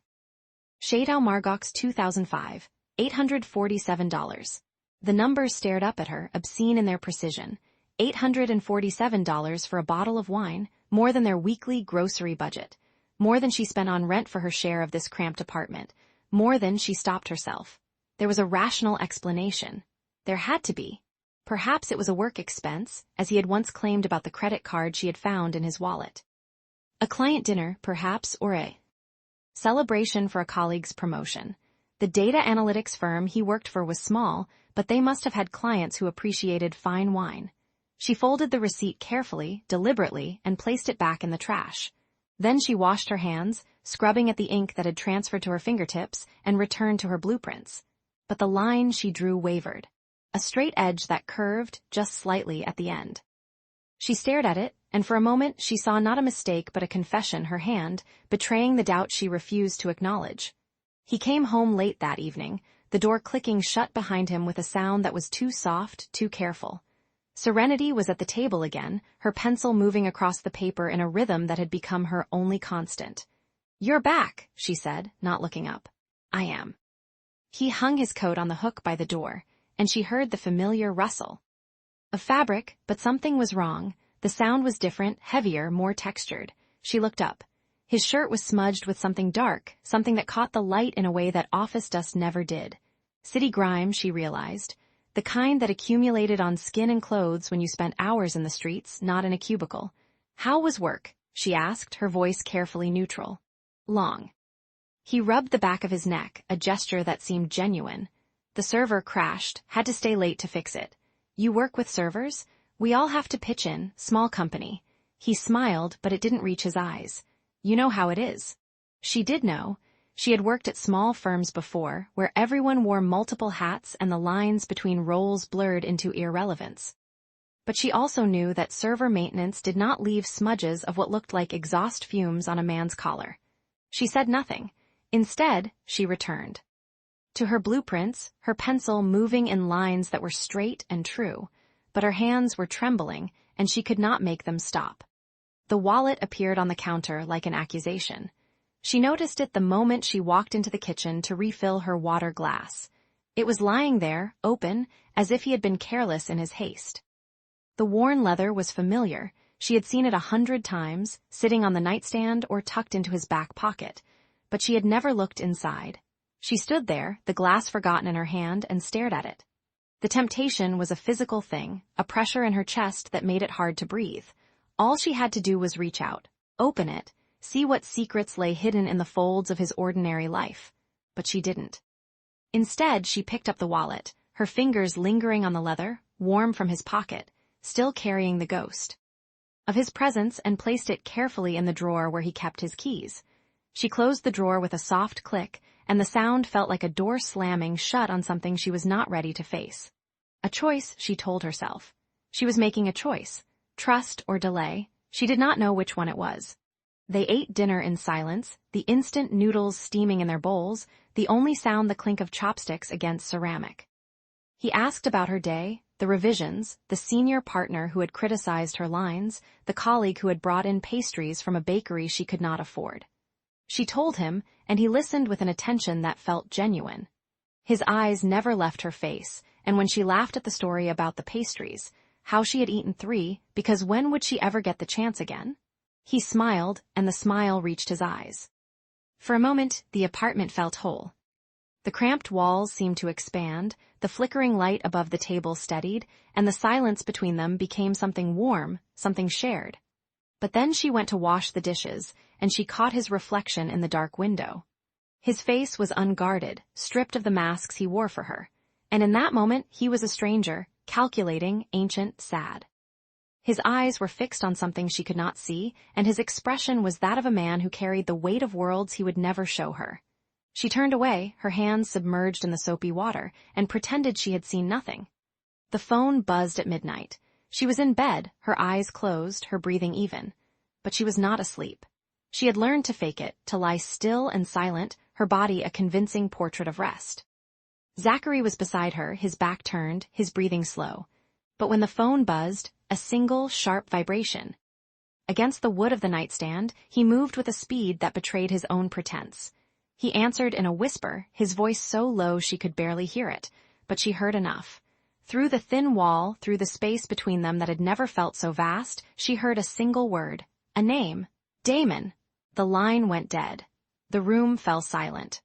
B: Shadow Margox 2005, $847. The numbers stared up at her, obscene in their precision. $847 for a bottle of wine, more than their weekly grocery budget. More than she spent on rent for her share of this cramped apartment. More than she stopped herself. There was a rational explanation. There had to be. Perhaps it was a work expense, as he had once claimed about the credit card she had found in his wallet. A client dinner, perhaps, or a celebration for a colleague's promotion. The data analytics firm he worked for was small, but they must have had clients who appreciated fine wine. She folded the receipt carefully, deliberately, and placed it back in the trash. Then she washed her hands, scrubbing at the ink that had transferred to her fingertips, and returned to her blueprints. But the line she drew wavered. A straight edge that curved just slightly at the end. She stared at it, and for a moment she saw not a mistake but a confession, her hand, betraying the doubt she refused to acknowledge. He came home late that evening, the door clicking shut behind him with a sound that was too soft, too careful. Serenity was at the table again, her pencil moving across the paper in a rhythm that had become her only constant. "You're back," she said, not looking up. "I am." He hung his coat on the hook by the door, and she heard the familiar rustle of fabric, but something was wrong. The sound was different, heavier, more textured. She looked up. His shirt was smudged with something dark, something that caught the light in a way that office dust never did. City grime, she realized. The kind that accumulated on skin and clothes when you spent hours in the streets, not in a cubicle. How was work? She asked, her voice carefully neutral. Long. He rubbed the back of his neck, a gesture that seemed genuine. The server crashed, had to stay late to fix it. You work with servers? We all have to pitch in, small company. He smiled, but it didn't reach his eyes. You know how it is. She did know. She had worked at small firms before, where everyone wore multiple hats and the lines between roles blurred into irrelevance. But she also knew that server maintenance did not leave smudges of what looked like exhaust fumes on a man's collar. She said nothing. Instead, she returned. To her blueprints, her pencil moving in lines that were straight and true, but her hands were trembling, and she could not make them stop. The wallet appeared on the counter like an accusation. She noticed it the moment she walked into the kitchen to refill her water glass. It was lying there, open, as if he had been careless in his haste. The worn leather was familiar. She had seen it 100 times, sitting on the nightstand or tucked into his back pocket, but she had never looked inside. She stood there, the glass forgotten in her hand, and stared at it. The temptation was a physical thing, a pressure in her chest that made it hard to breathe. All she had to do was reach out, open it, see what secrets lay hidden in the folds of his ordinary life. But she didn't. Instead, she picked up the wallet, her fingers lingering on the leather, warm from his pocket, still carrying the ghost of his presence, and placed it carefully in the drawer where he kept his keys. She closed the drawer with a soft click, and the sound felt like a door slamming shut on something she was not ready to face. A choice, she told herself. She was making a choice. Trust or delay. She did not know which one it was. They ate dinner in silence, the instant noodles steaming in their bowls, the only sound the clink of chopsticks against ceramic. He asked about her day, the revisions, the senior partner who had criticized her lines, the colleague who had brought in pastries from a bakery she could not afford. She told him, and he listened with an attention that felt genuine. His eyes never left her face, and when she laughed at the story about the pastries, how she had eaten 3, because when would she ever get the chance again? He smiled, and the smile reached his eyes. For a moment, the apartment felt whole. The cramped walls seemed to expand, the flickering light above the table steadied, and the silence between them became something warm, something shared. But then she went to wash the dishes, and she caught his reflection in the dark window. His face was unguarded, stripped of the masks he wore for her, and in that moment he was a stranger, calculating, ancient, sad. His eyes were fixed on something she could not see, and his expression was that of a man who carried the weight of worlds he would never show her. She turned away, her hands submerged in the soapy water, and pretended she had seen nothing. The phone buzzed at midnight. She was in bed, her eyes closed, her breathing even. But she was not asleep. She had learned to fake it, to lie still and silent, her body a convincing portrait of rest. Zachary was beside her, his back turned, his breathing slow. But when the phone buzzed, a single, sharp vibration. Against the wood of the nightstand, he moved with a speed that betrayed his own pretense. He answered in a whisper, his voice so low she could barely hear it, but she heard enough. Through the thin wall, through the space between them that had never felt so vast, she heard a single word, a name. Damon. The line went dead. The room fell silent.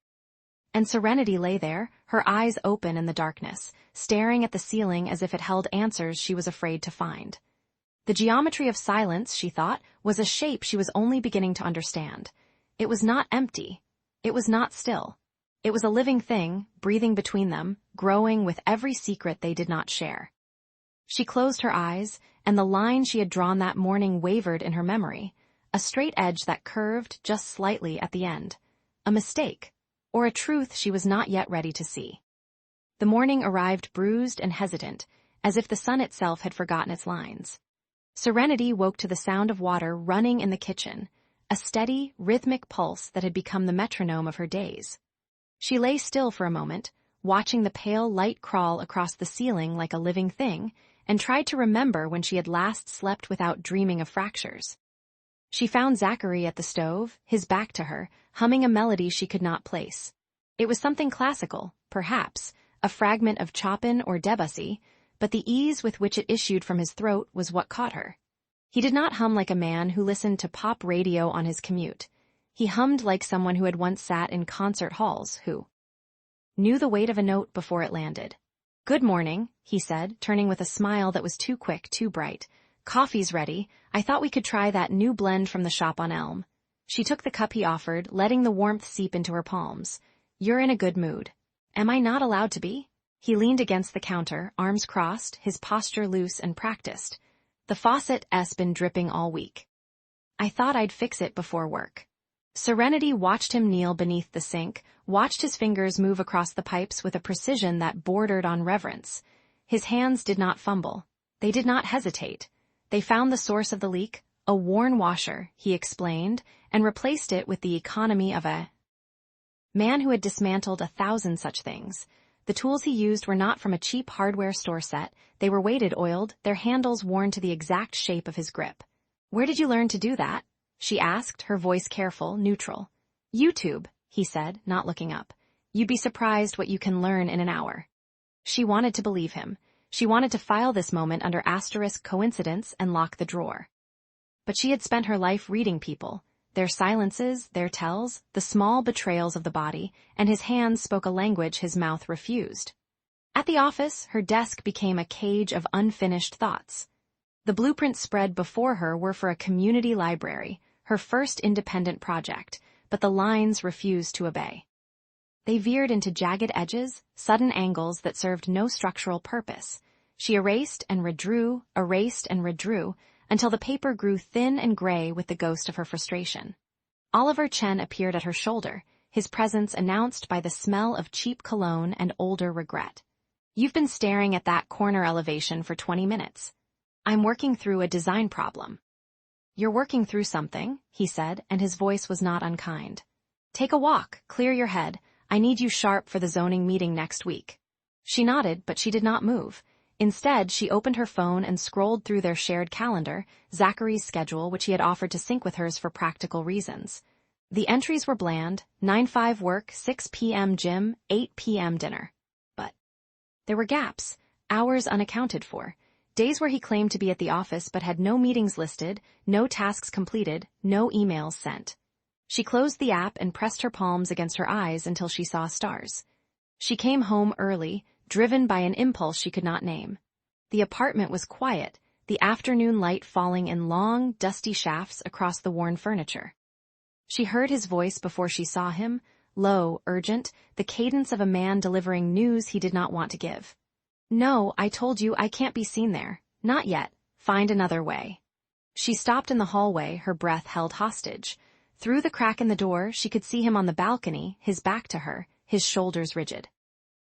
B: And Serenity lay there, her eyes open in the darkness, staring at the ceiling as if it held answers she was afraid to find. The geometry of silence, she thought, was a shape she was only beginning to understand. It was not empty. It was not still. It was a living thing, breathing between them, growing with every secret they did not share. She closed her eyes, and the line she had drawn that morning wavered in her memory, a straight edge that curved just slightly at the end. A mistake, or a truth she was not yet ready to see. The morning arrived bruised and hesitant, as if the sun itself had forgotten its lines. Serenity woke to the sound of water running in the kitchen, a steady, rhythmic pulse that had become the metronome of her days. She lay still for a moment, watching the pale light crawl across the ceiling like a living thing, and tried to remember when she had last slept without dreaming of fractures. She found Zachary at the stove, his back to her, humming a melody she could not place. It was something classical, perhaps, a fragment of Chopin or Debussy, but the ease with which it issued from his throat was what caught her. He did not hum like a man who listened to pop radio on his commute. He hummed like someone who had once sat in concert halls, who knew the weight of a note before it landed. "Good morning," he said, turning with a smile that was too quick, too bright. "Coffee's ready. I thought we could try that new blend from the shop on Elm." She took the cup he offered, letting the warmth seep into her palms. "You're in a good mood." "Am I not allowed to be?" He leaned against the counter, arms crossed, his posture loose and practiced. "The faucet's been dripping all week. I thought I'd fix it before work." Serenity watched him kneel beneath the sink, watched his fingers move across the pipes with a precision that bordered on reverence. His hands did not fumble. They did not hesitate. They found the source of the leak, a worn washer, he explained, and replaced it with the economy of a man who had dismantled 1,000 such things. The tools he used were not from a cheap hardware store set. They were weighted, oiled, their handles worn to the exact shape of his grip. "Where did you learn to do that?" she asked, her voice careful, neutral. "YouTube," he said, not looking up. "You'd be surprised what you can learn in an hour." She wanted to believe him. She wanted to file this moment under asterisk coincidence and lock the drawer. But she had spent her life reading people, their silences, their tells, the small betrayals of the body, and his hands spoke a language his mouth refused. At the office, her desk became a cage of unfinished thoughts. The blueprints spread before her were for a community library, her first independent project, but the lines refused to obey. They veered into jagged edges, sudden angles that served no structural purpose. She erased and redrew, until the paper grew thin and gray with the ghost of her frustration. Oliver Chen appeared at her shoulder, his presence announced by the smell of cheap cologne and older regret. "You've been staring at that corner elevation for 20 minutes. I'm working through a design problem." "You're working through something," he said, and his voice was not unkind. "Take a walk, clear your head. I need you sharp for the zoning meeting next week." She nodded, but she did not move. Instead, she opened her phone and scrolled through their shared calendar, Zachary's schedule, which he had offered to sync with hers for practical reasons. The entries were bland: 9-5 work, 6 p.m. gym, 8 p.m. dinner. But there were gaps, hours unaccounted for, days where he claimed to be at the office but had no meetings listed, no tasks completed, no emails sent. She closed the app and pressed her palms against her eyes until she saw stars. She came home early, driven by an impulse she could not name. The apartment was quiet, the afternoon light falling in long, dusty shafts across the worn furniture. She heard his voice before she saw him, low, urgent, the cadence of a man delivering news he did not want to give. "No, I told you I can't be seen there. Not yet. Find another way." She stopped in the hallway, her breath held hostage. Through the crack in the door, she could see him on the balcony, his back to her, his shoulders rigid.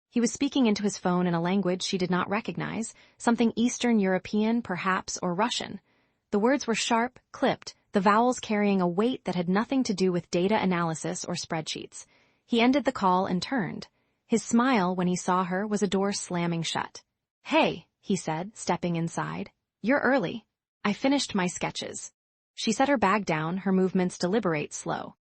B: He was speaking into his phone in a language she did not recognize, something Eastern European, perhaps, or Russian. The words were sharp, clipped, the vowels carrying a weight that had nothing to do with data analysis or spreadsheets. He ended the call and turned. His smile when he saw her was a door slamming shut. "Hey," he said, stepping inside. "You're early. I finished my sketches." She set her bag down, her movements deliberate, slow.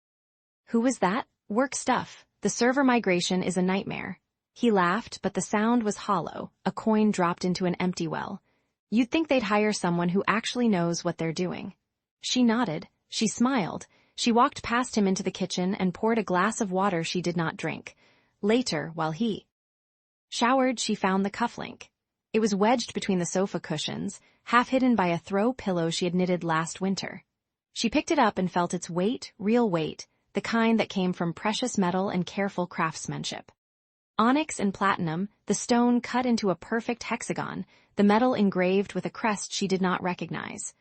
B: "Who was that?" "Work stuff. The server migration is a nightmare." He laughed, but the sound was hollow, a coin dropped into an empty well. "You'd think they'd hire someone who actually knows what they're doing." She nodded. She smiled. She walked past him into the kitchen and poured a glass of water she did not drink. Later, while he showered, she found the cufflink. It was wedged between the sofa cushions, half hidden by a throw pillow she had knitted last winter. She picked it up and felt its weight, real weight, the kind that came from precious metal and careful craftsmanship. Onyx and platinum, the stone cut into a perfect hexagon, the metal engraved with a crest she did not recognize.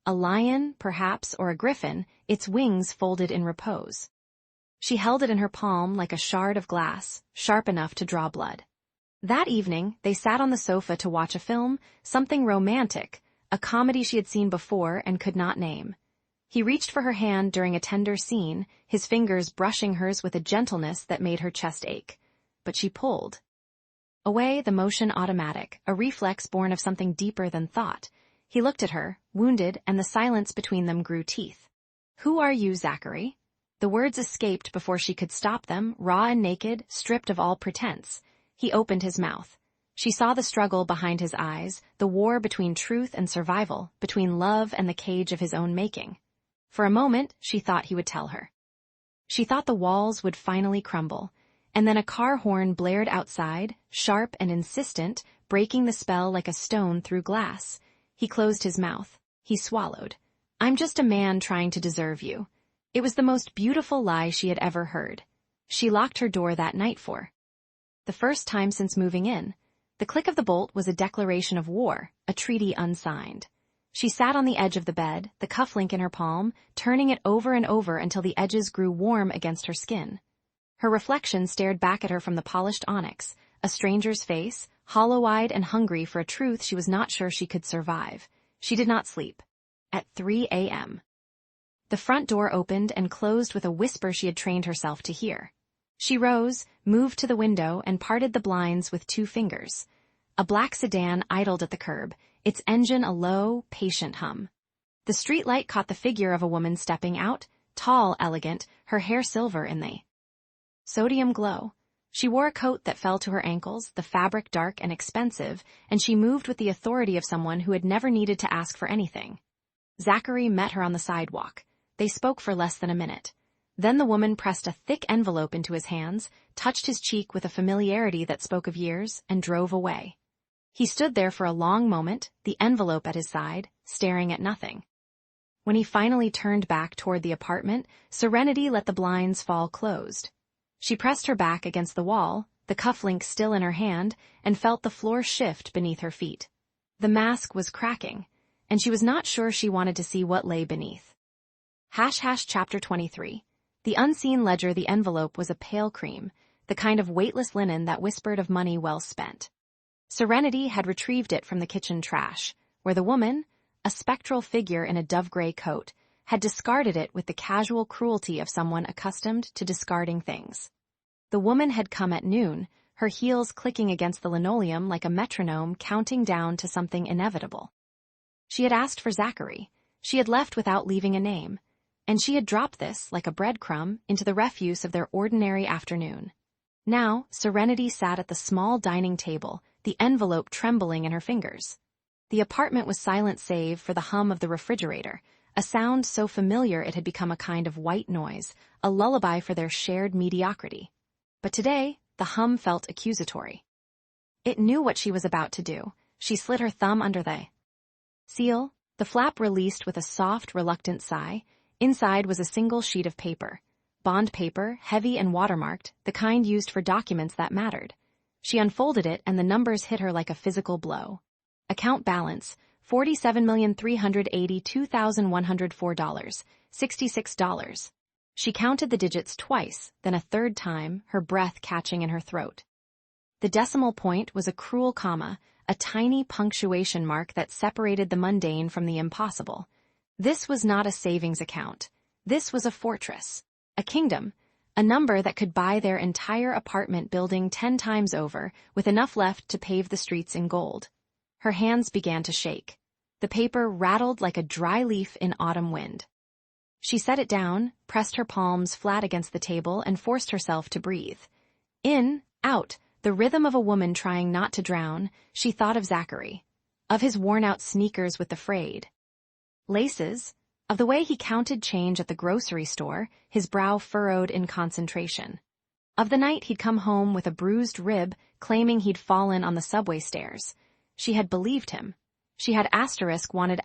B: A lion, perhaps, or a griffin, its wings folded in repose. She held it in her palm like a shard of glass, sharp enough to draw blood. That evening, they sat on the sofa to watch a film, something romantic, a comedy she had seen before and could not name. He reached for her hand during a tender scene, his fingers brushing hers with a gentleness that made her chest ache. But she pulled away, the motion automatic, a reflex born of something deeper than thought. He looked at her, wounded, and the silence between them grew teeth. "Who are you, Zachary?" The words escaped before she could stop them, raw and naked, stripped of all pretense. He opened his mouth. She saw the struggle behind his eyes, the war between truth and survival, between love and the cage of his own making. For a moment, she thought he would tell her. She thought the walls would finally crumble, and then a car horn blared outside, sharp and insistent, breaking the spell like a stone through glass. He closed his mouth. He swallowed. "I'm just a man trying to deserve you." It was the most beautiful lie she had ever heard. She locked her door that night for the first time since moving in. The click of the bolt was a declaration of war, a treaty unsigned. She sat on the edge of the bed, the cufflink in her palm, turning it over and over until the edges grew warm against her skin. Her reflection stared back at her from the polished onyx, a stranger's face, hollow-eyed and hungry for a truth she was not sure she could survive. She did not sleep. At 3 a.m. The front door opened and closed with a whisper she had trained herself to hear. She rose, moved to the window, and parted the blinds with 2 fingers. A black sedan idled at the curb, its engine a low, patient hum. The streetlight caught the figure of a woman stepping out, tall, elegant, her hair silver in the sodium glow. She wore a coat that fell to her ankles, the fabric dark and expensive, and she moved with the authority of someone who had never needed to ask for anything. Zachary met her on the sidewalk. They spoke for less than a minute. Then the woman pressed a thick envelope into his hands, touched his cheek with a familiarity that spoke of years, and drove away. He stood there for a long moment, the envelope at his side, staring at nothing. When he finally turned back toward the apartment, Serenity let the blinds fall closed. She pressed her back against the wall, the cufflink still in her hand, and felt the floor shift beneath her feet. The mask was cracking, and she was not sure she wanted to see what lay beneath. Chapter 23. The unseen ledger. The envelope was a pale cream, the kind of weightless linen that whispered of money well spent. Serenity had retrieved it from the kitchen trash, where the woman, a spectral figure in a dove-gray coat, had discarded it with the casual cruelty of someone accustomed to discarding things. The woman had come at noon, her heels clicking against the linoleum like a metronome counting down to something inevitable. She had asked for Zachary. She had left without leaving a name. And she had dropped this, like a breadcrumb, into the refuse of their ordinary afternoon. Now, Serenity sat at the small dining table, the envelope trembling in her fingers. The apartment was silent save for the hum of the refrigerator, a sound so familiar it had become a kind of white noise, a lullaby for their shared mediocrity. But today, the hum felt accusatory. It knew what she was about to do. She slid her thumb under the seal. The flap released with a soft, reluctant sigh. Inside was a single sheet of paper. Bond paper, heavy and watermarked, the kind used for documents that mattered. She unfolded it and the numbers hit her like a physical blow. Account balance, $47,382,104, $66. She counted the digits twice, then a third time, her breath catching in her throat. The decimal point was a cruel comma, a tiny punctuation mark that separated the mundane from the impossible. This was not a savings account. This was a fortress, a kingdom, a number that could buy their entire apartment building 10 times over, with enough left to pave the streets in gold. Her hands began to shake. The paper rattled like a dry leaf in autumn wind. She set it down, pressed her palms flat against the table, and forced herself to breathe. In, out, the rhythm of a woman trying not to drown. She thought of Zachary, of his worn-out sneakers with the frayed laces, of the way he counted change at the grocery store, his brow furrowed in concentration. Of the night he'd come home with a bruised rib, claiming he'd fallen on the subway stairs. She had believed him. She had wanted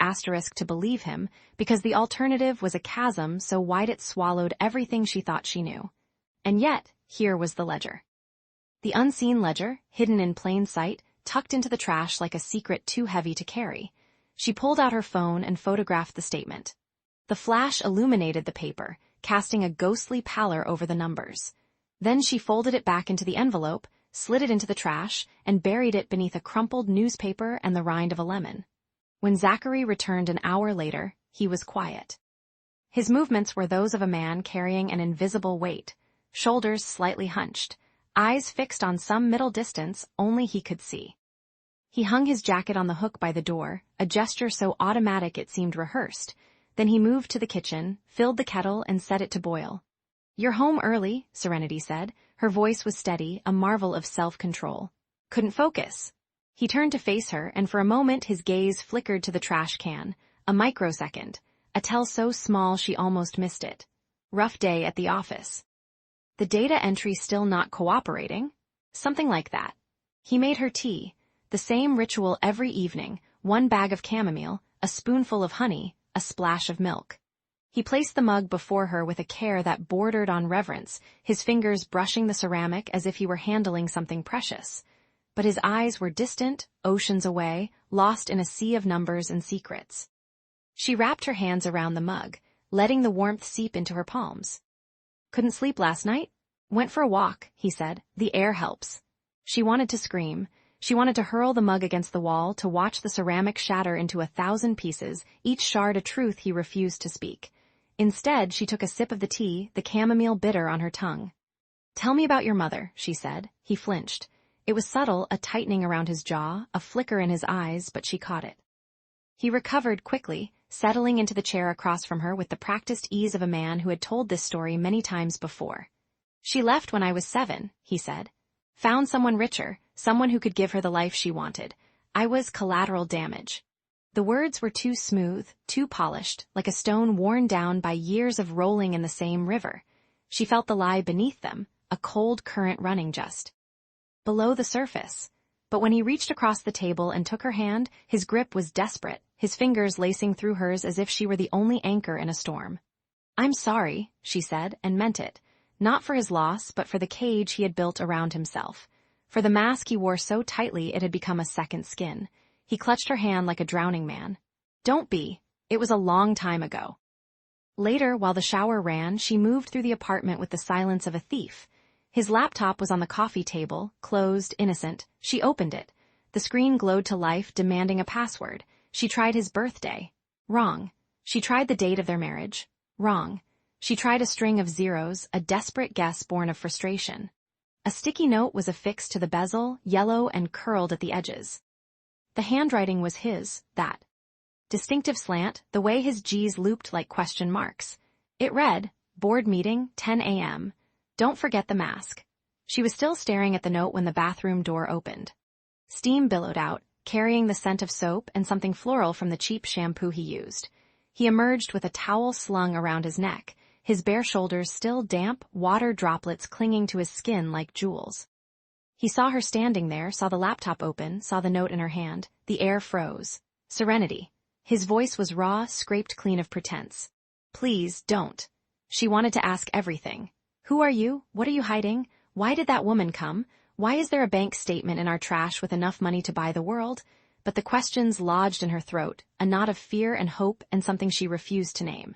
B: to believe him, because the alternative was a chasm so wide it swallowed everything she thought she knew. And yet, here was the ledger. The unseen ledger, hidden in plain sight, tucked into the trash like a secret too heavy to carry. She pulled out her phone and photographed the statement. The flash illuminated the paper, casting a ghostly pallor over the numbers. Then she folded it back into the envelope, slid it into the trash, and buried it beneath a crumpled newspaper and the rind of a lemon. When Zachary returned an hour later, he was quiet. His movements were those of a man carrying an invisible weight, shoulders slightly hunched, eyes fixed on some middle distance only he could see. He hung his jacket on the hook by the door, a gesture so automatic it seemed rehearsed. Then he moved to the kitchen, filled the kettle, and set it to boil. "You're home early," Serenity said. Her voice was steady, a marvel of self-control. "Couldn't focus. He turned to face her, and for a moment his gaze flickered to the trash can. A microsecond. A tell so small she almost missed it. Rough day at the office. The data entry still not cooperating? Something like that. He made her tea. The same ritual every evening, 1 bag of chamomile, a spoonful of honey, a splash of milk. He placed the mug before her with a care that bordered on reverence, his fingers brushing the ceramic as if he were handling something precious. But his eyes were distant, oceans away, lost in a sea of numbers and secrets. She wrapped her hands around the mug, letting the warmth seep into her palms. Couldn't sleep last night? Went for a walk, he said. The air helps. She wanted to scream. She wanted to hurl the mug against the wall, to watch the ceramic shatter into 1,000 pieces, each shard a truth he refused to speak. Instead, she took a sip of the tea, the chamomile bitter on her tongue. Tell me about your mother, she said. He flinched. It was subtle, a tightening around his jaw, a flicker in his eyes, but she caught it. He recovered quickly, settling into the chair across from her with the practiced ease of a man who had told this story many times before. She left when I was 7, he said. Found someone richer, someone who could give her the life she wanted. I was collateral damage. The words were too smooth, too polished, like a stone worn down by years of rolling in the same river. She felt the lie beneath them, a cold current running just below the surface. But when he reached across the table and took her hand, his grip was desperate, his fingers lacing through hers as if she were the only anchor in a storm. I'm sorry, she said, and meant it. Not for his loss, but for the cage he had built around himself. For the mask he wore so tightly it had become a second skin. He clutched her hand like a drowning man. Don't be. It was a long time ago. Later, while the shower ran, she moved through the apartment with the silence of a thief. His laptop was on the coffee table, closed, innocent. She opened it. The screen glowed to life, demanding a password. She tried his birthday. Wrong. She tried the date of their marriage. Wrong. She tried a string of zeros, a desperate guess born of frustration. A sticky note was affixed to the bezel, yellow and curled at the edges. The handwriting was his, that distinctive slant, the way his G's looped like question marks. It read, Board meeting, 10 a.m. Don't forget the mask. She was still staring at the note when the bathroom door opened. Steam billowed out, carrying the scent of soap and something floral from the cheap shampoo he used. He emerged with a towel slung around his neck, his bare shoulders still damp, water droplets clinging to his skin like jewels. He saw her standing there, saw the laptop open, saw the note in her hand. The air froze. Serenity. His voice was raw, scraped clean of pretense. Please, don't. She wanted to ask everything. Who are you? What are you hiding? Why did that woman come? Why is there a bank statement in our trash with enough money to buy the world? But the questions lodged in her throat, a knot of fear and hope and something she refused to name.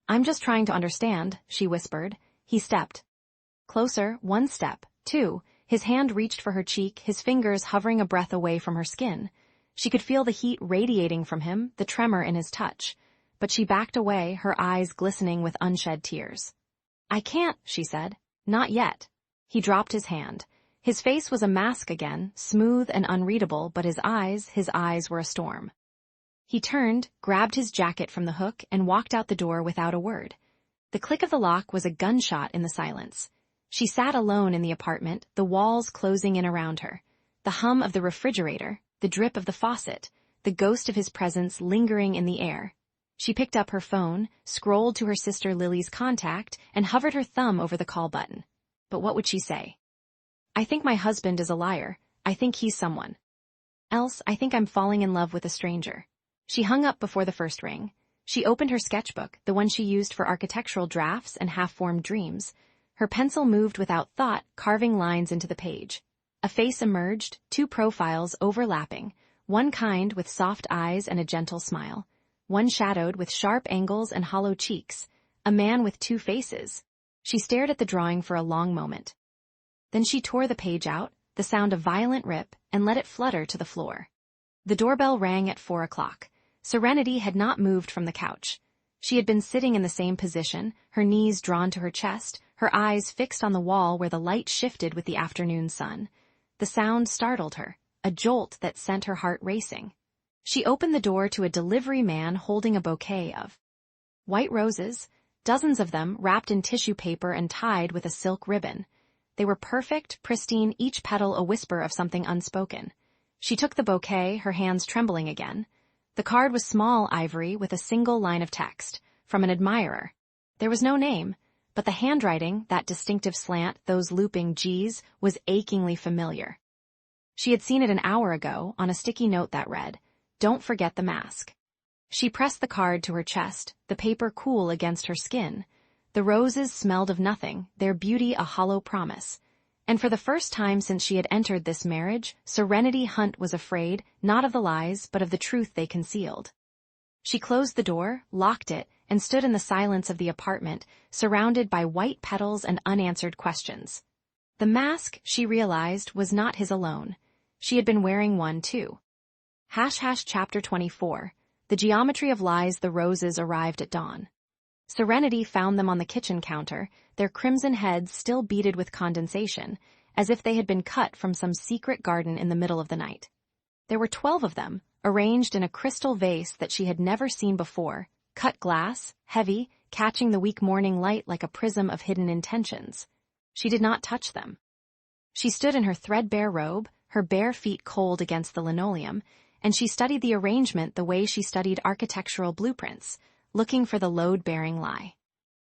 B: I'm just trying to understand, she whispered. He stepped. Closer, 1 step, 2. His hand reached for her cheek, his fingers hovering a breath away from her skin. She could feel the heat radiating from him, the tremor in his touch. But she backed away, her eyes glistening with unshed tears. I can't, she said. Not yet. He dropped his hand. His face was a mask again, smooth and unreadable, but his eyes were a storm. He turned, grabbed his jacket from the hook, and walked out the door without a word. The click of the lock was a gunshot in the silence. She sat alone in the apartment, the walls closing in around her. The hum of the refrigerator, the drip of the faucet, the ghost of his presence lingering in the air. She picked up her phone, scrolled to her sister Lily's contact, and hovered her thumb over the call button. But what would she say? I think my husband is a liar. I think he's someone else. I think I'm falling in love with a stranger. She hung up before the first ring. She opened her sketchbook, the one she used for architectural drafts and half-formed dreams. Her pencil moved without thought, carving lines into the page. A face emerged, 2 profiles overlapping, one kind with soft eyes and a gentle smile, one shadowed with sharp angles and hollow cheeks, a man with 2 faces. She stared at the drawing for a long moment. Then she tore the page out, the sound of violent rip, and let it flutter to the floor. The doorbell rang at 4 o'clock. Serenity had not moved from the couch. She had been sitting in the same position, her knees drawn to her chest, her eyes fixed on the wall where the light shifted with the afternoon sun. The sound startled her, a jolt that sent her heart racing. She opened the door to a delivery man holding a bouquet of white roses, dozens of them wrapped in tissue paper and tied with a silk ribbon. They were perfect, pristine, each petal a whisper of something unspoken. She took the bouquet, her hands trembling again. The card was small ivory with a single line of text, from an admirer. There was no name, but the handwriting, that distinctive slant, those looping G's, was achingly familiar. She had seen it an hour ago on a sticky note that read, "Don't forget the mask." She pressed the card to her chest, the paper cool against her skin. The roses smelled of nothing, their beauty a hollow promise. And for the first time since she had entered this marriage, Serenity Hunt was afraid, not of the lies, but of the truth they concealed. She closed the door, locked it, and stood in the silence of the apartment, surrounded by white petals and unanswered questions. The mask, she realized, was not his alone. She had been wearing one, too. Chapter 24. The Geometry of Lies. The roses arrived at dawn. Serenity found them on the kitchen counter, their crimson heads still beaded with condensation, as if they had been cut from some secret garden in the middle of the night. There were 12 of them, arranged in a crystal vase that she had never seen before, cut glass, heavy, catching the weak morning light like a prism of hidden intentions. She did not touch them. She stood in her threadbare robe, her bare feet cold against the linoleum, and she studied the arrangement the way she studied architectural blueprints, looking for the load-bearing lie.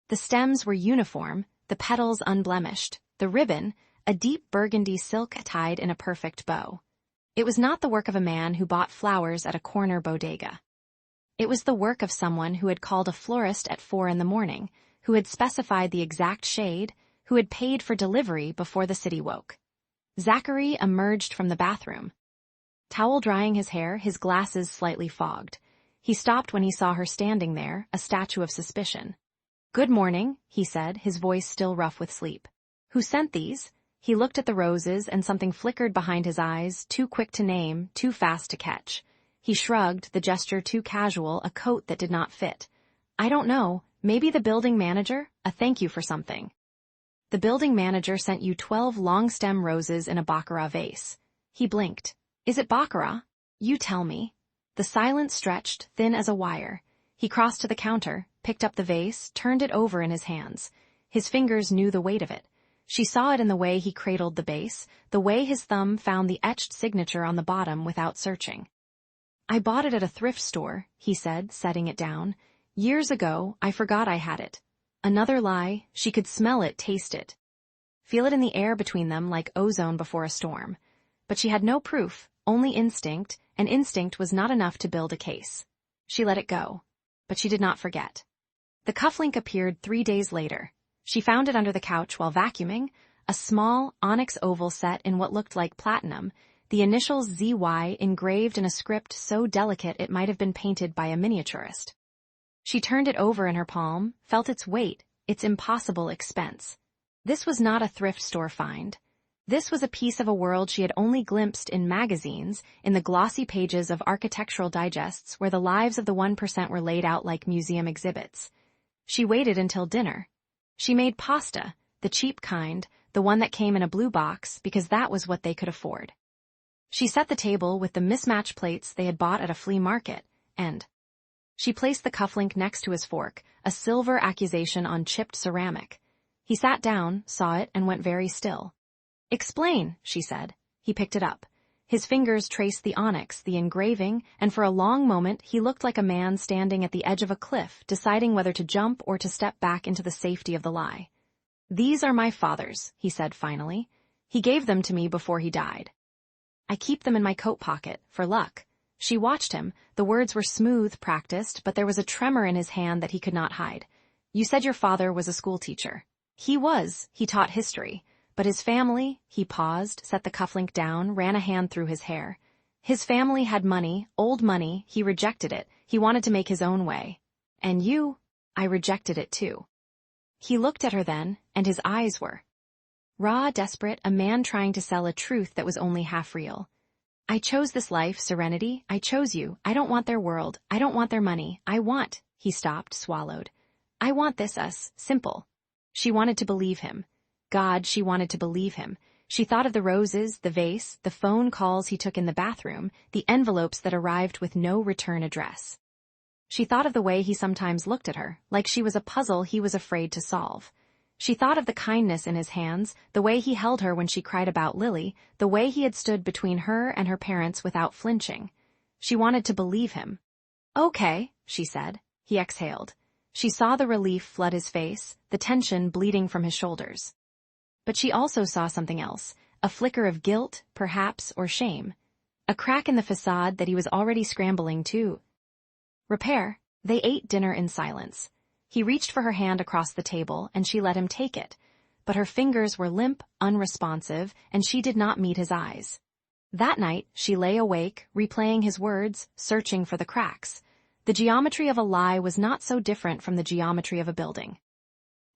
B: The stems were uniform, the petals unblemished, the ribbon, a deep burgundy silk tied in a perfect bow. It was not the work of a man who bought flowers at a corner bodega. It was the work of someone who had called a florist at 4 a.m, who had specified the exact shade, who had paid for delivery before the city woke. Zachary emerged from the bathroom. Towel drying his hair, his glasses slightly fogged. He stopped when he saw her standing there, a statue of suspicion. "Good morning," he said, his voice still rough with sleep. "Who sent these?" He looked at the roses and something flickered behind his eyes, too quick to name, too fast to catch. He shrugged, the gesture too casual, a coat that did not fit. "I don't know, maybe the building manager? A thank you for something." "The building manager sent you 12 long-stem roses in a baccarat vase." He blinked. "Is it baccarat? You tell me." The silence stretched, thin as a wire. He crossed to the counter, picked up the vase, turned it over in his hands. His fingers knew the weight of it. She saw it in the way he cradled the base, the way his thumb found the etched signature on the bottom without searching. "I bought it at a thrift store," he said, setting it down. "Years ago, I forgot I had it." Another lie, she could smell it, taste it. Feel it in the air between them like ozone before a storm. But she had no proof, only instinct, and instinct was not enough to build a case. She let it go. But she did not forget. The cufflink appeared 3 days later. She found it under the couch while vacuuming, a small, onyx oval set in what looked like platinum, the initials ZY engraved in a script so delicate it might have been painted by a miniaturist. She turned it over in her palm, felt its weight, its impossible expense. This was not a thrift store find. This was a piece of a world she had only glimpsed in magazines, in the glossy pages of architectural digests where the lives of the 1% were laid out like museum exhibits. She waited until dinner. She made pasta, the cheap kind, the one that came in a blue box, because that was what they could afford. She set the table with the mismatched plates they had bought at a flea market, and she placed the cufflink next to his fork, a silver accusation on chipped ceramic. He sat down, saw it, and went very still. "Explain," she said. He picked it up. His fingers traced the onyx, the engraving, and for a long moment he looked like a man standing at the edge of a cliff, deciding whether to jump or to step back into the safety of the lie. "These are my father's," he said finally. "He gave them to me before he died. I keep them in my coat pocket, for luck." She watched him. The words were smooth, practiced, but there was a tremor in his hand that he could not hide. "You said your father was a schoolteacher." "He was. He taught history. But his family," he paused, set the cufflink down, ran a hand through his hair. "His family had money, old money, he rejected it, he wanted to make his own way. And you, I rejected it too." He looked at her then, and his eyes were raw, desperate, a man trying to sell a truth that was only half real. "I chose this life, Serenity, I chose you, I don't want their world, I don't want their money, I want," he stopped, swallowed. "I want this us, simple." She wanted to believe him. God, she wanted to believe him. She thought of the roses, the vase, the phone calls he took in the bathroom, the envelopes that arrived with no return address. She thought of the way he sometimes looked at her, like she was a puzzle he was afraid to solve. She thought of the kindness in his hands, the way he held her when she cried about Lily, the way he had stood between her and her parents without flinching. She wanted to believe him. "Okay," she said. He exhaled. She saw the relief flood his face, the tension bleeding from his shoulders. But she also saw something else, a flicker of guilt, perhaps, or shame. A crack in the facade that he was already scrambling to repair. They ate dinner in silence. He reached for her hand across the table, and she let him take it. But her fingers were limp, unresponsive, and she did not meet his eyes. That night, she lay awake, replaying his words, searching for the cracks. The geometry of a lie was not so different from the geometry of a building.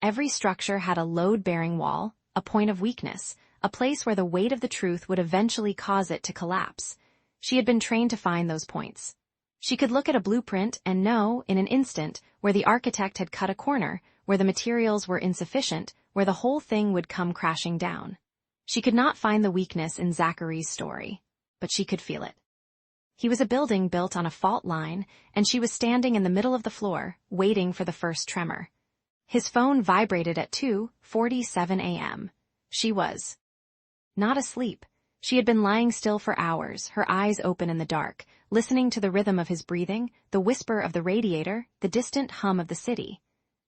B: Every structure had a load-bearing wall, a point of weakness, a place where the weight of the truth would eventually cause it to collapse. She had been trained to find those points. She could look at a blueprint and know, in an instant, where the architect had cut a corner, where the materials were insufficient, where the whole thing would come crashing down. She could not find the weakness in Zachary's story, but she could feel it. He was a building built on a fault line, and she was standing in the middle of the floor, waiting for the first tremor. His phone vibrated at 2:47 a.m. She was not asleep. She had been lying still for hours, her eyes open in the dark, listening to the rhythm of his breathing, the whisper of the radiator, the distant hum of the city.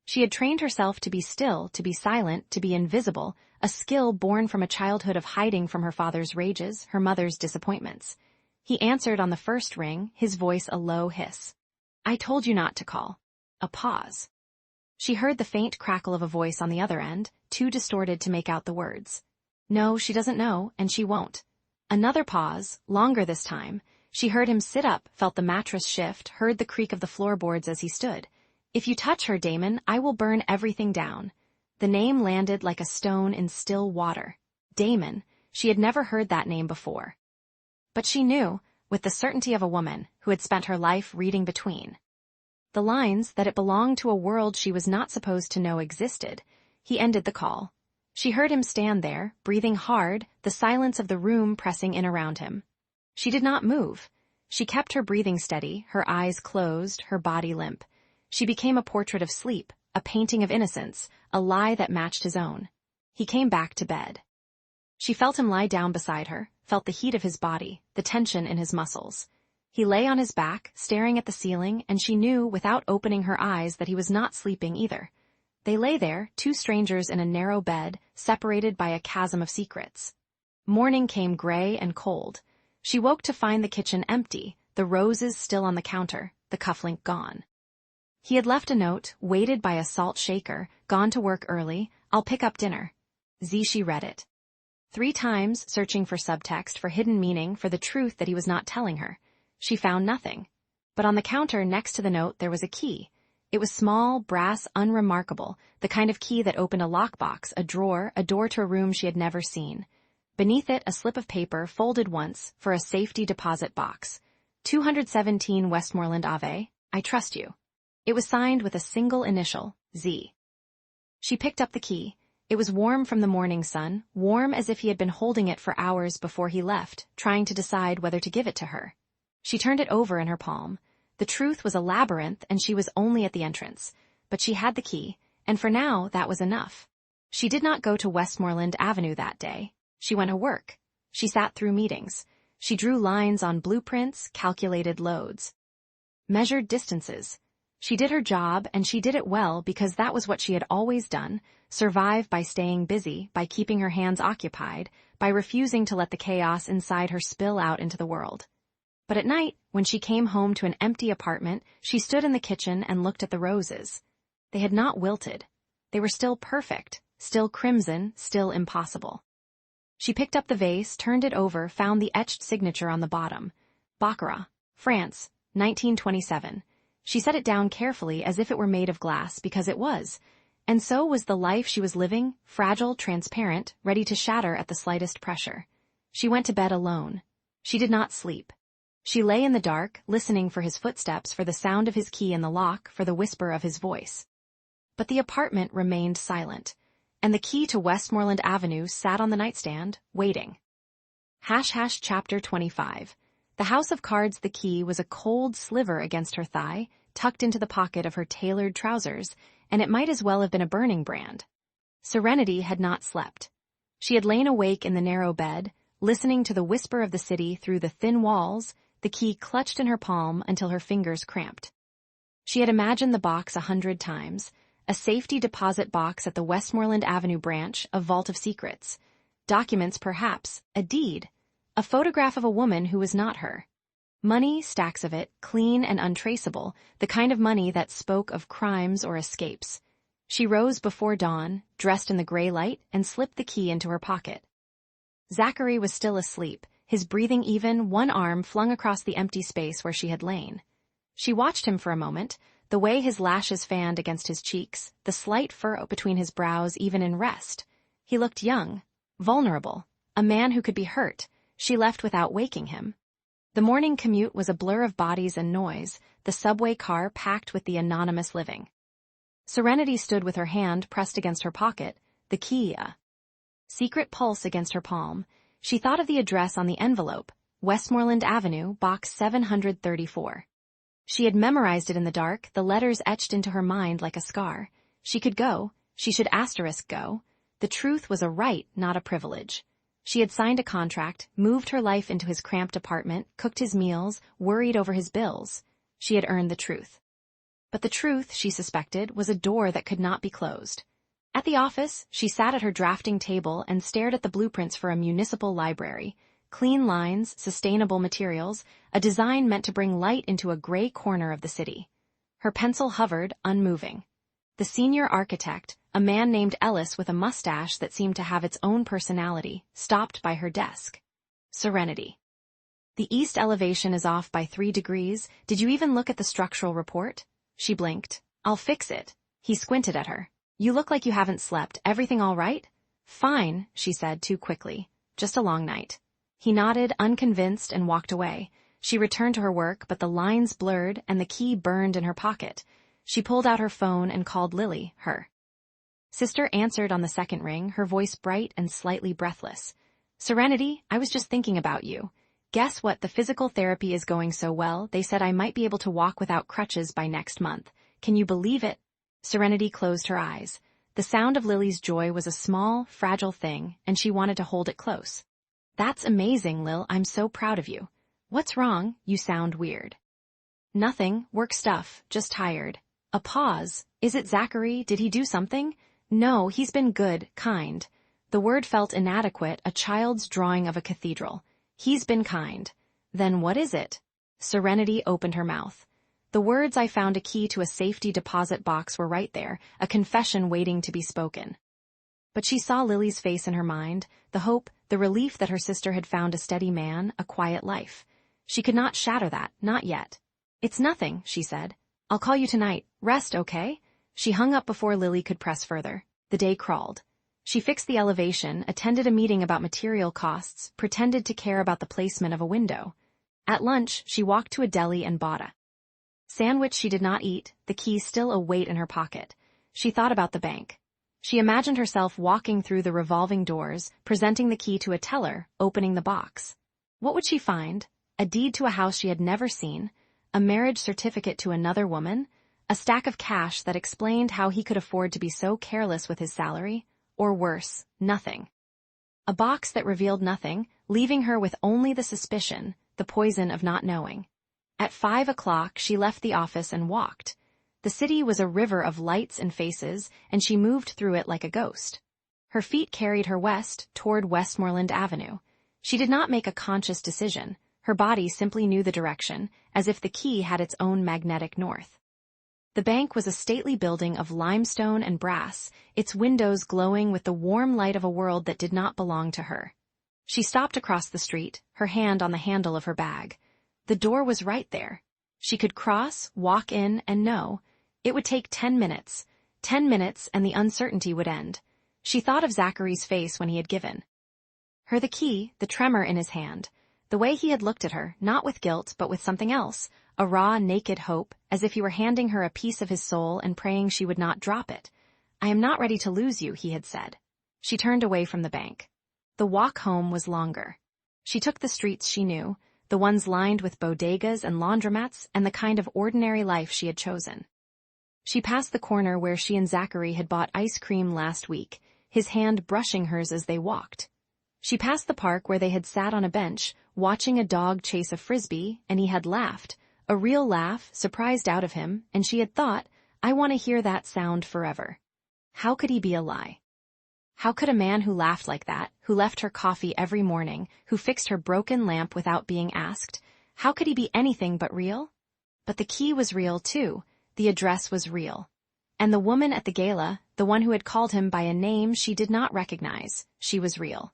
B: She had trained herself to be still, to be silent, to be invisible, a skill born from a childhood of hiding from her father's rages, her mother's disappointments. He answered on the first ring, his voice a low hiss. "I told you not to call." A pause. She heard the faint crackle of a voice on the other end, too distorted to make out the words. "No, she doesn't know, and she won't." Another pause, longer this time. She heard him sit up, felt the mattress shift, heard the creak of the floorboards as he stood. "If you touch her, Damon, I will burn everything down." The name landed like a stone in still water. Damon. She had never heard that name before. But she knew, with the certainty of a woman who had spent her life reading between the lines, that it belonged to a world she was not supposed to know existed. He ended the call. She heard him stand there, breathing hard, the silence of the room pressing in around him. She did not move. She kept her breathing steady, her eyes closed, her body limp. She became a portrait of sleep, a painting of innocence, a lie that matched his own. He came back to bed. She felt him lie down beside her, felt the heat of his body, the tension in his muscles. He lay on his back, staring at the ceiling, and she knew, without opening her eyes, that he was not sleeping either. They lay there, two strangers in a narrow bed, separated by a chasm of secrets. Morning came gray and cold. She woke to find the kitchen empty, the roses still on the counter, the cufflink gone. He had left a note, weighted by a salt shaker, gone to work early, "I'll pick up dinner." She read it. 3 times, searching for subtext, for hidden meaning, for the truth that he was not telling her. She found nothing. But on the counter next to the note there was a key. It was small, brass, unremarkable, the kind of key that opened a lockbox, a door to a room she had never seen. Beneath it, a slip of paper, folded once, for a safety deposit box. 217 Westmoreland Ave, I trust you. It was signed with a single initial, Z. She picked up the key. It was warm from the morning sun, warm as if he had been holding it for hours before he left, trying to decide whether to give it to her. She turned it over in her palm. The truth was a labyrinth, and she was only at the entrance. But she had the key, and for now that was enough. She did not go to Westmoreland Avenue that day. She went to work. She sat through meetings. She drew lines on blueprints, calculated loads, measured distances. She did her job, and she did it well because that was what she had always done, survive by staying busy, by keeping her hands occupied, by refusing to let the chaos inside her spill out into the world. But at night, when she came home to an empty apartment, she stood in the kitchen and looked at the roses. They had not wilted. They were still perfect, still crimson, still impossible. She picked up the vase, turned it over, found the etched signature on the bottom. Baccarat, France, 1927. She set it down carefully as if it were made of glass, because it was. And so was the life she was living, fragile, transparent, ready to shatter at the slightest pressure. She went to bed alone. She did not sleep. She lay in the dark, listening for his footsteps, for the sound of his key in the lock, for the whisper of his voice. But the apartment remained silent, and the key to Westmoreland Avenue sat on the nightstand, waiting. Chapter 25. The house of cards, the key was a cold sliver against her thigh, tucked into the pocket of her tailored trousers, and it might as well have been a burning brand. Serenity had not slept. She had lain awake in the narrow bed, listening to the whisper of the city through the thin walls, the key clutched in her palm until her fingers cramped. She had imagined the box 100 times, a safety deposit box at the Westmoreland Avenue branch, a vault of secrets. Documents, perhaps, a deed, a photograph of a woman who was not her. Money, stacks of it, clean and untraceable, the kind of money that spoke of crimes or escapes. She rose before dawn, dressed in the gray light, and slipped the key into her pocket. Zachary was still asleep, his breathing even, one arm flung across the empty space where she had lain. She watched him for a moment, the way his lashes fanned against his cheeks, the slight furrow between his brows even in rest. He looked young, vulnerable, a man who could be hurt. She left without waking him. The morning commute was a blur of bodies and noise, the subway car packed with the anonymous living. Serenity stood with her hand pressed against her pocket, the key a secret pulse against her palm. She thought of the address on the envelope, Westmoreland Avenue, box 734. She had memorized it in the dark, the letters etched into her mind like a scar. She could go, she should go. The truth was a right, not a privilege. She had signed a contract, moved her life into his cramped apartment, cooked his meals, worried over his bills. She had earned the truth. But the truth, she suspected, was a door that could not be closed. At the office, she sat at her drafting table and stared at the blueprints for a municipal library. Clean lines, sustainable materials, a design meant to bring light into a gray corner of the city. Her pencil hovered, unmoving. The senior architect, a man named Ellis with a mustache that seemed to have its own personality, stopped by her desk. Serenity. The east elevation is off by 3 degrees. Did you even look at the structural report? She blinked. I'll fix it. He squinted at her. You look like you haven't slept. Everything all right? Fine, she said too quickly. Just a long night. He nodded, unconvinced, and walked away. She returned to her work, but the lines blurred and the key burned in her pocket. She pulled out her phone and called Lily, her sister answered on the second ring, her voice bright and slightly breathless. Serenity, I was just thinking about you. Guess what? The physical therapy is going so well, they said I might be able to walk without crutches by next month. Can you believe it? Serenity closed her eyes. The sound of Lily's joy was a small, fragile thing, and she wanted to hold it close. That's amazing, Lil. I'm so proud of you. What's wrong? You sound weird. Nothing, work stuff, just tired. A pause. Is it Zachary? Did he do something? No, he's been good, kind. The word felt inadequate, a child's drawing of a cathedral. He's been kind. Then what is it? Serenity opened her mouth. The words I found a key to a safety deposit box were right there, a confession waiting to be spoken. But she saw Lily's face in her mind, the hope, the relief that her sister had found a steady man, a quiet life. She could not shatter that, not yet. It's nothing, she said. I'll call you tonight. Rest, okay? She hung up before Lily could press further. The day crawled. She fixed the elevation, attended a meeting about material costs, pretended to care about the placement of a window. At lunch, she walked to a deli and bought a sandwich she did not eat, the key still a weight in her pocket. She thought about the bank. She imagined herself walking through the revolving doors, presenting the key to a teller, opening the box. What would she find? A deed to a house she had never seen, a marriage certificate to another woman, a stack of cash that explained how he could afford to be so careless with his salary, or worse, nothing. A box that revealed nothing, leaving her with only the suspicion, the poison of not knowing. At 5 o'clock, she left the office and walked. The city was a river of lights and faces, and she moved through it like a ghost. Her feet carried her west, toward Westmoreland Avenue. She did not make a conscious decision. Her body simply knew the direction, as if the key had its own magnetic north. The bank was a stately building of limestone and brass, its windows glowing with the warm light of a world that did not belong to her. She stopped across the street, her hand on the handle of her bag. The door was right there. She could cross, walk in, and know. It would take 10 minutes. 10 minutes, and the uncertainty would end. She thought of Zachary's face when he had given her the key, the tremor in his hand. The way he had looked at her, not with guilt, but with something else, a raw, naked hope, as if he were handing her a piece of his soul and praying she would not drop it. I am not ready to lose you, he had said. She turned away from the bank. The walk home was longer. She took the streets she knew, the ones lined with bodegas and laundromats and the kind of ordinary life she had chosen. She passed the corner where she and Zachary had bought ice cream last week, his hand brushing hers as they walked. She passed the park where they had sat on a bench, watching a dog chase a frisbee, and he had laughed, a real laugh, surprised out of him, and she had thought, I want to hear that sound forever. How could he be a lie? How could a man who laughed like that, who left her coffee every morning, who fixed her broken lamp without being asked, how could he be anything but real? But the key was real too. The address was real. And the woman at the gala, the one who had called him by a name she did not recognize, she was real.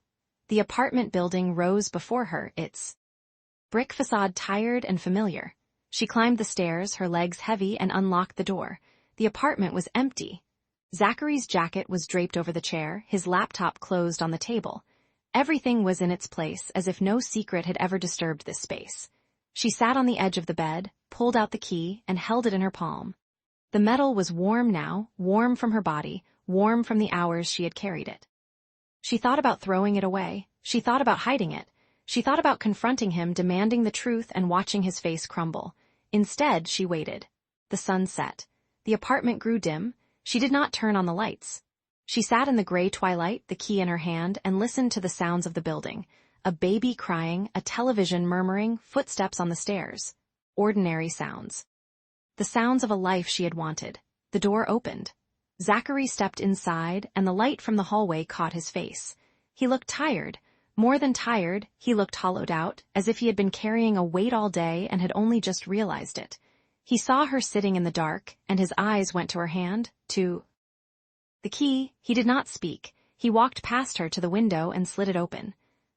B: The apartment building rose before her, its brick facade tired and familiar. She climbed the stairs, her legs heavy, and unlocked the door. The apartment was empty. Zachary's jacket was draped over the chair, his laptop closed on the table. Everything was in its place, as if no secret had ever disturbed this space. She sat on the edge of the bed, pulled out the key, and held it in her palm. The metal was warm now, warm from her body, warm from the hours she had carried it. She thought about throwing it away. She thought about hiding it. She thought about confronting him, demanding the truth, and watching his face crumble. Instead, she waited. The sun set. The apartment grew dim. She did not turn on the lights. She sat in the gray twilight, the key in her hand, and listened to the sounds of the building. A baby crying, a television murmuring, footsteps on the stairs. Ordinary sounds. The sounds of a life she had wanted. The door opened. Zachary stepped inside, and the light from the hallway caught his face. He looked tired. More than tired, he looked hollowed out, as if he had been carrying a weight all day and had only just realized it. He saw her sitting in the dark, and his eyes went to her hand, to the key. He did not speak. He walked past her to the window and slid it open.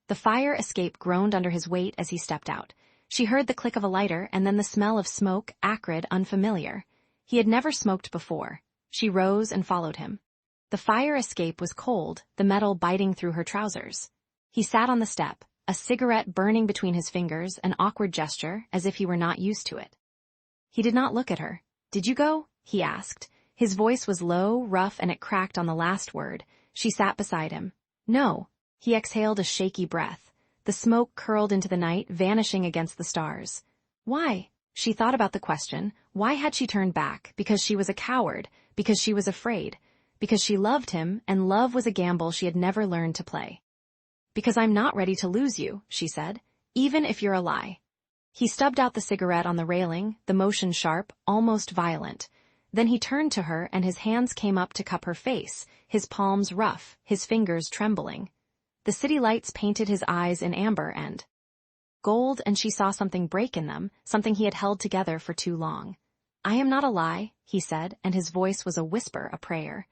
B: The fire escape groaned under his weight as he stepped out. She heard the click of a lighter and then the smell of smoke, acrid, unfamiliar. He had never smoked before. She rose and followed him. The fire escape was cold, the metal biting through her trousers. He sat on the step, a cigarette burning between his fingers, an awkward gesture, as if he were not used to it. He did not look at her. Did you go? He asked. His voice was low, rough, and it cracked on the last word. She sat beside him. No. He exhaled a shaky breath. The smoke curled into the night, vanishing against the stars. Why? She thought about the question. Why had she turned back? Because she was a coward. Because she was afraid. Because she loved him, and love was a gamble she had never learned to play. Because I'm not ready to lose you, she said, even if you're a lie. He stubbed out the cigarette on the railing, the motion sharp, almost violent. Then he turned to her and his hands came up to cup her face, his palms rough, his fingers trembling. The city lights painted his eyes in amber and gold, and she saw something break in them, something he had held together for too long. I am not a lie, he said, and his voice was a whisper, a prayer.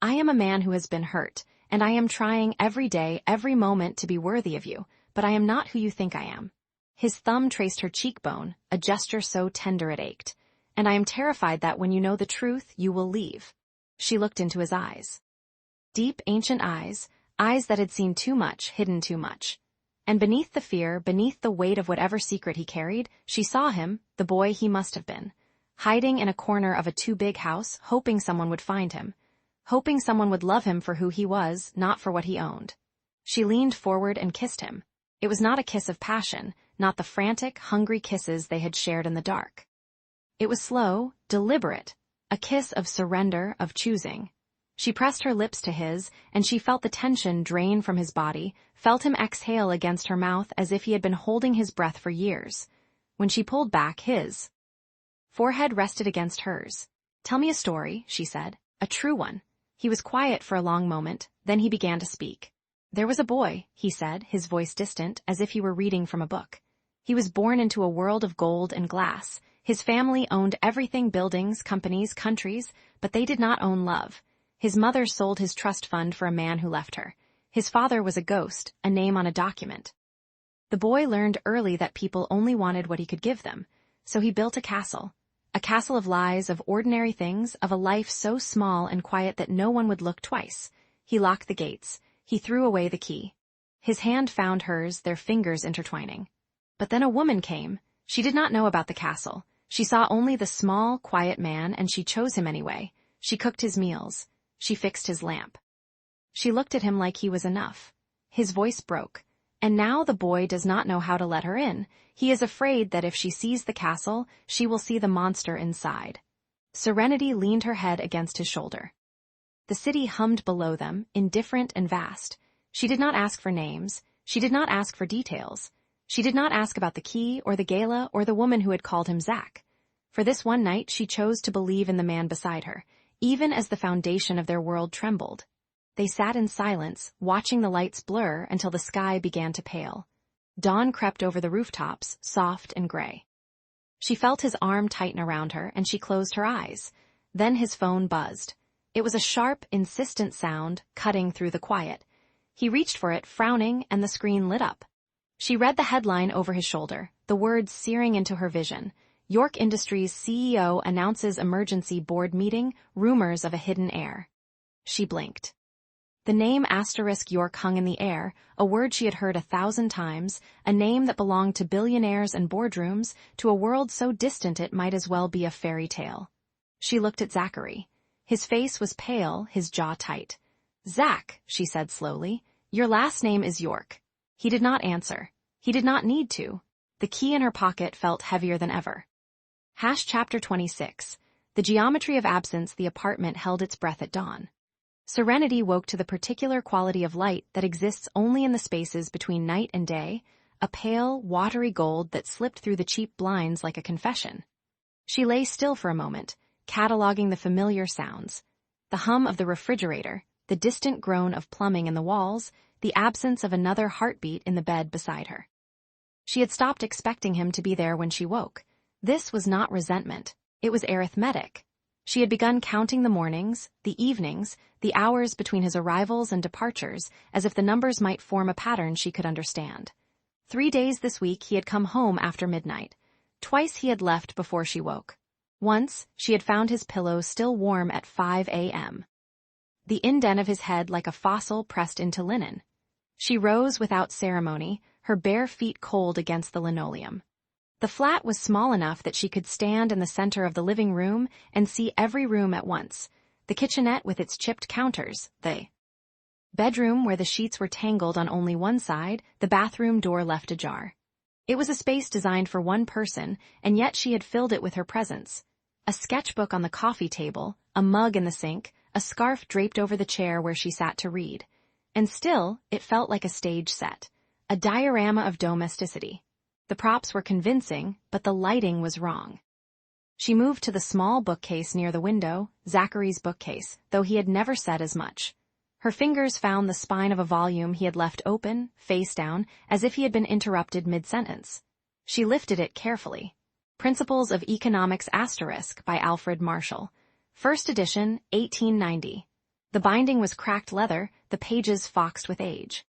B: I am a man who has been hurt, and I am trying every day, every moment to be worthy of you, but I am not who you think I am. His thumb traced her cheekbone, a gesture so tender it ached. And I am terrified that when you know the truth, you will leave. She looked into his eyes. Deep, ancient eyes, eyes that had seen too much, hidden too much. And beneath the fear, beneath the weight of whatever secret he carried, she saw him, the boy he must have been, hiding in a corner of a too-big house, hoping someone would find him, hoping someone would love him for who he was, not for what he owned. She leaned forward and kissed him. It was not a kiss of passion, not the frantic, hungry kisses they had shared in the dark. It was slow, deliberate, a kiss of surrender, of choosing. She pressed her lips to his, and she felt the tension drain from his body, felt him exhale against her mouth as if he had been holding his breath for years. When she pulled back, his forehead rested against hers. Tell me a story, she said, a true one. He was quiet for a long moment, then he began to speak. There was a boy, he said, his voice distant, as if he were reading from a book. He was born into a world of gold and glass. His family owned everything, buildings, companies, countries, but they did not own love. His mother sold his trust fund for a man who left her. His father was a ghost, a name on a document. The boy learned early that people only wanted what he could give them, so he built a castle of lies, of ordinary things, of a life so small and quiet that no one would look twice. He locked the gates. He threw away the key. His hand found hers, their fingers intertwining. But then a woman came. She did not know about the castle. She saw only the small, quiet man, and she chose him anyway. She cooked his meals. She fixed his lamp. She looked at him like he was enough. His voice broke. And now the boy does not know how to let her in. He is afraid that if she sees the castle, she will see the monster inside. Serenity leaned her head against his shoulder. The city hummed below them, indifferent and vast. She did not ask for names. She did not ask for details. She did not ask about the key or the gala or the woman who had called him Zach. For this one night, she chose to believe in the man beside her, even as the foundation of their world trembled. They sat in silence, watching the lights blur until the sky began to pale. Dawn crept over the rooftops, soft and gray. She felt his arm tighten around her, and she closed her eyes. Then his phone buzzed. It was a sharp, insistent sound, cutting through the quiet. He reached for it, frowning, and the screen lit up. She read the headline over his shoulder, the words searing into her vision. York Industries CEO announces emergency board meeting, rumors of a hidden heir. She blinked. The name *York hung in the air, a word she had heard 1,000 times, a name that belonged to billionaires and boardrooms, to a world so distant it might as well be a fairy tale. She looked at Zachary. His face was pale, his jaw tight. "Zach," she said slowly, "your last name is York." He did not answer. He did not need to. The key in her pocket felt heavier than ever. Chapter 26. The geometry of absence. The apartment held its breath at dawn. Serenity woke to the particular quality of light that exists only in the spaces between night and day, a pale, watery gold that slipped through the cheap blinds like a confession. She lay still for a moment, cataloging the familiar sounds. The hum of the refrigerator, the distant groan of plumbing in the walls, the absence of another heartbeat in the bed beside her. She had stopped expecting him to be there when she woke. This was not resentment. It was arithmetic. She had begun counting the mornings, the evenings, the hours between his arrivals and departures, as if the numbers might form a pattern she could understand. 3 days this week he had come home after midnight. Twice he had left before she woke. Once, she had found his pillow still warm at 5 a.m. The indent of his head like a fossil pressed into linen. She rose without ceremony, her bare feet cold against the linoleum. The flat was small enough that she could stand in the center of the living room and see every room at once. The kitchenette with its chipped counters, the bedroom where the sheets were tangled on only one side, the bathroom door left ajar. It was a space designed for one person, and yet she had filled it with her presence. A sketchbook on the coffee table, a mug in the sink, a scarf draped over the chair where she sat to read. And still, it felt like a stage set, a diorama of domesticity. The props were convincing, but the lighting was wrong. She moved to the small bookcase near the window, Zachary's bookcase, though he had never said as much. Her fingers found the spine of a volume he had left open, face down, as if he had been interrupted mid-sentence. She lifted it carefully. Principles of Economics * by Alfred Marshall. First edition, 1890. The binding was cracked leather, the pages foxed with age.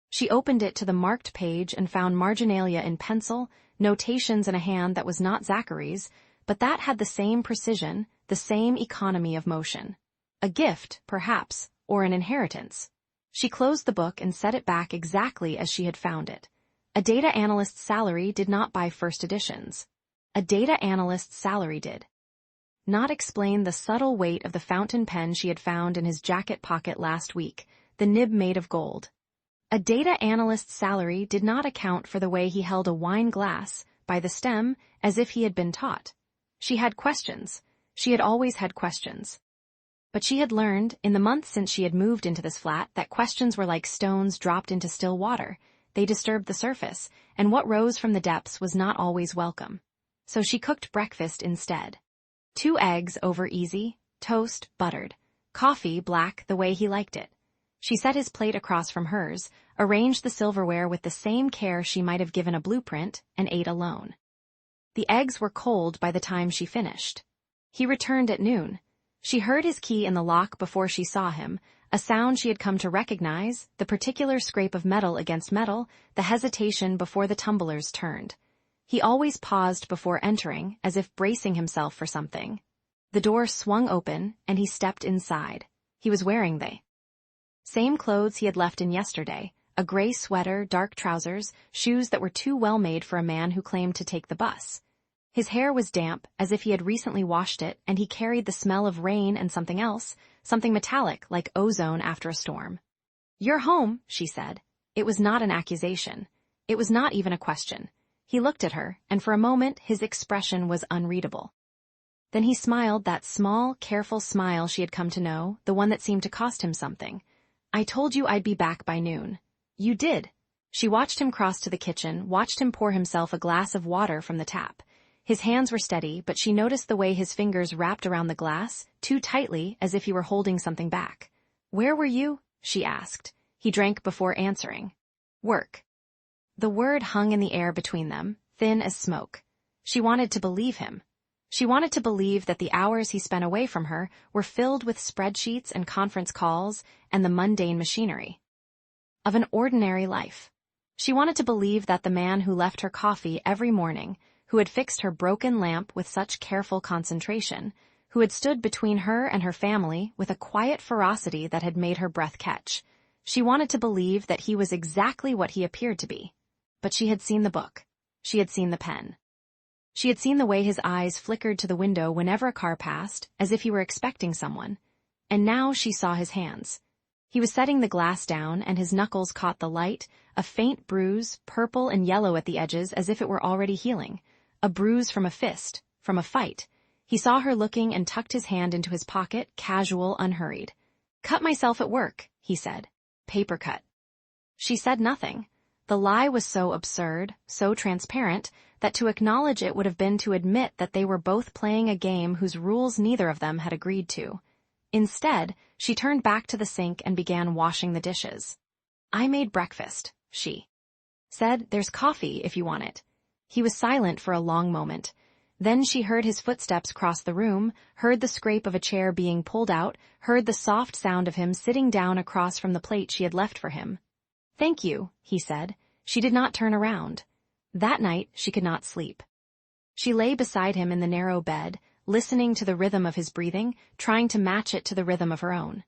B: She opened it to the marked page and found marginalia in pencil, notations in a hand that was not Zachary's, but that had the same precision, the same economy of motion. A gift, perhaps, or an inheritance. She closed the book and set it back exactly as she had found it. A data analyst's salary did not buy first editions. A data analyst's salary did not explain the subtle weight of the fountain pen she had found in his jacket pocket last week, the nib made of gold. A data analyst's salary did not account for the way he held a wine glass, by the stem, as if he had been taught. She had questions. She had always had questions. But she had learned, in the months since she had moved into this flat, that questions were like stones dropped into still water. They disturbed the surface, and what rose from the depths was not always welcome. So she cooked breakfast instead. 2 eggs over easy, toast buttered, coffee black the way he liked it. She set his plate across from hers, arranged the silverware with the same care she might have given a blueprint, and ate alone. The eggs were cold by the time she finished. He returned at noon. She heard his key in the lock before she saw him, a sound she had come to recognize, the particular scrape of metal against metal, the hesitation before the tumblers turned. He always paused before entering, as if bracing himself for something. The door swung open, and he stepped inside. He was wearing the same clothes he had left in yesterday, a gray sweater, dark trousers, shoes that were too well made for a man who claimed to take the bus. His hair was damp, as if he had recently washed it, and he carried the smell of rain and something else, something metallic like ozone after a storm. "You're home," she said. It was not an accusation. It was not even a question. He looked at her, and for a moment his expression was unreadable. Then he smiled, that small, careful smile she had come to know, the one that seemed to cost him something. "I told you I'd be back by noon." "You did." She watched him cross to the kitchen, watched him pour himself a glass of water from the tap. His hands were steady, but she noticed the way his fingers wrapped around the glass, too tightly, as if he were holding something back. "Where were you?" she asked. He drank before answering. "Work." The word hung in the air between them, thin as smoke. She wanted to believe him. She wanted to believe that the hours he spent away from her were filled with spreadsheets and conference calls and the mundane machinery of an ordinary life. She wanted to believe that the man who left her coffee every morning, who had fixed her broken lamp with such careful concentration, who had stood between her and her family with a quiet ferocity that had made her breath catch. She wanted to believe that he was exactly what he appeared to be. But she had seen the book. She had seen the pen. She had seen the way his eyes flickered to the window whenever a car passed, as if he were expecting someone. And now she saw his hands. He was setting the glass down, and his knuckles caught the light, a faint bruise, purple and yellow at the edges as if it were already healing. A bruise from a fist, from a fight. He saw her looking and tucked his hand into his pocket, casual, unhurried. "Cut myself at work," he said. "Paper cut." She said nothing. The lie was so absurd, so transparent, that to acknowledge it would have been to admit that they were both playing a game whose rules neither of them had agreed to. Instead, she turned back to the sink and began washing the dishes. "I made breakfast," she said. "There's coffee if you want it." He was silent for a long moment. Then she heard his footsteps cross the room, heard the scrape of a chair being pulled out, heard the soft sound of him sitting down across from the plate she had left for him. "Thank you," he said. She did not turn around. That night, she could not sleep. She lay beside him in the narrow bed, listening to the rhythm of his breathing, trying to match it to the rhythm of her own.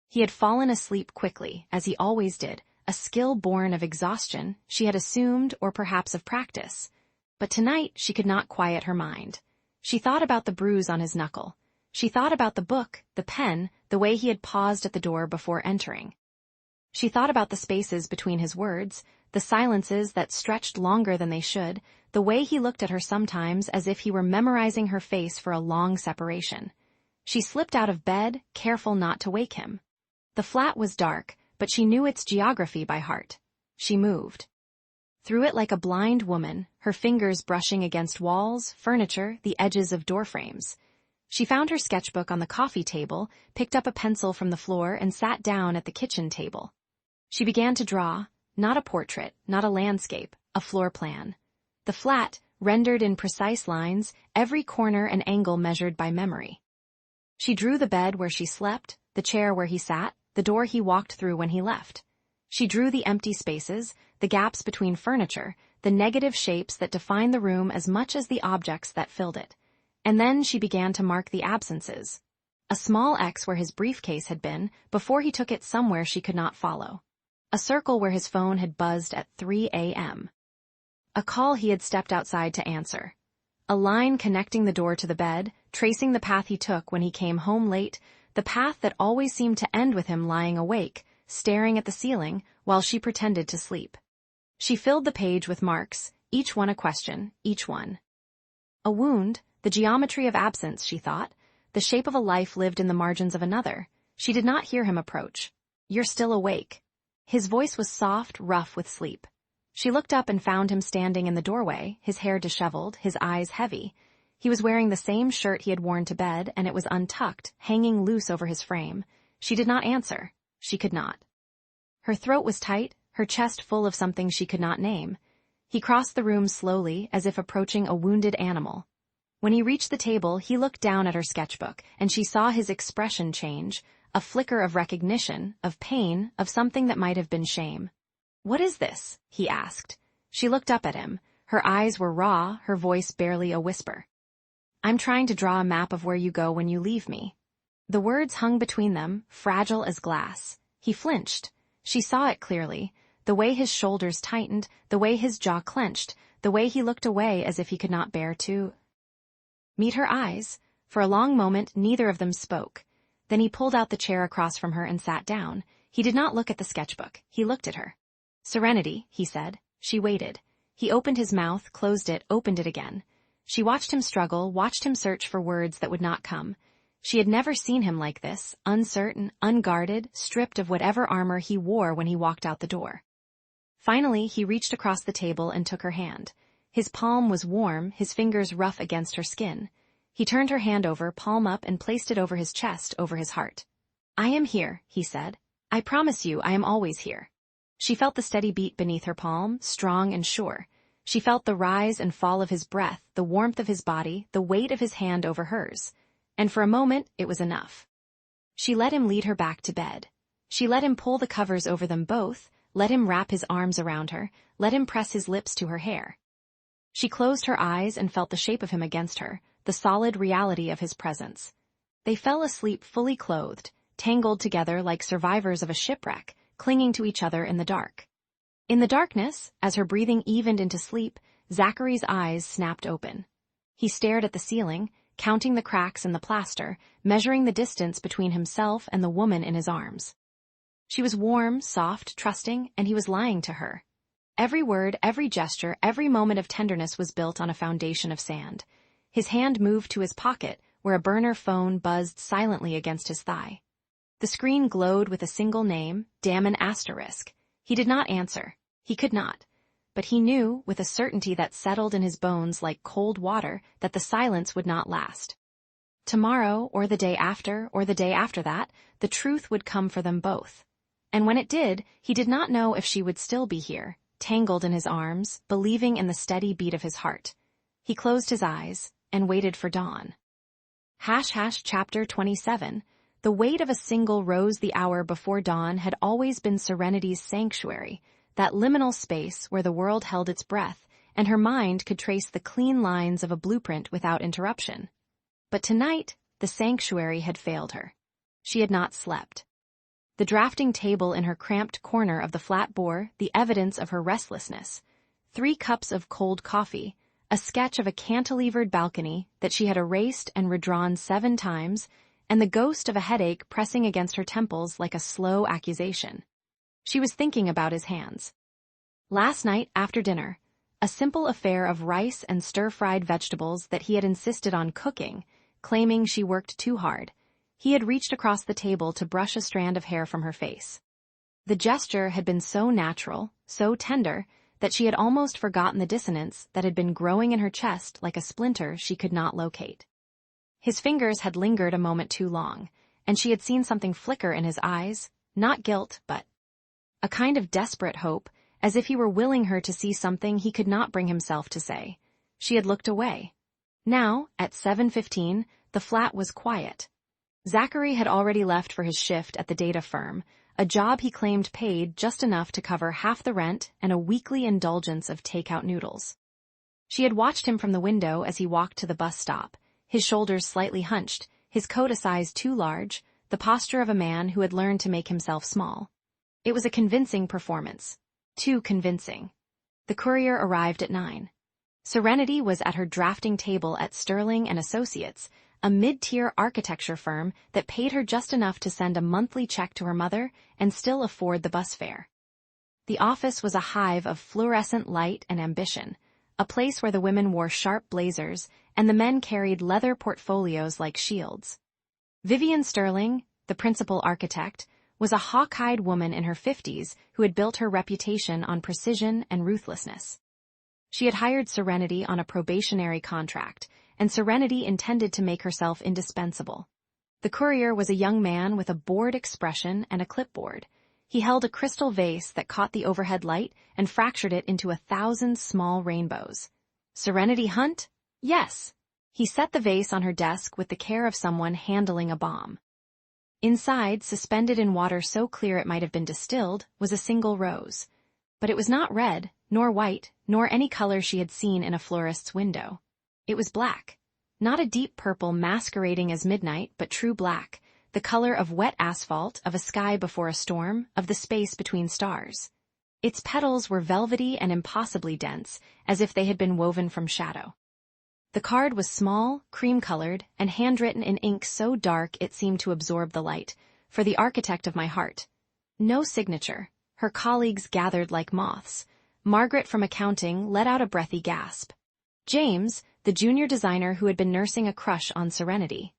B: He had fallen asleep quickly, as he always did, a skill born of exhaustion, she had assumed, or perhaps of practice. But tonight she could not quiet her mind. She thought about the bruise on his knuckle. She thought about the book, the pen, the way he had paused at the door before entering. She thought about the spaces between his words, the silences that stretched longer than they should, the way he looked at her sometimes as if he were memorizing her face for a long separation. She slipped out of bed, careful not to wake him. The flat was dark, but she knew its geography by heart. She moved through it like a blind woman, her fingers brushing against walls, furniture, the edges of door frames. She found her sketchbook on the coffee table, picked up a pencil from the floor, and sat down at the kitchen table. She began to draw, not a portrait, not a landscape, a floor plan. The flat, rendered in precise lines, every corner and angle measured by memory. She drew the bed where she slept, the chair where he sat, the door he walked through when he left. She drew the empty spaces, the gaps between furniture, the negative shapes that defined the room as much as the objects that filled it. And then she began to mark the absences. A small X where his briefcase had been, before he took it somewhere she could not follow. A circle where his phone had buzzed at 3 a.m. A call he had stepped outside to answer. A line connecting the door to the bed, tracing the path he took when he came home late, the path that always seemed to end with him lying awake, staring at the ceiling, while she pretended to sleep. She filled the page with marks, each one a question, each one a wound, the geometry of absence, she thought, the shape of a life lived in the margins of another. She did not hear him approach. "You're still awake." His voice was soft, rough with sleep. She looked up and found him standing in the doorway, his hair disheveled, his eyes heavy. He was wearing the same shirt he had worn to bed, and it was untucked, hanging loose over his frame. She did not answer. She could not. Her throat was tight, her chest full of something she could not name. He crossed the room slowly, as if approaching a wounded animal. When he reached the table, he looked down at her sketchbook, and she saw his expression change, a flicker of recognition, of pain, of something that might have been shame. "What is this?" he asked. She looked up at him. Her eyes were raw, her voice barely a whisper. "I'm trying to draw a map of where you go when you leave me." The words hung between them, fragile as glass. He flinched. She saw it clearly, the way his shoulders tightened, the way his jaw clenched, the way he looked away as if he could not bear to meet her eyes. For a long moment, neither of them spoke. Then he pulled out the chair across from her and sat down. He did not look at the sketchbook. He looked at her. "Serenity," he said. She waited. He opened his mouth, closed it, opened it again. She watched him struggle, watched him search for words that would not come. She had never seen him like this, uncertain, unguarded, stripped of whatever armor he wore when he walked out the door. Finally, he reached across the table and took her hand. His palm was warm, his fingers rough against her skin. He turned her hand over, palm up, and placed it over his chest, over his heart. "I am here," he said. "I promise you I am always here." She felt the steady beat beneath her palm, strong and sure. She felt the rise and fall of his breath, the warmth of his body, the weight of his hand over hers. And for a moment, it was enough. She let him lead her back to bed. She let him pull the covers over them both, let him wrap his arms around her, let him press his lips to her hair. She closed her eyes and felt the shape of him against her, the solid reality of his presence. They fell asleep fully clothed, tangled together like survivors of a shipwreck, clinging to each other in the dark. In the darkness, as her breathing evened into sleep, Zachary's eyes snapped open. He stared at the ceiling, counting the cracks in the plaster, measuring the distance between himself and the woman in his arms. She was warm, soft, trusting, and he was lying to her. Every word, every gesture, every moment of tenderness was built on a foundation of sand. His hand moved to his pocket, where a burner phone buzzed silently against his thigh. The screen glowed with a single name, Damon Asterisk. He did not answer. He could not. But he knew, with a certainty that settled in his bones like cold water, that the silence would not last. Tomorrow, or the day after, or the day after that, the truth would come for them both. And when it did, he did not know if she would still be here, tangled in his arms, believing in the steady beat of his heart. He closed his eyes and waited for dawn. Chapter 27. The weight of a single rose the hour before dawn had always been Serenity's sanctuary, that liminal space where the world held its breath, and her mind could trace the clean lines of a blueprint without interruption. But tonight, the sanctuary had failed her. She had not slept. The drafting table in her cramped corner of the flat bore the evidence of her restlessness. 3 cups of cold coffee, a sketch of a cantilevered balcony that she had erased and redrawn 7 times, and the ghost of a headache pressing against her temples like a slow accusation. She was thinking about his hands. Last night, after dinner, a simple affair of rice and stir-fried vegetables that he had insisted on cooking, claiming she worked too hard, he had reached across the table to brush a strand of hair from her face. The gesture had been so natural, so tender, that she had almost forgotten the dissonance that had been growing in her chest like a splinter she could not locate. His fingers had lingered a moment too long, and she had seen something flicker in his eyes, not guilt, but a kind of desperate hope, as if he were willing her to see something he could not bring himself to say. She had looked away. Now, at 7:15, the flat was quiet. Zachary had already left for his shift at the data firm, a job he claimed paid just enough to cover half the rent and a weekly indulgence of takeout noodles. She had watched him from the window as he walked to the bus stop, his shoulders slightly hunched, his coat a size too large, the posture of a man who had learned to make himself small. It was a convincing performance. Too convincing. The courier arrived at 9. Serenity was at her drafting table at Sterling and Associates, a mid-tier architecture firm that paid her just enough to send a monthly check to her mother and still afford the bus fare. The office was a hive of fluorescent light and ambition, a place where the women wore sharp blazers and the men carried leather portfolios like shields. Vivian Sterling, the principal architect, was a hawk-eyed woman in her 50s who had built her reputation on precision and ruthlessness. She had hired Serenity on a probationary contract, and Serenity intended to make herself indispensable. The courier was a young man with a bored expression and a clipboard. He held a crystal vase that caught the overhead light and fractured it into 1,000 small rainbows. Serenity Hunt? Yes. He set the vase on her desk with the care of someone handling a bomb. Inside, suspended in water so clear it might have been distilled, was a single rose. But it was not red, nor white, nor any color she had seen in a florist's window. It was black. Not a deep purple masquerading as midnight, but true black, the color of wet asphalt, of a sky before a storm, of the space between stars. Its petals were velvety and impossibly dense, as if they had been woven from shadow. The card was small, cream-colored, and handwritten in ink so dark it seemed to absorb the light, for the architect of my heart. No signature. Her colleagues gathered like moths. Margaret from accounting let out a breathy gasp. James, the junior designer who had been nursing a crush on Serenity.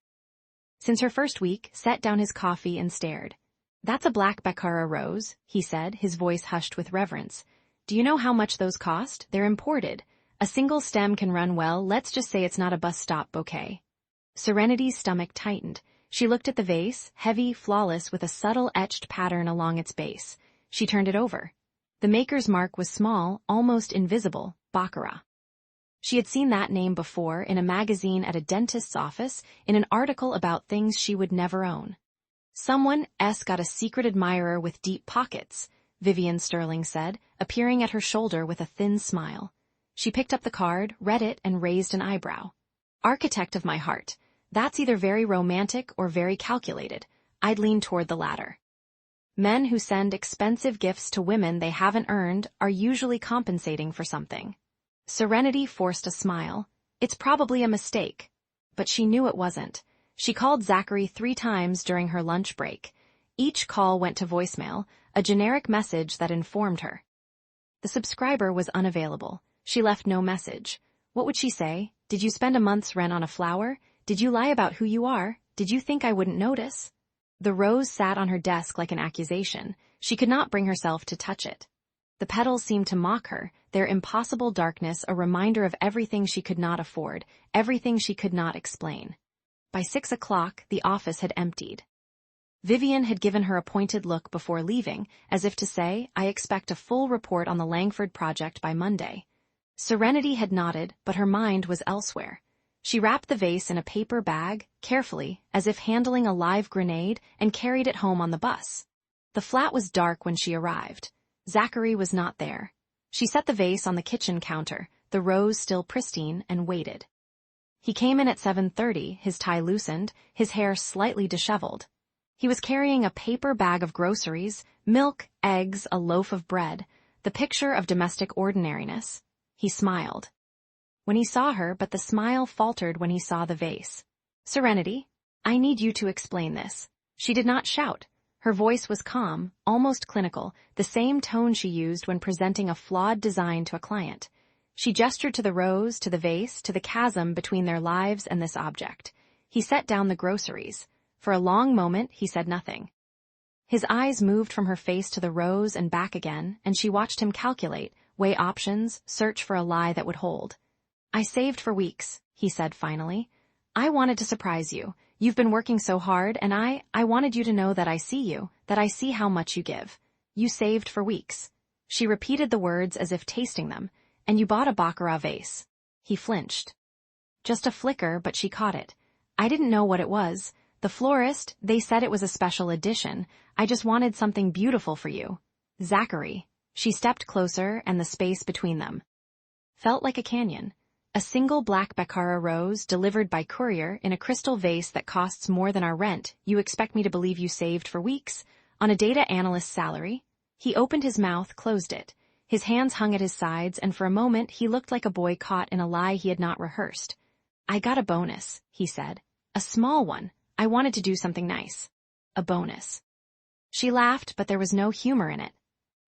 B: Since her first week, set down his coffee and stared. "That's a black Baccara rose," he said, his voice hushed with reverence. "Do you know how much those cost? They're imported. A single stem can run well, let's just say it's not a bus stop bouquet." Serenity's stomach tightened. She looked at the vase, heavy, flawless, with a subtle etched pattern along its base. She turned it over. The maker's mark was small, almost invisible, Baccara. She had seen that name before, in a magazine at a dentist's office, in an article about things she would never own. "Someone got a secret admirer with deep pockets," Vivian Sterling said, appearing at her shoulder with a thin smile. She picked up the card, read it, and raised an eyebrow. "Architect of my heart. That's either very romantic or very calculated. I'd lean toward the latter. Men who send expensive gifts to women they haven't earned are usually compensating for something." Serenity forced a smile. "It's probably a mistake." But she knew it wasn't. She called Zachary 3 times during her lunch break. Each call went to voicemail, a generic message that informed her. The subscriber was unavailable. She left no message. What would she say? Did you spend a month's rent on a flower? Did you lie about who you are? Did you think I wouldn't notice? The rose sat on her desk like an accusation. She could not bring herself to touch it. The petals seemed to mock her, their impossible darkness a reminder of everything she could not afford, everything she could not explain. By 6 o'clock, the office had emptied. Vivian had given her a pointed look before leaving, as if to say, "I expect a full report on the Langford project by Monday." Serenity had nodded, but her mind was elsewhere. She wrapped the vase in a paper bag, carefully, as if handling a live grenade, and carried it home on the bus. The flat was dark when she arrived. Zachary was not there. She set the vase on the kitchen counter, the rose still pristine, and waited. He came in at 7:30, his tie loosened, his hair slightly disheveled. He was carrying a paper bag of groceries, milk, eggs, a loaf of bread, the picture of domestic ordinariness. He smiled when he saw her, but the smile faltered when he saw the vase. "Serenity, I need you to explain this." She did not shout. Her voice was calm, almost clinical, the same tone she used when presenting a flawed design to a client. She gestured to the rose, to the vase, to the chasm between their lives and this object. He set down the groceries. For a long moment, he said nothing. His eyes moved from her face to the rose and back again, and she watched him calculate, weigh options, search for a lie that would hold. "I saved for weeks," he said finally. "I wanted to surprise you. You've been working so hard, and I wanted you to know that I see you, that I see how much you give. You saved for weeks." She repeated the words as if tasting them. "And you bought a Baccara vase." He flinched. Just a flicker, but she caught it. "I didn't know what it was. The florist, they said it was a special edition. I just wanted something beautiful for you. Zachary." She stepped closer, and the space between them felt like a canyon. A single black Baccara rose, delivered by courier, in a crystal vase that costs more than our rent. "You expect me to believe you saved for weeks? On a data analyst's salary?" He opened his mouth, closed it. His hands hung at his sides, and for a moment he looked like a boy caught in a lie he had not rehearsed. "I got a bonus," he said. "A small one. I wanted to do something nice." "A bonus." She laughed, but there was no humor in it.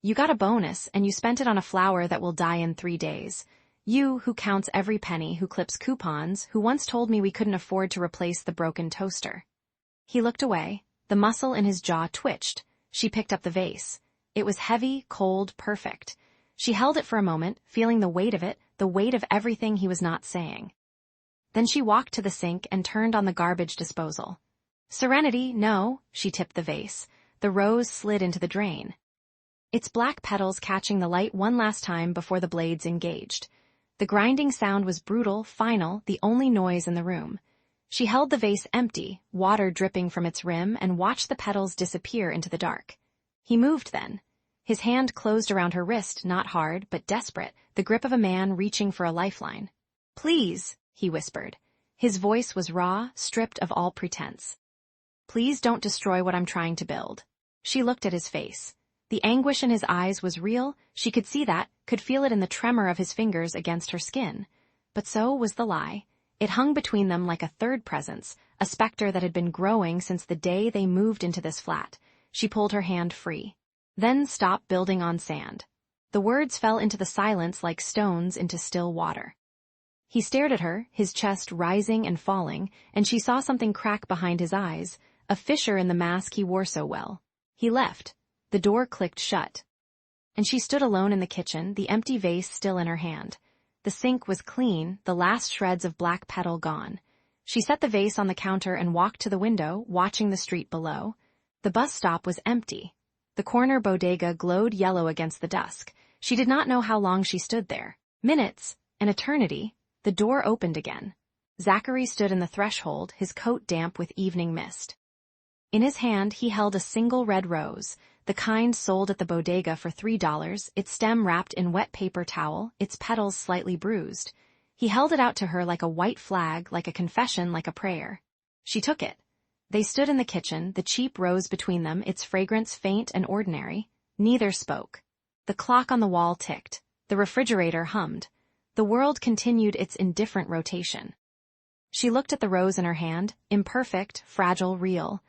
B: "You got a bonus, and you spent it on a flower that will die in 3 days. You, who counts every penny, who clips coupons, who once told me we couldn't afford to replace the broken toaster." He looked away. The muscle in his jaw twitched. She picked up the vase. It was heavy, cold, perfect. She held it for a moment, feeling the weight of it, the weight of everything he was not saying. Then she walked to the sink and turned on the garbage disposal. "Serenity, no," she tipped the vase. The rose slid into the drain, its black petals catching the light one last time before the blades engaged. The grinding sound was brutal, final, the only noise in the room. She held the vase empty, water dripping from its rim, and watched the petals disappear into the dark. He moved then. His hand closed around her wrist, not hard, but desperate, the grip of a man reaching for a lifeline. "Please," he whispered. His voice was raw, stripped of all pretense. "Please don't destroy what I'm trying to build." She looked at his face. The anguish in his eyes was real. She could see that, could feel it in the tremor of his fingers against her skin. But so was the lie. It hung between them like a third presence, a specter that had been growing since the day they moved into this flat. She pulled her hand free. "Then stop building on sand." The words fell into the silence like stones into still water. He stared at her, his chest rising and falling, and she saw something crack behind his eyes, a fissure in the mask he wore so well. He left. The door clicked shut. And she stood alone in the kitchen, the empty vase still in her hand. The sink was clean, the last shreds of black petal gone. She set the vase on the counter and walked to the window, watching the street below. The bus stop was empty. The corner bodega glowed yellow against the dusk. She did not know how long she stood there. Minutes, an eternity. The door opened again. Zachary stood in the threshold, his coat damp with evening mist. In his hand he held a single red rose, the kind sold at the bodega for $3, its stem wrapped in wet paper towel, its petals slightly bruised. He held it out to her like a white flag, like a confession, like a prayer. She took it. They stood in the kitchen, the cheap rose between them, its fragrance faint and ordinary. Neither spoke. The clock on the wall ticked. The refrigerator hummed. The world continued its indifferent rotation. She looked at the rose in her hand, imperfect, fragile, real.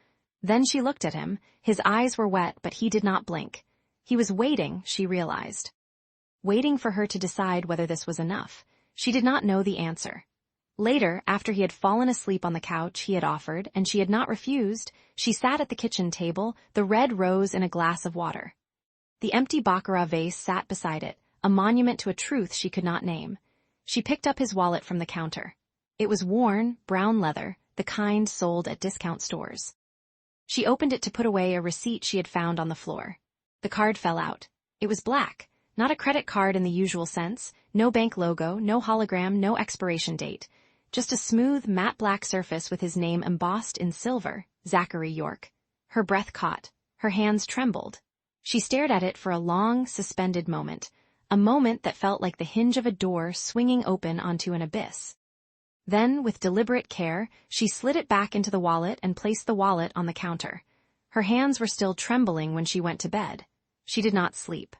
B: Then she looked at him. His eyes were wet, but he did not blink. He was waiting, she realized. Waiting for her to decide whether this was enough. She did not know the answer. Later, after he had fallen asleep on the couch he had offered, and she had not refused, she sat at the kitchen table, the red rose in a glass of water. The empty baccarat vase sat beside it, a monument to a truth she could not name. She picked up his wallet from the counter. It was worn, brown leather, the kind sold at discount stores. She opened it to put away a receipt she had found on the floor. The card fell out. It was black, not a credit card in the usual sense, no bank logo, no hologram, no expiration date. Just a smooth, matte black surface with his name embossed in silver, Zachary York. Her breath caught. Her hands trembled. She stared at it for a long, suspended moment, a moment that felt like the hinge of a door swinging open onto an abyss. Then, with deliberate care, she slid it back into the wallet and placed the wallet on the counter. Her hands were still trembling when she went to bed. She did not sleep.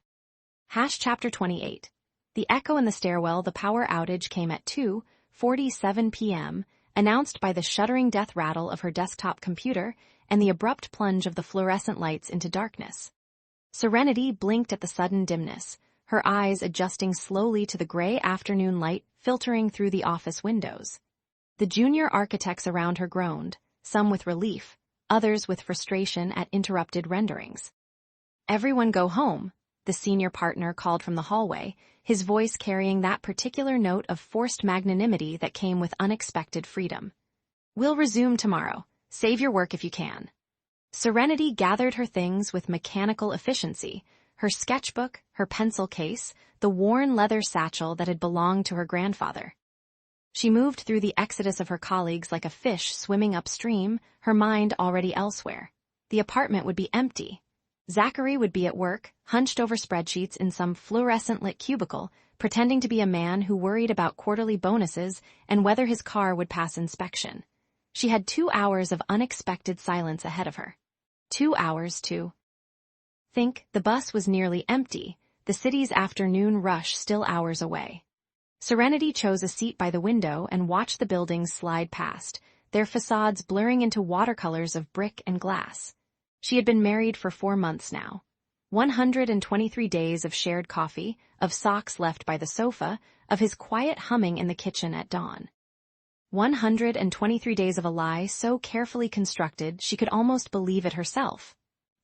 B: Chapter 28. The echo in the stairwell, the power outage came at 2:47 p.m., announced by the shuddering death rattle of her desktop computer and the abrupt plunge of the fluorescent lights into darkness. Serenity blinked at the sudden dimness, her eyes adjusting slowly to the gray afternoon light filtering through the office windows. The junior architects around her groaned, some with relief, others with frustration at interrupted renderings. "Everyone go home," the senior partner called from the hallway, his voice carrying that particular note of forced magnanimity that came with unexpected freedom. "We'll resume tomorrow. Save your work if you can." Serenity gathered her things with mechanical efficiency, her sketchbook, her pencil case, the worn leather satchel that had belonged to her grandfather. She moved through the exodus of her colleagues like a fish swimming upstream, her mind already elsewhere. The apartment would be empty. Zachary would be at work, hunched over spreadsheets in some fluorescent-lit cubicle, pretending to be a man who worried about quarterly bonuses and whether his car would pass inspection. She had 2 hours of unexpected silence ahead of her. 2 hours to think. The bus was nearly empty, the city's afternoon rush still hours away. Serenity chose a seat by the window and watched the buildings slide past, their facades blurring into watercolors of brick and glass. She had been married for 4 months now. 123 days of shared coffee, of socks left by the sofa, of his quiet humming in the kitchen at dawn. 123 days of a lie so carefully constructed she could almost believe it herself.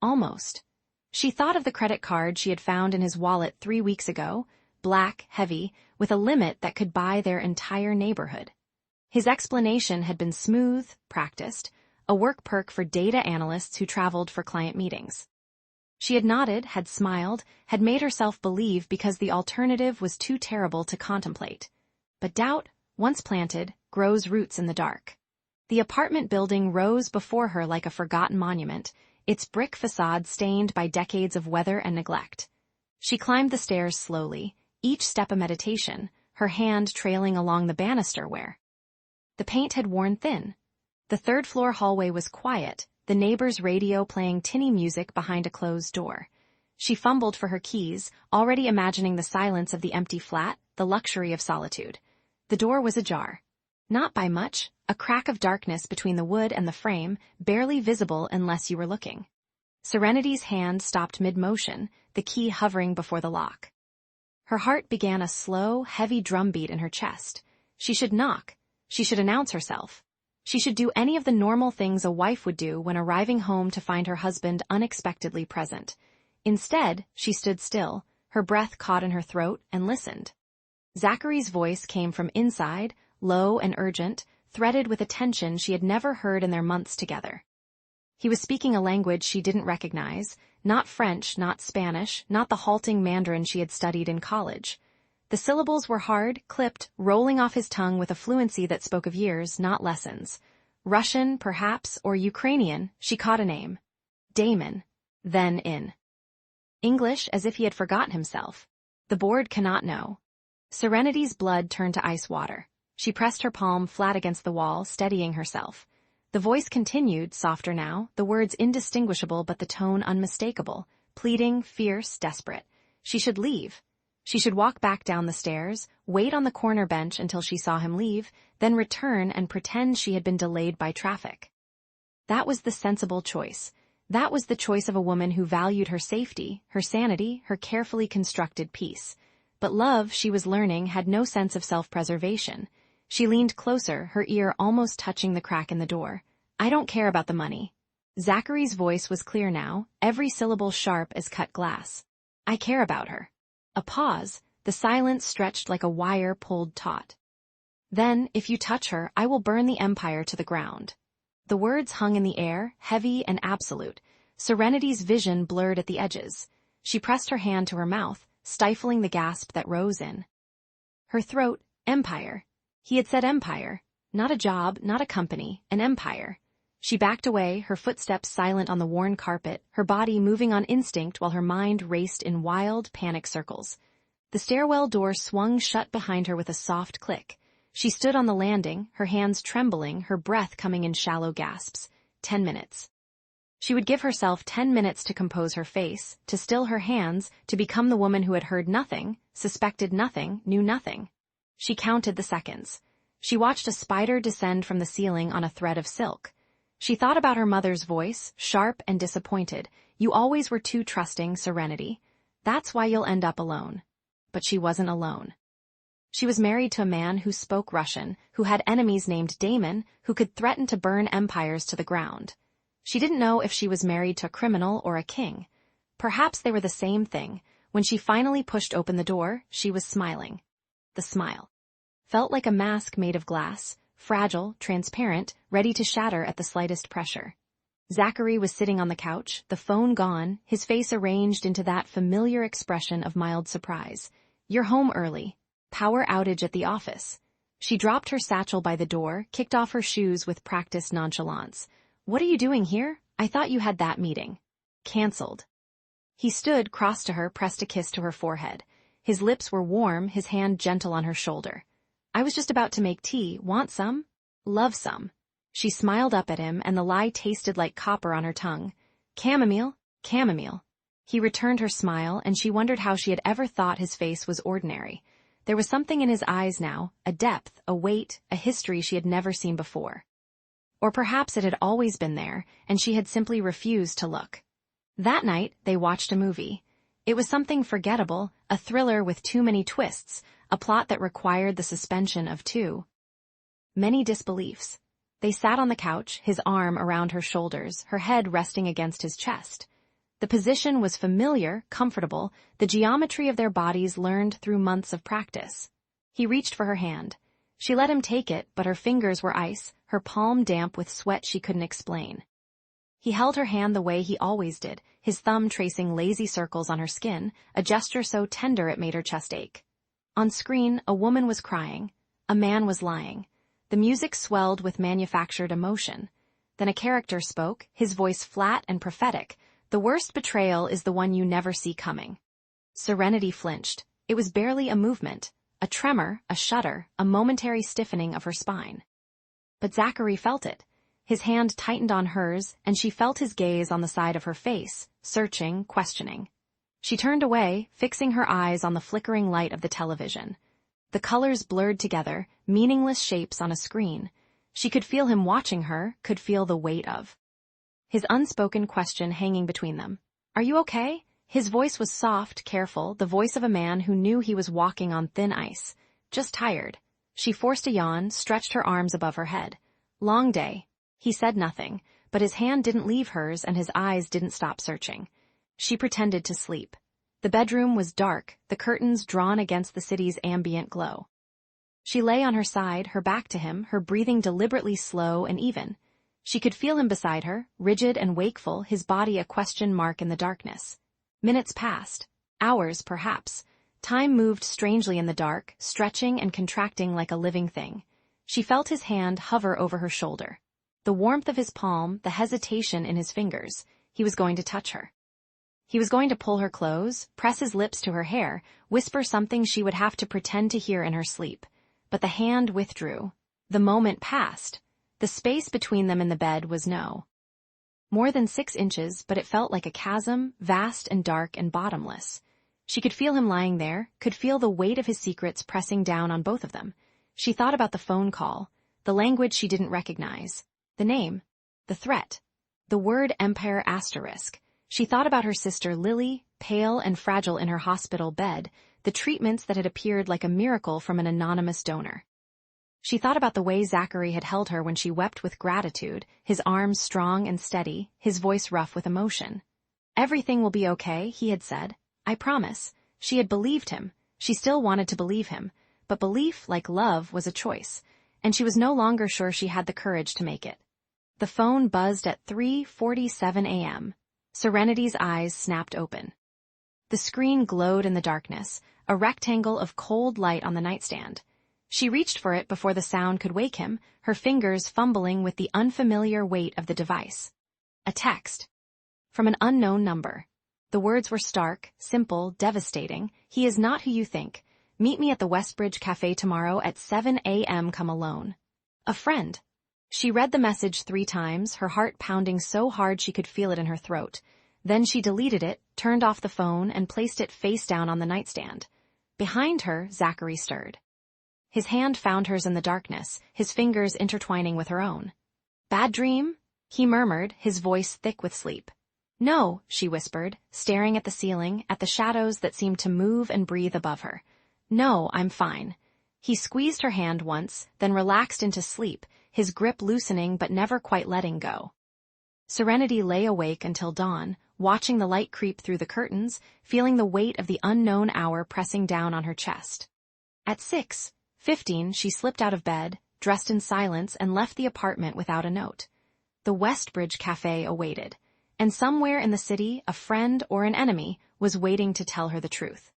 B: Almost. She thought of the credit card she had found in his wallet 3 weeks ago, black, heavy, with a limit that could buy their entire neighborhood. His explanation had been smooth, practiced, a work perk for data analysts who traveled for client meetings. She had nodded, had smiled, had made herself believe because the alternative was too terrible to contemplate. But doubt, once planted, grows roots in the dark. The apartment building rose before her like a forgotten monument, its brick facade stained by decades of weather and neglect. She climbed the stairs slowly, each step a meditation, her hand trailing along the banister where the paint had worn thin. The third-floor hallway was quiet, the neighbor's radio playing tinny music behind a closed door. She fumbled for her keys, already imagining the silence of the empty flat, the luxury of solitude. The door was ajar. Not by much, a crack of darkness between the wood and the frame, barely visible unless you were looking. Serenity's hand stopped mid-motion, the key hovering before the lock. Her heart began a slow, heavy drumbeat in her chest. She should knock. She should announce herself. She should do any of the normal things a wife would do when arriving home to find her husband unexpectedly present. Instead, she stood still, her breath caught in her throat, and listened. Zachary's voice came from inside, low and urgent, threaded with a tension she had never heard in their months together. He was speaking a language she didn't recognize, not French, not Spanish, not the halting Mandarin she had studied in college. The syllables were hard, clipped, rolling off his tongue with a fluency that spoke of years, not lessons. Russian, perhaps, or Ukrainian, she caught a name. Damon. Then in English, as if he had forgotten himself. The board cannot know. Serenity's blood turned to ice water. She pressed her palm flat against the wall, steadying herself. The voice continued, softer now, the words indistinguishable but the tone unmistakable, pleading, fierce, desperate. She should leave. She should walk back down the stairs, wait on the corner bench until she saw him leave, then return and pretend she had been delayed by traffic. That was the sensible choice. That was the choice of a woman who valued her safety, her sanity, her carefully constructed peace. But love, she was learning, had no sense of self-preservation. She leaned closer, her ear almost touching the crack in the door. I don't care about the money. Zachary's voice was clear now, every syllable sharp as cut glass. I care about her. A pause, the silence stretched like a wire pulled taut. Then, if you touch her, I will burn the empire to the ground. The words hung in the air, heavy and absolute. Serenity's vision blurred at the edges. She pressed her hand to her mouth, stifling the gasp that rose in her throat. Empire. He had said empire. Not a job, not a company, an empire. She backed away, her footsteps silent on the worn carpet, her body moving on instinct while her mind raced in wild, panic circles. The stairwell door swung shut behind her with a soft click. She stood on the landing, her hands trembling, her breath coming in shallow gasps. 10 minutes. She would give herself 10 minutes to compose her face, to still her hands, to become the woman who had heard nothing, suspected nothing, knew nothing. She counted the seconds. She watched a spider descend from the ceiling on a thread of silk. She thought about her mother's voice, sharp and disappointed. You always were too trusting, Serenity. That's why you'll end up alone. But she wasn't alone. She was married to a man who spoke Russian, who had enemies named Damon, who could threaten to burn empires to the ground. She didn't know if she was married to a criminal or a king. Perhaps they were the same thing. When she finally pushed open the door, she was smiling. The smile felt like a mask made of glass, fragile, transparent, ready to shatter at the slightest pressure. Zachary was sitting on the couch, the phone gone, his face arranged into that familiar expression of mild surprise. You're home early. Power outage at the office. She dropped her satchel by the door, kicked off her shoes with practiced nonchalance. What are you doing here? I thought you had that meeting. Cancelled. He stood, crossed to her, pressed a kiss to her forehead. His lips were warm, his hand gentle on her shoulder. I was just about to make tea. Want some? Love some. She smiled up at him, and the lie tasted like copper on her tongue. Chamomile? Chamomile. He returned her smile, and she wondered how she had ever thought his face was ordinary. There was something in his eyes now, a depth, a weight, a history she had never seen before. Or perhaps it had always been there, and she had simply refused to look. That night, they watched a movie. It was something forgettable, a thriller with too many twists, a plot that required the suspension of too many disbeliefs. They sat on the couch, his arm around her shoulders, her head resting against his chest. The position was familiar, comfortable, the geometry of their bodies learned through months of practice. He reached for her hand. She let him take it, but her fingers were ice, her palm damp with sweat she couldn't explain. He held her hand the way he always did, his thumb tracing lazy circles on her skin, a gesture so tender it made her chest ache. On screen, a woman was crying. A man was lying. The music swelled with manufactured emotion. Then a character spoke, his voice flat and prophetic. The worst betrayal is the one you never see coming. Serenity flinched. It was barely a movement, a tremor, a shudder, a momentary stiffening of her spine. But Zachary felt it. His hand tightened on hers, and she felt his gaze on the side of her face, searching, questioning. She turned away, fixing her eyes on the flickering light of the television. The colors blurred together, meaningless shapes on a screen. She could feel him watching her, could feel the weight of his unspoken question hanging between them. Are you okay? His voice was soft, careful, the voice of a man who knew he was walking on thin ice. Just tired. She forced a yawn, stretched her arms above her head. Long day. He said nothing, but his hand didn't leave hers and his eyes didn't stop searching. She pretended to sleep. The bedroom was dark, the curtains drawn against the city's ambient glow. She lay on her side, her back to him, her breathing deliberately slow and even. She could feel him beside her, rigid and wakeful, his body a question mark in the darkness. Minutes passed. Hours, perhaps. Time moved strangely in the dark, stretching and contracting like a living thing. She felt his hand hover over her shoulder. The warmth of his palm, the hesitation in his fingers. He was going to touch her. He was going to pull her close, press his lips to her hair, whisper something she would have to pretend to hear in her sleep. But the hand withdrew. The moment passed. The space between them in the bed was more than 6 inches, but it felt like a chasm, vast and dark and bottomless. She could feel him lying there, could feel the weight of his secrets pressing down on both of them. She thought about the phone call, the language she didn't recognize, the name, the threat, the word Empire asterisk. She thought about her sister Lily, pale and fragile in her hospital bed, the treatments that had appeared like a miracle from an anonymous donor. She thought about the way Zachary had held her when she wept with gratitude, his arms strong and steady, his voice rough with emotion. Everything will be okay, he had said. I promise. She had believed him. She still wanted to believe him, but belief, like love, was a choice, and she was no longer sure she had the courage to make it. The phone buzzed at 3:47 a.m. Serenity's eyes snapped open. The screen glowed in the darkness, a rectangle of cold light on the nightstand. She reached for it before the sound could wake him, her fingers fumbling with the unfamiliar weight of the device. A text. From an unknown number. The words were stark, simple, devastating. He is not who you think. Meet me at the Westbridge Cafe tomorrow at 7 a.m. Come alone. A friend. She read the message 3 times, her heart pounding so hard she could feel it in her throat. Then she deleted it, turned off the phone, and placed it face down on the nightstand. Behind her, Zachary stirred. His hand found hers in the darkness, his fingers intertwining with her own. Bad dream? He murmured, his voice thick with sleep. No, she whispered, staring at the ceiling, at the shadows that seemed to move and breathe above her. No, I'm fine. He squeezed her hand once, then relaxed into sleep, his grip loosening but never quite letting go. Serenity lay awake until dawn, watching the light creep through the curtains, feeling the weight of the unknown hour pressing down on her chest. At 6:15, she slipped out of bed, dressed in silence, and left the apartment without a note. The Westbridge Cafe awaited, and somewhere in the city, a friend or an enemy was waiting to tell her the truth.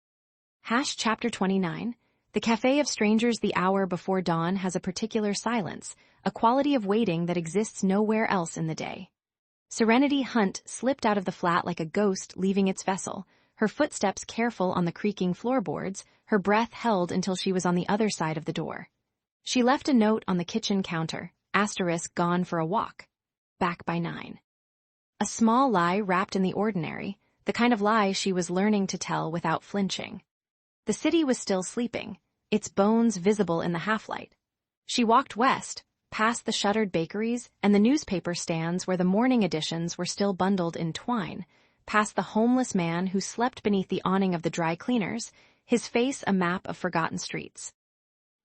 B: Chapter 29. The Cafe of Strangers. The hour before dawn has a particular silence, a quality of waiting that exists nowhere else in the day. Serenity Hunt slipped out of the flat like a ghost leaving its vessel, her footsteps careful on the creaking floorboards, her breath held until she was on the other side of the door. She left a note on the kitchen counter, * gone for a walk. Back by 9. A small lie wrapped in the ordinary, the kind of lie she was learning to tell without flinching. The city was still sleeping, its bones visible in the half-light. She walked west, past the shuttered bakeries and the newspaper stands where the morning editions were still bundled in twine, past the homeless man who slept beneath the awning of the dry cleaners, his face a map of forgotten streets.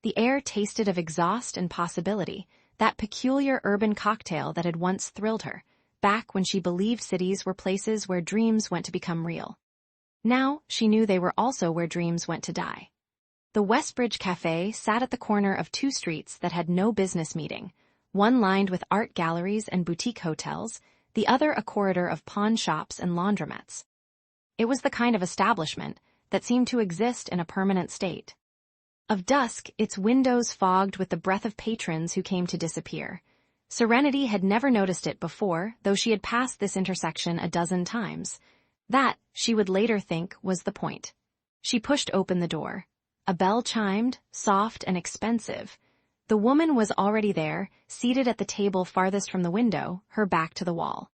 B: The air tasted of exhaust and possibility, that peculiar urban cocktail that had once thrilled her, back when she believed cities were places where dreams went to become real. Now, she knew they were also where dreams went to die. The Westbridge Cafe sat at the corner of 2 streets that had no business meeting, one lined with art galleries and boutique hotels, the other a corridor of pawn shops and laundromats. It was the kind of establishment that seemed to exist in a permanent state. Of dusk, its windows fogged with the breath of patrons who came to disappear. Serenity had never noticed it before, though she had passed this intersection a dozen times. That, she would later think, was the point. She pushed open the door. A bell chimed, soft and expensive. The woman was already there, seated at the table farthest from the window, her back to the wall.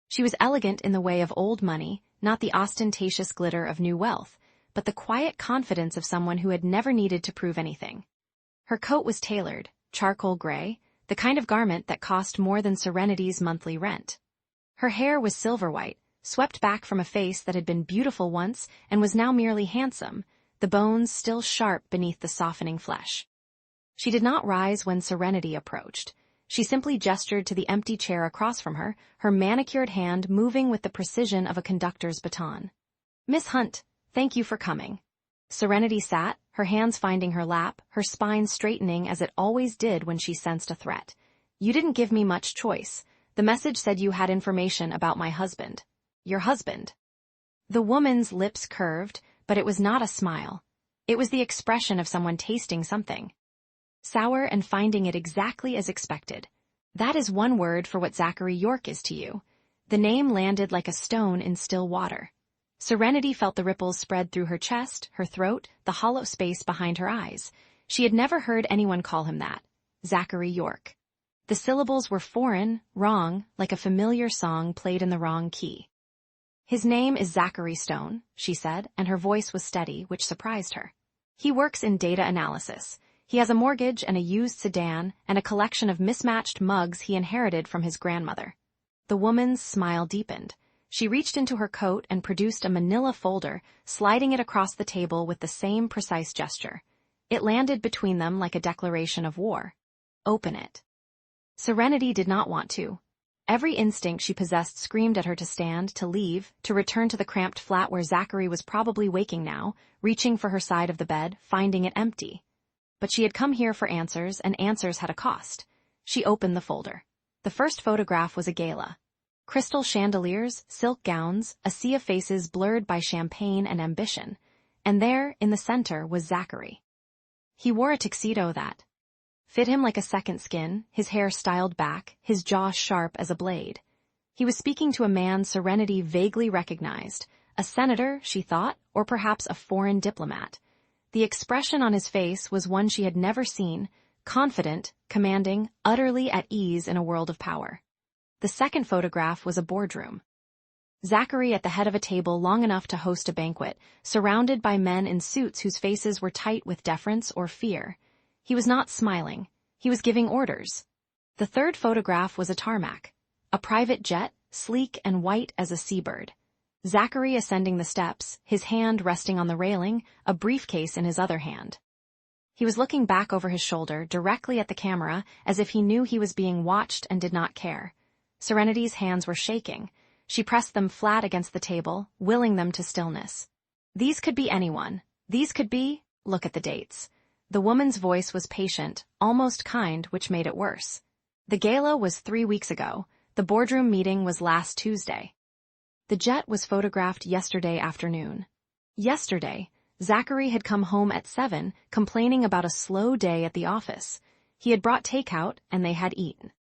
B: She was elegant in the way of old money, not the ostentatious glitter of new wealth, but the quiet confidence of someone who had never needed to prove anything. Her coat was tailored, charcoal gray, the kind of garment that cost more than Serenity's monthly rent. Her hair was silver white, swept back from a face that had been beautiful once and was now merely handsome, the bones still sharp beneath the softening flesh. She did not rise when Serenity approached. She simply gestured to the empty chair across from her, her manicured hand moving with the precision of a conductor's baton. "Miss Hunt, thank you for coming." Serenity sat, her hands finding her lap, her spine straightening as it always did when she sensed a threat. "You didn't give me much choice. The message said you had information about my husband." "Your husband?" The woman's lips curved, but it was not a smile. It was the expression of someone tasting something sour and finding it exactly as expected. "That is one word for what Zachary York is to you." The name landed like a stone in still water. Serenity felt the ripples spread through her chest, her throat, the hollow space behind her eyes. She had never heard anyone call him that. Zachary York. The syllables were foreign, wrong, like a familiar song played in the wrong key. "His name is Zachary Stone," she said, and her voice was steady, which surprised her. "He works in data analysis. He has a mortgage and a used sedan and a collection of mismatched mugs he inherited from his grandmother." The woman's smile deepened. She reached into her coat and produced a manila folder, sliding it across the table with the same precise gesture. It landed between them like a declaration of war. "Open it." Serenity did not want to. Every instinct she possessed screamed at her to stand, to leave, to return to the cramped flat where Zachary was probably waking now, reaching for her side of the bed, finding it empty. But she had come here for answers, and answers had a cost. She opened the folder. The first photograph was a gala. Crystal chandeliers, silk gowns, a sea of faces blurred by champagne and ambition. And there, in the center, was Zachary. He wore a tuxedo that fit him like a second skin, his hair styled back, his jaw sharp as a blade. He was speaking to a man Serenity vaguely recognized, a senator, she thought, or perhaps a foreign diplomat. The expression on his face was one she had never seen, confident, commanding, utterly at ease in a world of power. The second photograph was a boardroom. Zachary at the head of a table long enough to host a banquet, surrounded by men in suits whose faces were tight with deference or fear. He was not smiling. He was giving orders. The third photograph was a tarmac. A private jet, sleek and white as a seabird. Zachary ascending the steps, his hand resting on the railing, a briefcase in his other hand. He was looking back over his shoulder, directly at the camera, as if he knew he was being watched and did not care. Serenity's hands were shaking. She pressed them flat against the table, willing them to stillness. "These could be anyone. These could be—" "Look at the dates." The woman's voice was patient, almost kind, which made it worse. "The gala was 3 weeks ago. The boardroom meeting was last Tuesday. The jet was photographed yesterday afternoon." Yesterday, Zachary had come home at 7, complaining about a slow day at the office. He had brought takeout, and they had eaten.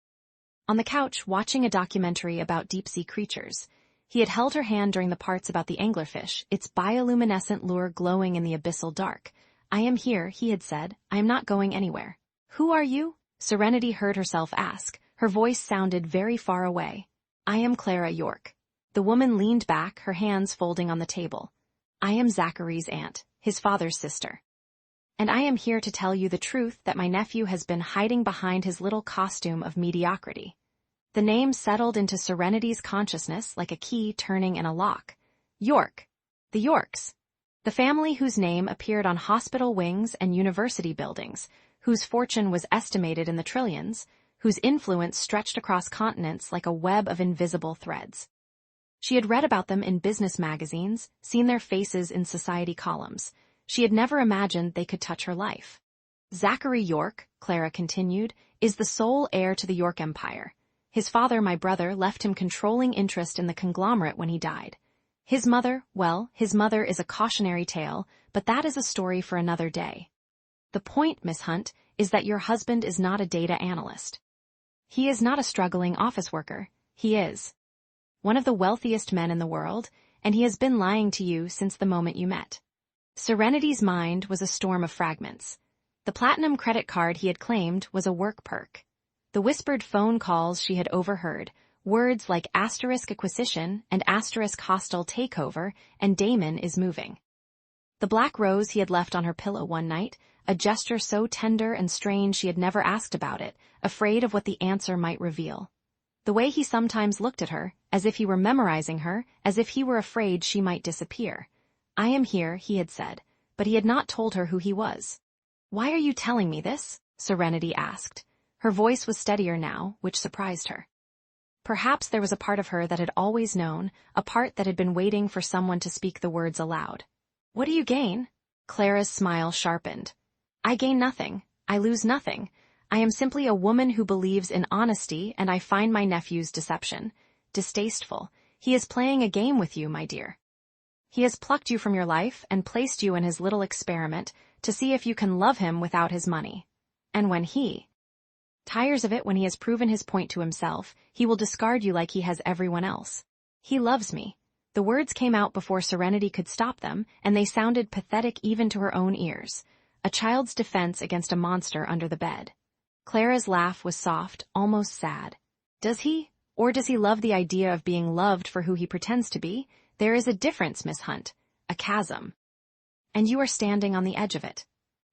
B: On the couch, watching a documentary about deep-sea creatures. He had held her hand during the parts about the anglerfish, its bioluminescent lure glowing in the abyssal dark. "I am here," he had said. "I am not going anywhere." "Who are you?" Serenity heard herself ask. Her voice sounded very far away. "I am Clara York." The woman leaned back, her hands folding on the table. "I am Zachary's aunt, his father's sister. And I am here to tell you the truth that my nephew has been hiding behind his little costume of mediocrity." The name settled into Serenity's consciousness like a key turning in a lock. York. The Yorks. The family whose name appeared on hospital wings and university buildings, whose fortune was estimated in the trillions, whose influence stretched across continents like a web of invisible threads. She had read about them in business magazines, seen their faces in society columns. She had never imagined they could touch her life. "Zachary York," Clara continued, "is the sole heir to the York Empire. His father, my brother, left him controlling interest in the conglomerate when he died. His mother, well, his mother is a cautionary tale, but that is a story for another day. The point, Miss Hunt, is that your husband is not a data analyst. He is not a struggling office worker. He is one of the wealthiest men in the world, and he has been lying to you since the moment you met." Serenity's mind was a storm of fragments. The platinum credit card he had claimed was a work perk. The whispered phone calls she had overheard, words like asterisk acquisition and asterisk hostile takeover, and Damon is moving. The black rose he had left on her pillow one night, a gesture so tender and strange she had never asked about it, afraid of what the answer might reveal. The way he sometimes looked at her, as if he were memorizing her, as if he were afraid she might disappear. "I am here," he had said, but he had not told her who he was. "Why are you telling me this?" Serenity asked. Her voice was steadier now, which surprised her. Perhaps there was a part of her that had always known, a part that had been waiting for someone to speak the words aloud. What do you gain? Clara's smile sharpened. I gain nothing. I lose nothing. I am simply a woman who believes in honesty, and I find my nephew's deception distasteful. He is playing a game with you, my dear. He has plucked you from your life and placed you in his little experiment to see if you can love him without his money. And when he tires of it, when he has proven his point to himself, he will discard you like he has everyone else. He loves me. The words came out before Serenity could stop them, and they sounded pathetic even to her own ears. A child's defense against a monster under the bed. Clara's laugh was soft, almost sad. Does he? Or does he love the idea of being loved for who he pretends to be? There is a difference, Miss Hunt. A chasm. And you are standing on the edge of it.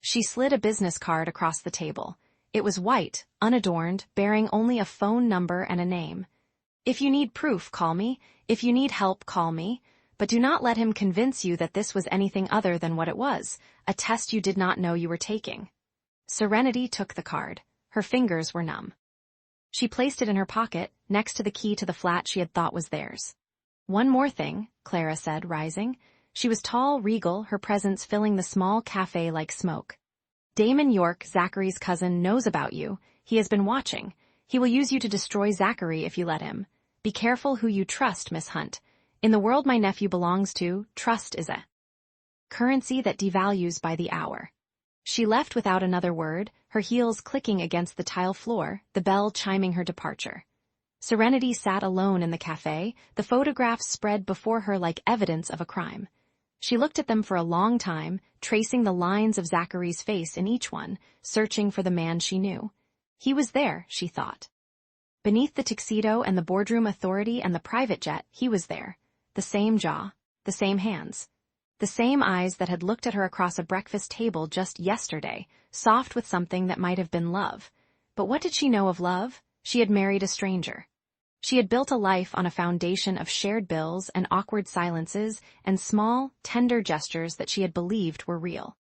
B: She slid a business card across the table. It was white, unadorned, bearing only a phone number and a name. If you need proof, call me. If you need help, call me. But do not let him convince you that this was anything other than what it was, a test you did not know you were taking. Serenity took the card. Her fingers were numb. She placed it in her pocket, next to the key to the flat she had thought was theirs. One more thing, Clara said, rising. She was tall, regal, her presence filling the small cafe like smoke. Damon York, Zachary's cousin, knows about you. He has been watching. He will use you to destroy Zachary if you let him. Be careful who you trust, Miss Hunt. In the world my nephew belongs to, trust is a currency that devalues by the hour. She left without another word, her heels clicking against the tile floor, the bell chiming her departure. Serenity sat alone in the cafe, the photographs spread before her like evidence of a crime. She looked at them for a long time, tracing the lines of Zachary's face in each one, searching for the man she knew. He was there, she thought. Beneath the tuxedo and the boardroom authority and the private jet, he was there. The same jaw, the same hands. The same eyes that had looked at her across a breakfast table just yesterday, soft with something that might have been love. But what did she know of love? She had married a stranger. She had built a life on a foundation of shared bills and awkward silences and small, tender gestures that she had believed were real.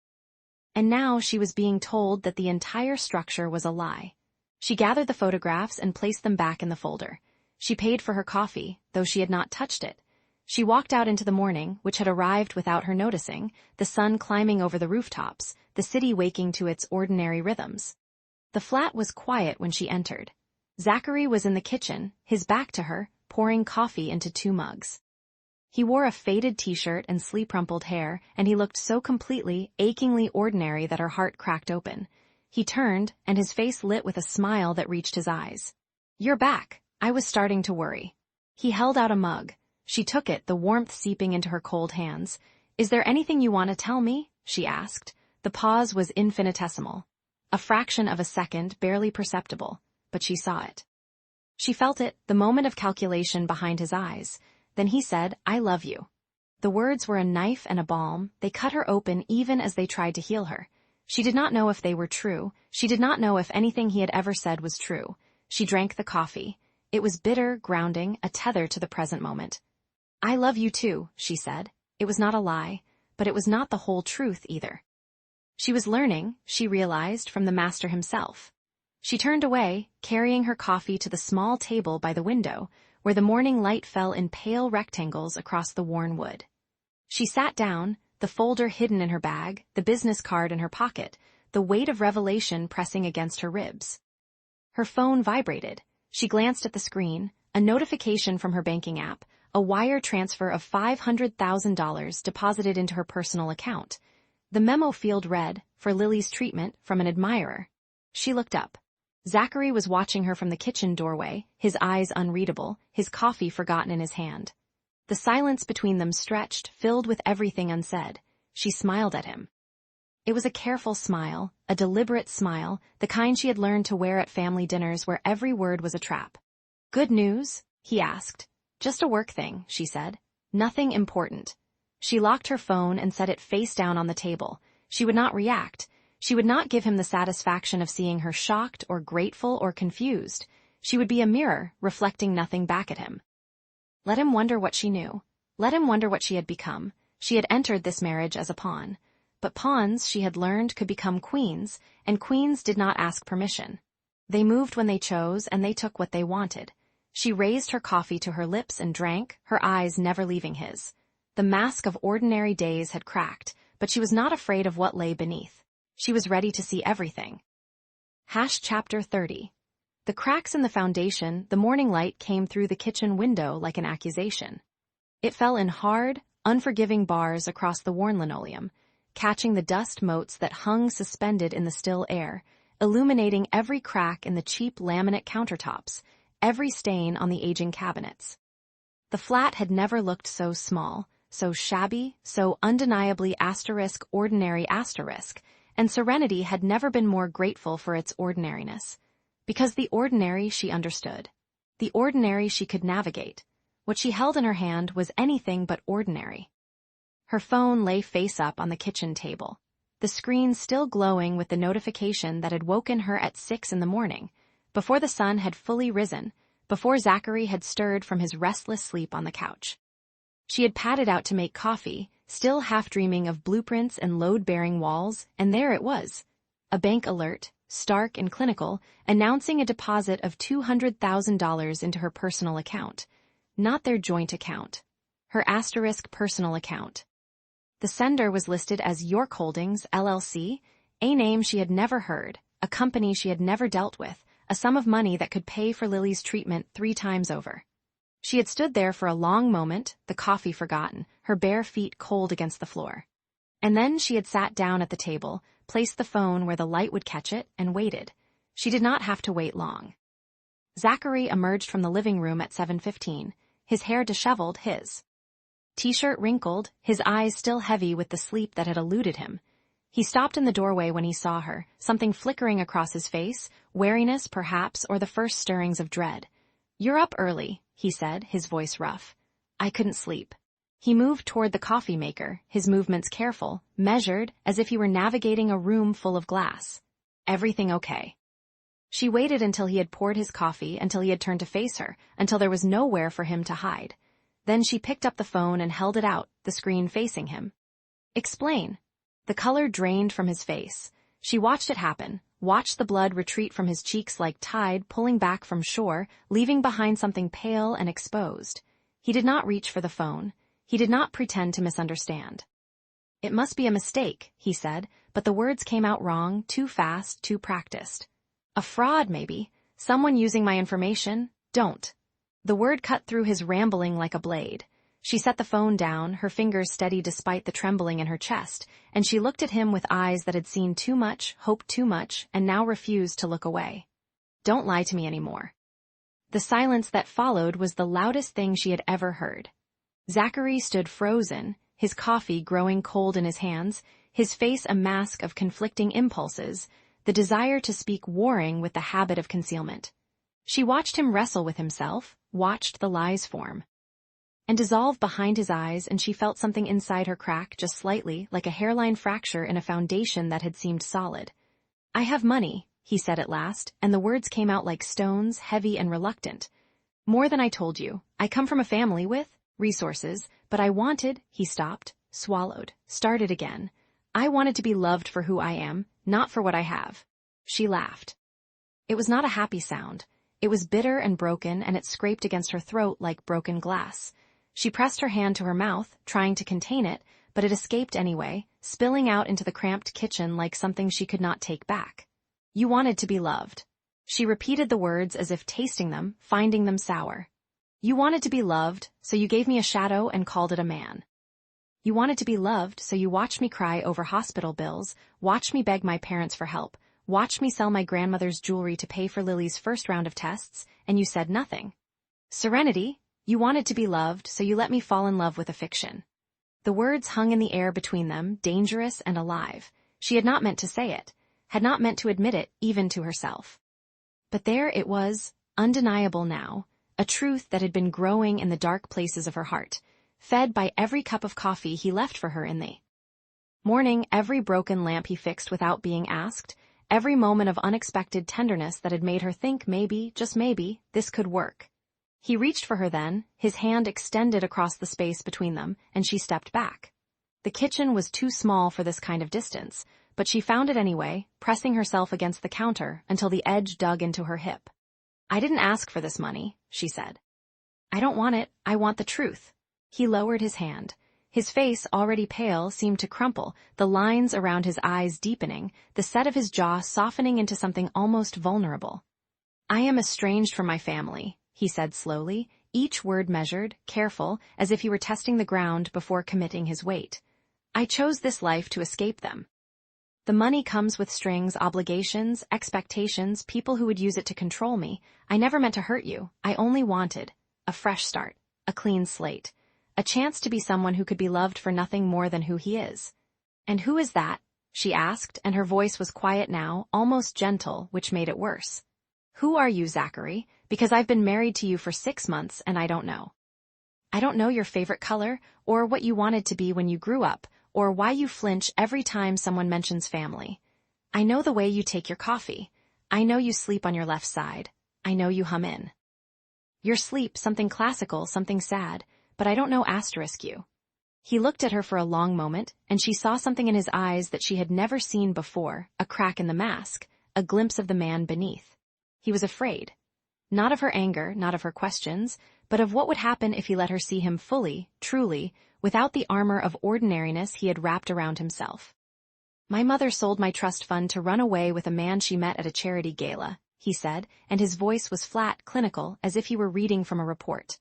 B: And now she was being told that the entire structure was a lie. She gathered the photographs and placed them back in the folder. She paid for her coffee, though she had not touched it. She walked out into the morning, which had arrived without her noticing, the sun climbing over the rooftops, the city waking to its ordinary rhythms. The flat was quiet when she entered. Zachary was in the kitchen, his back to her, pouring coffee into 2 mugs. He wore a faded t-shirt and sleep-rumpled hair, and he looked so completely, achingly ordinary that her heart cracked open. He turned, and his face lit with a smile that reached his eyes. "You're back. I was starting to worry." He held out a mug. She took it, the warmth seeping into her cold hands. "Is there anything you want to tell me?" she asked. The pause was infinitesimal. A fraction of a second, barely perceptible, but she saw it. She felt it, the moment of calculation behind his eyes. Then he said, "I love you." The words were a knife and a balm. They cut her open even as they tried to heal her. She did not know if they were true. She did not know if anything he had ever said was true. She drank the coffee. It was bitter, grounding, a tether to the present moment. "I love you too," she said. It was not a lie, but it was not the whole truth either. She was learning, she realized, from the master himself. She turned away, carrying her coffee to the small table by the window, where the morning light fell in pale rectangles across the worn wood. She sat down, the folder hidden in her bag, the business card in her pocket, the weight of revelation pressing against her ribs. Her phone vibrated. She glanced at the screen, a notification from her banking app, a wire transfer of $500,000 deposited into her personal account. The memo field read, "For Lily's treatment, from an admirer." She looked up. Zachary was watching her from the kitchen doorway, his eyes unreadable, his coffee forgotten in his hand. The silence between them stretched, filled with everything unsaid. She smiled at him. It was a careful smile, a deliberate smile, the kind she had learned to wear at family dinners where every word was a trap. "Good news?" he asked. "Just a work thing," she said. "Nothing important." She locked her phone and set it face down on the table. She would not react. She would not give him the satisfaction of seeing her shocked or grateful or confused. She would be a mirror, reflecting nothing back at him. Let him wonder what she knew. Let him wonder what she had become. She had entered this marriage as a pawn. But pawns, she had learned, could become queens, and queens did not ask permission. They moved when they chose, and they took what they wanted. She raised her coffee to her lips and drank, her eyes never leaving his. The mask of ordinary days had cracked, but she was not afraid of what lay beneath. She was ready to see everything. Chapter 30. The cracks in the foundation, the morning light came through the kitchen window like an accusation. It fell in hard, unforgiving bars across the worn linoleum, catching the dust motes that hung suspended in the still air, illuminating every crack in the cheap laminate countertops, every stain on the aging cabinets. The flat had never looked so small, so shabby, so undeniably ordinary, and Serenity had never been more grateful for its ordinariness. Because the ordinary she understood. The ordinary she could navigate. What she held in her hand was anything but ordinary. Her phone lay face up on the kitchen table, the screen still glowing with the notification that had woken her at 6 in the morning, before the sun had fully risen, before Zachary had stirred from his restless sleep on the couch. She had padded out to make coffee, still half dreaming of blueprints and load-bearing walls, and there it was. A bank alert, stark and clinical, announcing a deposit of $200,000 into her personal account. Not their joint account. Her personal account. The sender was listed as York Holdings, LLC, a name she had never heard, a company she had never dealt with, a sum of money that could pay for Lily's treatment 3 times over. She had stood there for a long moment, the coffee forgotten, her bare feet cold against the floor. And then she had sat down at the table, placed the phone where the light would catch it, and waited. She did not have to wait long. Zachary emerged from the living room at 7:15, his hair disheveled, his t-shirt wrinkled, his eyes still heavy with the sleep that had eluded him. He stopped in the doorway when he saw her, something flickering across his face, wariness perhaps, or the first stirrings of dread. "You're up early," he said, his voice rough. "I couldn't sleep." He moved toward the coffee maker, his movements careful, measured, as if he were navigating a room full of glass. "Everything okay?" She waited until he had poured his coffee, until he had turned to face her, until there was nowhere for him to hide. Then she picked up the phone and held it out, the screen facing him. "Explain." The color drained from his face. She watched it happen, watched the blood retreat from his cheeks like tide pulling back from shore, leaving behind something pale and exposed. He did not reach for the phone. He did not pretend to misunderstand. "It must be a mistake," he said, but the words came out wrong, too fast, too practiced. "A fraud, maybe. Someone using my information. Don't." The word cut through his rambling like a blade. She set the phone down, her fingers steady despite the trembling in her chest, and she looked at him with eyes that had seen too much, hoped too much, and now refused to look away. "Don't lie to me anymore." The silence that followed was the loudest thing she had ever heard. Zachary stood frozen, his coffee growing cold in his hands, his face a mask of conflicting impulses, the desire to speak warring with the habit of concealment. She watched him wrestle with himself, watched the lies form and dissolve behind his eyes, and she felt something inside her crack just slightly, like a hairline fracture in a foundation that had seemed solid. "I have money," he said at last, and the words came out like stones, heavy and reluctant. "More than I told you. I come from a family with resources, but I wanted," he stopped, swallowed, started again. "I wanted to be loved for who I am, not for what I have." She laughed. It was not a happy sound. It was bitter and broken, and it scraped against her throat like broken glass. She pressed her hand to her mouth, trying to contain it, but it escaped anyway, spilling out into the cramped kitchen like something she could not take back. "You wanted to be loved." She repeated the words as if tasting them, finding them sour. "You wanted to be loved, so you gave me a shadow and called it a man. You wanted to be loved, so you watched me cry over hospital bills, watched me beg my parents for help, watched me sell my grandmother's jewelry to pay for Lily's first round of tests, and you said nothing. Serenity, you wanted to be loved, so you let me fall in love with a fiction." The words hung in the air between them, dangerous and alive. She had not meant to say it, had not meant to admit it, even to herself. But there it was, undeniable now, a truth that had been growing in the dark places of her heart, fed by every cup of coffee he left for her in the morning, every broken lamp he fixed without being asked, every moment of unexpected tenderness that had made her think maybe, just maybe, this could work. He reached for her then, his hand extended across the space between them, and she stepped back. The kitchen was too small for this kind of distance, but she found it anyway, pressing herself against the counter until the edge dug into her hip. "I didn't ask for this money," she said. "I don't want it, I want the truth." He lowered his hand. His face, already pale, seemed to crumple, the lines around his eyes deepening, the set of his jaw softening into something almost vulnerable. "I am estranged from my family," he said slowly, each word measured, careful, as if he were testing the ground before committing his weight. "I chose this life to escape them. The money comes with strings, obligations, expectations, people who would use it to control me. I never meant to hurt you. I only wanted a fresh start, a clean slate, a chance to be someone who could be loved for nothing more than who he is." "And who is that?" she asked, and her voice was quiet now, almost gentle, which made it worse. "Who are you, Zachary? Because I've been married to you for 6 months and I don't know. I don't know your favorite color, or what you wanted to be when you grew up, or why you flinch every time someone mentions family. I know the way you take your coffee. I know you sleep on your left side. I know you hum in your sleep something classical, something sad, but I don't know *you. He looked at her for a long moment, and she saw something in his eyes that she had never seen before, a crack in the mask, a glimpse of the man beneath. He was afraid. Not of her anger, not of her questions, but of what would happen if he let her see him fully, truly, without the armor of ordinariness he had wrapped around himself. "My mother sold my trust fund to run away with a man she met at a charity gala," he said, and his voice was flat, clinical, as if he were reading from a report.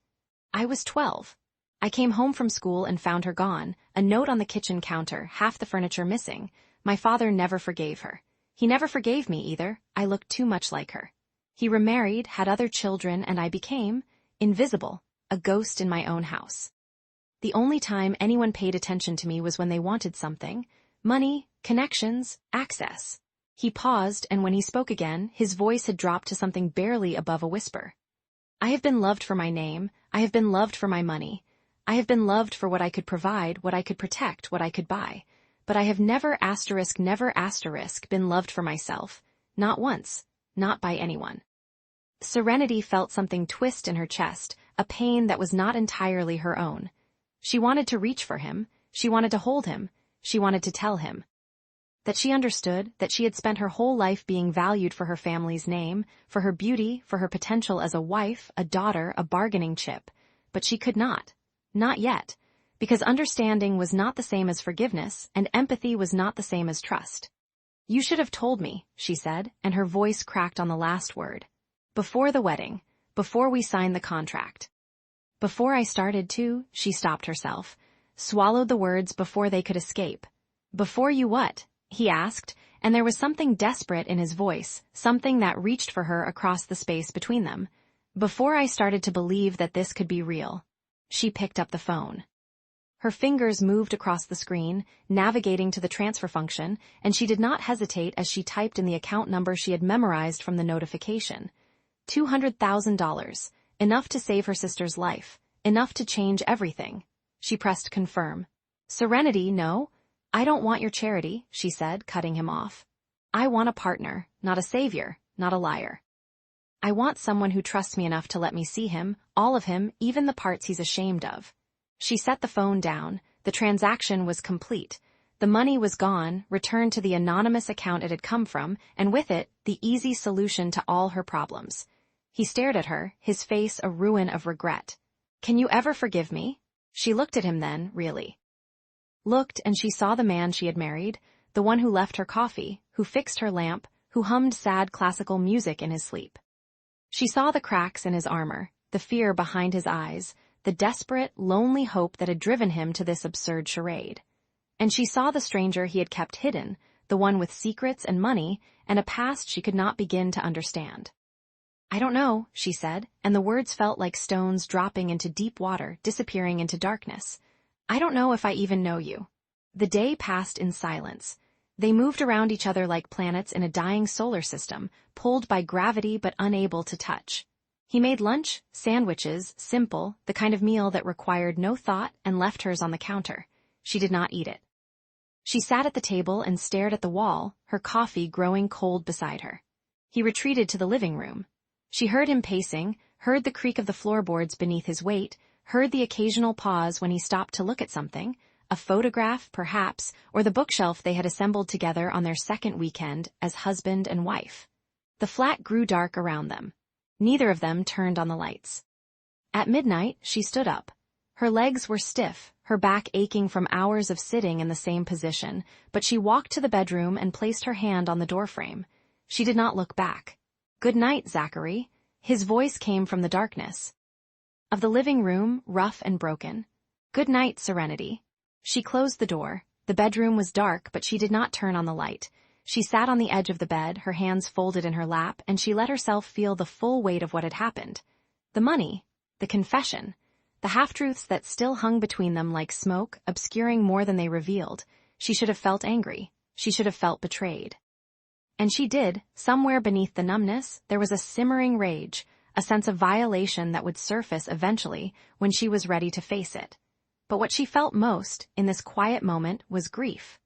B: "I was 12. I came home from school and found her gone, a note on the kitchen counter, half the furniture missing. My father never forgave her. He never forgave me either. I looked too much like her. He remarried, had other children, and I became invisible, a ghost in my own house. The only time anyone paid attention to me was when they wanted something: money, connections, access." He paused, and when he spoke again, his voice had dropped to something barely above a whisper. "I have been loved for my name. I have been loved for my money. I have been loved for what I could provide, what I could protect, what I could buy. But I have never been loved for myself. Not once. Not by anyone." Serenity felt something twist in her chest, a pain that was not entirely her own. She wanted to reach for him. She wanted to hold him. She wanted to tell him that she understood, that she had spent her whole life being valued for her family's name, for her beauty, for her potential as a wife, a daughter, a bargaining chip. But she could not. Not yet. Because understanding was not the same as forgiveness, and empathy was not the same as trust. "You should have told me," she said, and her voice cracked on the last word. "Before the wedding. Before we signed the contract." "Before I started to," she stopped herself, swallowed the words before they could escape. "Before you what?" he asked, and there was something desperate in his voice, something that reached for her across the space between them. "Before I started to believe that this could be real." She picked up the phone. Her fingers moved across the screen, navigating to the transfer function, and she did not hesitate as she typed in the account number she had memorized from the notification. $200,000, enough to save her sister's life, enough to change everything. She pressed confirm. "Serenity, no. I don't want your charity," she said, cutting him off. "I want a partner, not a savior, not a liar. I want someone who trusts me enough to let me see him, all of him, even the parts he's ashamed of." She set the phone down. The transaction was complete. The money was gone, returned to the anonymous account it had come from, and with it, the easy solution to all her problems. He stared at her, his face a ruin of regret. "Can you ever forgive me?" She looked at him then, really. Looked, and she saw the man she had married, the one who left her coffee, who fixed her lamp, who hummed sad classical music in his sleep. She saw the cracks in his armor, the fear behind his eyes, the desperate, lonely hope that had driven him to this absurd charade. And she saw the stranger he had kept hidden, the one with secrets and money, and a past she could not begin to understand. "I don't know," she said, and the words felt like stones dropping into deep water, disappearing into darkness. "I don't know if I even know you." The day passed in silence. They moved around each other like planets in a dying solar system, pulled by gravity but unable to touch. He made lunch, sandwiches, simple, the kind of meal that required no thought, and left hers on the counter. She did not eat it. She sat at the table and stared at the wall, her coffee growing cold beside her. He retreated to the living room. She heard him pacing, heard the creak of the floorboards beneath his weight, heard the occasional pause when he stopped to look at something, a photograph, perhaps, or the bookshelf they had assembled together on their second weekend as husband and wife. The flat grew dark around them. Neither of them turned on the lights. At midnight, she stood up. Her legs were stiff, her back aching from hours of sitting in the same position, but she walked to the bedroom and placed her hand on the doorframe. She did not look back. "Good night, Zachary." His voice came from the darkness of the living room, rough and broken. "Good night, Serenity." She closed the door. The bedroom was dark, but she did not turn on the light. She sat on the edge of the bed, her hands folded in her lap, and she let herself feel the full weight of what had happened. The money, the confession, the half-truths that still hung between them like smoke, obscuring more than they revealed. She should have felt angry. She should have felt betrayed. And she did. Somewhere beneath the numbness, there was a simmering rage, a sense of violation that would surface eventually when she was ready to face it. But what she felt most, in this quiet moment, was grief.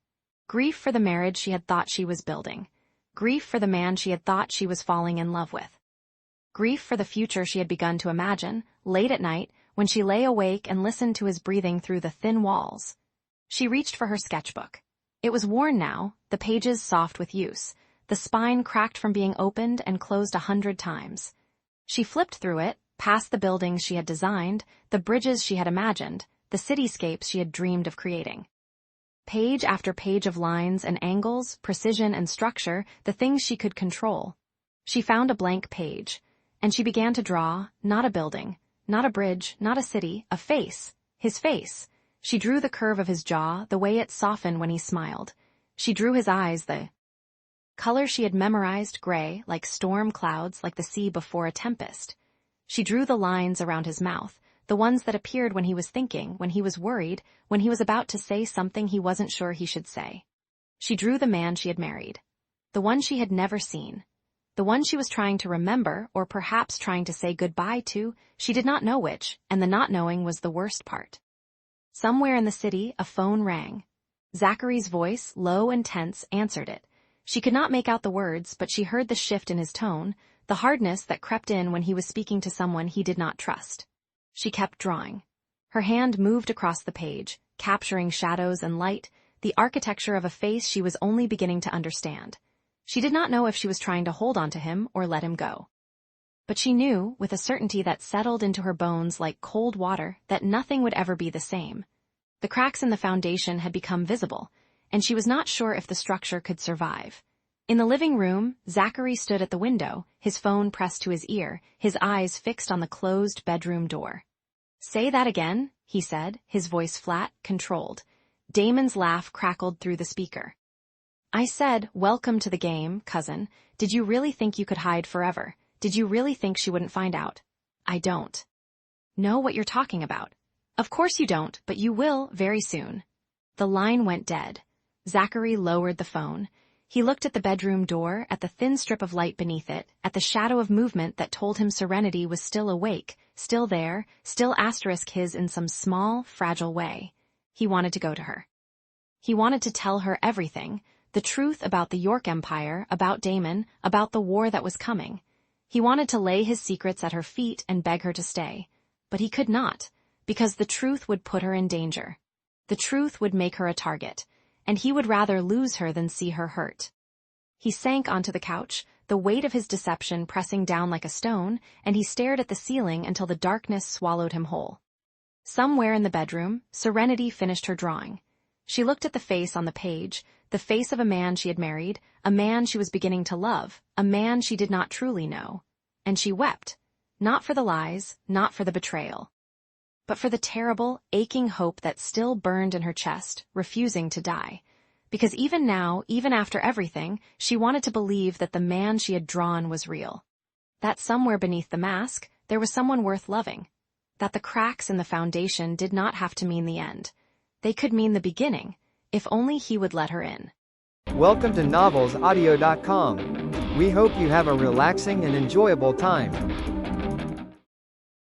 B: Grief for the marriage she had thought she was building. Grief for the man she had thought she was falling in love with. Grief for the future she had begun to imagine, late at night, when she lay awake and listened to his breathing through the thin walls. She reached for her sketchbook. It was worn now, the pages soft with use, the spine cracked from being opened and closed 100 times. She flipped through it, past the buildings she had designed, the bridges she had imagined, the cityscapes she had dreamed of creating. Page after page of lines and angles, precision and structure, the things she could control. She found a blank page, and she began to draw, not a building, not a bridge, not a city, a face, his face. She drew the curve of his jaw, the way it softened when he smiled. She drew his eyes, the color she had memorized, gray, like storm clouds, like the sea before a tempest. She drew the lines around his mouth, the ones that appeared when he was thinking, when he was worried, when he was about to say something he wasn't sure he should say. She drew the man she had married, the one she had never seen, the one she was trying to remember, or perhaps trying to say goodbye to. She did not know which, and the not knowing was the worst part. Somewhere in the city, a phone rang. Zachary's voice, low and tense, answered it. She could not make out the words, but she heard the shift in his tone, the hardness that crept in when he was speaking to someone he did not trust. She kept drawing. Her hand moved across the page, capturing shadows and light, the architecture of a face she was only beginning to understand. She did not know if she was trying to hold on to him or let him go. But she knew, with a certainty that settled into her bones like cold water, that nothing would ever be the same. The cracks in the foundation had become visible, and she was not sure if the structure could survive. In the living room, Zachary stood at the window, his phone pressed to his ear, his eyes fixed on the closed bedroom door. "Say that again," he said, his voice flat, controlled. Damon's laugh crackled through the speaker. "I said, welcome to the game, cousin. Did you really think you could hide forever? Did you really think she wouldn't find out? I don't know what you're talking about. Of course you don't, but you will very soon." The line went dead. Zachary lowered the phone. He looked at the bedroom door, at the thin strip of light beneath it, at the shadow of movement that told him Serenity was still awake, still there, still asterisk his in some small, fragile way. He wanted to go to her. He wanted to tell her everything, the truth about the York Empire, about Damon, about the war that was coming. He wanted to lay his secrets at her feet and beg her to stay. But he could not, because the truth would put her in danger. The truth would make her a target, and he would rather lose her than see her hurt. He sank onto the couch, the weight of his deception pressing down like a stone, and he stared at the ceiling until the darkness swallowed him whole. Somewhere in the bedroom, Serenity finished her drawing. She looked at the face on the page, the face of a man she had married, a man she was beginning to love, a man she did not truly know. And she wept, not for the lies, not for the betrayal, but for the terrible, aching hope that still burned in her chest, refusing to die. Because even now, even after everything, she wanted to believe that the man she had drawn was real. That somewhere beneath the mask, there was someone worth loving. That the cracks in the foundation did not have to mean the end. They could mean the beginning, if only he would let her in.
A: Welcome to NovelsAudio.com. We hope you have a relaxing and enjoyable time.